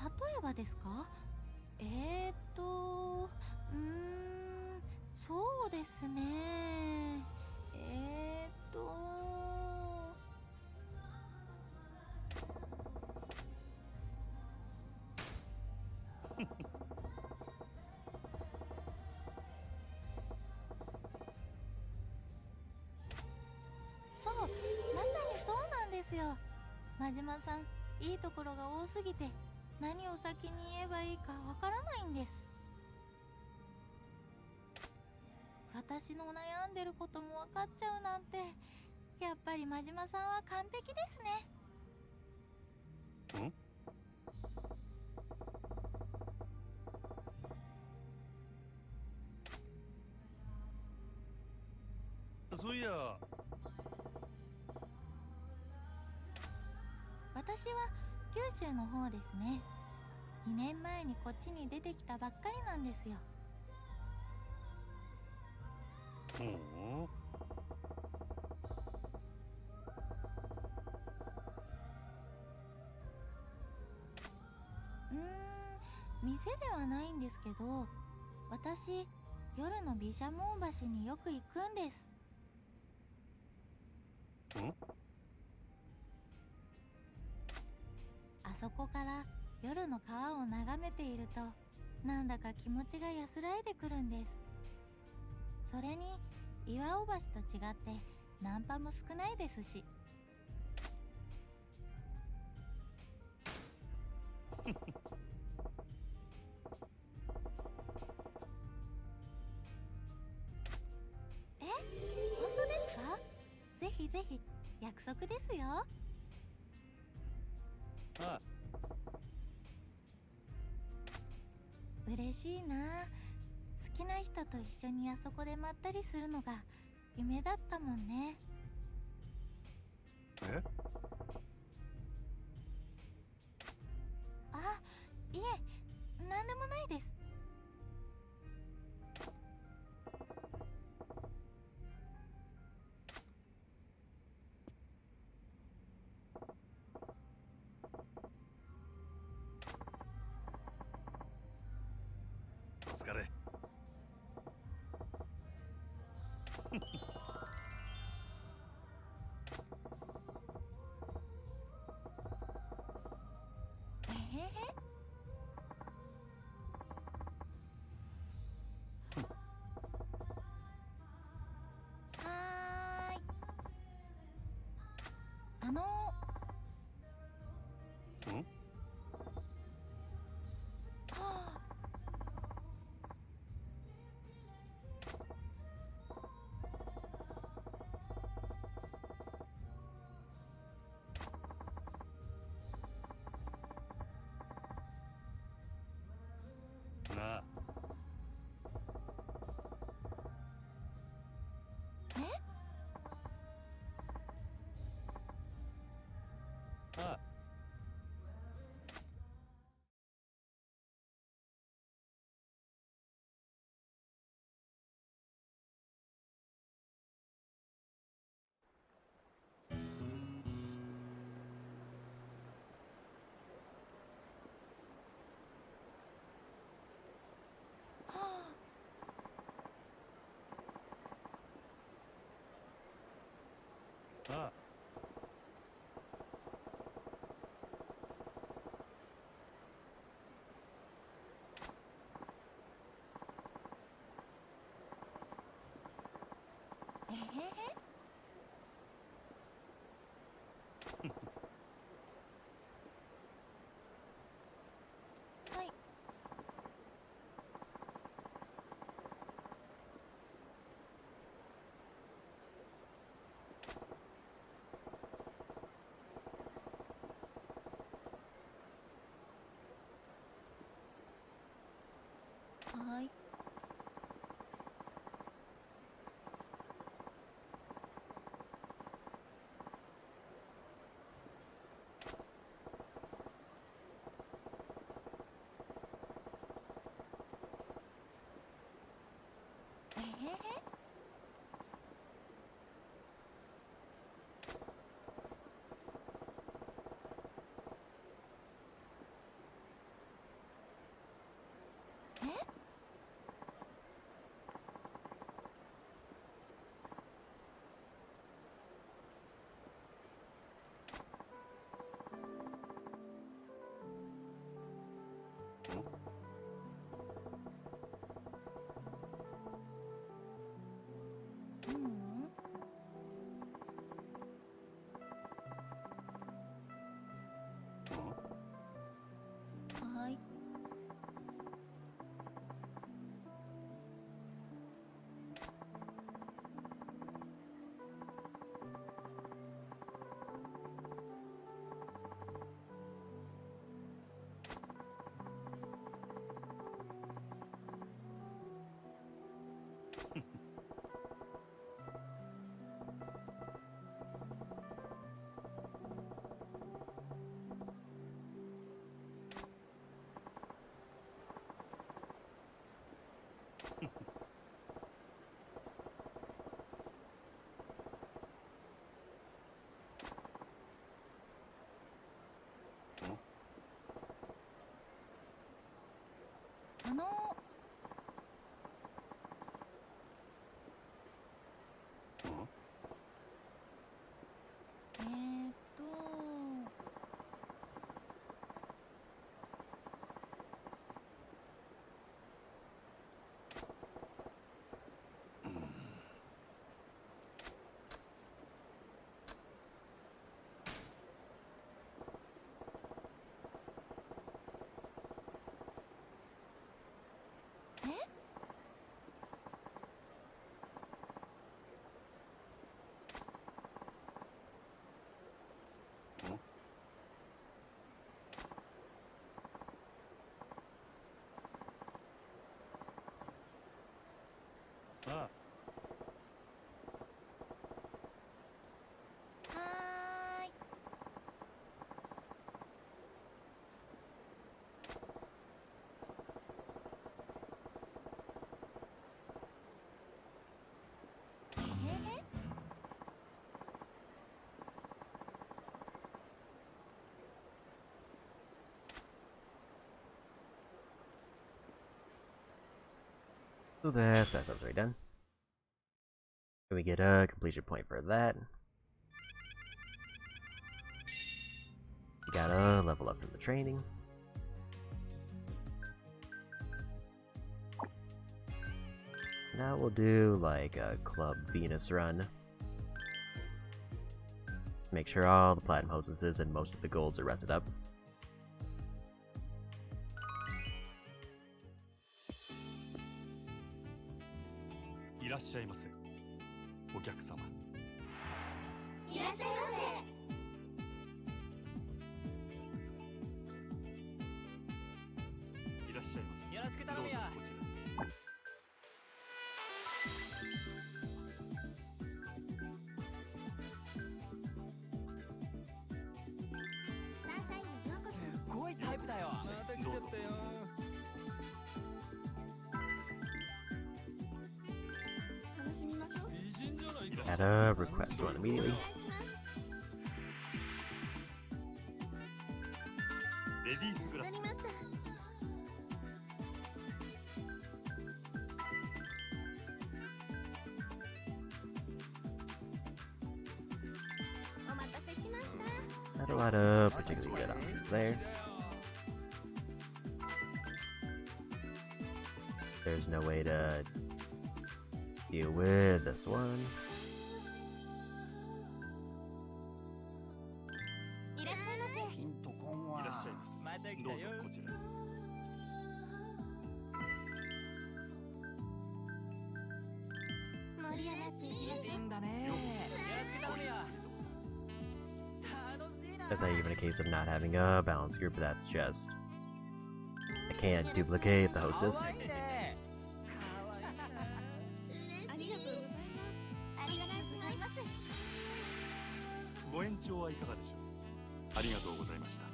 例えばですか？そうですね。そう、まさにそうなんですよ。真島さん、いいところが多すぎて何を先に言えばいいかわからないんです。私の悩んでることも分かっちゃうなんて、やっぱり真島さんは完璧ですね。ん？そういや。私は九州の方ですね。2年前にこっちに出てきたばっかりなんですよ。ほう。店ではないんですけど、私夜の毘沙門橋によく行くんです。あそこから夜の川を眺めていると、なんだか気持ちが安らいでくるんです。それに岩尾橋と違ってナンパも少ないですし。本当ですか？ぜひぜひ、約束ですよ。ああ。嬉しいな。好きな人と一緒にあそこでまったりするのが夢だったもんね。え？あ、いえ、なんでもないです。お疲れ。えへへ。はーい。ん？はあ。なあ。え？ああ。はあ。ああ。えへへ。はい。はい。えへへ。え？ううん。はい。あのえーっとああ、はーい。So that's that sub's right done. Can we get a completion point for that? We gotta level up from the training. Now we'll do like a Club Venus run. Make sure all the platinum hostesses and most of the golds are rested up. いらっしゃいませ、お客様。いらっしゃいませ。いらっしゃいませ。よろしく頼むよ。どうぞこちらに。サンシャインにようこそ。すごいタイプだよ。また来ちゃったよ。楽しみましょう。美人じゃないか。 Gotta request one immediately. レディースグラス。助かりました。お待たせしました。 Not a lot of particularly good options there. There's no way to deal with this one. いらっしゃいませ。ヒントコンはいらっしゃいませ。また来どうぞたよ。こちらに。盛り上がっていきましょう。美人だね。よろしく頼むよ。楽しいな。 That's not even a case of not having a balanced group, that's just I can't duplicate the hostess. 可愛いね。可愛いな。ありがとうございます。ありがとうございます。ご延長はいかがでしょう。ありがとうございました。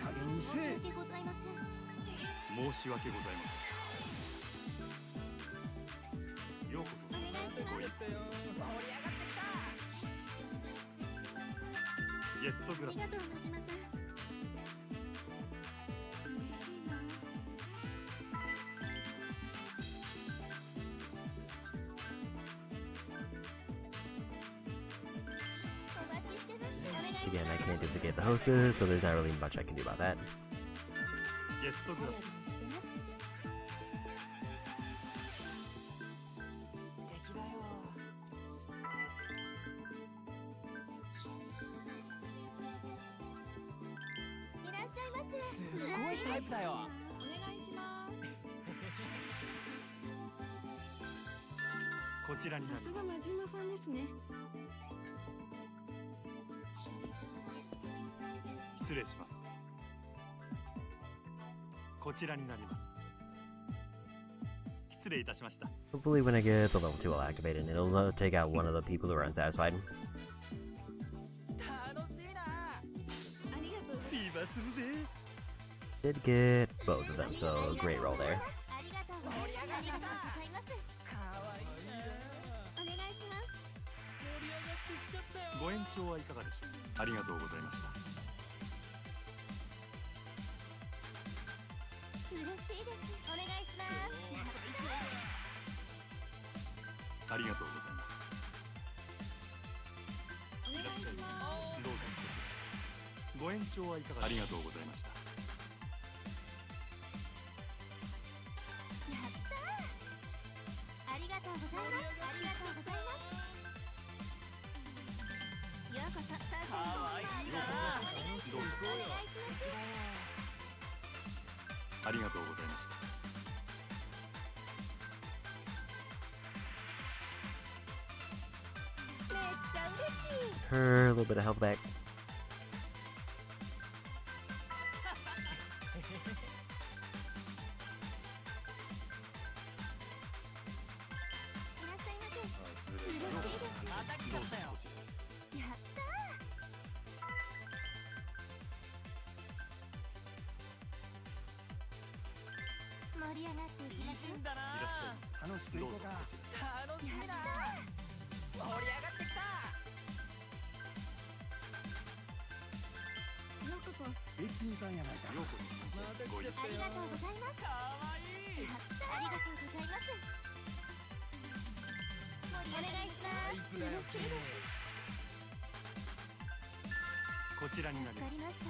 加減に申しせえ。訳ございません。申し訳ございません。ようこそ。お願いします。盛り上がってきた。ゲストグラス。ありがとうなじまさん。嬉しいな。お待ちしてます。お願いします。 Again, I can't duplicate the hostess, so there's not really much I can do about that. ゲストグラス。素敵だよ。いらっしゃいませ。すごいタイプだよ。お願いします。こちらになさすりまが真島さんですね。す。失礼します。こちらになります。失礼いたしました。 Hopefully when I get the level 2 I'll activate it and it'll take out one of the people who are unsatisfied. 楽しいな。ありがとうございます。リーバーするぜ。 Did get both of them, so great roll there. ありがとうございます。ありがとうございます。可愛いな。お願いします。盛り上がってきちゃったよ。ご延長はいかがでしょう。ありがとうございました。嬉しいです。お願いします。ありがとうございます。お願いします。どうぞ。ご延長はいかが。ありがとうございました。やったー。ありがとうございます。ありがとうございます。ようこそ。かわいいな。どうぞ。お願いします。ありがとうございました。めっちゃ嬉しい。 Her a little bit of health back. いらっしゃいませ。嬉しいです。また来ちゃったよ。やったー。盛り上がっていきましょう。いいんだな。いらっしゃい。楽しくいこうか。楽しみだ。盛り上がってきた。ようこそ。一気にさんやないか。ようこそ。ご意見。ありがとうございます。かわいい。やったー。ありがとうございます。お願いします。嬉しいです。こちらになります。わかりました。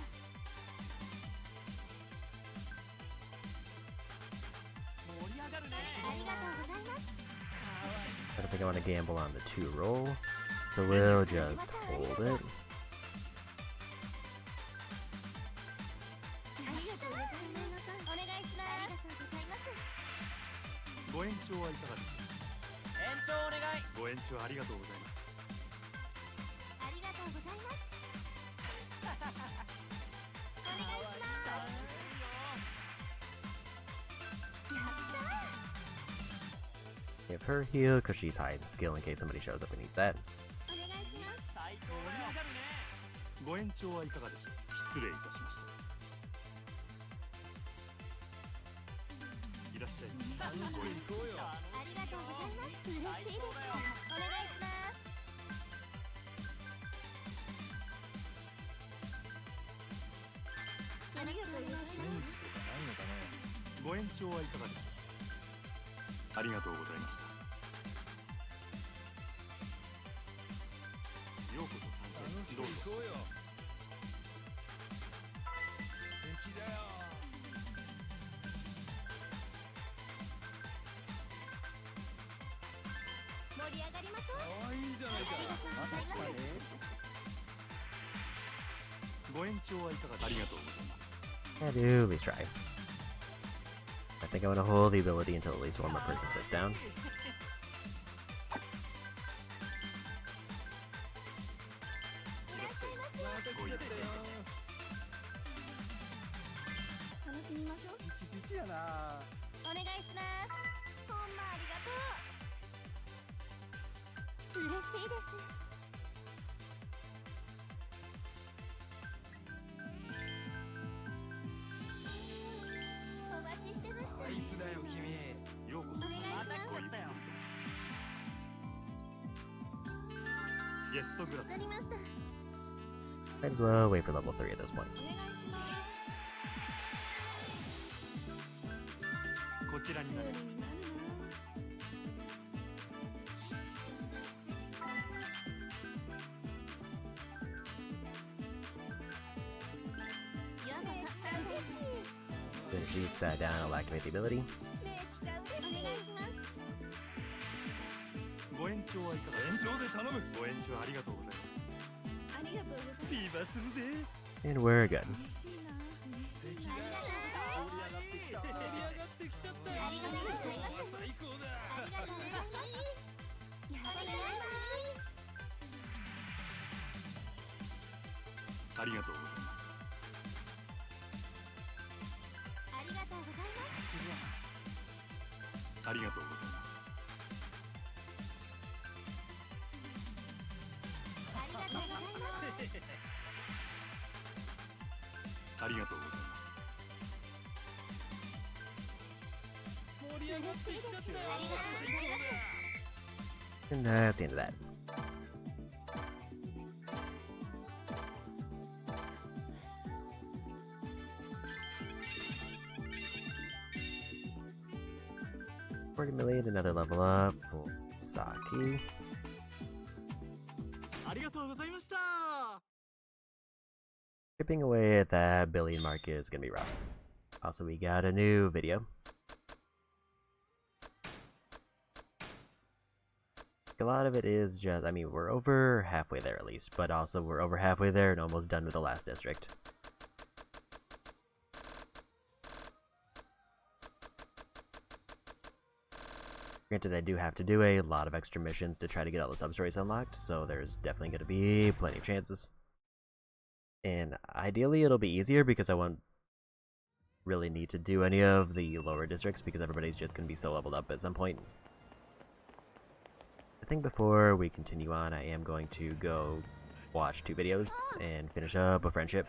盛り上がるね。ありがとうございます。 I don't think I want to gamble on the 2 roll, so we'll just hold it. ありがとうございます。お願いします。ありがとうございます。ご延長はいかがでしょ延長お願い。う。ご延長ありがとうございます。ありがとうございます。お願いします。やったー。 Give her heal because she's high in skill in case somebody shows up and needs that. お願いします。最高だよ。ご延長はいかがでしょう。失礼いたしました。いらっしゃい。ご延長。ありがとうございます。嬉しいです。お願いします。ありがとうございます。ご延長はいかがでしょう。ありがとうございました。ようこそ参加。どうぞ。盛り上がりましょう。ありがとうございます。ご延長はいかがでしょう。ありがとうございます。I do, at least try. I think I want to hold the ability until at least one more person sits down. ご意見。楽しみましょう。ピチピチやな。お願いします。ほんまありがとう。嬉しいです。お待ちしてました。いつだよ君。ようこそ。お願いしまます。た来ちゃったよ。ゲストグラス。わかりました。 Might as well wait for level 3 at this point. お願いします。こちらになります。頼りになるようこそ。嬉しい。 Then if we sat down, I'll activate the ability. めっちゃ嬉しい。お願いします。ご延長はいかが。延長で頼む。ご延長ありがとうございます。な。ありがとうございます。ビバするぜ。 And we're good. 嬉しいな。嬉しいな。ありがとうございます。盛り上がってきた。ありがとうございます。最高だ。ありがとうございます。やったー。ありがとうございます。ありがとうございます。ありがとうございます。ありがとうございます。ありがとうございます。盛り上がってきちゃった。ありがとうございます。 And that's the end of that. 40 million, another level up for Saki. ありがとうございました。 Chipping away at that billion mark is gonna be rough. Also, we got a new video. A lot of it is just, I mean, we're over halfway there at least, but also we're over halfway there and almost done with the last district. Granted, I do have to do a lot of extra missions to try to get all the sub-stories unlocked, so there's definitely going to be plenty of chances. And ideally it'll be easier because I won't really need to do any of the lower districts because everybody's just going to be so leveled up at some point. I think before we continue on, I am going to go watch 2 videos and finish up a friendship.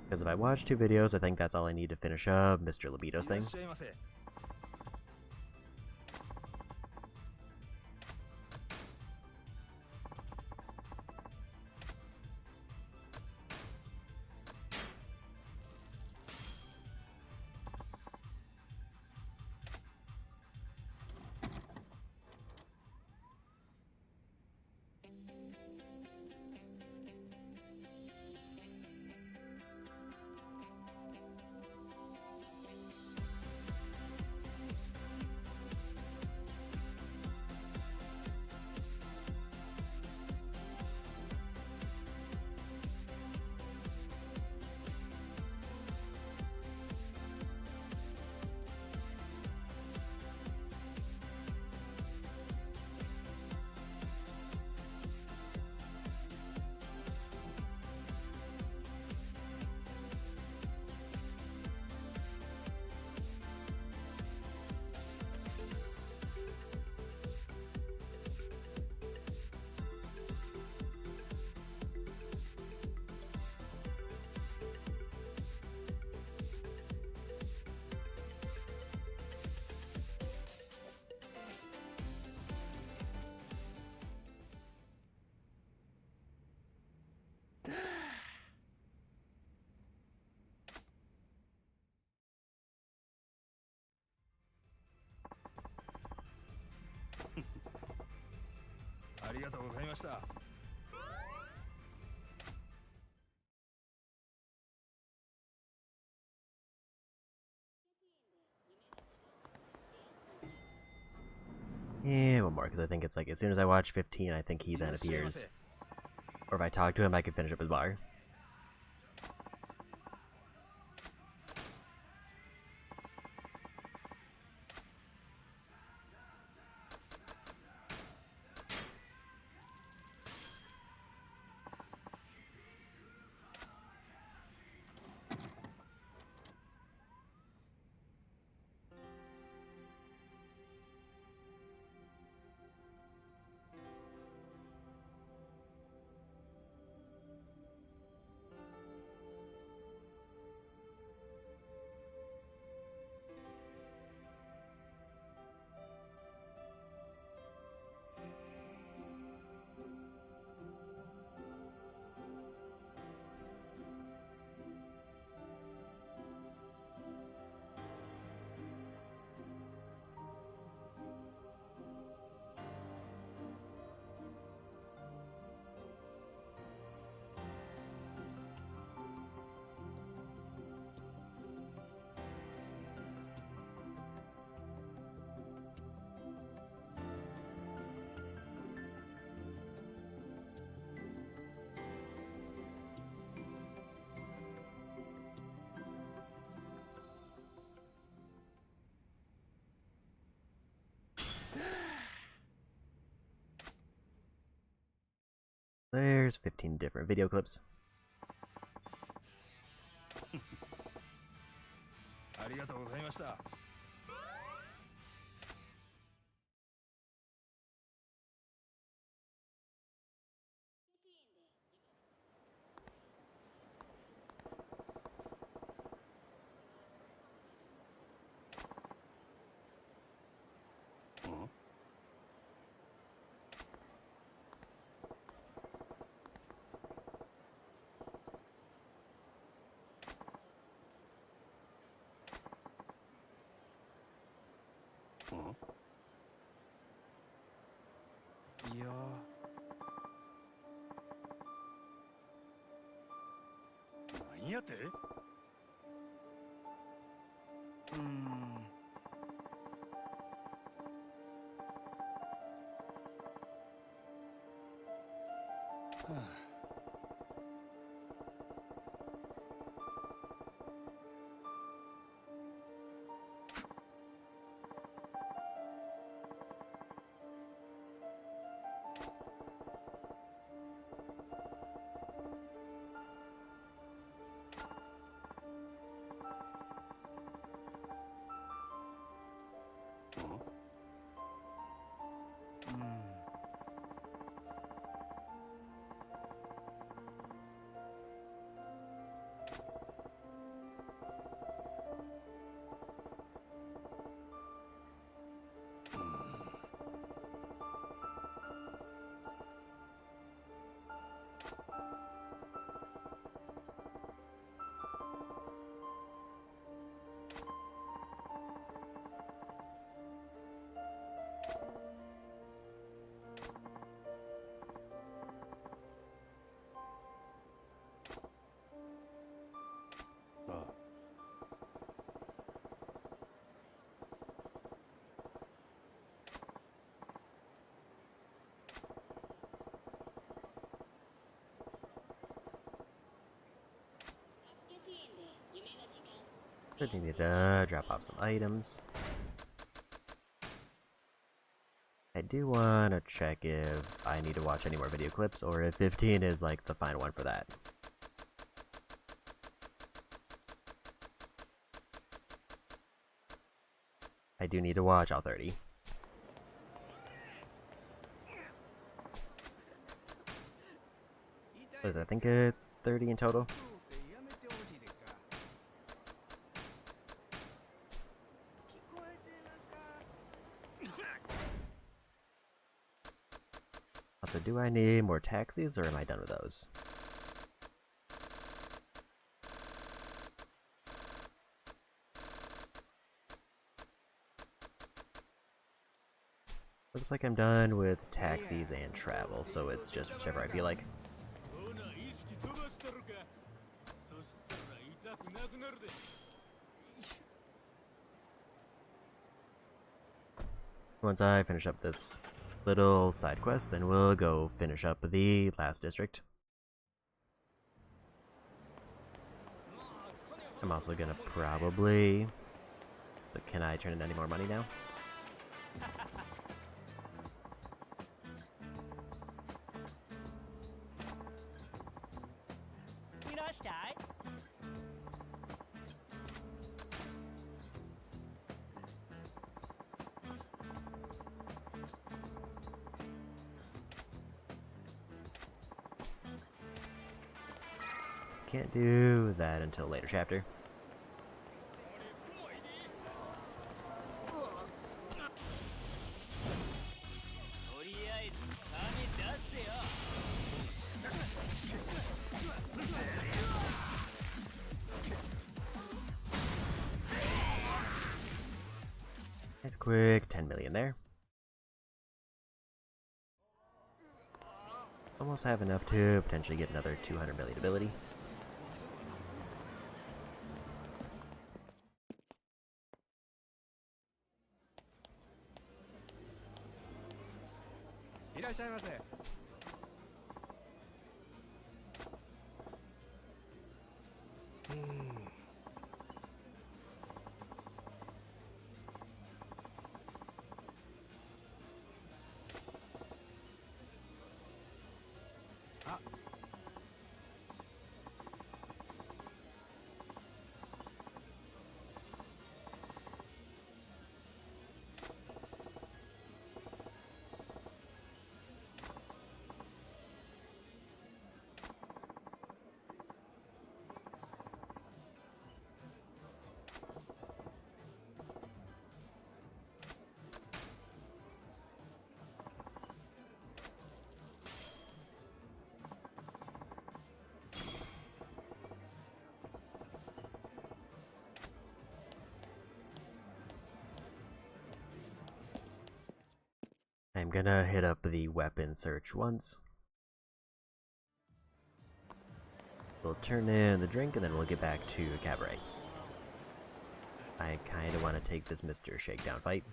Because if I watch 2 videos, I think that's all I need to finish up Mr. Libido's thing. Yeah, one more, because I think it's like as soon as I watch 15, I think he then appears. Or if I talk to him, I can finish up his bar. There's 15 different video clips. いやなんやて？はあBut needed to drop off some items. I do want to check if I need to watch any more video clips or if 15 is like the final one for that. I do need to watch all 30. I think it's 30 in total. Also, do I need more taxis or am I done with those? Looks like I'm done with taxis and travel, so it's just whichever I feel like. Once I finish up this little side quest, then we'll go finish up the last district. I'm also gonna probably... But can I turn in any more money now? Can't do that until later chapter. Nice quick 10 million there. Almost have enough to potentially get another 200 million ability. gonna hit up the weapon search once. We'll turn in the drink and then we'll get back to Cabaret. I kinda wanna take this Mr. Shakedown fight.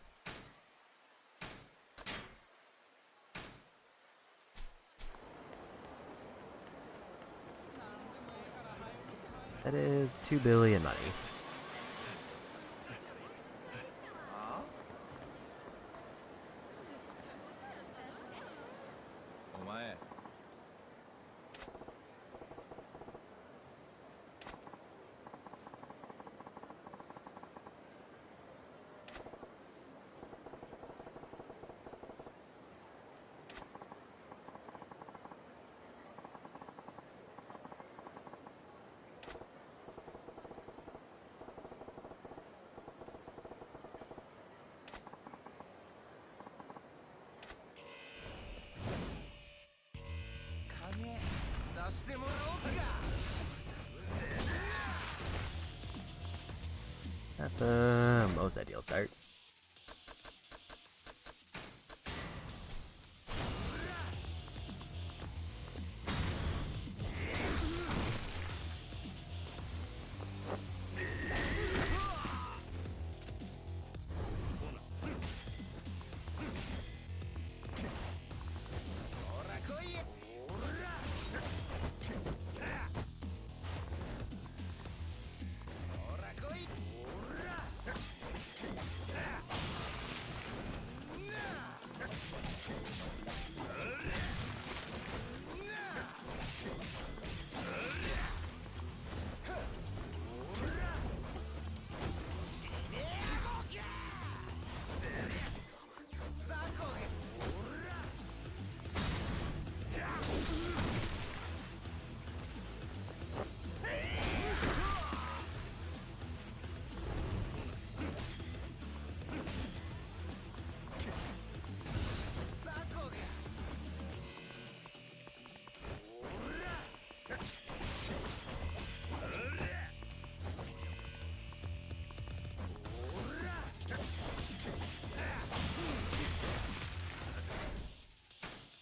That is 2 billion money. Not the most ideal start.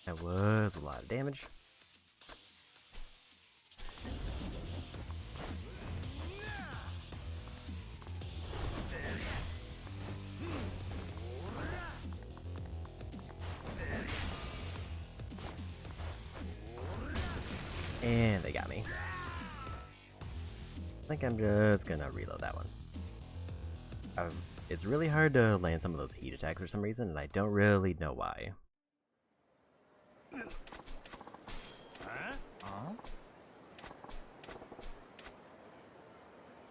That was a lot of damage. And they got me. I think I'm just gonna reload that one. It's really hard to land some of those heat attacks for some reason, and I don't really know why.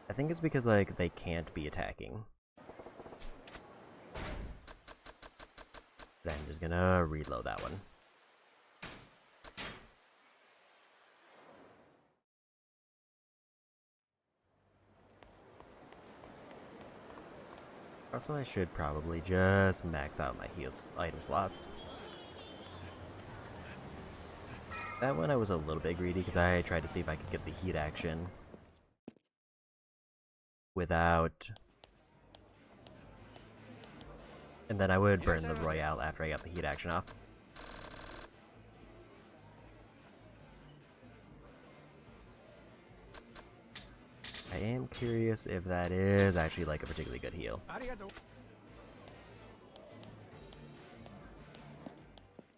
I think it's because, like, they can't be attacking. But I'm just gonna reload that one. Also, I should probably just max out my heals item slots. That one I was a little bit greedy because I tried to see if I could get the heat action without... And then I would burn the Royale after I got the heat action off. I am curious if that is actually like a particularly good heal.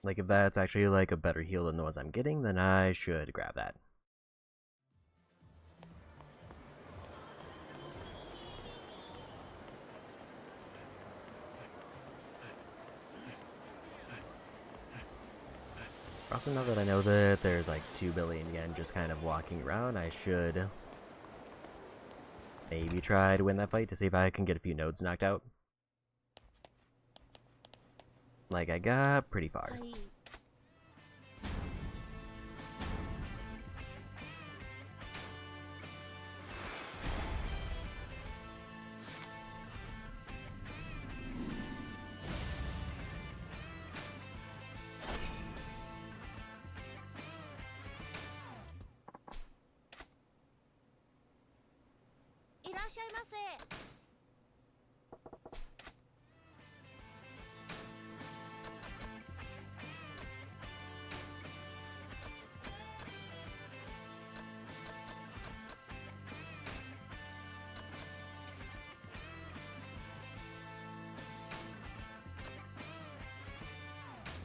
Like if that's actually like a better heal than the ones I'm getting, then I should grab that. Also, now that I know that there's like 2 billion yen just kind of walking around, I should maybe try to win that fight to see if I can get a few nodes knocked out. Like, I got pretty far.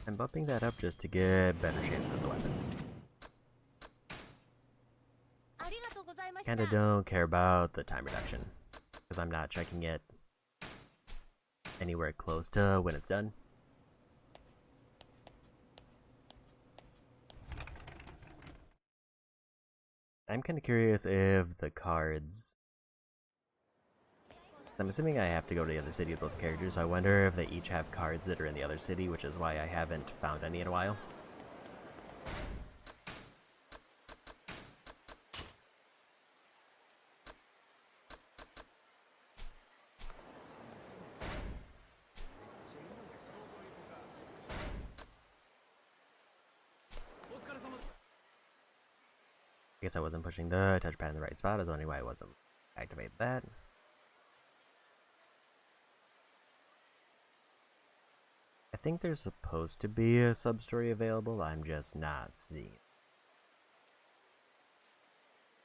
I'm bumping that up just to get better shades of the weapons. Kinda don't care about the time reduction, because I'm not checking it anywhere close to when it's done. I'm kinda curious if the cards... I'm assuming I have to go to the other city with both characters, so I wonder if they each have cards that are in the other city, which is why I haven't found any in a while. I guess I wasn't pushing the touchpad in the right spot, is the only why I wasn't activate that. I think there's supposed to be a sub-story available, I'm just not seeing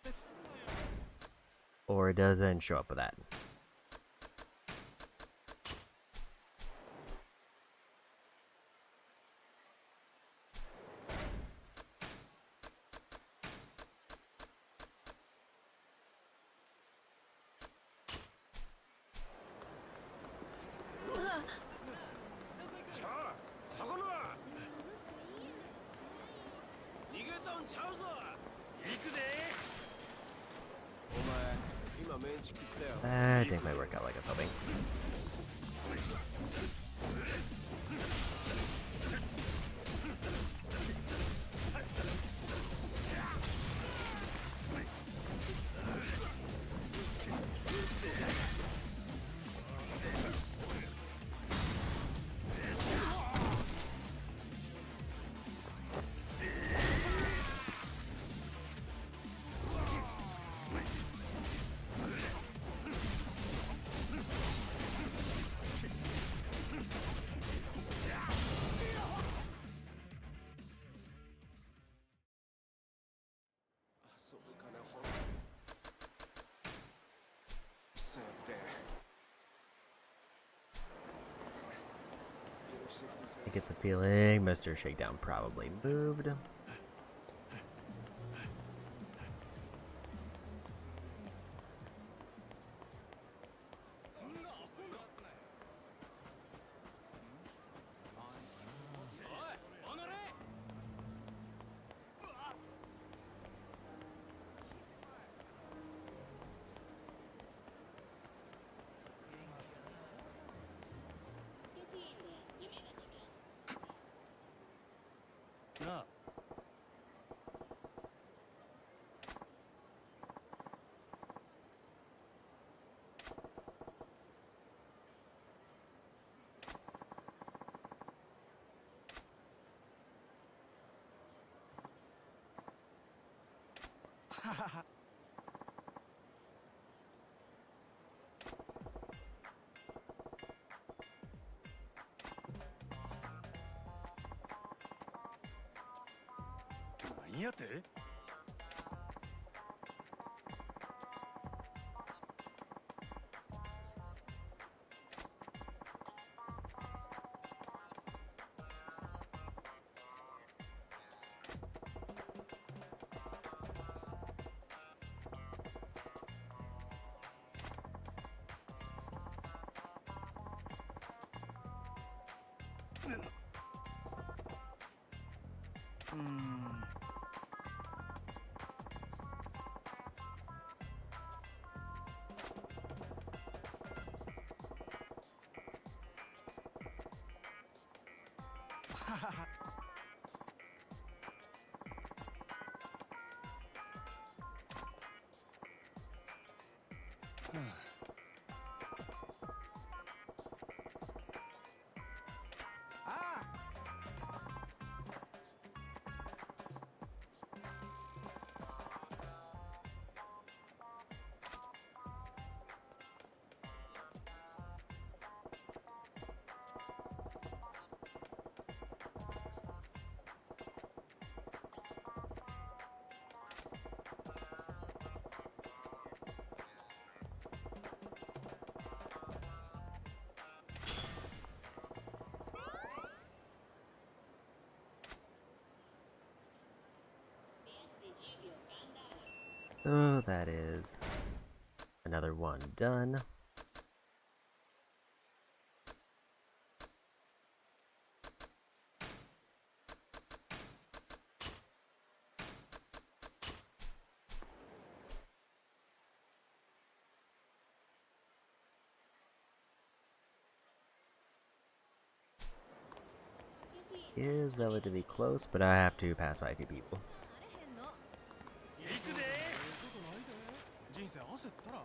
it. Or it doesn't show up with that. That didn't quite work out like I was hoping. I get the feeling Mr. Shakedown probably moved. So that is another one done. Is relatively close, but I have to pass by a few people. 行くで人生焦ったら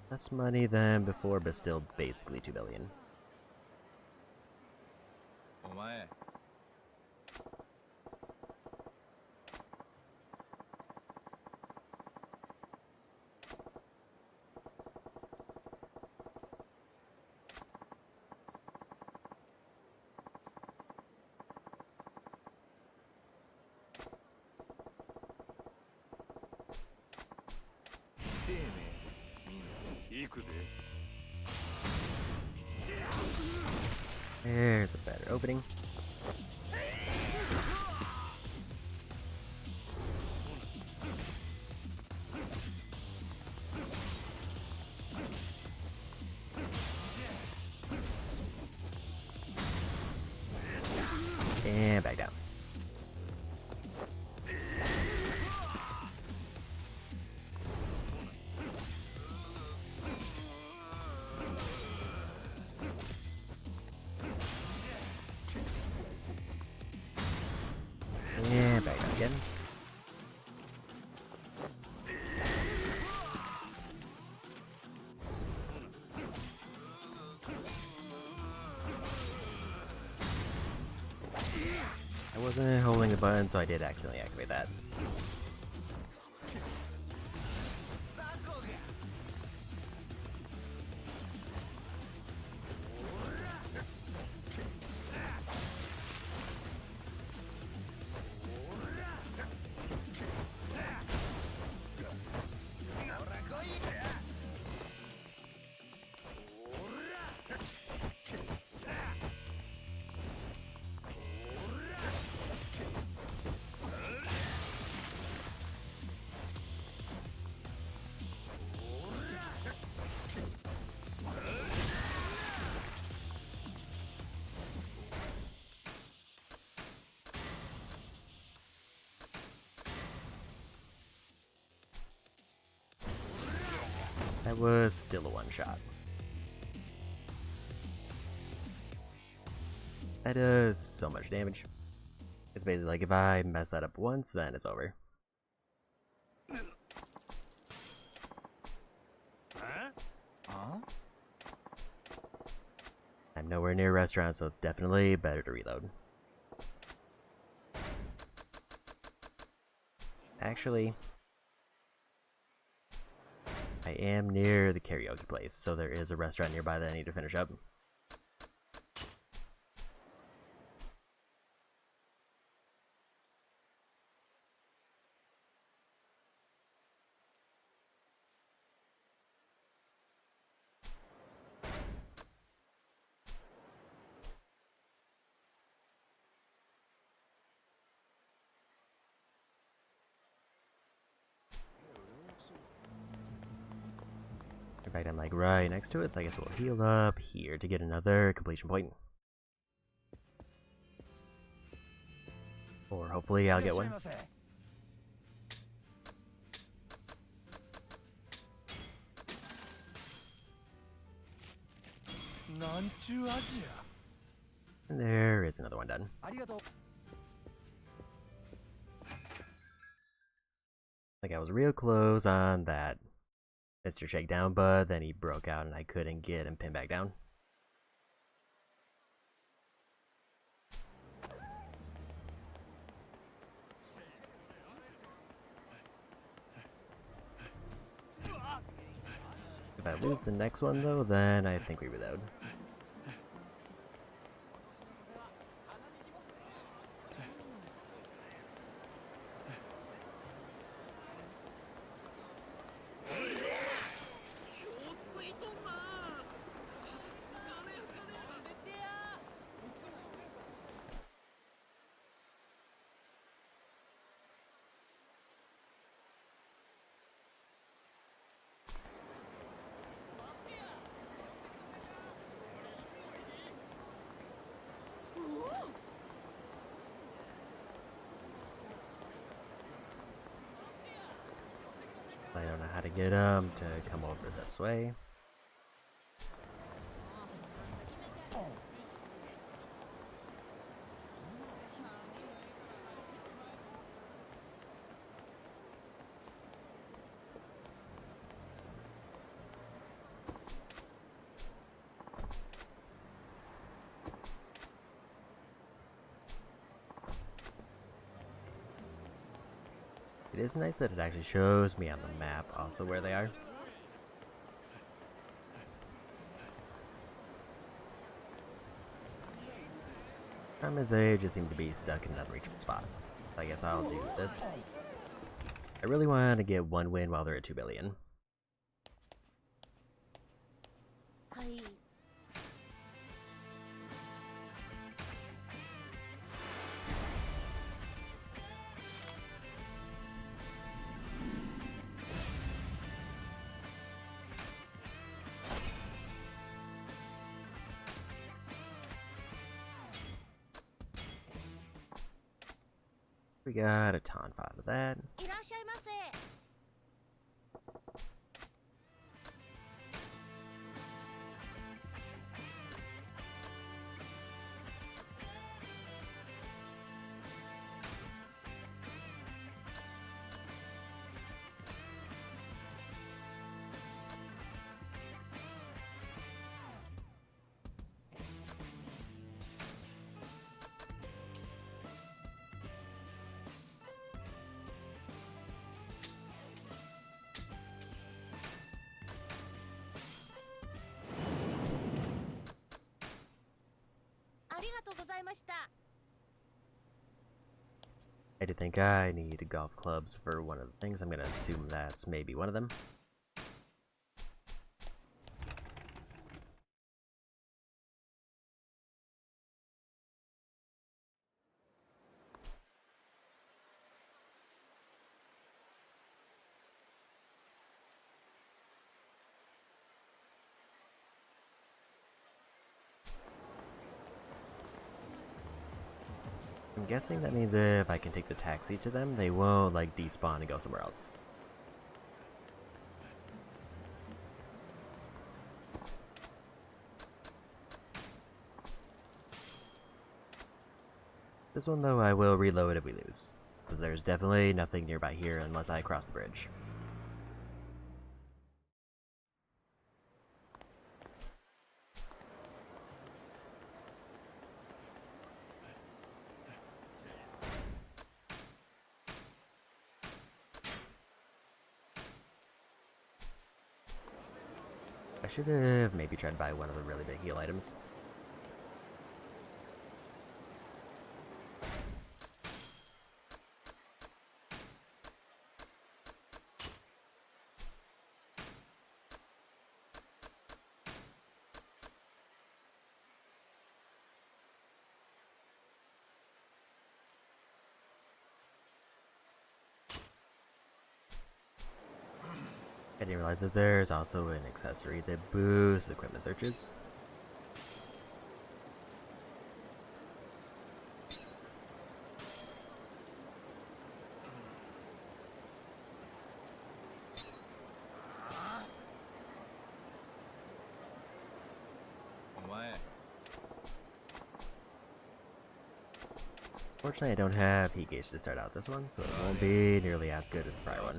Less money than before, but still basically 2 billion. お前 行くで There's a better opening. And back down. And back down again. I wasn't holding the button, so I did accidentally activate that. That was still a one-shot. That does so much damage. It's basically like if I mess that up once, then it's over. I'm nowhere near a restaurant, so it's definitely better to reload. Actually, I am near the karaoke place, so there is a restaurant nearby that I need to finish up. In fact, I'm like right next to it, so I guess we'll heal up here to get another completion point. Or hopefully I'll get one. And there is another one done. Like I was real close on that Mr. Shakedown, but then he broke out and I couldn't get him pinned back down. If If I lose the next one though, then I think we reload. I don't know how to get him to come over this way. It is nice that it actually shows me on the map also where they are. Problem is they just seem to be stuck in an unreachable spot. I guess I'll do this. I really want to get one win while they're at 2 billion. We got a ton out of that. I do think I need golf clubs for one of the things. I'm gonna assume that's maybe one of them. I'm guessing that means if I can take the taxi to them, they won't like despawn and go somewhere else. This one though, I will reload if we lose, because there's definitely nothing nearby here unless I cross the bridge. I should have maybe tried to buy one of the really big heal items. I didn't realize that there's also an accessory that boosts equipment searches. Fortunately, I don't have heat gauge to start out this one, so it won't be nearly as good as the prior one.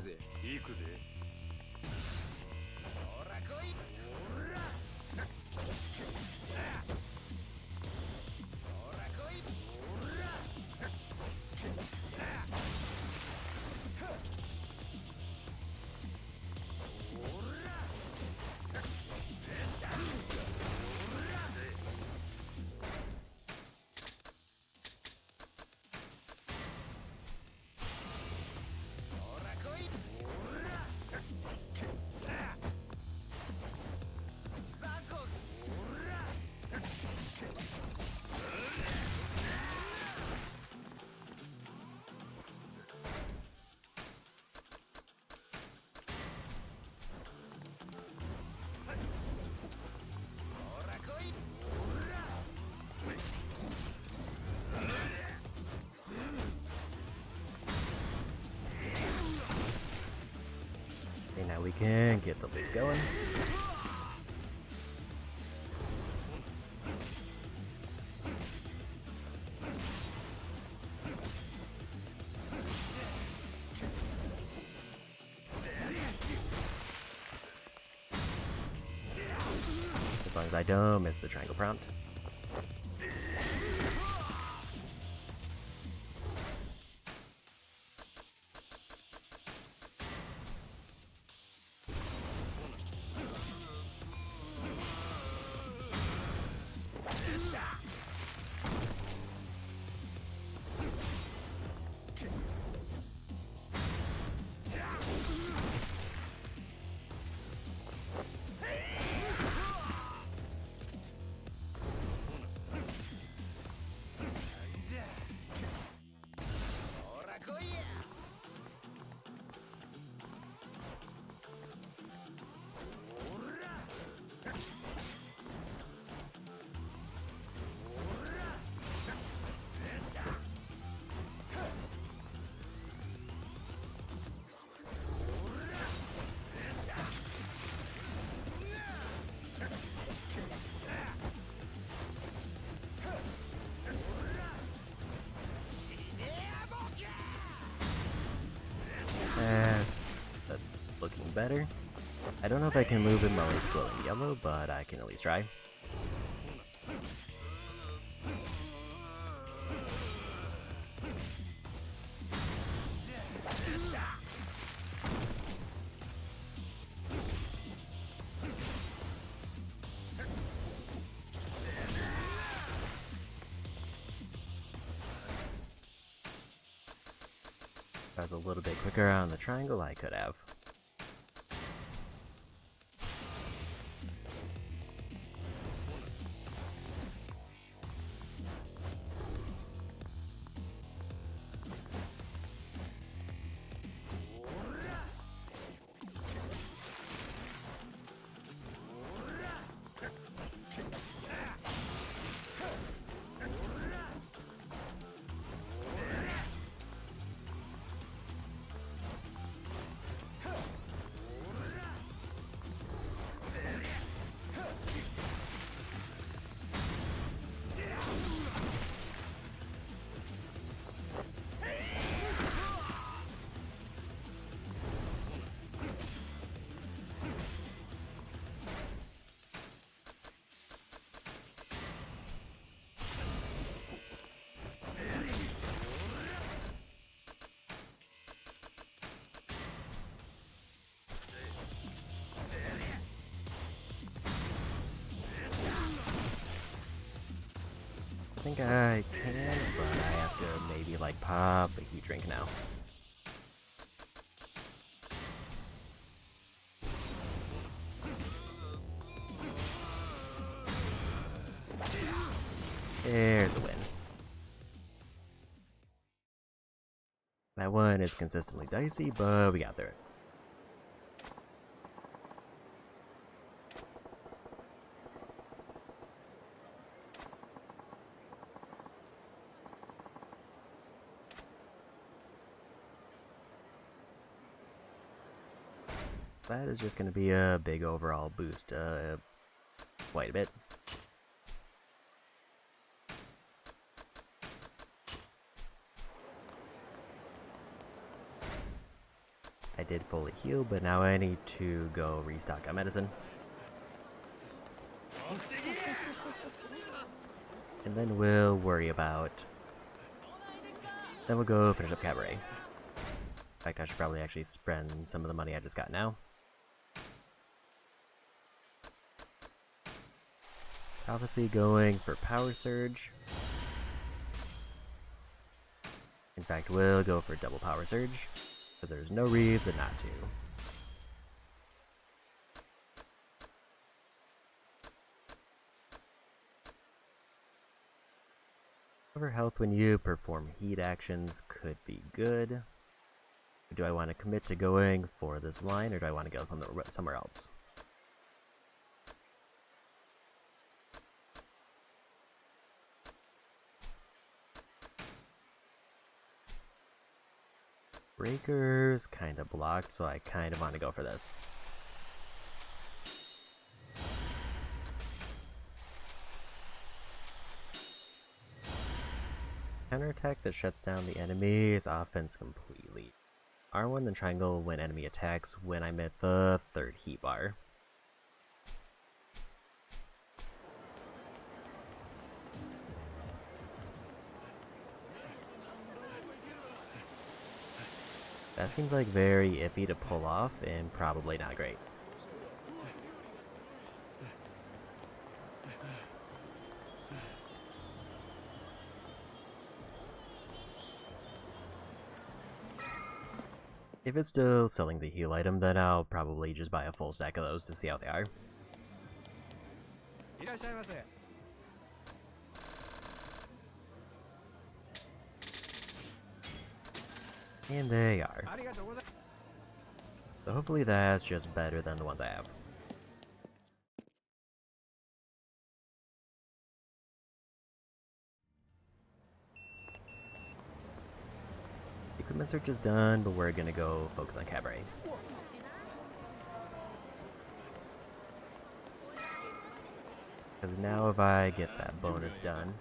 can get the loop going. As long as I don't miss the triangle prompt. That's looking better. I don't know if I can move him while he's glowing yellow, but I can at least try. If I was a little bit quicker on the triangle, I could have. I think I can, but I have to maybe like pop a heat drink now. There's a win. That one is consistently dicey, but we got through it. That is just going to be a big overall boost, quite a bit. I did fully heal, but now I need to go restock on medicine. And then we'll worry about... Then we'll go finish up Cabaret. In fact, I should probably actually spend some of the money I just got now. Obviously going for Power Surge. In fact, we'll go for double Power Surge, because there's no reason not to. Cover health when you perform heat actions could be good. Do I want to commit to going for this line, or do I want to go somewhere else? Breaker's kind of blocked, so I kind of want to go for this. Counterattack that shuts down the enemy's offense completely. R1 and triangle when enemy attacks when I'm at the third heat bar. That seems like very iffy to pull off and probably not great. If it's still selling the heal item, then I'll probably just buy a full stack of those to see how they are. And they are. So hopefully that's just better than the ones I have. Equipment search is done, but we're gonna go focus on Cabaret. Because now if I get that bonus done,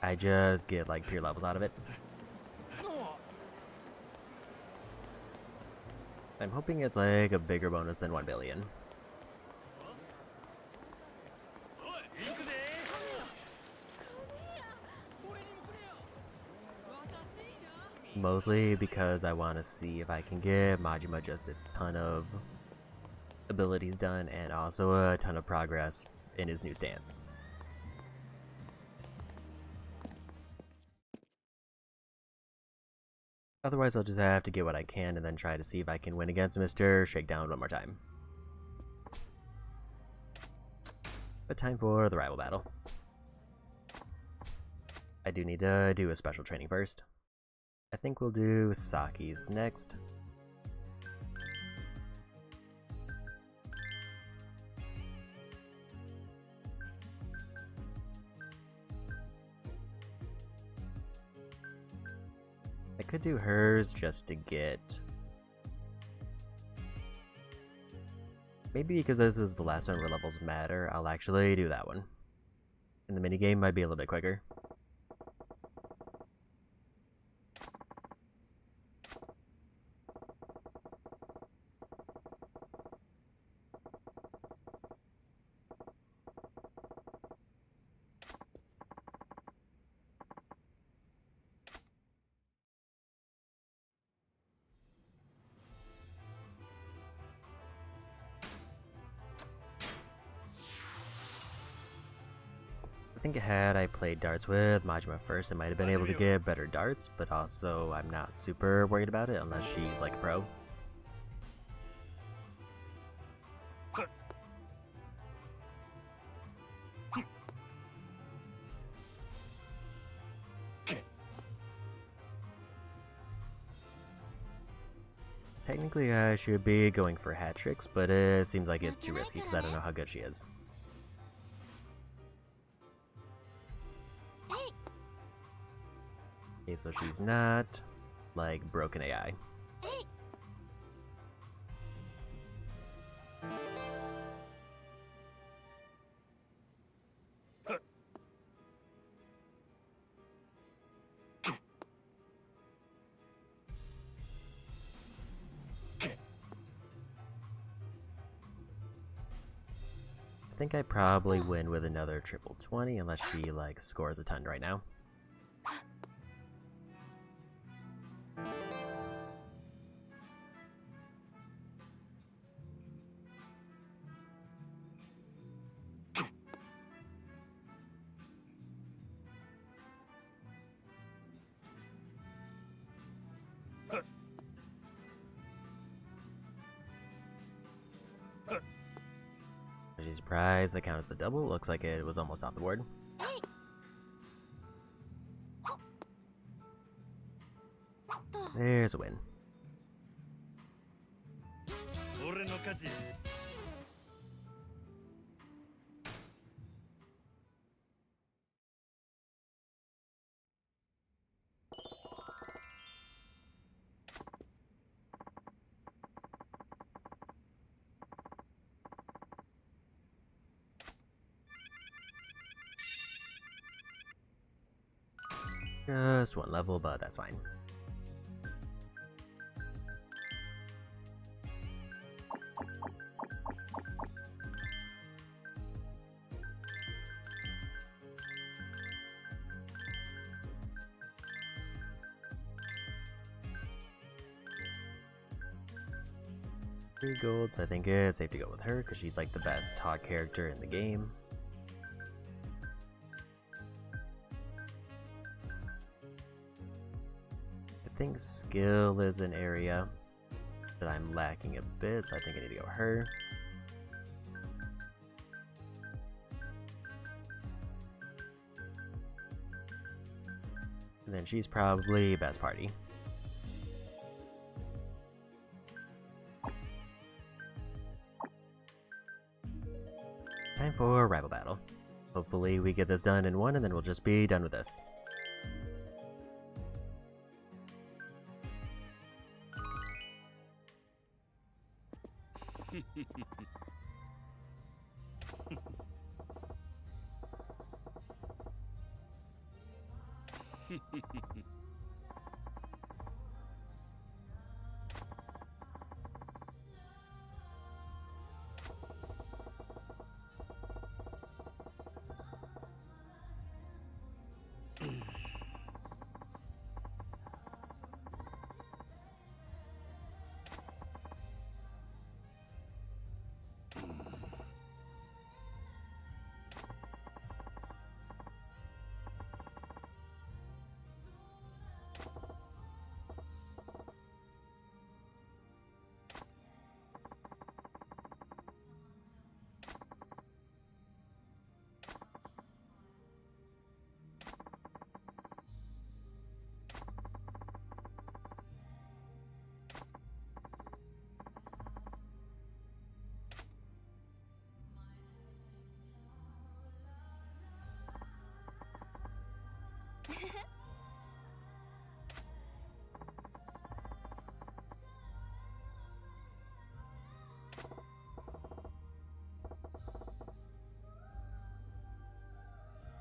I just get like pure levels out of it. I'm hoping it's like a bigger bonus than 1 billion. Mostly because I want to see if I can get Majima just a ton of abilities done and also a ton of progress in his new stance. Otherwise I'll just have to get what I can and then try to see if I can win against Mr. Shakedown one more time. But time for the rival battle. I do need to do a special training first. I think we'll do Saki's next. I could do hers just to get... Maybe because this is the last one where levels matter, I'll actually do that one. And the minigame might be a little bit quicker. I think had I played darts with Majima first, I might have been able to get better darts, but also I'm not super worried about it unless she's like a pro. Technically I should be going for hat tricks, but it seems like it's too risky because I don't know how good she is. Okay, so she's not, like, broken AI. I think I probably win with another triple 20 unless she, like, scores a ton right now. She's surprised that counts as the double. Looks like it was almost off the board. There's a win. Just one level, but that's fine. Three golds, I think it's safe to go with her because she's like the best talk character in the game. I think skill is an area that I'm lacking a bit, so I think I need to go her. And then she's probably best party. Time for rival battle. Hopefully we get this done in one and then we'll just be done with this.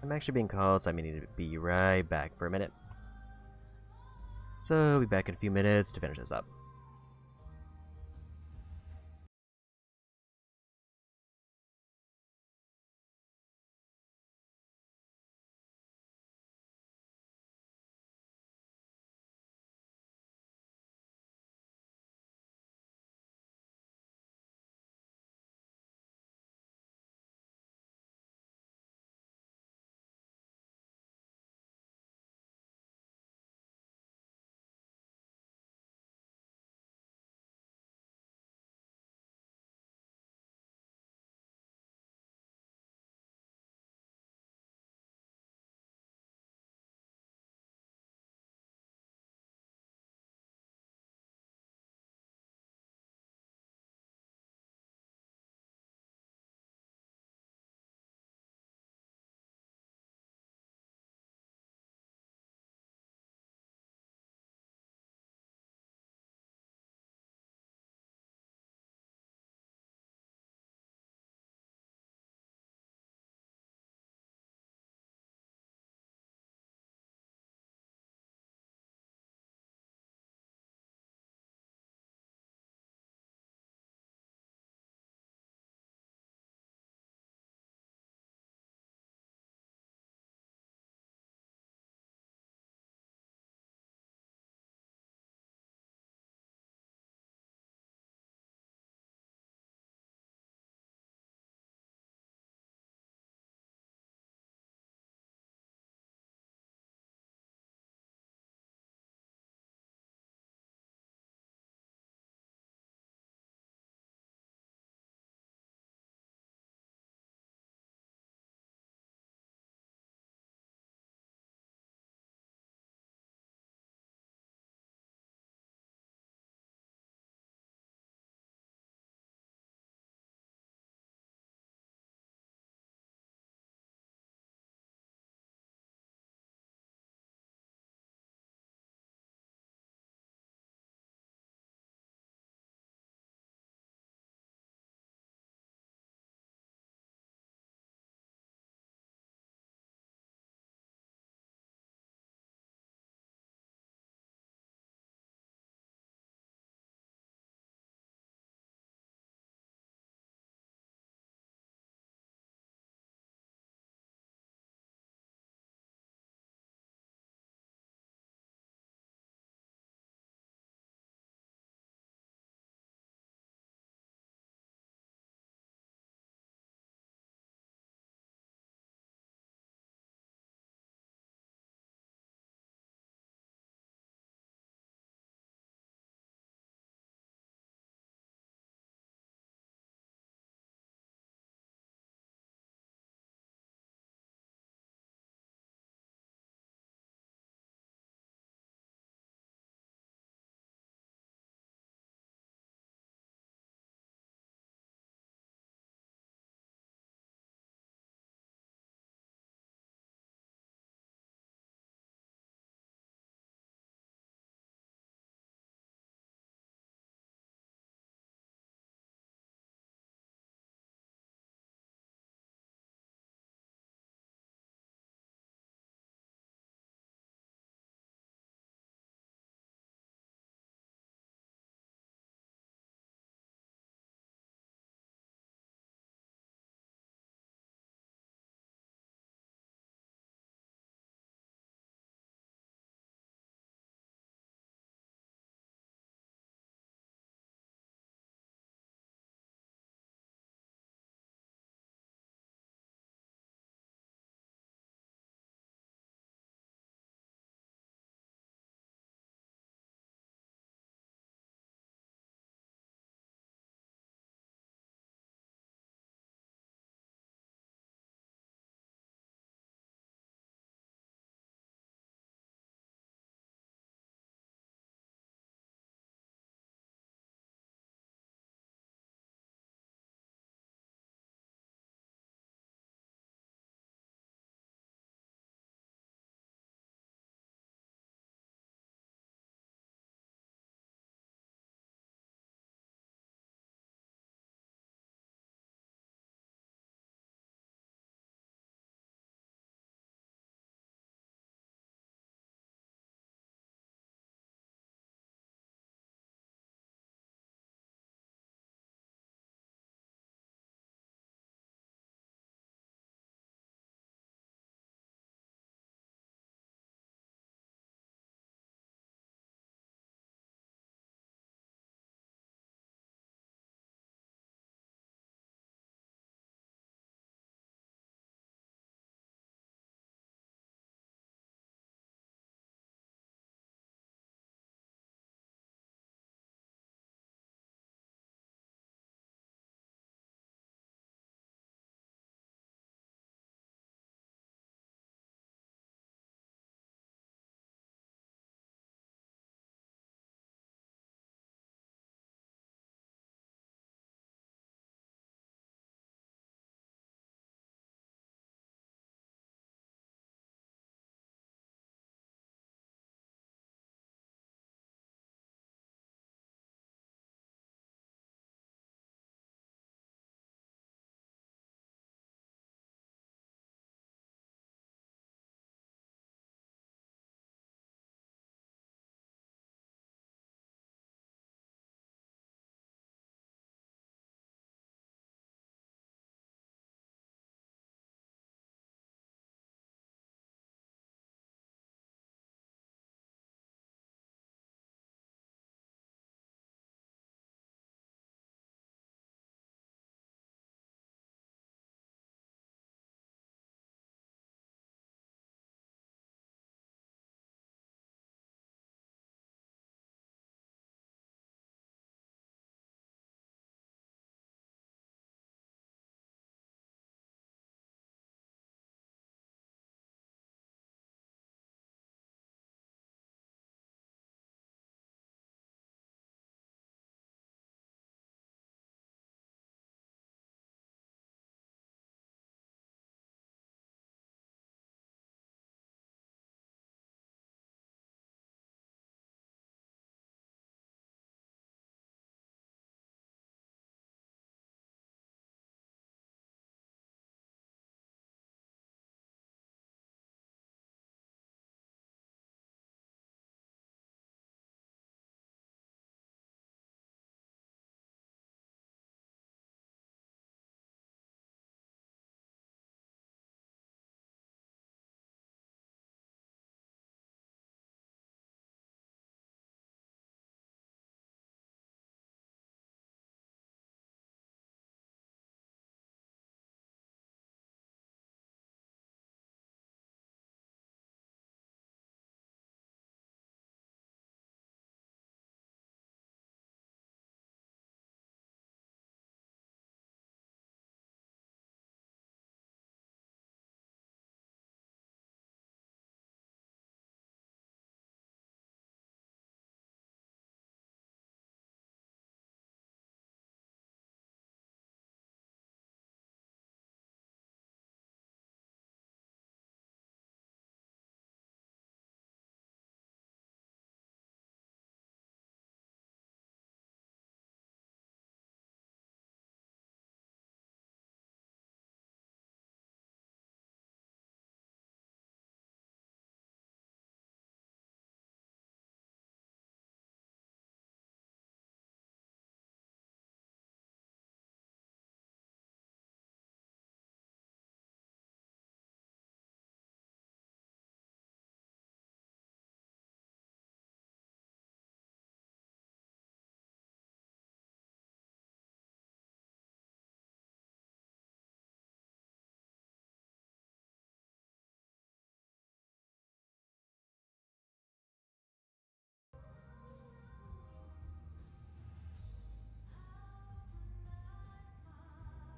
I'm actually being called, so I may need to be right back for a minute. So, I'll be back in a few minutes to finish this up.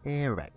And we're back.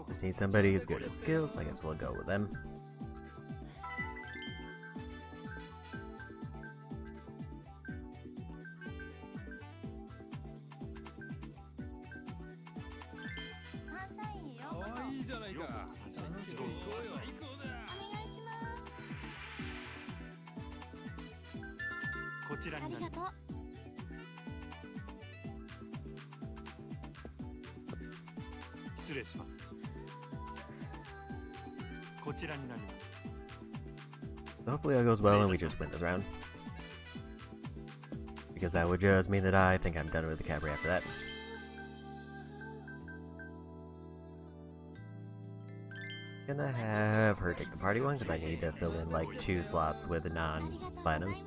Just need somebody who's good at skills, so I guess we'll go with them. So hopefully all goes well and we just win this round. Because that would just mean that I think I'm done with the Cabaret after that. Gonna have her take the party one because I need to fill in like 2 slots with non-platinums.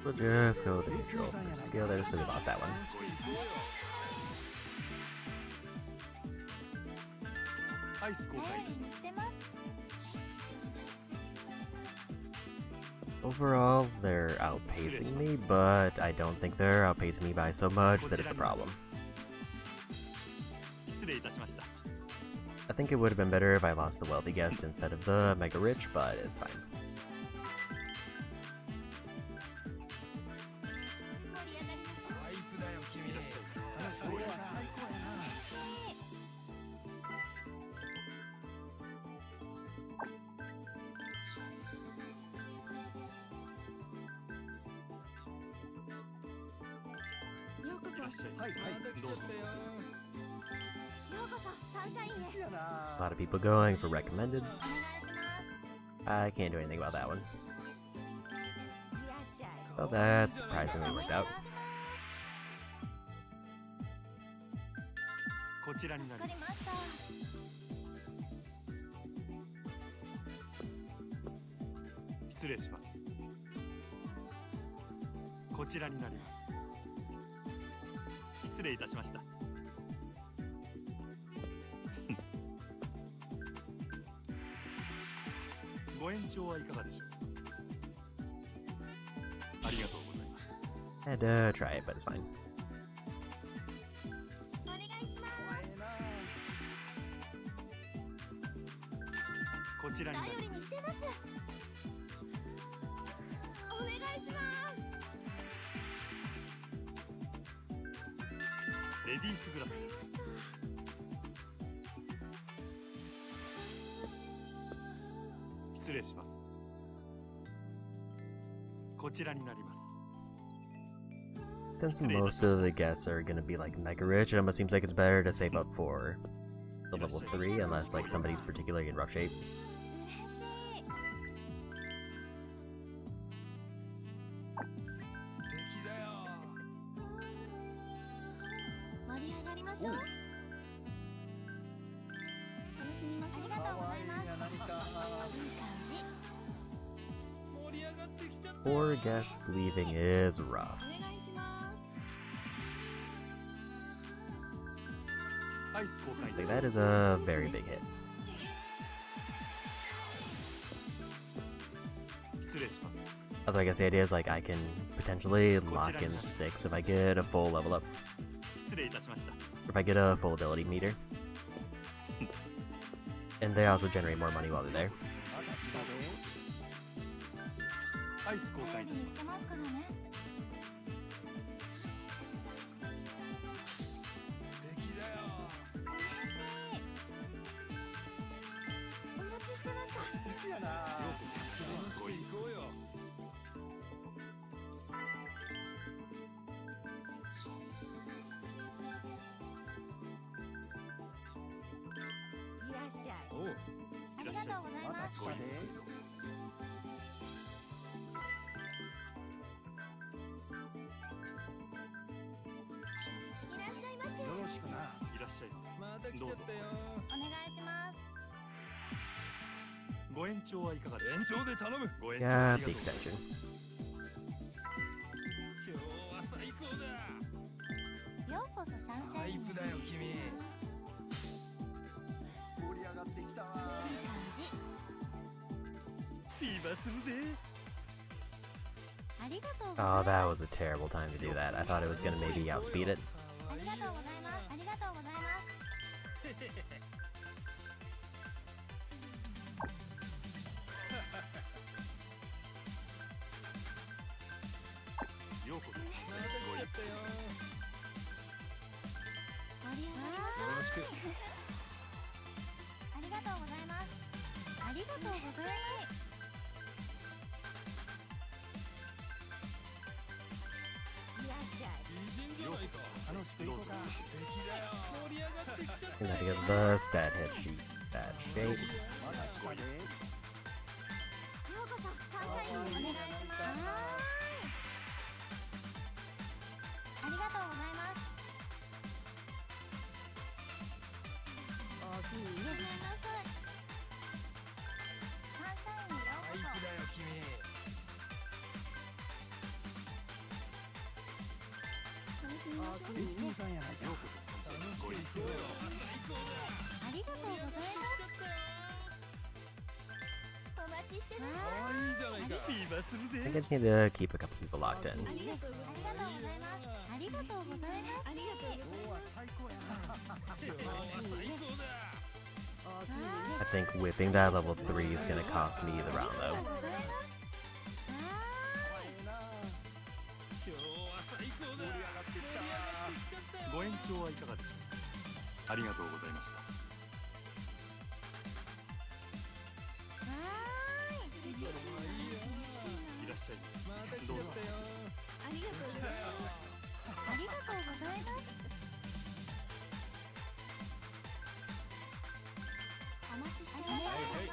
We'll just go with the neutral scale there, so we lost that one. Overall, they're outpacing me, but I don't think they're outpacing me by so much that it's a problem. I think it would have been better if I lost the wealthy guest instead of the mega rich, but it's fine. A lot of people going for recommendeds. I can't do anything about that one. Well, that surprisingly worked out. Had to try it, but it's fine. Since most of the guests are gonna be like mega rich, it almost seems like it's better to save up for the level 3 unless like somebody's particularly in rough shape. Four guests leaving is rough. Like, that is a very big hit. Although I guess the idea is like I can potentially lock in 6 if I get a full level up. Or if I get a full ability meter. And they also generate more money while they're there. したで。いらっしゃいませ。よろしくな。いらっしゃいままた来ちゃったよ。お願いします。す。ご延長はいかがですか。延長で頼む。ご延長 Yeah, あ the りがとうございます extension. 今日は最高だ。ようこそサンシャインに。タイプだよ君。盛り上がってきたわ。いい感じ。フィーバーするぜ。ありがとうござい Oh, ます。 that was a terrible time to do that. I thought it was gonna maybe outspeed it. ありがとうございます。ありがとうございます。ようこそ。また来ちゃったよ。盛り上がりまよろしく。す。ありがとうございます。ありがとうございます。いらっしゃい。美人じゃないか。楽しくいこうか。敵だよ。盛り上がってきちゃった。 And that because the stat hit sheet, that shape. まだ来たで。ようこそサンシャインにお願いします。ありがとうございます。ごめんなさい。サンシャインにようこそ。タイプだよ君。楽しみましょう。美人さんやないか。ご延長ありがとうございます。お待ちしてます。あいいじゃないか。フィーバーする I ぜ。 think I just need to keep a couple people locked in. ありがとうございます。ありがとうございます。ありがとうございます。今日は最高やな。今日は最高だ。 I think whipping that level 3 is gonna cost me the round though. 今日は最高だ。盛り上がってきた。ご延長はいかがでしょうか。ありがとうございました。いらっしゃいままた来ちゃったよ。どうぞ。ありがとうございます。ありがとうございます。お待ちしてます。はいはい。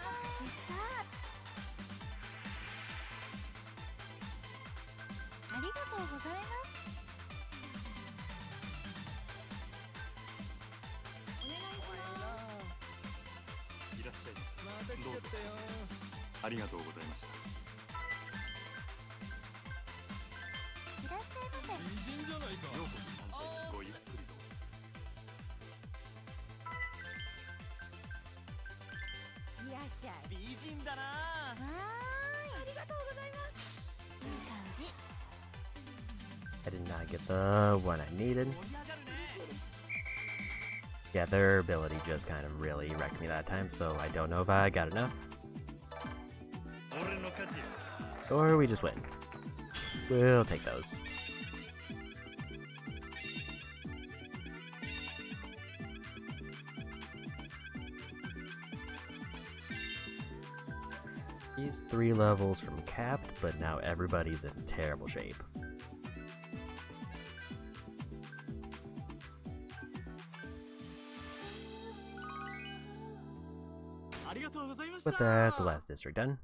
ありがとうございます。お願いします。いらっしゃいままた来ちゃったよ。す。ありがとうございました。いらっしゃいませ。美人じゃないか。ようこそ参戦。ごゆっくりどうぞ。いらっしゃい。美人だな。はーい。ありがとうございます。いい感じ。 I did not get the one I needed. 盛り上がるね。 Yeah, their ability just kind of really wrecked me that time, so I don't know if I got enough. 俺の勝ちや。 Or we just win. We'll take those. He's 3 levels from capped, but now everybody's in terrible shape. ありがとうございました。 But that's the last district done.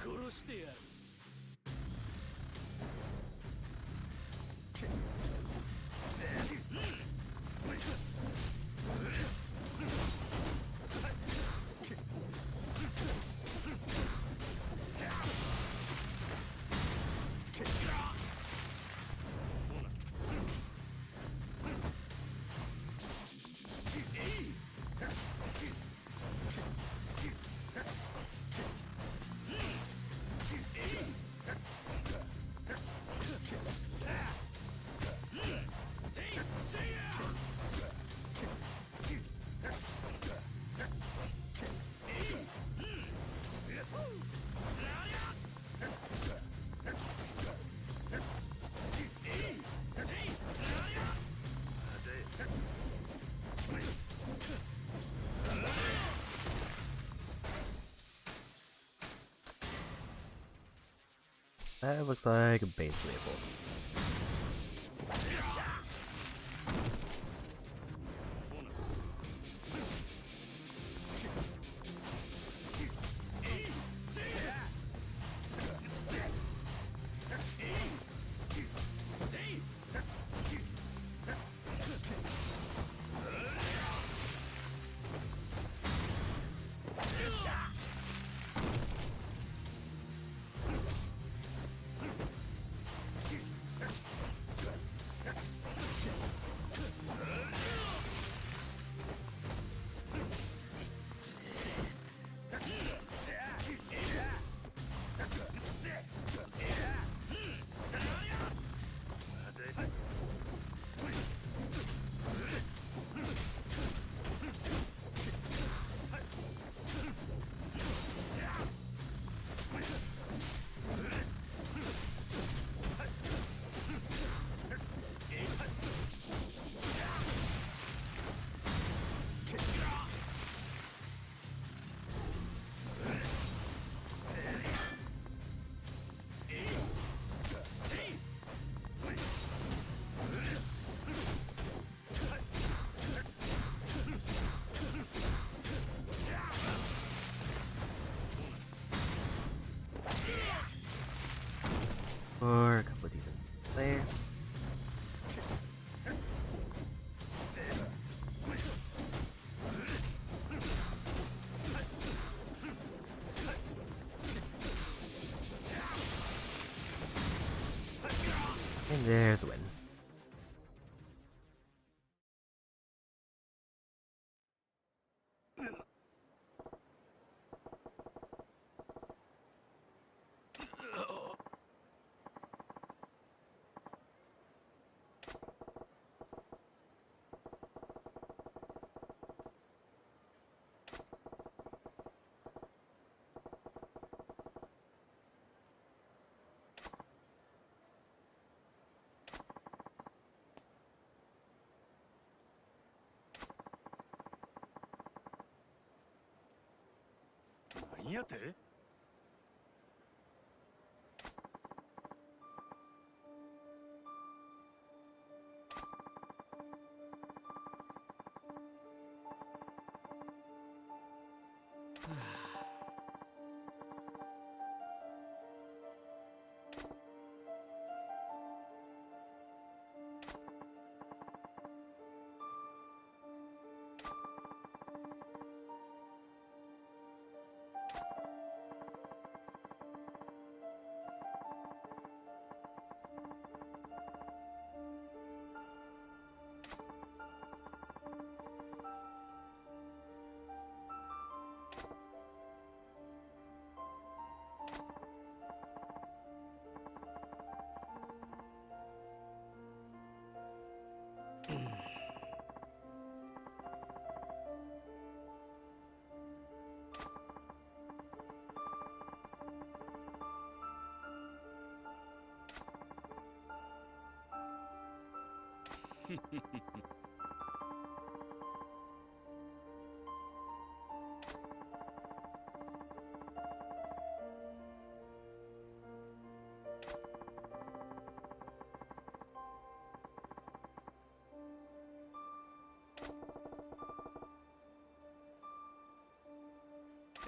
殺してやる。That looks like basically a full. Or a couple of decent there. And there's a win.何やて？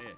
ええ。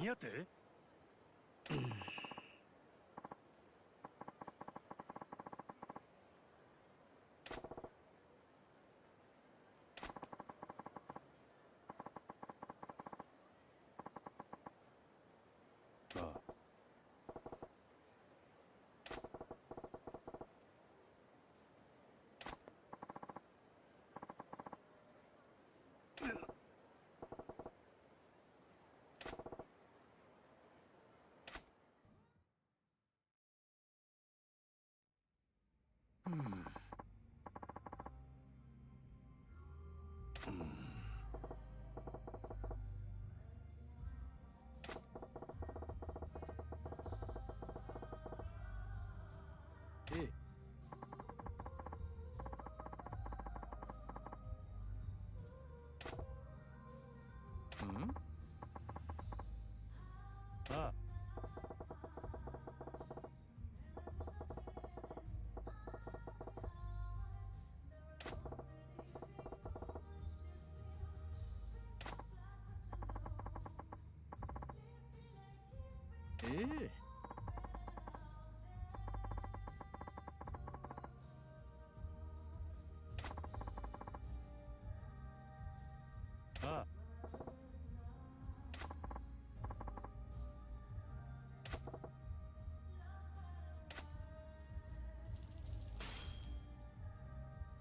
何やて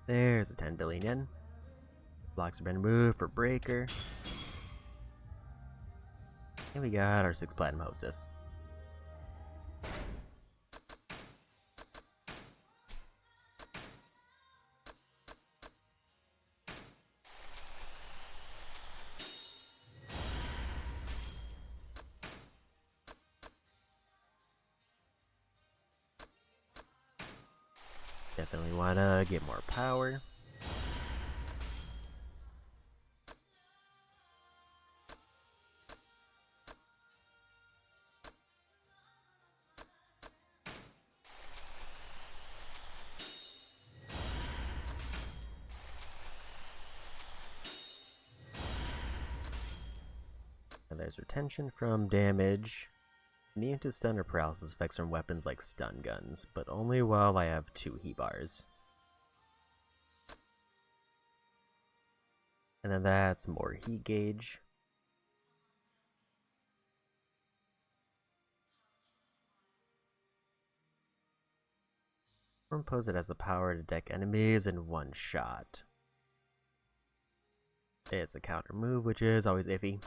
？There's a 10 billion yen. Blocks have been removed for Breaker. And we got our 6 Platinum Hostess. Definitely wanna get more power. And there's retention from damage. Immune to stun or paralysis effects from weapons like stun guns, but only while I have 2 heat bars. And then that's more heat gauge. Impose it has the power to deck enemies in one shot. It's a counter move, which is always iffy.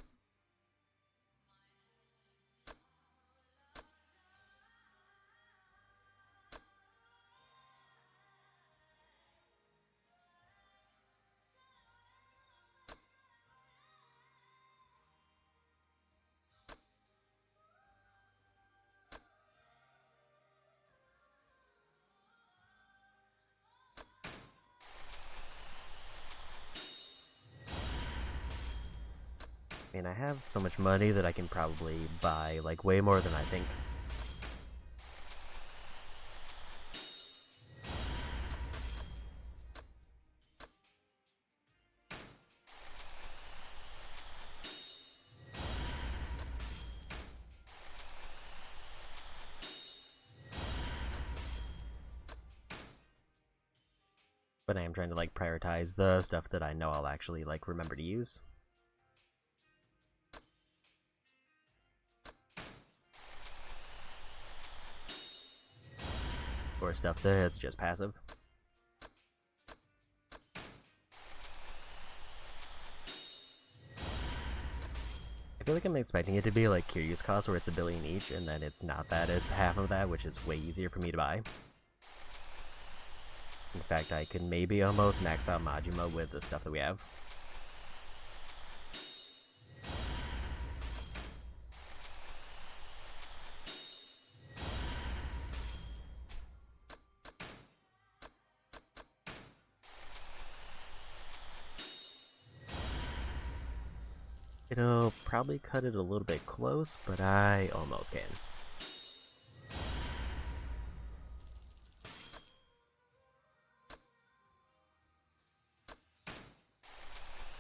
I mean, I have so much money that I can probably buy, like, way more than I think. But I am trying to, like, prioritize the stuff that I know I'll actually, like, remember to use. Or stuff that's just passive. I feel like I'm expecting it to be like Curious Cost, where it's $1 billion each, and then it's not that, it's half of that, which is way easier for me to buy. In fact, I could maybe almost max out Majima with the stuff that we have. It'll probably cut it a little bit close, but I almost can.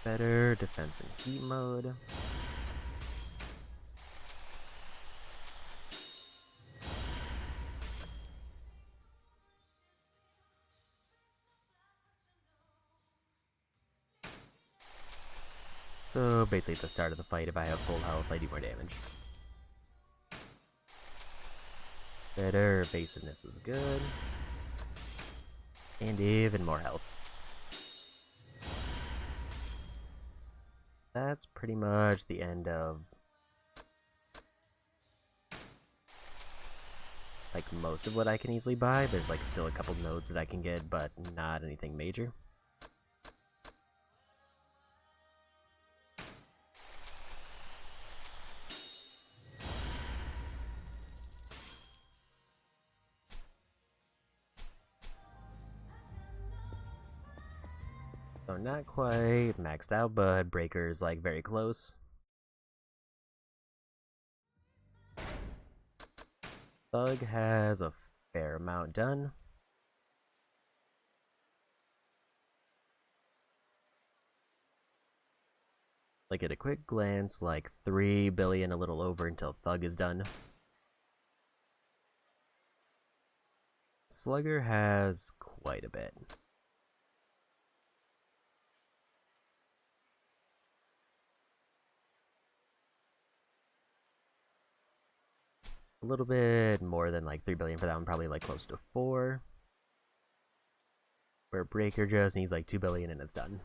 Better defense and heat mode. So basically at the start of the fight, if I have full health, I do more damage. Better evasiveness is good. And even more health. That's pretty much the end of like most of what I can easily buy. There's like still a couple nodes that I can get, but not anything major. So not quite maxed out, but Breaker's like very close. Thug has a fair amount done. Like at a quick glance, like 3 billion a little over until Thug is done. Slugger has quite a bit. A little bit more than like 3 billion for that one, probably like close to 4. Where Breaker just needs like 2 billion and it's done.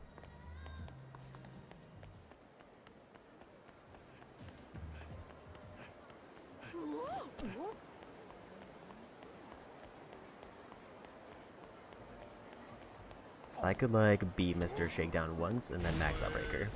I could like beat Mr. Shakedown once and then max out Breaker.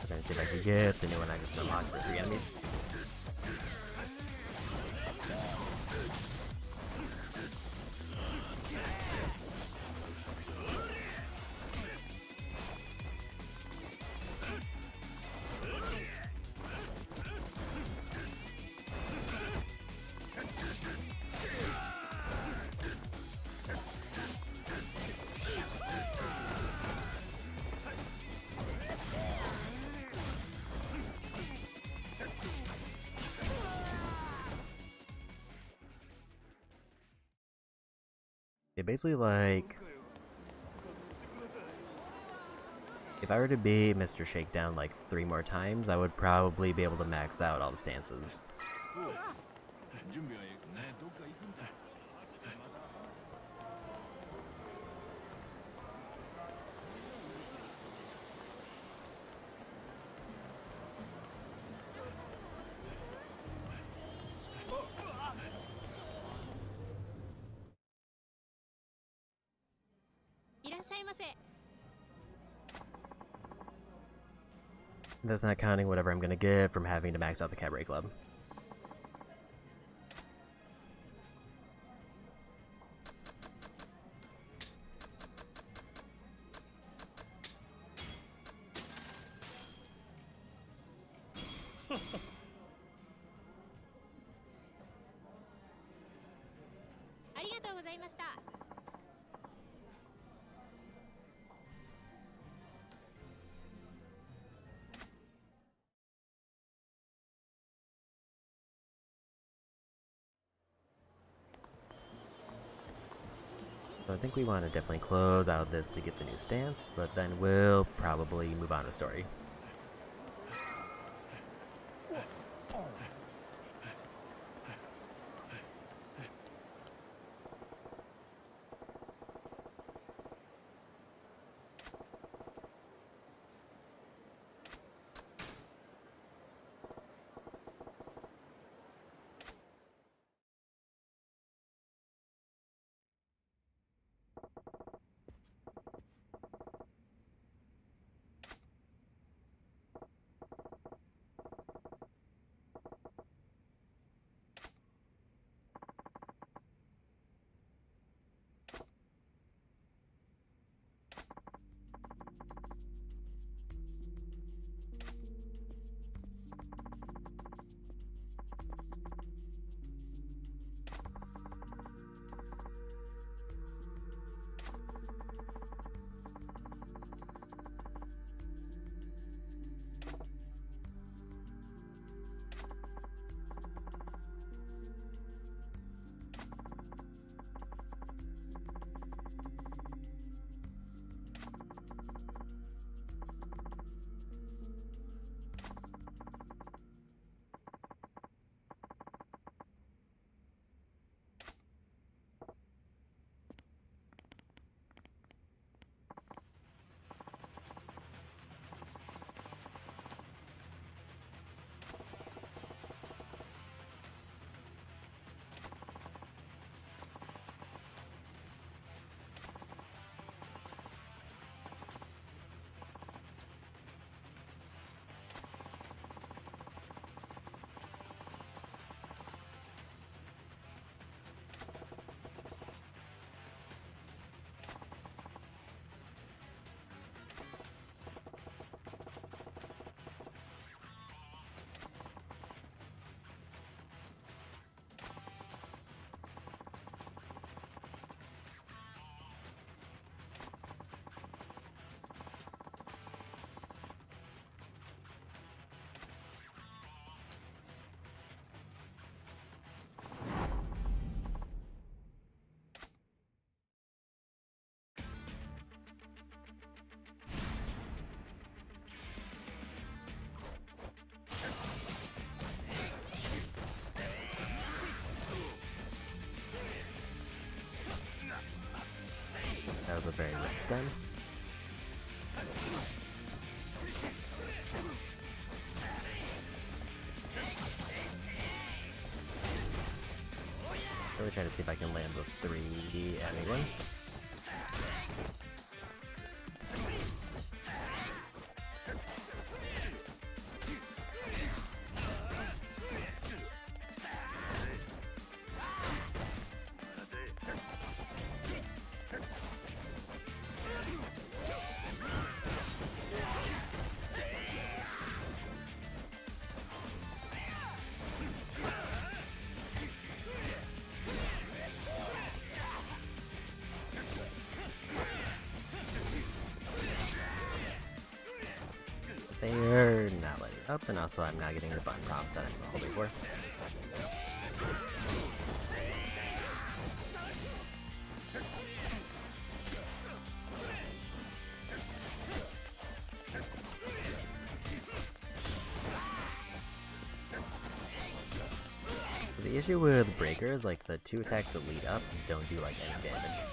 Trying to see if I can get the new one I just unlocked for 3 enemies. Yeah, basically like, if I were to beat Mr. Shakedown like 3 more times, I would probably be able to max out all the stances. That's not counting whatever I'm gonna get from having to max out the Cabaret Club. So I think we want to definitely close out this to get the new stance, but then we'll probably move on to story. a very rich stem. Really trying to see if I can land with 3 anyone. They're not letting up, and also I'm not getting the button prompt that I'm hoping for. The issue with Breaker is like the 2 attacks that lead up don't do like any damage.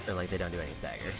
Or like they don't do any stagger.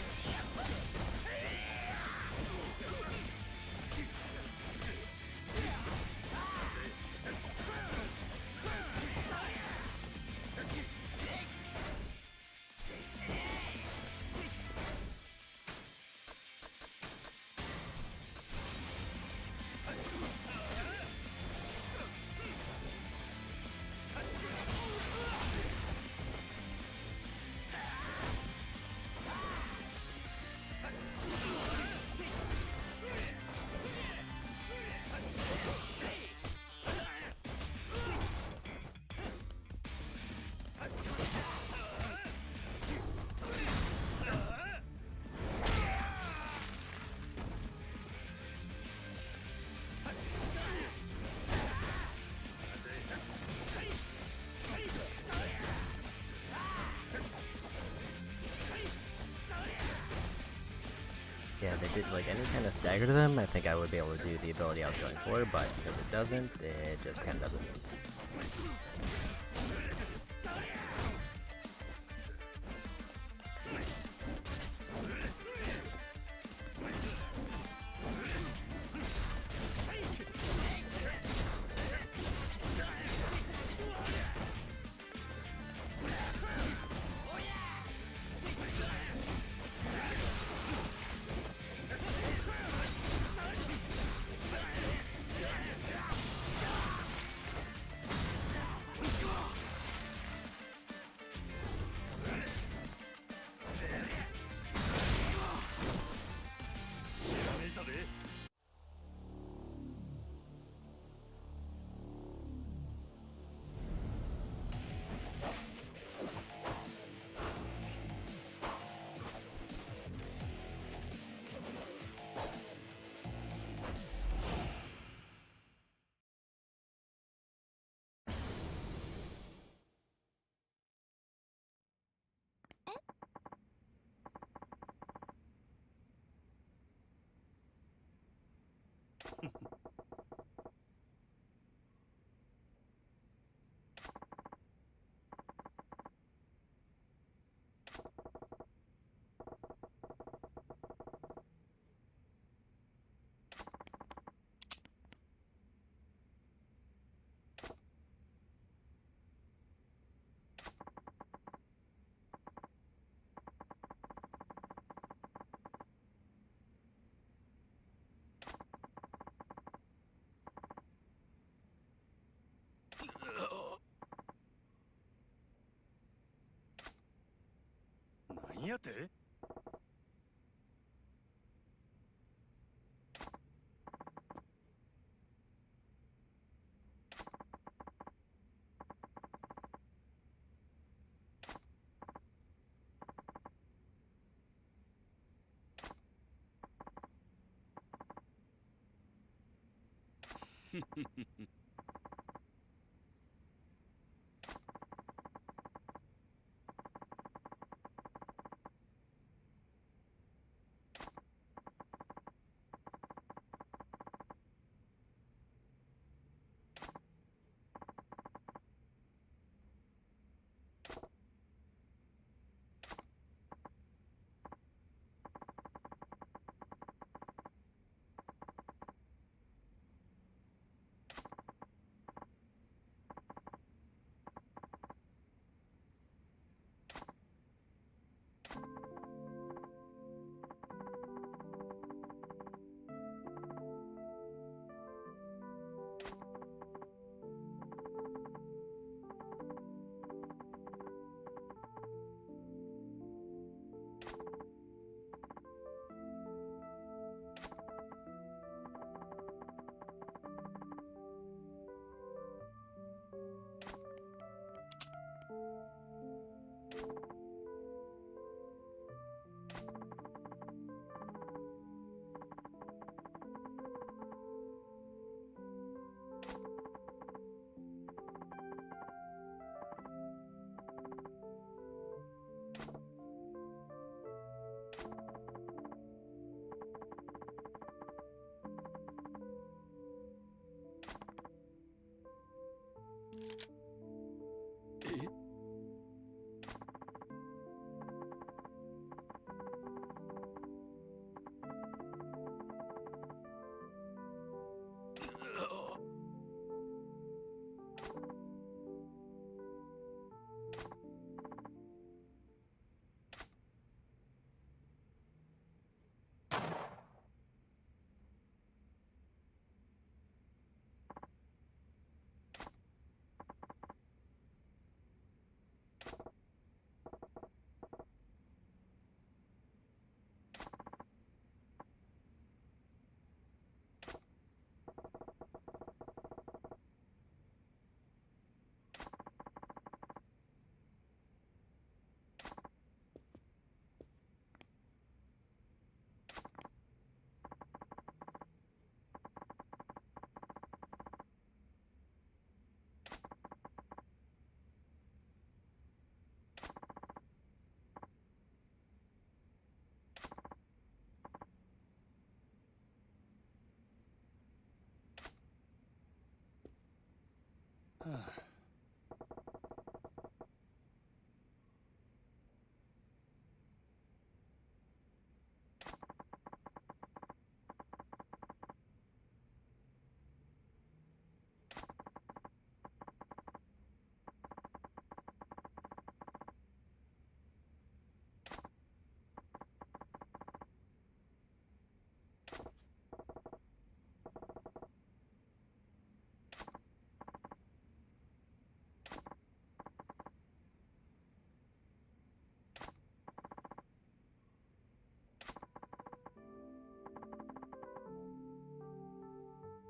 Yeah, if they did like any kind of stagger to them, I think I would be able to do the ability I was going for, but because it doesn't, it just kind of doesn't.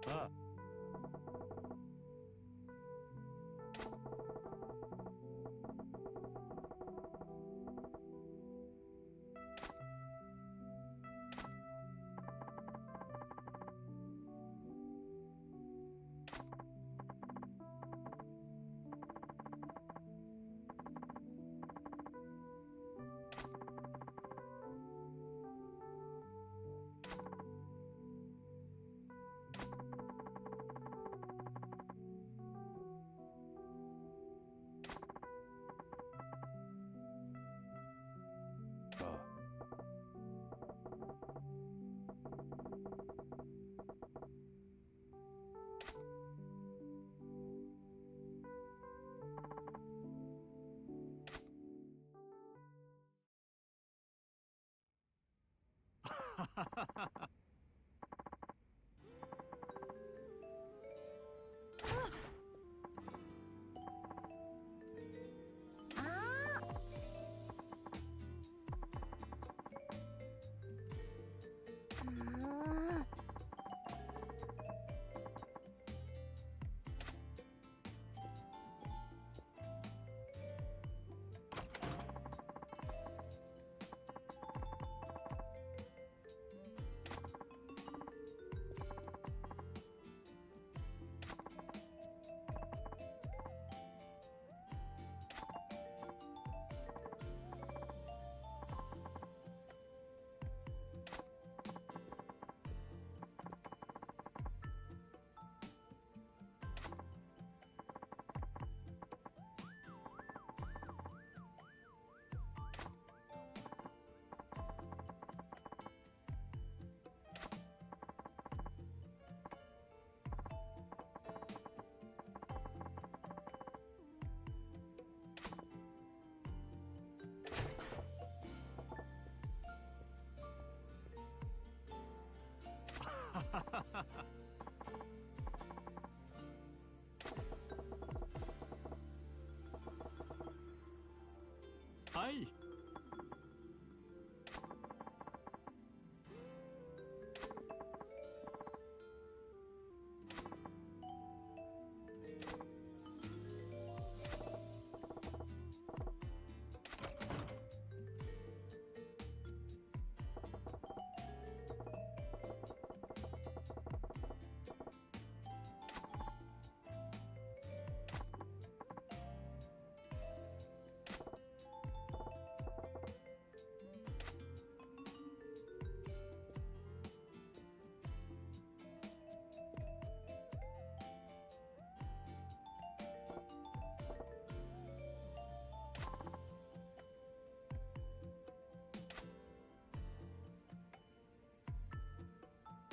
ああ。はい。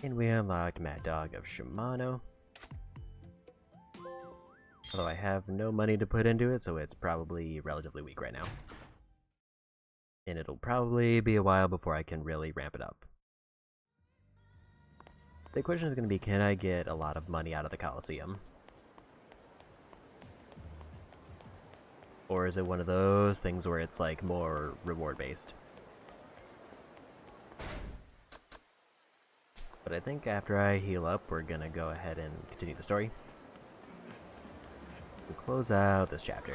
And we unlocked Mad Dog of Shimano. Although I have no money to put into it, so it's probably relatively weak right now. And it'll probably be a while before I can really ramp it up. The question is going to be, can I get a lot of money out of the Coliseum? Or is it one of those things where it's like more reward based? But I think after I heal up, we're gonna go ahead and continue the story. We'll close out this chapter.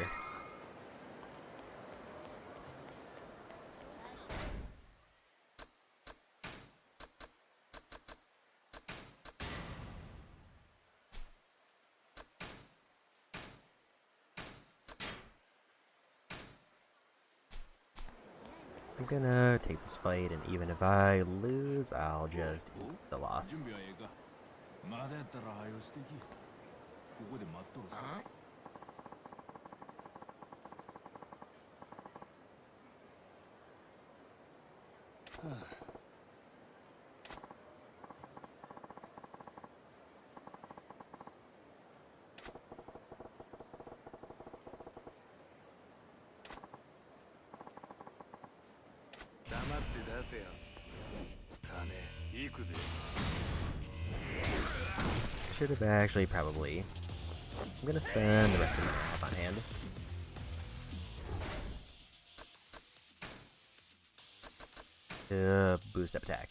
I'm gonna take this fight, and even if I lose, I'll just eat the loss. まだやったら早よしてき。ここで待っとるさ。黙って出せよ。金。いくで。 Should have actually probably. I'm gonna spend the rest of my health on hand. To boost up attack.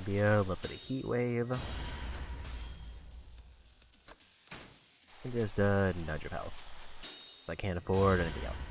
Maybe a little bit of heat wave. And just a nudge of health. Because I can't afford anything else.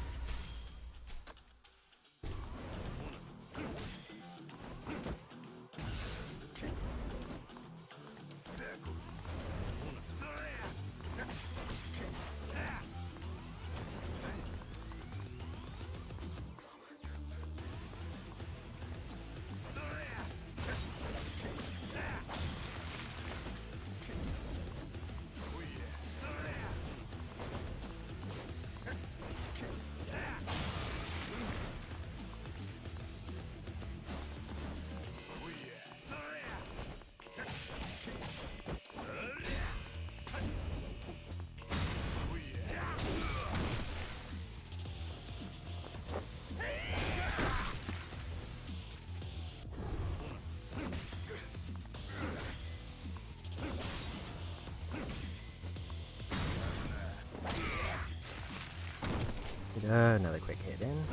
Another quick hit in.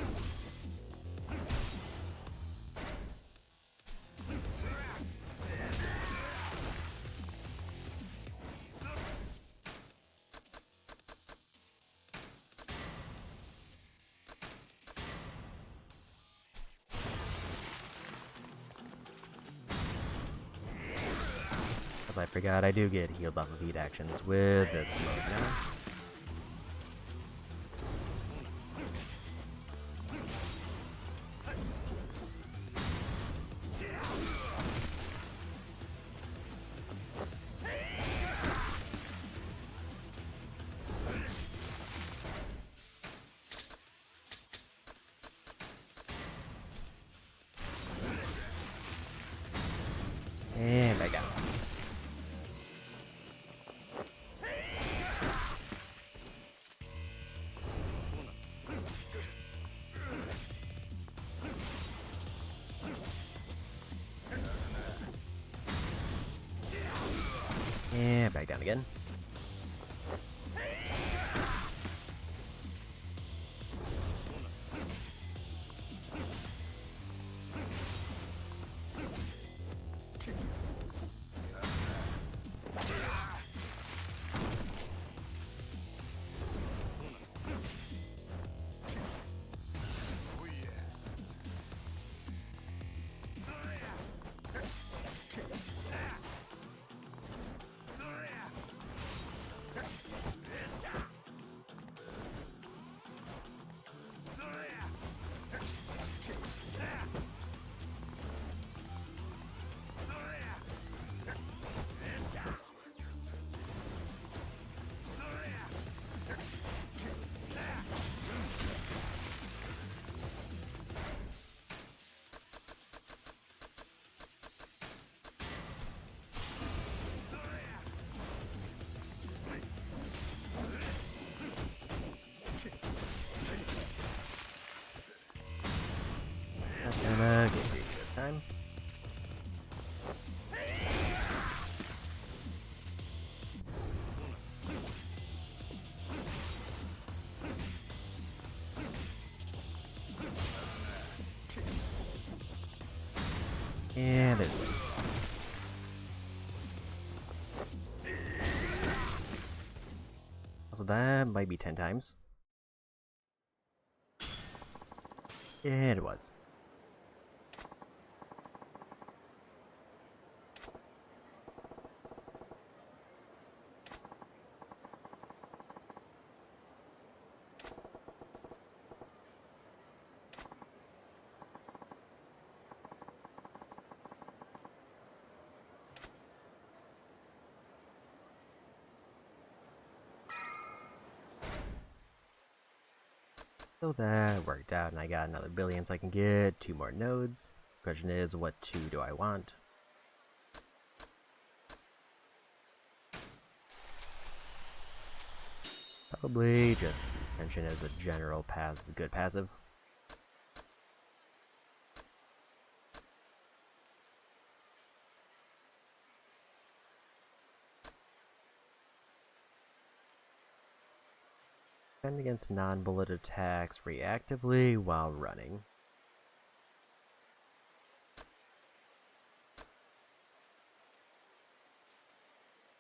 As I forgot, I do get heals off of heat actions with the smoke now. And back down. And back down again. Not gonna get greedy this time. And there's one. Also, that might be 10 times. And it was. So that worked out, and I got another billion, so I can get 2 more nodes. Question is, what 2 do I want? Probably just mention as a general good passive. Defend against non-bullet attacks reactively while running.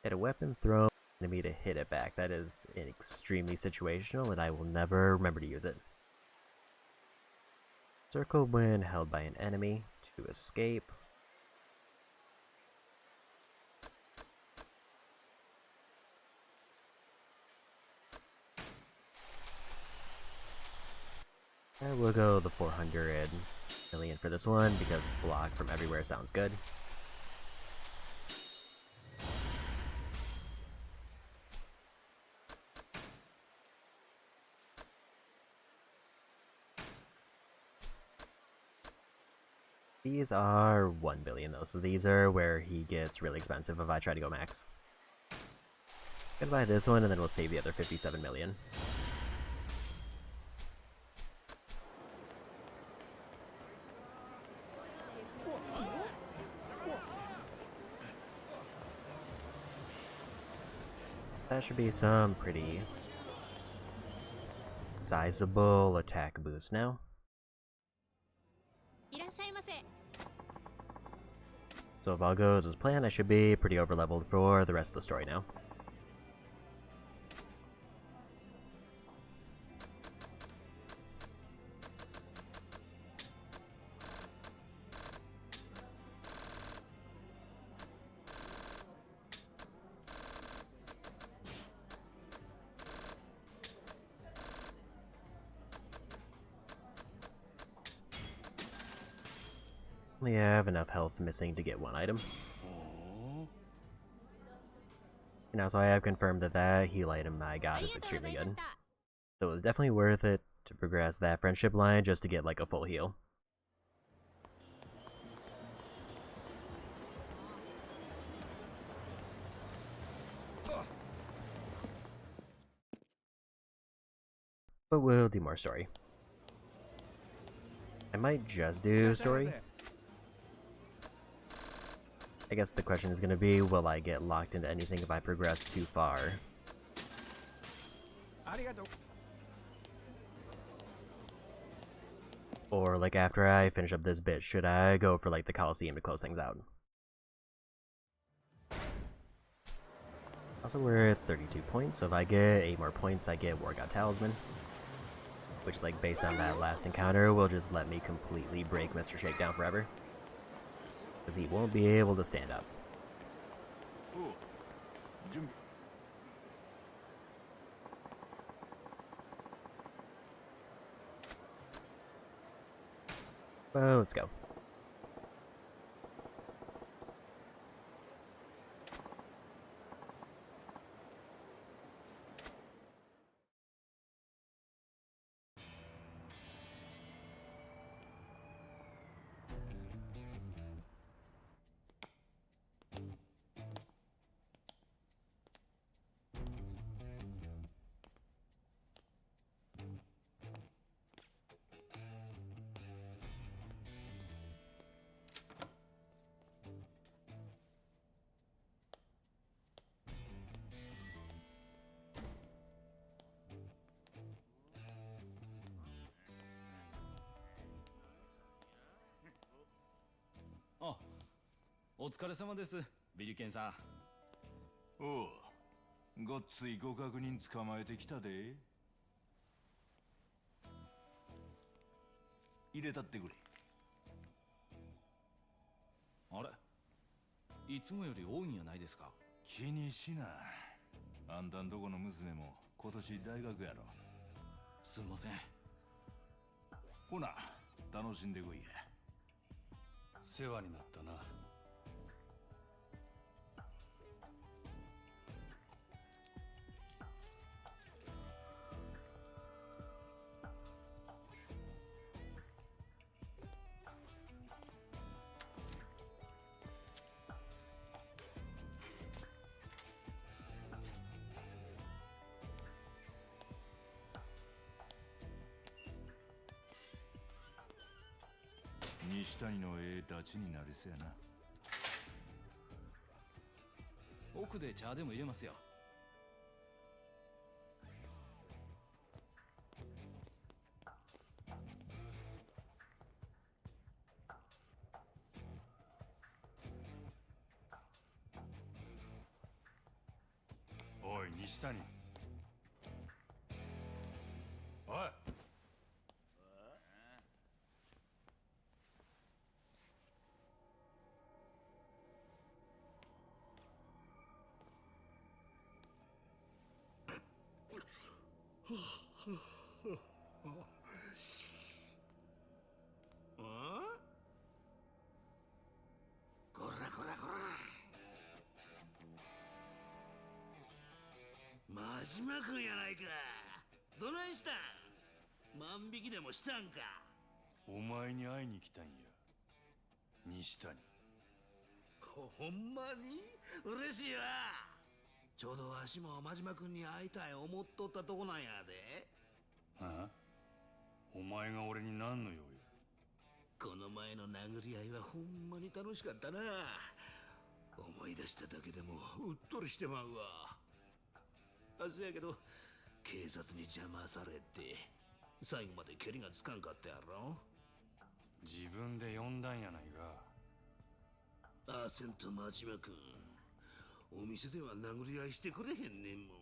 Get a weapon, throw enemy to hit it back. That is extremely situational, and I will never remember to use it. Circle when held by an enemy to escape. And we'll go the 400 million for this one because block from everywhere sounds good. These are 1 billion though, so these are where he gets really expensive if I try to go max. Gonna buy this one and then we'll save the other 57 million. That should be some pretty sizable attack boost now. So if all goes as planned, I should be pretty over-leveled for the rest of the story now. Only have enough health missing to get one item. Now, so I have confirmed that that heal item I got is extremely good. So it was definitely worth it to progress that friendship line just to get like a full heal. But we'll do more story. I might just do story. I guess the question is going to be, will I get locked into anything if I progress too far? Or, like, after I finish up this bit, should I go for, like, the Coliseum to close things out? Also, we're at 32 points, so if I get 8 more points, I get War God Talisman. Which, like, based on that last encounter, will just let me completely break Mr. Shakedown forever. Because he won't be able to stand up. Well, let's go. Oh, お疲れ様です、ビリケンさん。おう、ごっついご確認捕まえてきたで。入れたってくれ。あれ、いつもより多いんやないですか。気にしな。あんたんとこの娘も今年大学やろ。すんません。ほな、楽しんでこいや。世話になったな。西谷のダチになりそうやな。奥で茶でも入れますよ。西谷。おい。こらこらこら。真島君やないか。どないしたん？万引きでもしたんか？お前に会いに来たんや、西谷。ほんまに嬉しいわ。ちょうどわしも真島君に会いたい思っとったとこなんやで。ああ、お前が俺に何の用や。この前の殴り合いはほんまに楽しかったな。思い出しただけでもうっとりしてまうわ。せやけど警察に邪魔されて最後まで蹴りがつかんかったやろ。自分で呼んだんやないか。アーセント真島君、お店では殴り合いしてくれへんねんもん。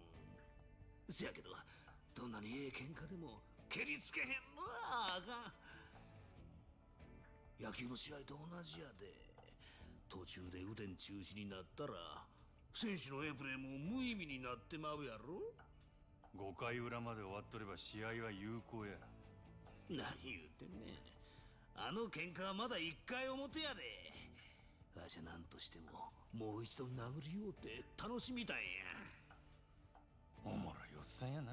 せやけどどんなにええ喧嘩でも蹴りつけへんのはあかん。野球の試合と同じやで。途中で腕ん中止になったら選手のエイプレーも無意味になってまうやろ。5回裏まで終わっとれば試合は有効や。何言うてんねん。あの喧嘩はまだ1回表やで。わしは何としてももう一度殴り合うて楽しみたいんや。おもろいおっさんやな。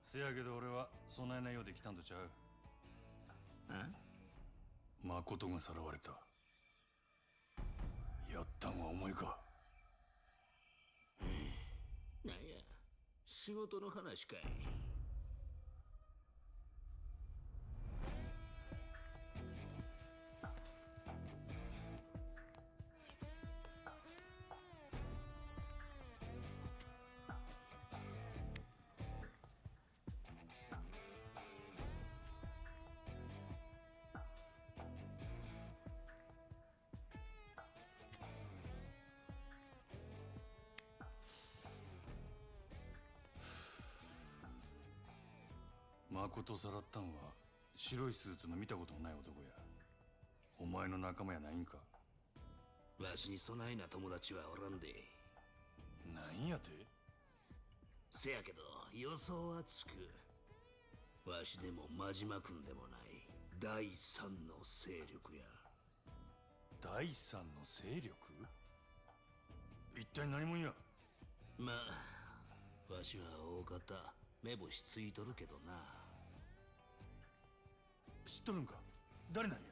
せやけど俺はそないなようで来たんとちゃう。誠がさらわれた。やったんはお前か。なんや、仕事の話かい。誠さらったんは白いスーツの見たこともない男や。お前の仲間やないんか。わしにそないな友達はおらんで。なんやて。せやけど予想はつく。わしでも真島君でもない第三の勢力や。第三の勢力？一体何者や。まあわしは大方目星ついとるけどな。知っとるんか。誰なんや。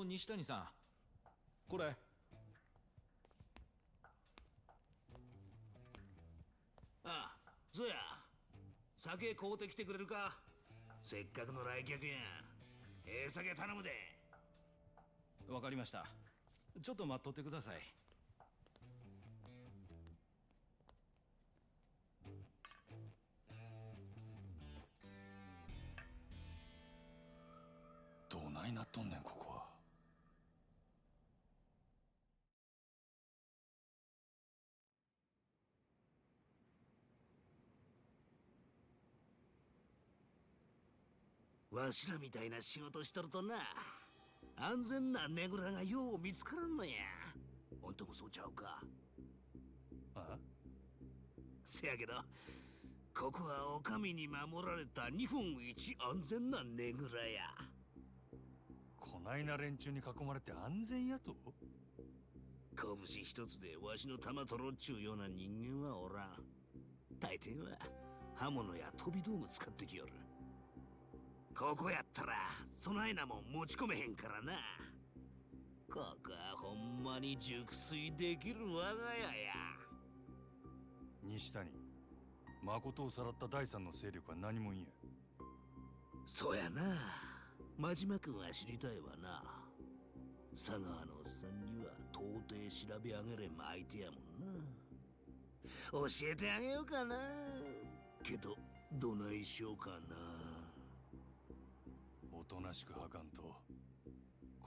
西谷さん、これ。ああ、そうや。酒買うてきてくれるか。せっかくの来客やん。ええ酒頼むで。わかりました。ちょっと待っとってください。どないなっとんねんここは。わしらみたいな仕事しとるとな、安全なねぐらがよう見つからんのや。あんたもそうちゃうか。あ？せやけどここはお上に守られた日本一安全なねぐらや。こないな連中に囲まれて安全やと？拳一つでわしの玉取ろうっちゅうような人間はおらん。大抵は刃物や飛び道具使ってきよる。ここやったらそないなもん持ち込めへんからな。ここはほんまに熟睡できる我が家や。西谷、誠をさらった第三の勢力は何もんや。そうやな。真島君は知りたいわな。佐川のおっさんには到底調べ上げれん相手やもんな。教えてあげようかな。けどどないしようかな。おとなしくはかんと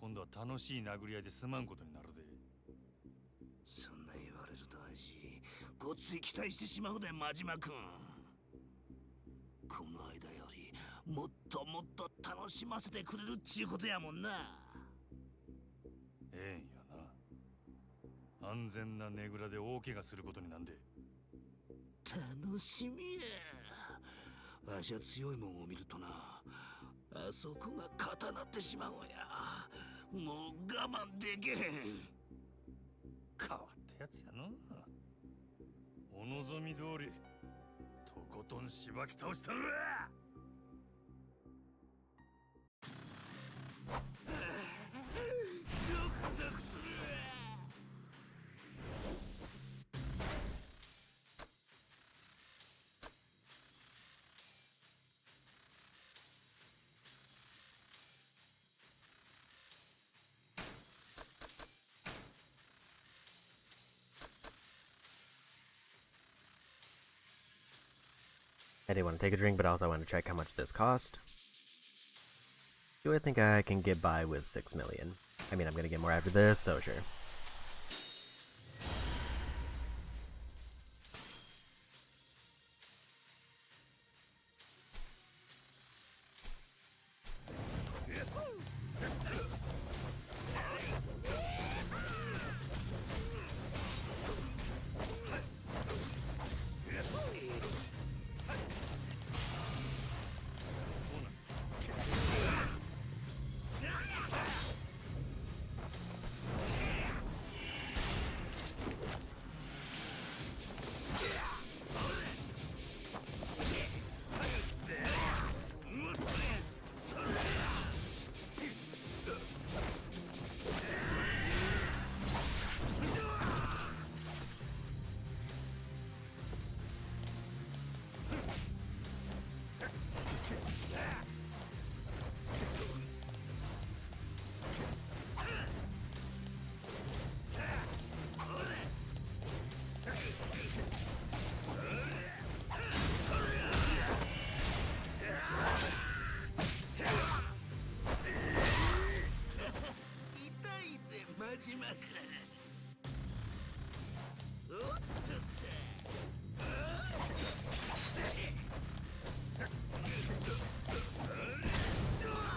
今度は楽しい殴り合いで済まんことになるで。そんな言われると味ごっつい期待してしまうで、真島君。この間よりもっともっと楽しませてくれるっちゅうことやもんな。ええんやな。安全なねぐらで大怪我することになんで。楽しみや。わしは強いもんを見るとな、あそこが固なってしまうんや。もう我慢できへん。変わったやつやな。お望み通りとことんしばき倒したるわ。ゾクゾクする。I did want to take a drink, but also I want to check how much this cost. Do I think I can get by with 6 million? I mean, I'm gonna get more after this, so sure.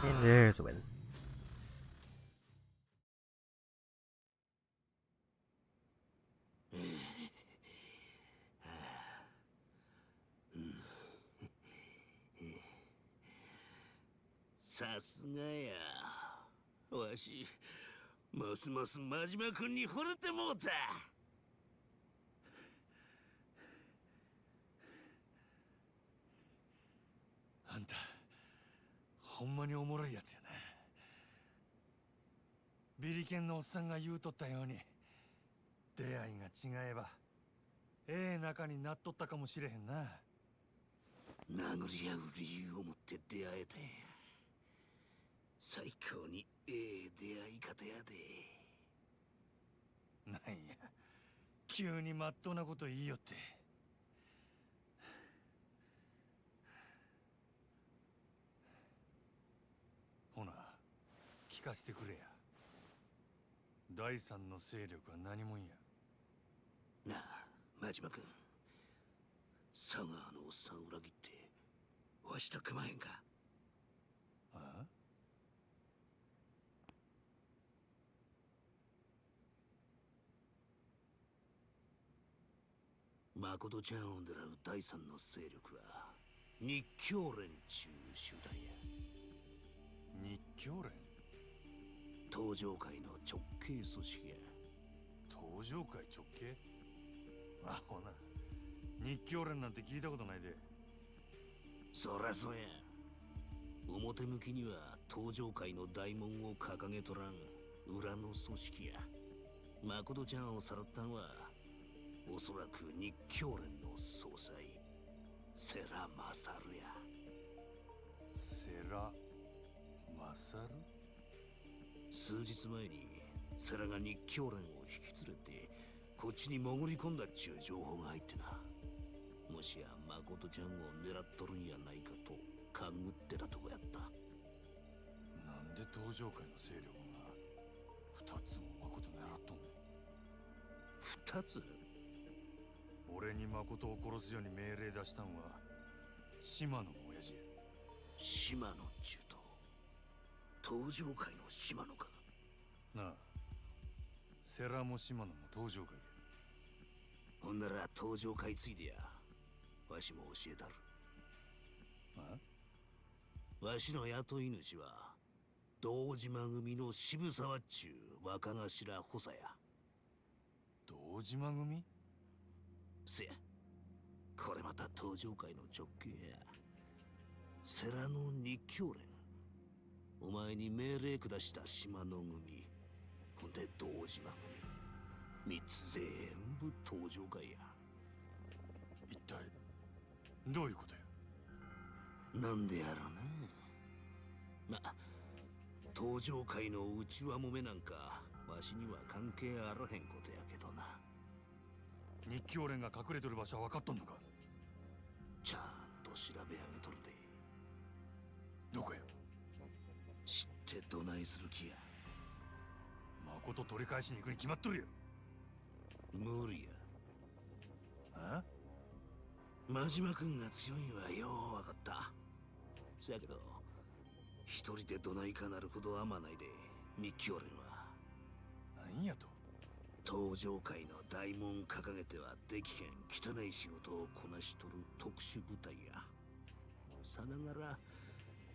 And there's a win. Saすがや。わしますます真島君に惚れてもうた。あんたほんまにおもろいやつやな。ビリケンのおっさんが言うとったように、出会いが違えばええ仲になっとったかもしれへんな。殴り合う理由を持って出会えたんや。最高にええ出会い方やで。なんや急にまっとうなこと言いよって。ほな聞かせてくれや。第三の勢力は何もんや。なあ真島君、佐川のおっさん裏切ってわしと組まへんか。ああ、誠ちゃんを狙う第三の勢力は日教連中集団や。日教連。東上界の直系組織や。東上界直系。あほな、日教連なんて聞いたことないで。そらそうや。表向きには東上界の大門を掲げとらん裏の組織や。誠ちゃんをさらったんはおそらく日教連の総裁世良勝や。世良勝？数日前に世良が日教連を引き連れてこっちに潜り込んだっちゅう情報が入ってな。もしや誠ちゃんを狙っとるんやないかと勘ぐってたとこやった。なんで東上界の勢力がつも誠狙っとんねん。二つ？俺に誠を殺すように命令出したんは島野の親父や。島野っちゅうと登場界の島野か。なあ、世良も島野も登場界や。ほんなら登場界ついでやわしも教えたる。わしの雇い主は堂島組の渋沢っちゅう若頭補佐や。堂島組？せや、これまた登場界の直系や。世良の日教連、お前に命令下した島の組、ほんで堂島組、3つ全部登場界や。一体どういうことや。なんでやろな。ま、登場界の内輪もめなんかわしには関係あらへんことやけどな。日教連が隠れとる場所は分かっとんのか。ちゃんと調べ上げとるで。どこや。知ってどないする気や。誠取り返しに行くに決まっとるや。無理や。真島君が強いんはよう分かった。せやけど一人でどないかなるほど甘ないで。日教連は何やと。登場界の大門掲げてはできへん汚い仕事をこなしとる特殊部隊や。さながら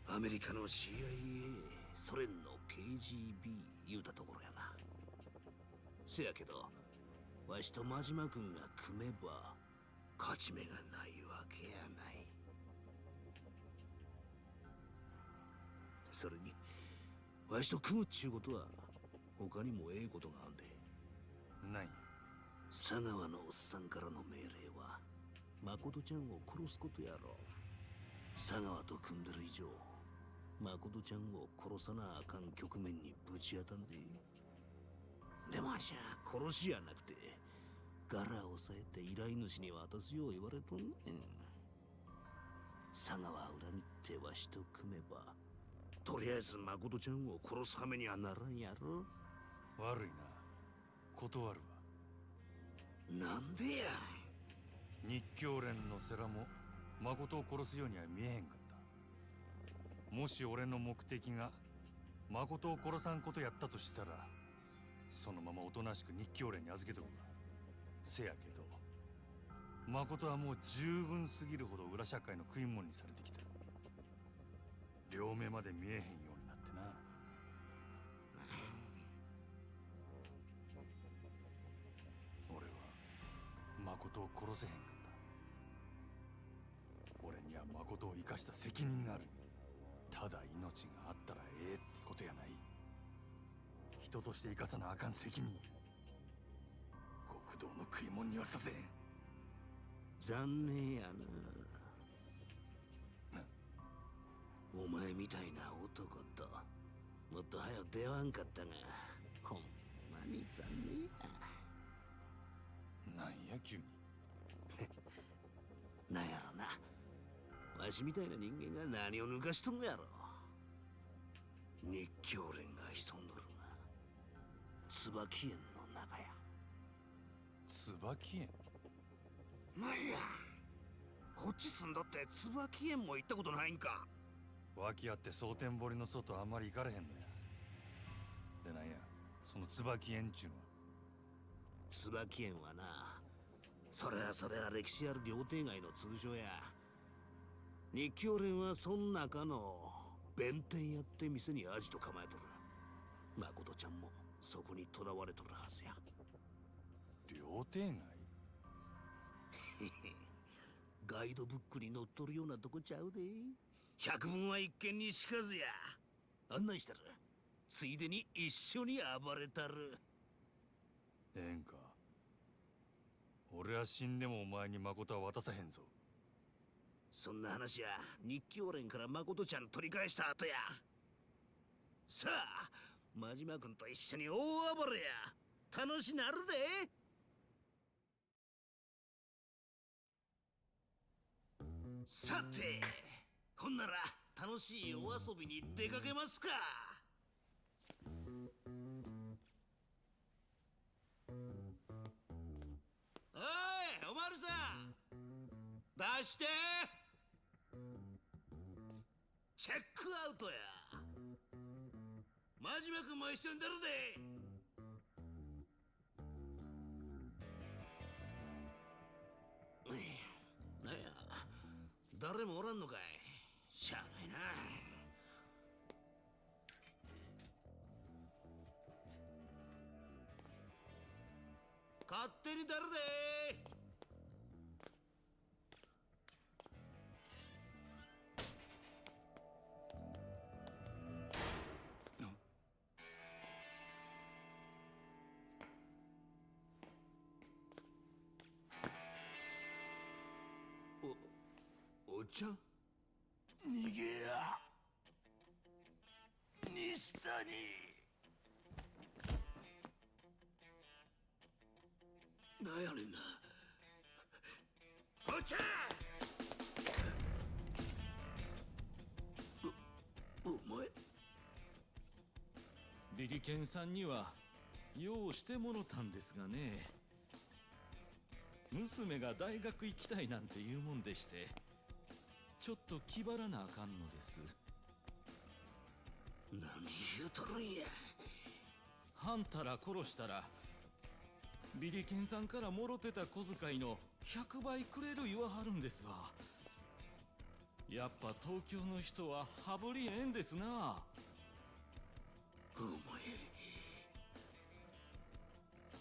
アメリカの CIA、 ソ連の KGB 言うたところやな。せやけどわしと真島君が組めば勝ち目がないわけやない。それにわしと組むっちゅうことは他にもええことがあんで。何や。佐川のおっさんからの命令は誠ちゃんを殺すことやろ。佐川と組んでる以上誠ちゃんを殺さなあかん局面にぶち当たんで。でもわしゃ殺しやなくてガラを押さえて依頼主に渡すよう言われとんねん。佐川裏切ってわしと組めばとりあえず誠ちゃんを殺すはめにはならんやろ。悪いな、断るわ。なんでや。日教連の世良も誠を殺すようには見えへんかった。もし俺の目的が誠を殺さんことやったとしたらそのままおとなしく日教連に預けとくわ。せやけど誠はもう十分すぎるほど裏社会の食い物にされてきた。両目まで見えへんようになってな。俺は誠を殺せへんかった。俺には誠を生かした責任がある。ただ命があったらええってことやない。人として生かさなあかん責任や。極道の食い物にはさせへん。残念やな。お前みたいな男ともっと早く出会わんかったがほんまに残念や。なんや急に。なんやろな。わしみたいな人間が何を抜かしとんのやろ。日教連が潜んどるが椿園の中や。椿園？なんや、こっち住んどって椿園も行ったことないんか。脇あって蒼天堀の外あんまり行かれへんのや。でなんやその椿園ちゅうのは。椿園はな、それは歴史ある料亭街の通称や。日教連はそん中の弁天やって店にアジト構えとる。誠ちゃんもそこに囚われとるはずや。料亭街？ガイドブックに載っとるようなとこちゃうで。百聞は一見にしかずや。案内したる。ついでに一緒に暴れたる。ええんか。俺は死んでもお前に誠は渡さへんぞ。そんな話や日教連から誠ちゃん取り返した後や。さあ真島君と一緒に大暴れや。楽しなるで。さてほんなら楽しいお遊びに出かけますか。るさ。出して。チェックアウトや。真島君も一緒に出るで。なんや、誰もおらんのかい。しゃあないな。勝手に出るで。お茶？逃げや。西谷。なんやねんな。お茶。お前。ビリケンさんにはようしてもろたんですがね。娘が大学行きたいなんて言うもんでして、ちょっと気張らなあかんのです。何言うとるんや。はんたら殺したらビリケンさんからもろてた小遣いの100倍くれる言わはるんですわ。やっぱ東京の人は羽振りええんですな。お前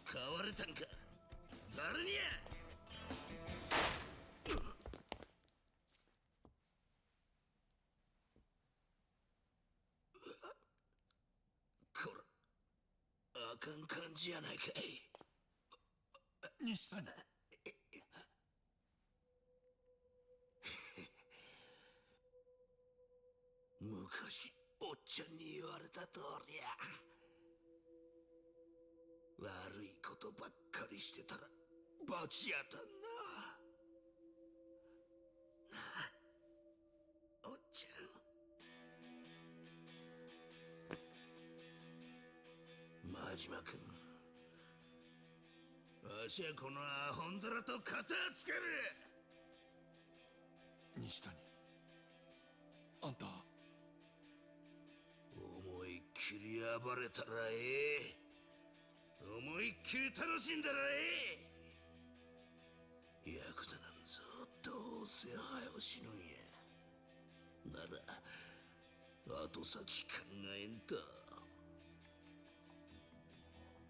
買われたんか。誰にや。こら、あかん感じやないかい。西谷。昔おっちゃんに言われた通りや。悪いことばっかりしてたら罰やたんな。なあ、おっちゃん。真島君、わしはこのアホンダラと肩つける。西谷、あんた思いっきり暴れたらええ。思いっきり楽しんだらええ。ヤクザなんぞどうせ早う死ぬんや。なら後先考えんと。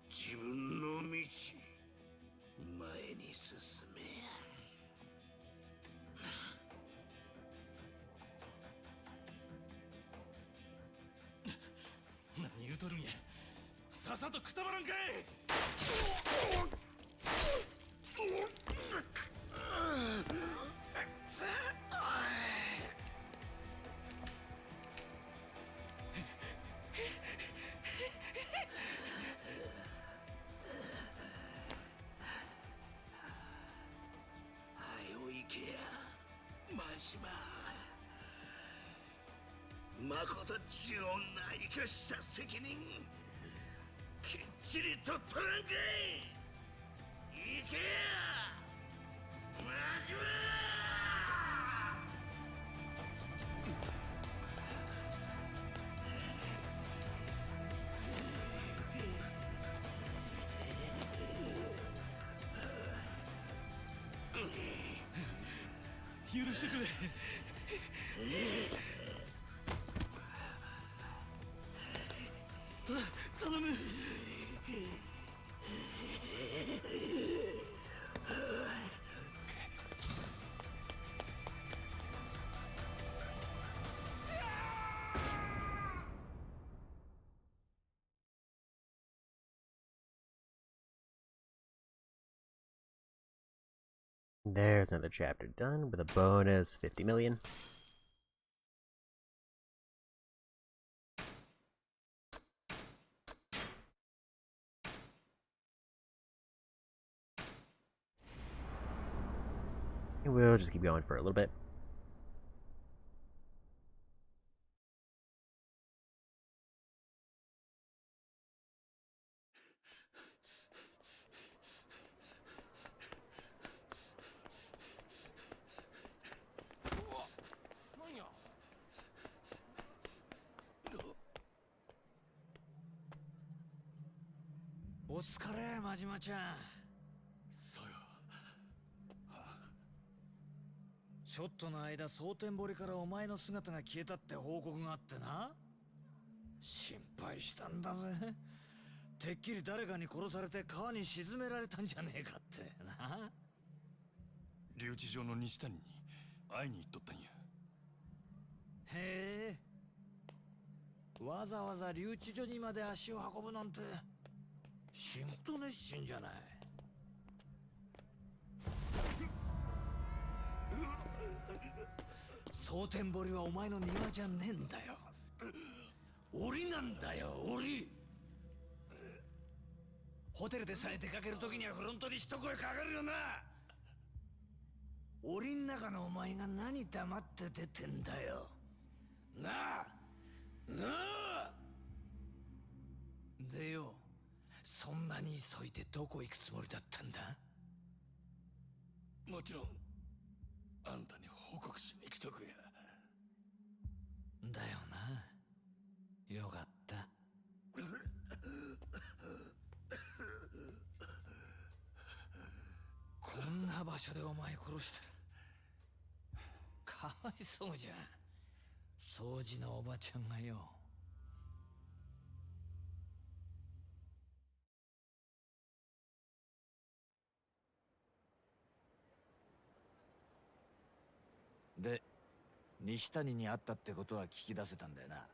自分の道前に進めや。何言うとるんや。さっさとくたばらんかい。はよ行けや、真島。まことっちゅう女生かした責任きっちり取っとらんかい。行けや真島。許してくれ。頼む。There's another chapter done with a bonus 50 million. And we'll just keep going for a little bit. お疲れ、真島ちゃん。さよ。ちょっとの間、蒼天堀からお前の姿が消えたって報告があってな。心配したんだぜ。てっきり誰かに殺されて川に沈められたんじゃねえかってな。留置場の西谷に会いに行っとったんや。へえ。わざわざ留置所にまで足を運ぶなんて仕事熱心じゃない。蒼天堀はお前の庭じゃねえんだよ。檻なんだよ、檻。ホテルでさえ出かけるときにはフロントに一声かかるよな。檻ん中のお前が何黙って出てんだよ。なあなあ。でよ、そんなに急いでどこ行くつもりだったんだ？もちろんあんたに報告しに来とくや。だよな。よかった。こんな場所でお前殺したらかわいそうじゃん、掃除のおばちゃんがよ。で、西谷に会ったってことは聞き出せたんだよな。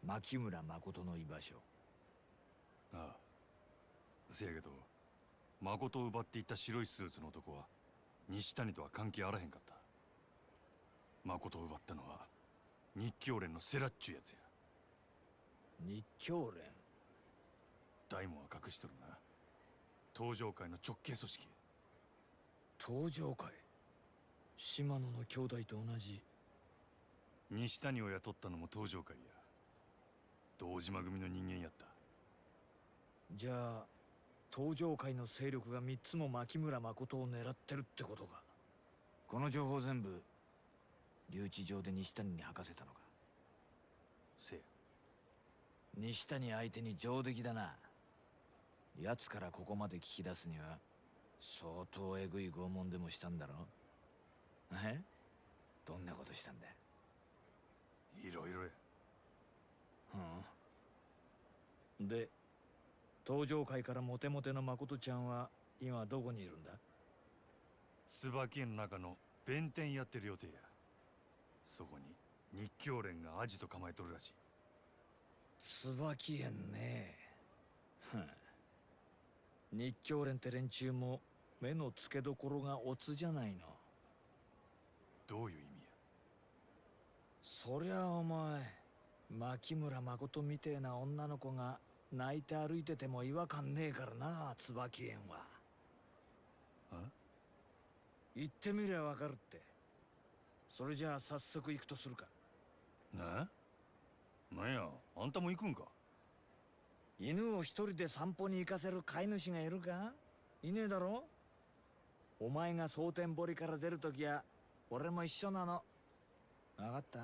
牧村誠の居場所。ああ。せやけど、誠を奪っていった白いスーツの男は西谷とは関係あらへんかった。誠を奪ったのは日教連のセラっちゅうやつや。日教連？大門は隠しとるな。東上会の直系組織。東上会？島野の兄弟と同じ。西谷を雇ったのも東上会や。堂島組の人間やった。じゃあ東上会の勢力が3つも牧村誠を狙ってるってことか。この情報全部留置場で西谷に吐かせたのか。せや。西谷相手に上出来だな。奴からここまで聞き出すには相当えぐい拷問でもしたんだろ。え？どんなことしたんだ？いろいろや。で、東上会からモテモテの誠ちゃんは今どこにいるんだ？椿園の中の弁天やってる予定や。そこに日教連がアジト構えとるらしい。椿園ね。日教連って連中も目の付けどころがオツじゃないの。どういう意味や？そりゃお前、牧村誠みてえな女の子が泣いて歩いてても違和感ねえからな、椿園は。行ってみりゃわかるって。それじゃあ早速行くとするか。なんや、あんたも行くんか？犬を一人で散歩に行かせる飼い主がいるか？いねえだろ？お前が蒼天堀から出るときは俺も一緒なの。わかった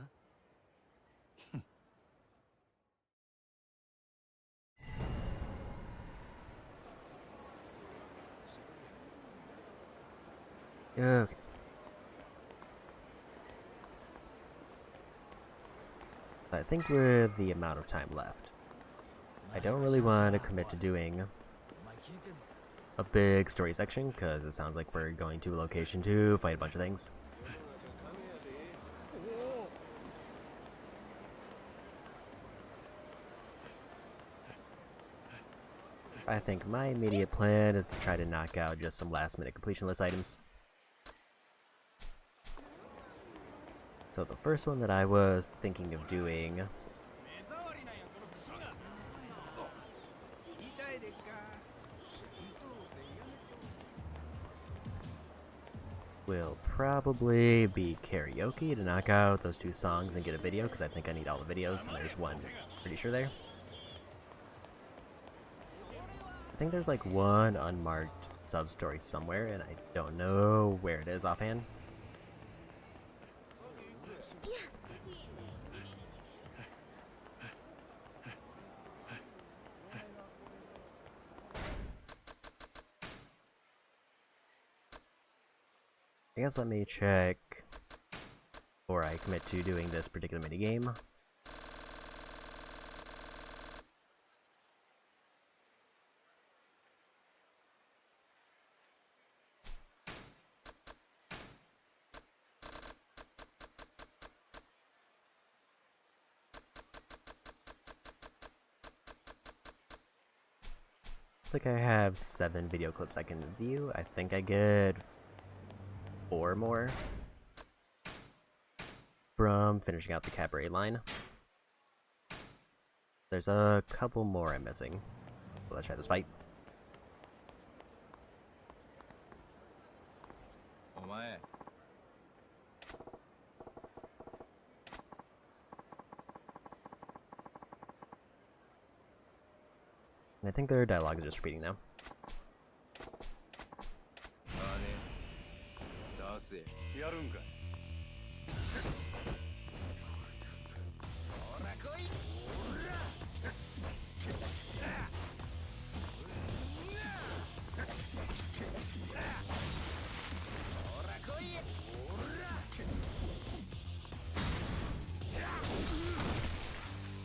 ？Okay. I think with the amount of time left, I don't really want to commit to doing a big story section, because it sounds like we're going to a location to fight a bunch of things. I think my immediate plan is to try to knock out just some last-minute completionless items. So the first one that I was thinking of doing will probably be karaoke to knock out those two songs and get a video, because I think I need all the videos, and there's one pretty sure there. I think there's like one unmarked sub-story somewhere, and I don't know where it is offhand. I guess let me check before I commit to doing this particular minigame. Looks like I have 7 video clips I can view. I think I get 4 more from finishing out the Cabaret line. There's a couple more I'm missing. So let's try this fight. And I think their dialogue is just repeating now.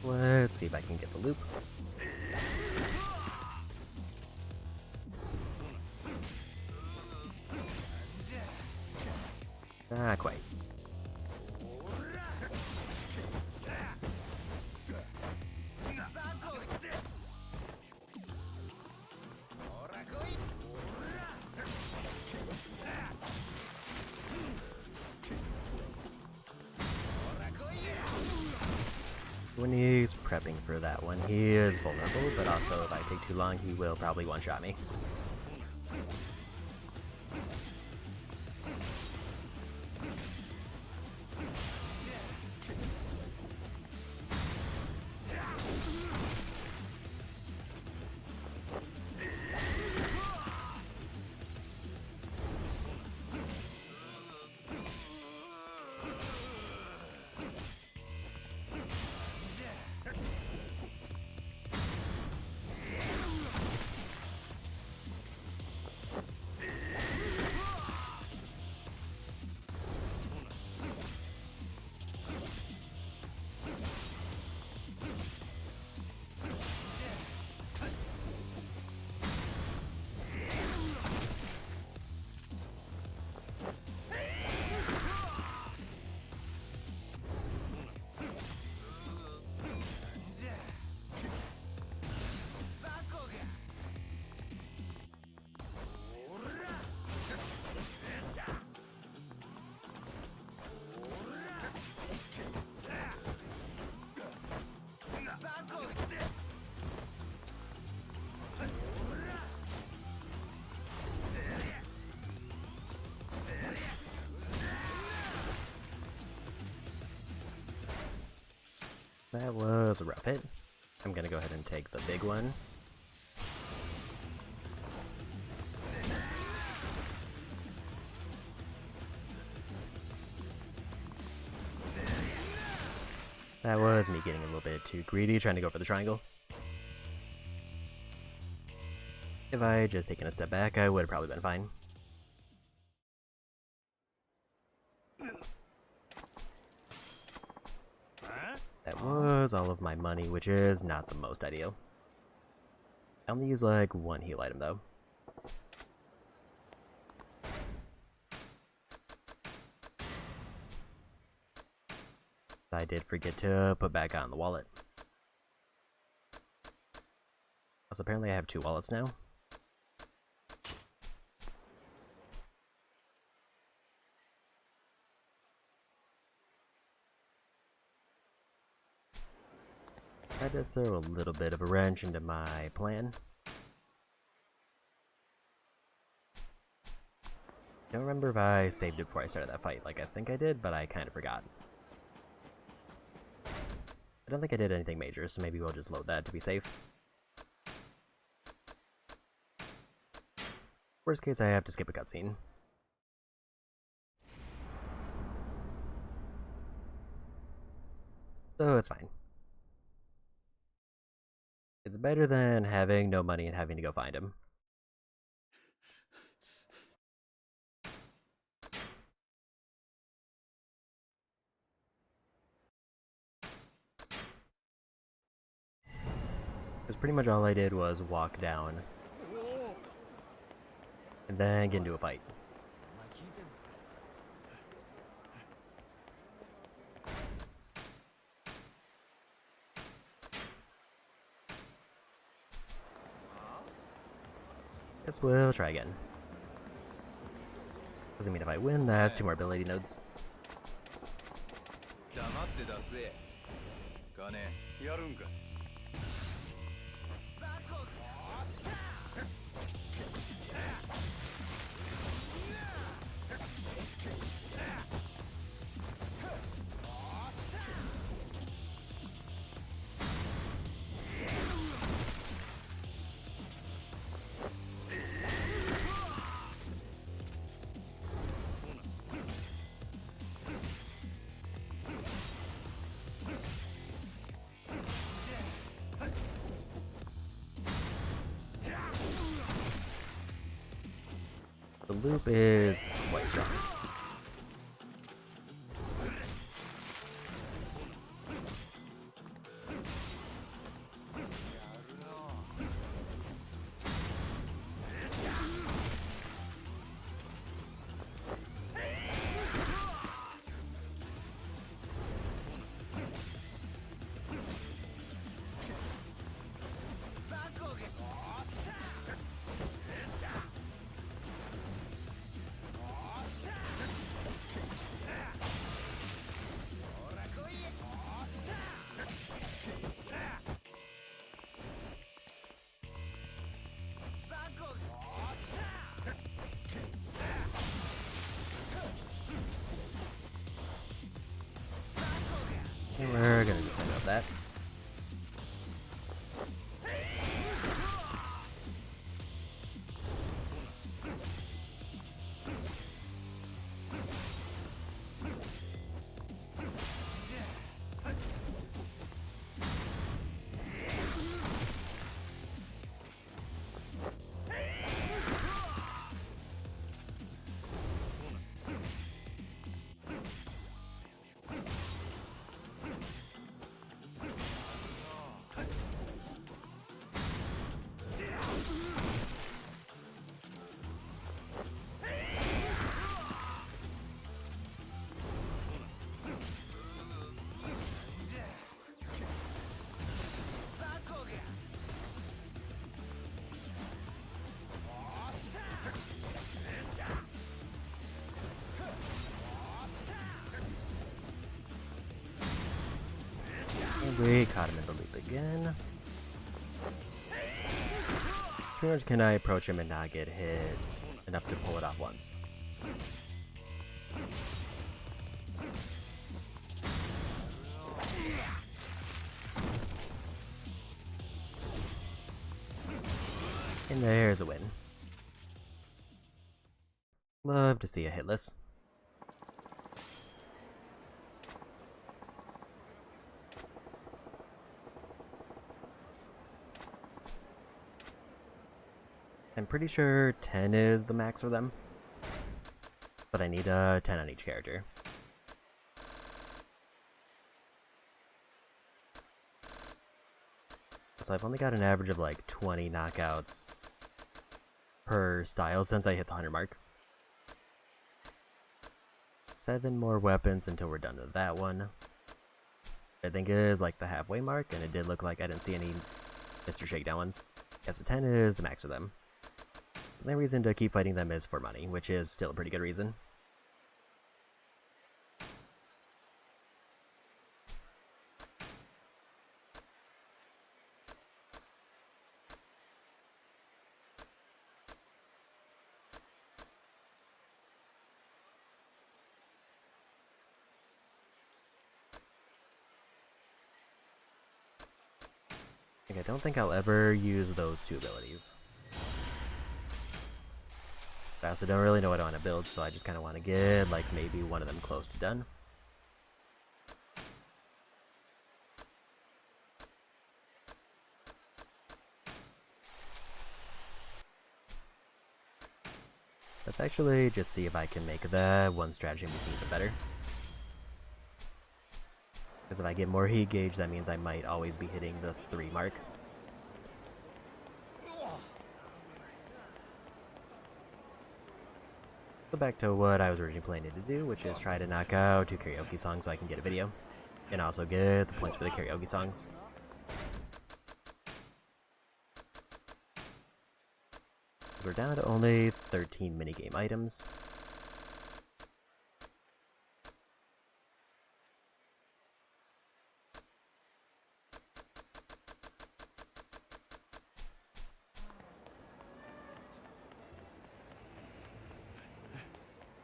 Let's see if I can get the loop. Not quite. When he's prepping for that one, he is vulnerable, but also if I take too long, he will probably one-shot me. That was a rough hit. I'm gonna go ahead and take the big one. That was me getting a little bit too greedy, trying to go for the triangle. If I had just taken a step back, I would have probably been fine. That was all of my money, which is not the most ideal. I only use like 1 heal item though. I did forget to put back on the wallet. Also, apparently I have 2 wallets now. That does throw a little bit of a wrench into my plan. Don't remember if I saved it before I started that fight. Like, I think I did, but I kind of forgot. I don't think I did anything major, so maybe we'll just load that to be safe. Worst case, I have to skip a cutscene. So it's fine. It's better than having no money and having to go find him. Because pretty much all I did was walk down and then get into a fight. Guess we'll try again. Doesn't mean if I win, that's 2 more ability nodes. やるんか。The loop is quite strong. And we're gonna just end up that. And we caught him in the loop again. How much can I approach him and not get hit enough to pull it off once? And there's a win. Love to see a hitless. I'm pretty sure 10 is the max for them, but I need 10 on each character. So I've only got an average of like 20 knockouts per style since I hit the 100 mark. 7 more weapons until we're done with that one. I think it is like the halfway mark, and it did look like I didn't see any Mr. Shakedown ones. Yeah, so 10 is the max for them. The only reason to keep fighting them is for money, which is still a pretty good reason. I don't think I'll ever use those 2 abilities. I also don't really know what I want to build, so I just kind of want to get, like, maybe one of them close to done. Let's actually just see if I can make that one strategy seem even better. Because if I get more heat gauge, that means I might always be hitting the 3 mark. So back to what I was originally planning to do, which is try to knock out 2 karaoke songs so I can get a video. And also get the points for the karaoke songs. We're down to only 13 minigame items.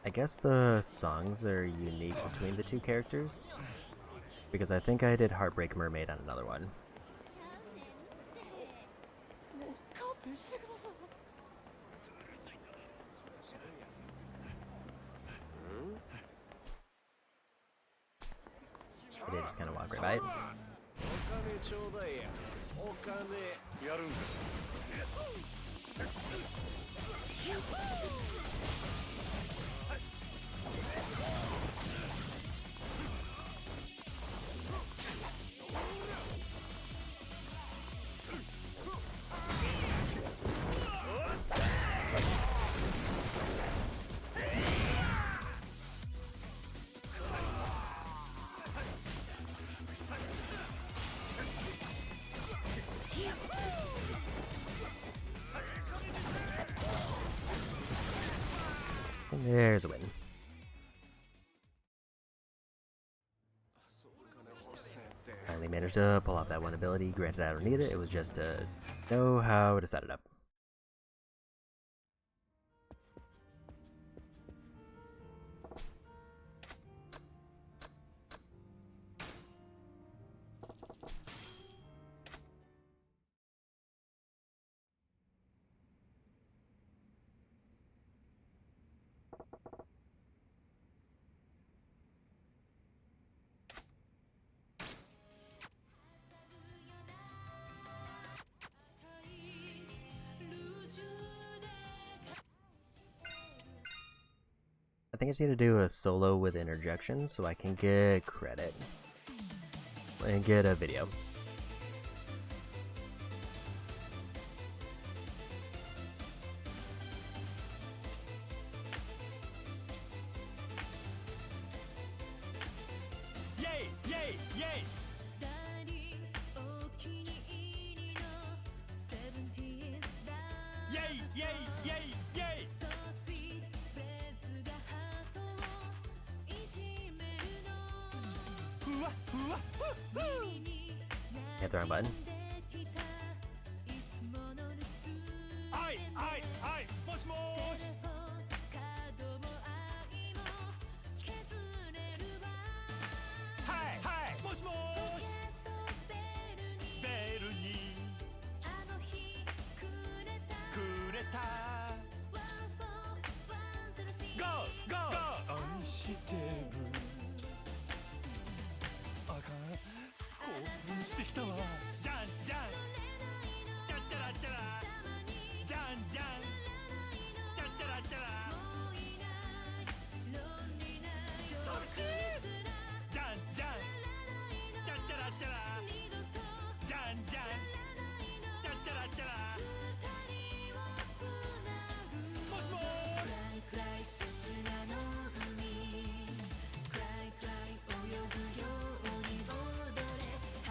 I guess the songs are unique between the 2 characters, because I think I did Heartbreak Mermaid on another one. They just kind of walk right by it. And there's a win. Finally managed to pull off that one ability. Granted, I don't need it. It was just to know how to set it up. I think I just need to do a solo with interjection so I can get credit and get a video. Yay! Yay! Yay! Yay! Yay! Yay! Yay! Hit the wrong button. Hi! Hi! Hi! Mosh mosh! Hi! Hi! Mosh mosh! ベルにくれた Go! Go! 愛してるあかん興奮してきたわじゃんじゃんチャッチャラチャラじゃんじゃんチャッチャラチャラそしじゃんじゃんチャッチャラチャラじゃんじゃんチャッチャラチャラもしもー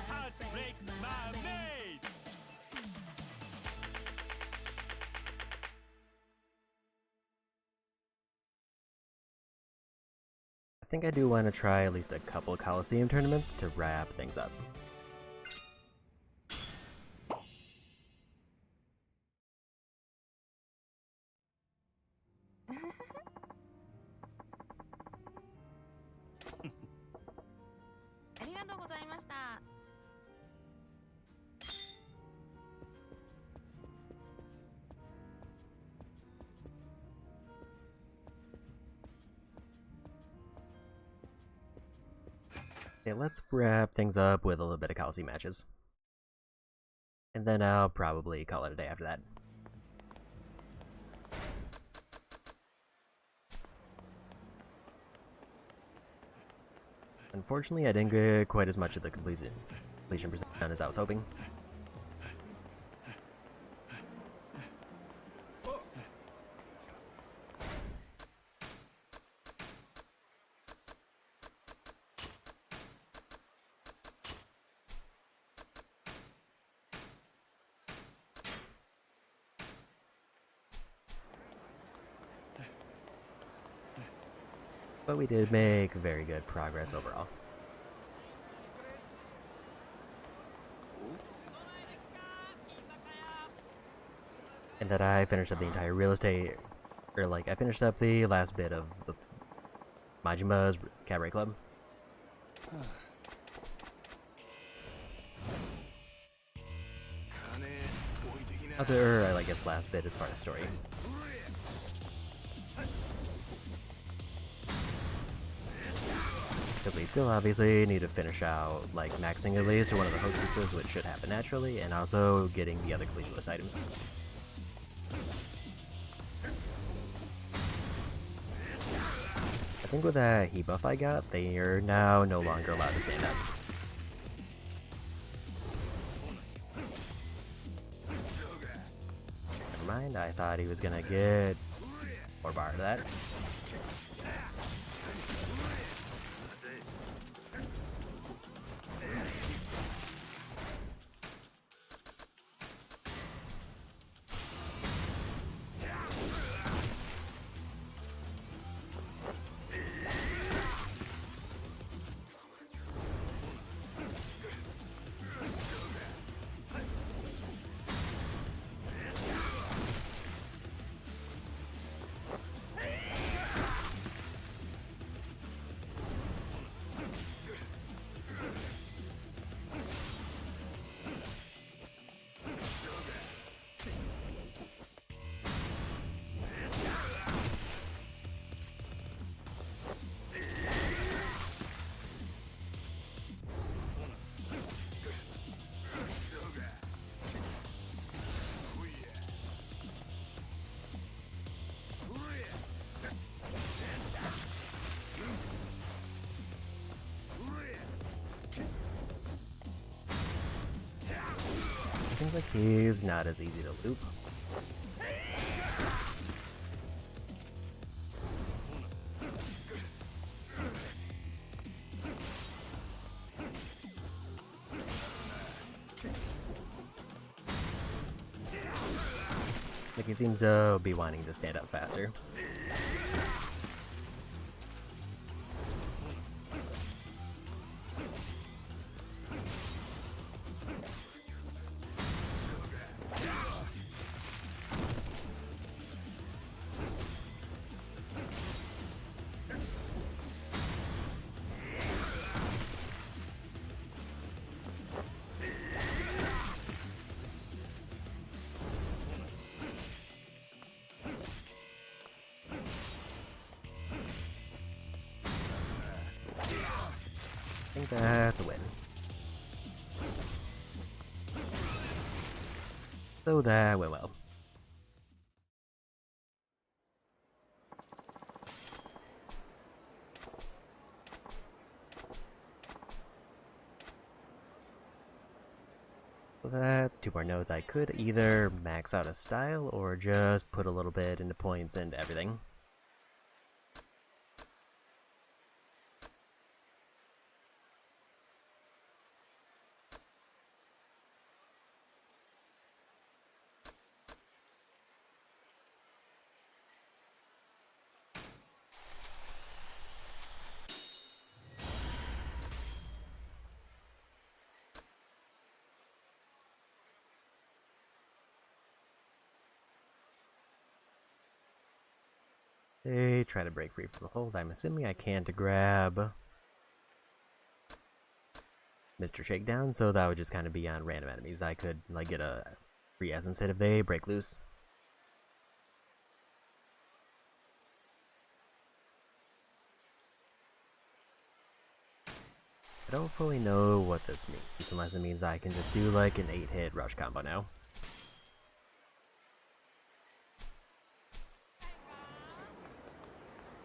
Heartbreak Mermaid! I think I do want to try at least a couple Coliseum tournaments to wrap things up. Okay, let's wrap things up with a little bit of Coliseum matches. And then I'll probably call it a day after that. Unfortunately, I didn't get quite as much of the completion percent as I was hoping. But we did make very good progress overall. And that I finished up the entire real estate, or like, I finished up the last bit of the Majima's Cabaret Club. Other, I guess, last bit as far as story. Because we still obviously need to finish out, like, maxing at least one of the hostesses, which should happen naturally, and also getting the other completion list items. I think with that heat buff I got, they are now no longer allowed to stand up. Never mind, I thought he was gonna get more bar to that. Seems like he's not as easy to loop. Like he seems to be wanting to stand up faster. I think that's a win. So that went well. So that's 2 more nodes. I could either max out a style or just put a little bit into points and everything. They try to break free from the hold. I'm assuming I can't grab Mr. Shakedown, so that would just kind of be on random enemies. I could like get a free essence hit if they break loose. I don't fully know what this means, unless it means I can just do like an 8-hit rush combo now.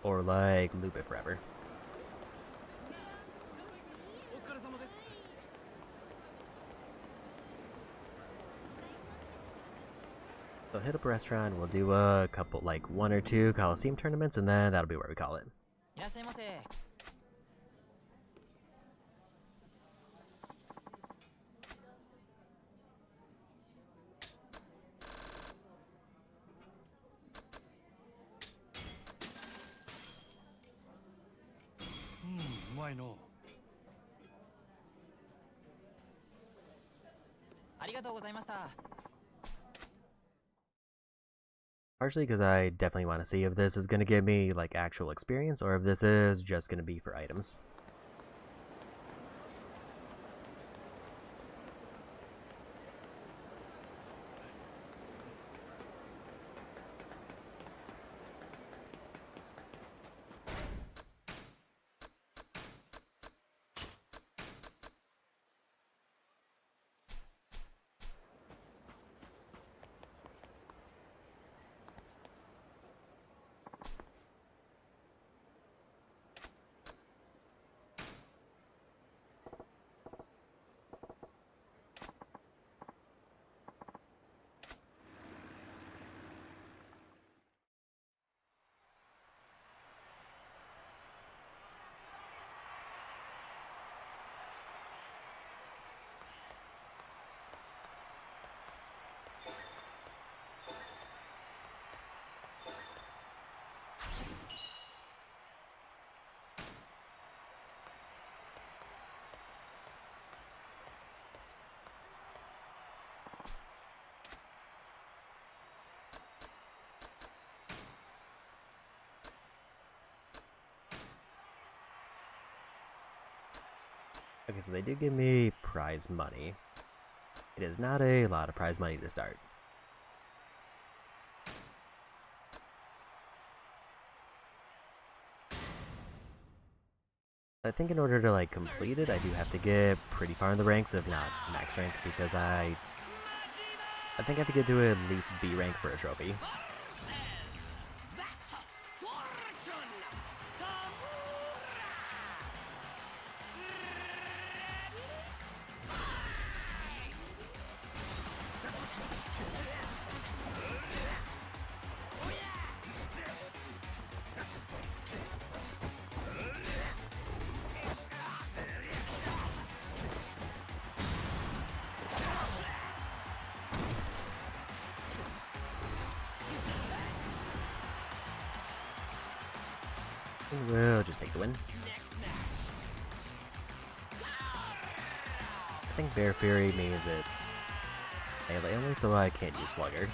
Or like loop it forever. So hit up a restaurant, we'll do a couple, like 1 or 2 Coliseum tournaments, and then that'll be where we call it. まいの。ありがとうございました。 Partially because I definitely want to see if this is going to give me like actual experience or if this is just going to be for items. Okay, so they did give me prize money. It is not a lot of prize money to start. I think in order to like complete it, I do have to get pretty far in the ranks, if not max rank, because I think I have to get to at least B rank for a trophy. We'll just take the win. I think Bear Fury means it's melee only, so I can't use Slugger.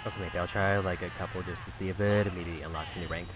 Also, maybe I'll try like a couple just to see if it immediately unlocks a new rank.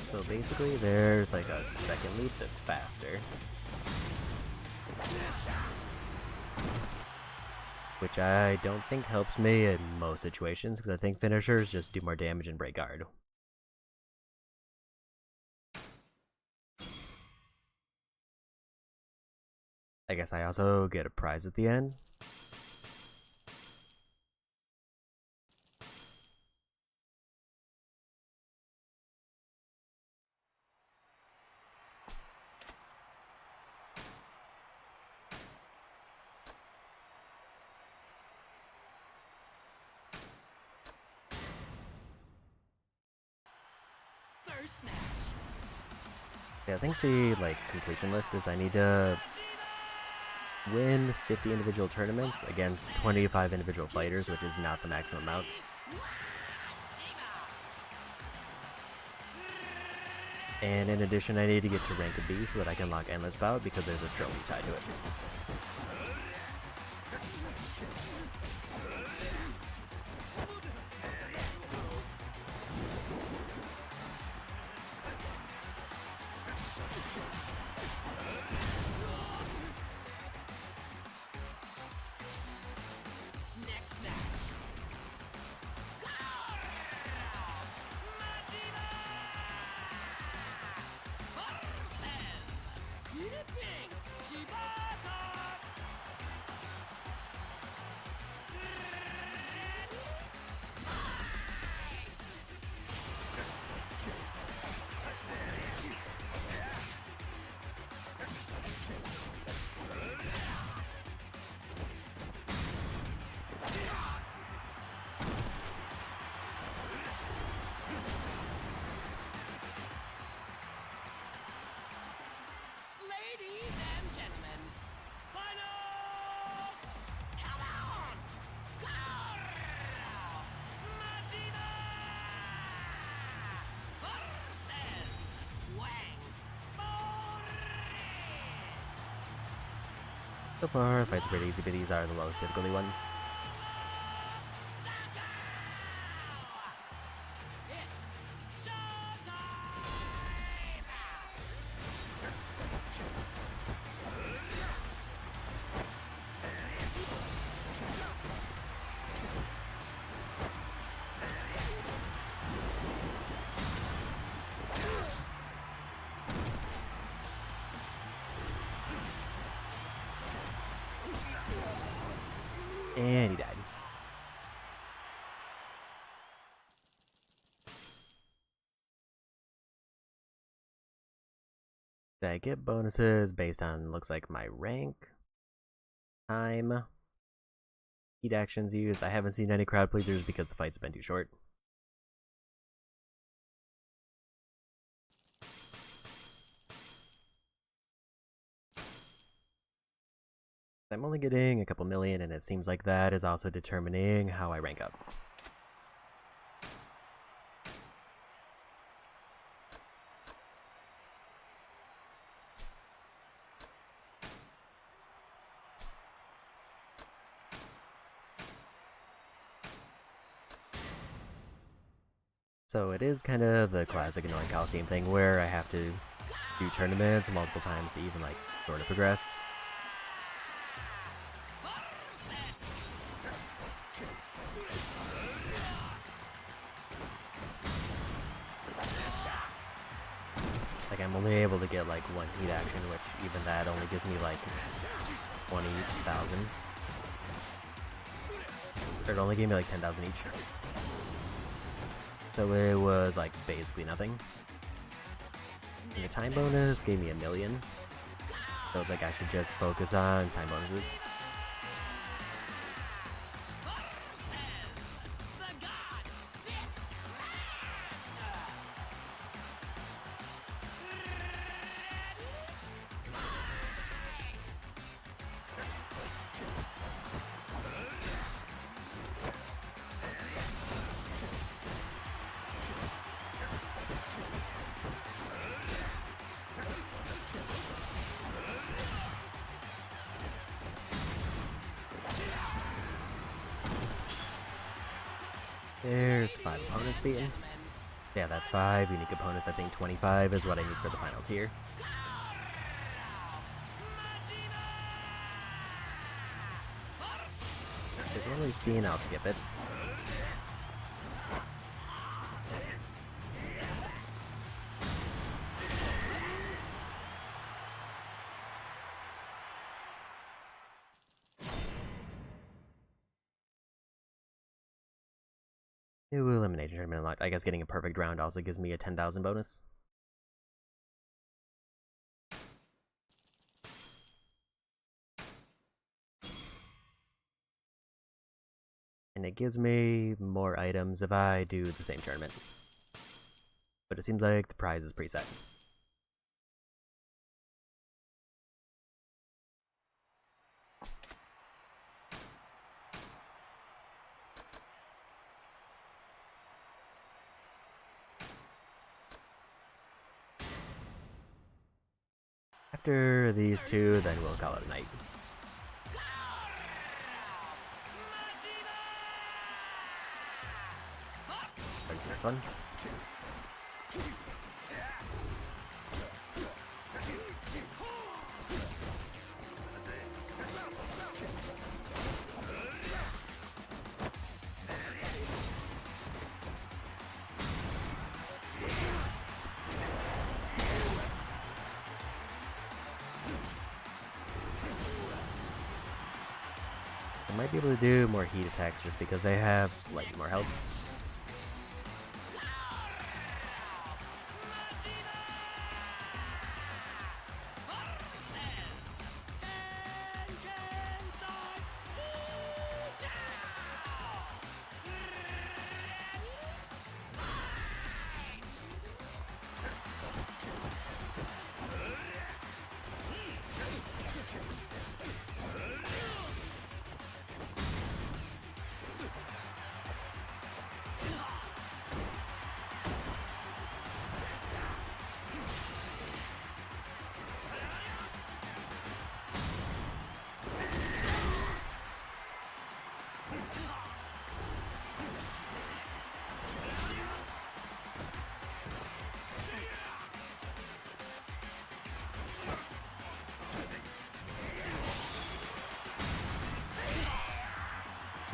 So basically there's like a second leap that's faster. Which I don't think helps me in most situations, because I think finishers just do more damage and break guard. I guess I also get a prize at the end. Yeah, I think the like completion list is I need to win 50 individual tournaments against 25 individual fighters, which is not the maximum amount. And in addition, I need to get to rank a B so that I can lock Endless Bout, because there's a trophy tied to it. So far, fights are pretty easy, but these are the lowest difficulty ones. And he died. I get bonuses based on, looks like, my rank, time, heat actions used. I haven't seen any crowd pleasers because the fights have been too short. I'm only getting a couple million, and it seems like that is also determining how I rank up. So it is kind of the classic annoying Coliseum thing where I have to do tournaments multiple times to even, like, sort of progress. Like, I'm only able to get, like, one heat action, which even that only gives me, like, 20,000. Or it only gave me, like, 10,000 each. So it was, like, basically nothing. And the time bonus gave me 1 million. So it's like I should just focus on time bonuses. There's 5 opponents beaten. Yeah, that's 5 unique opponents. I think 25 is what I need for the final tier. If there's one we've seen, I'll skip it. New elimination tournament unlocked. I guess getting a perfect round also gives me a 10,000 bonus. And it gives me more items if I do the same tournament. But it seems like the prize is preset. After these two, then we'll call it a night. Where's the next one? I might be able to do more heat attacks just because they have slightly more health.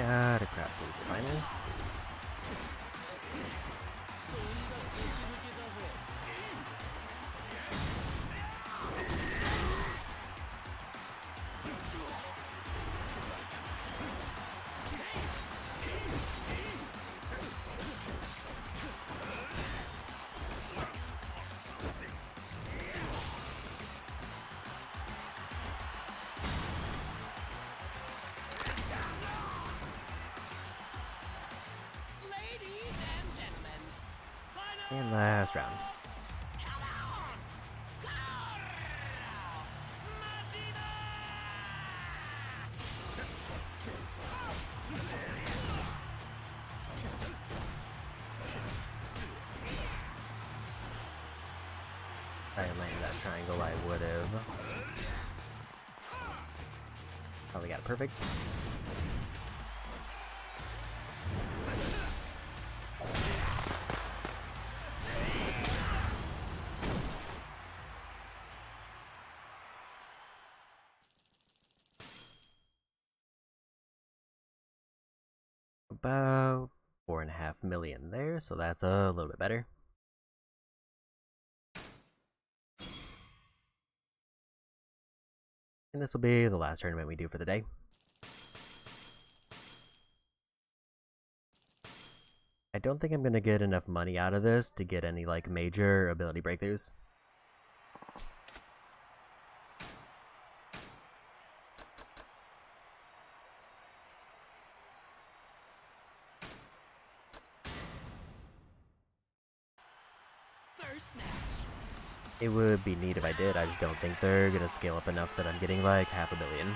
Got a crowd pleaser finally. And last round. If I had landed that triangle, I would have probably got it perfect. About 4.5 million there, so that's a little bit better. And this will be the last tournament we do for the day. I don't think I'm going to get enough money out of this to get any like major ability breakthroughs. It would be neat if I did, I just don't think they're gonna scale up enough that I'm getting like 500 million.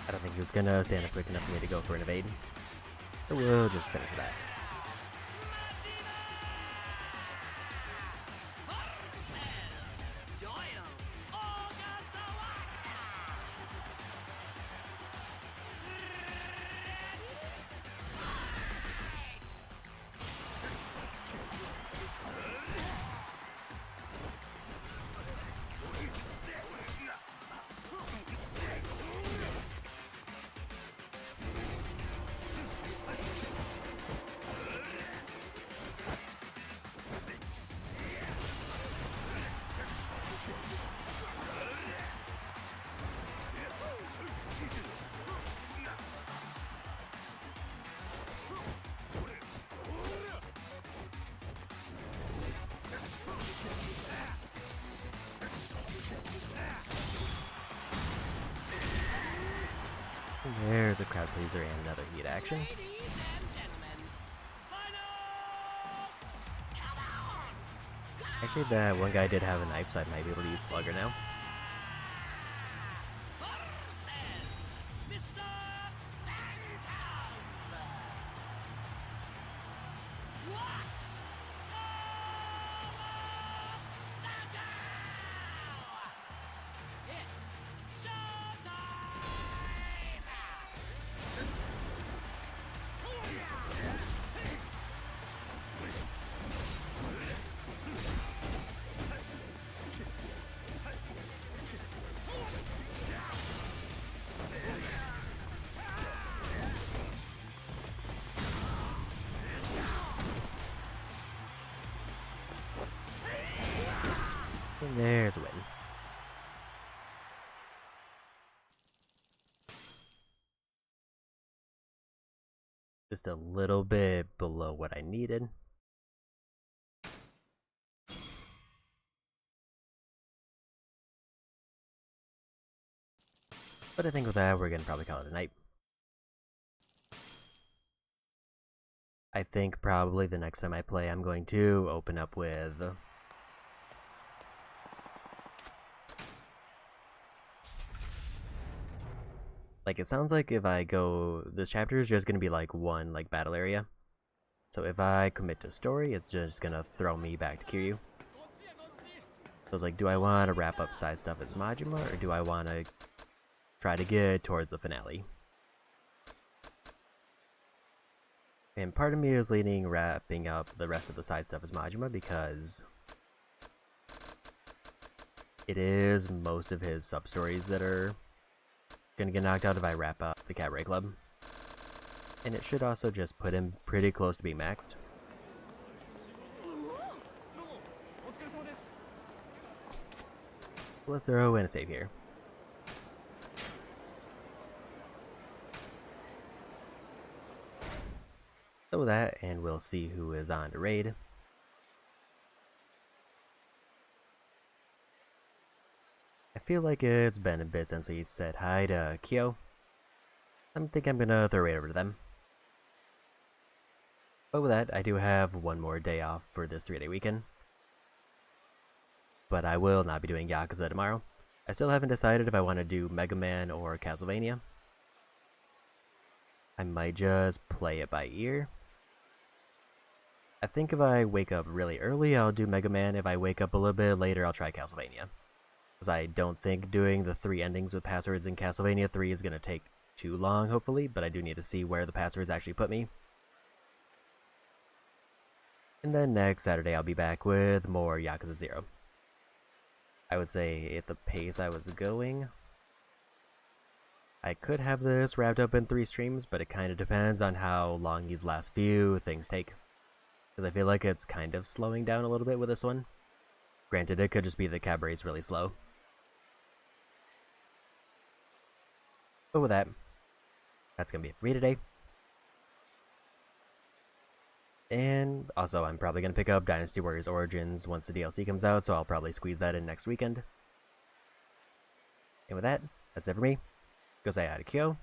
I don't think he was gonna stand up quick enough for me to go for an evade. So we'll just finish that. There's a crowd pleaser and another heat action. Actually, that one guy did have a knife, so I might be able to use Slugger now. And there's a win. Just a little bit below what I needed. But I think with that, we're gonna probably call it a night. I think probably the next time I play, I'm going to open up with... Like, it sounds like if I go... This chapter is just gonna be like one, like, battle area. So if I commit to story, it's just gonna throw me back to Kiryu. So it's like, do I want to wrap up side stuff as Majima, or do I want to try to get towards the finale? And part of me is leaning wrapping up the rest of the side stuff as Majima because it is most of his sub-stories that are gonna get knocked out if I wrap up the Cabaret Club. And it should also just put him pretty close to being maxed. Let's throw in a save here. So that, and we'll see who is on to raid. I feel like it's been a bit since we said hi to Kyo. I think I'm gonna throw raid over to them. But with that, I do have one more day off for this 3-day weekend. But I will not be doing Yakuza tomorrow. I still haven't decided if I want to do Mega Man or Castlevania. I might just play it by ear. I think if I wake up really early, I'll do Mega Man. If I wake up a little bit later, I'll try Castlevania. Because I don't think doing the 3 endings with passwords in Castlevania 3 is going to take too long, hopefully. But I do need to see where the passwords actually put me. And then next Saturday, I'll be back with more Yakuza 0. I would say at the pace I was going, I could have this wrapped up in 3 streams, but it kind of depends on how long these last few things take. Because I feel like it's kind of slowing down a little bit with this one. Granted, it could just be the Cabaret's really slow. But with that, that's going to be it for me today. And also, I'm probably going to pick up Dynasty Warriors Origins once the DLC comes out, so I'll probably squeeze that in next weekend. And with that, that's it for me. Go say hi to Kyo.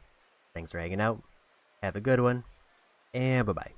Thanks for hanging out. Have a good one. And bye-bye.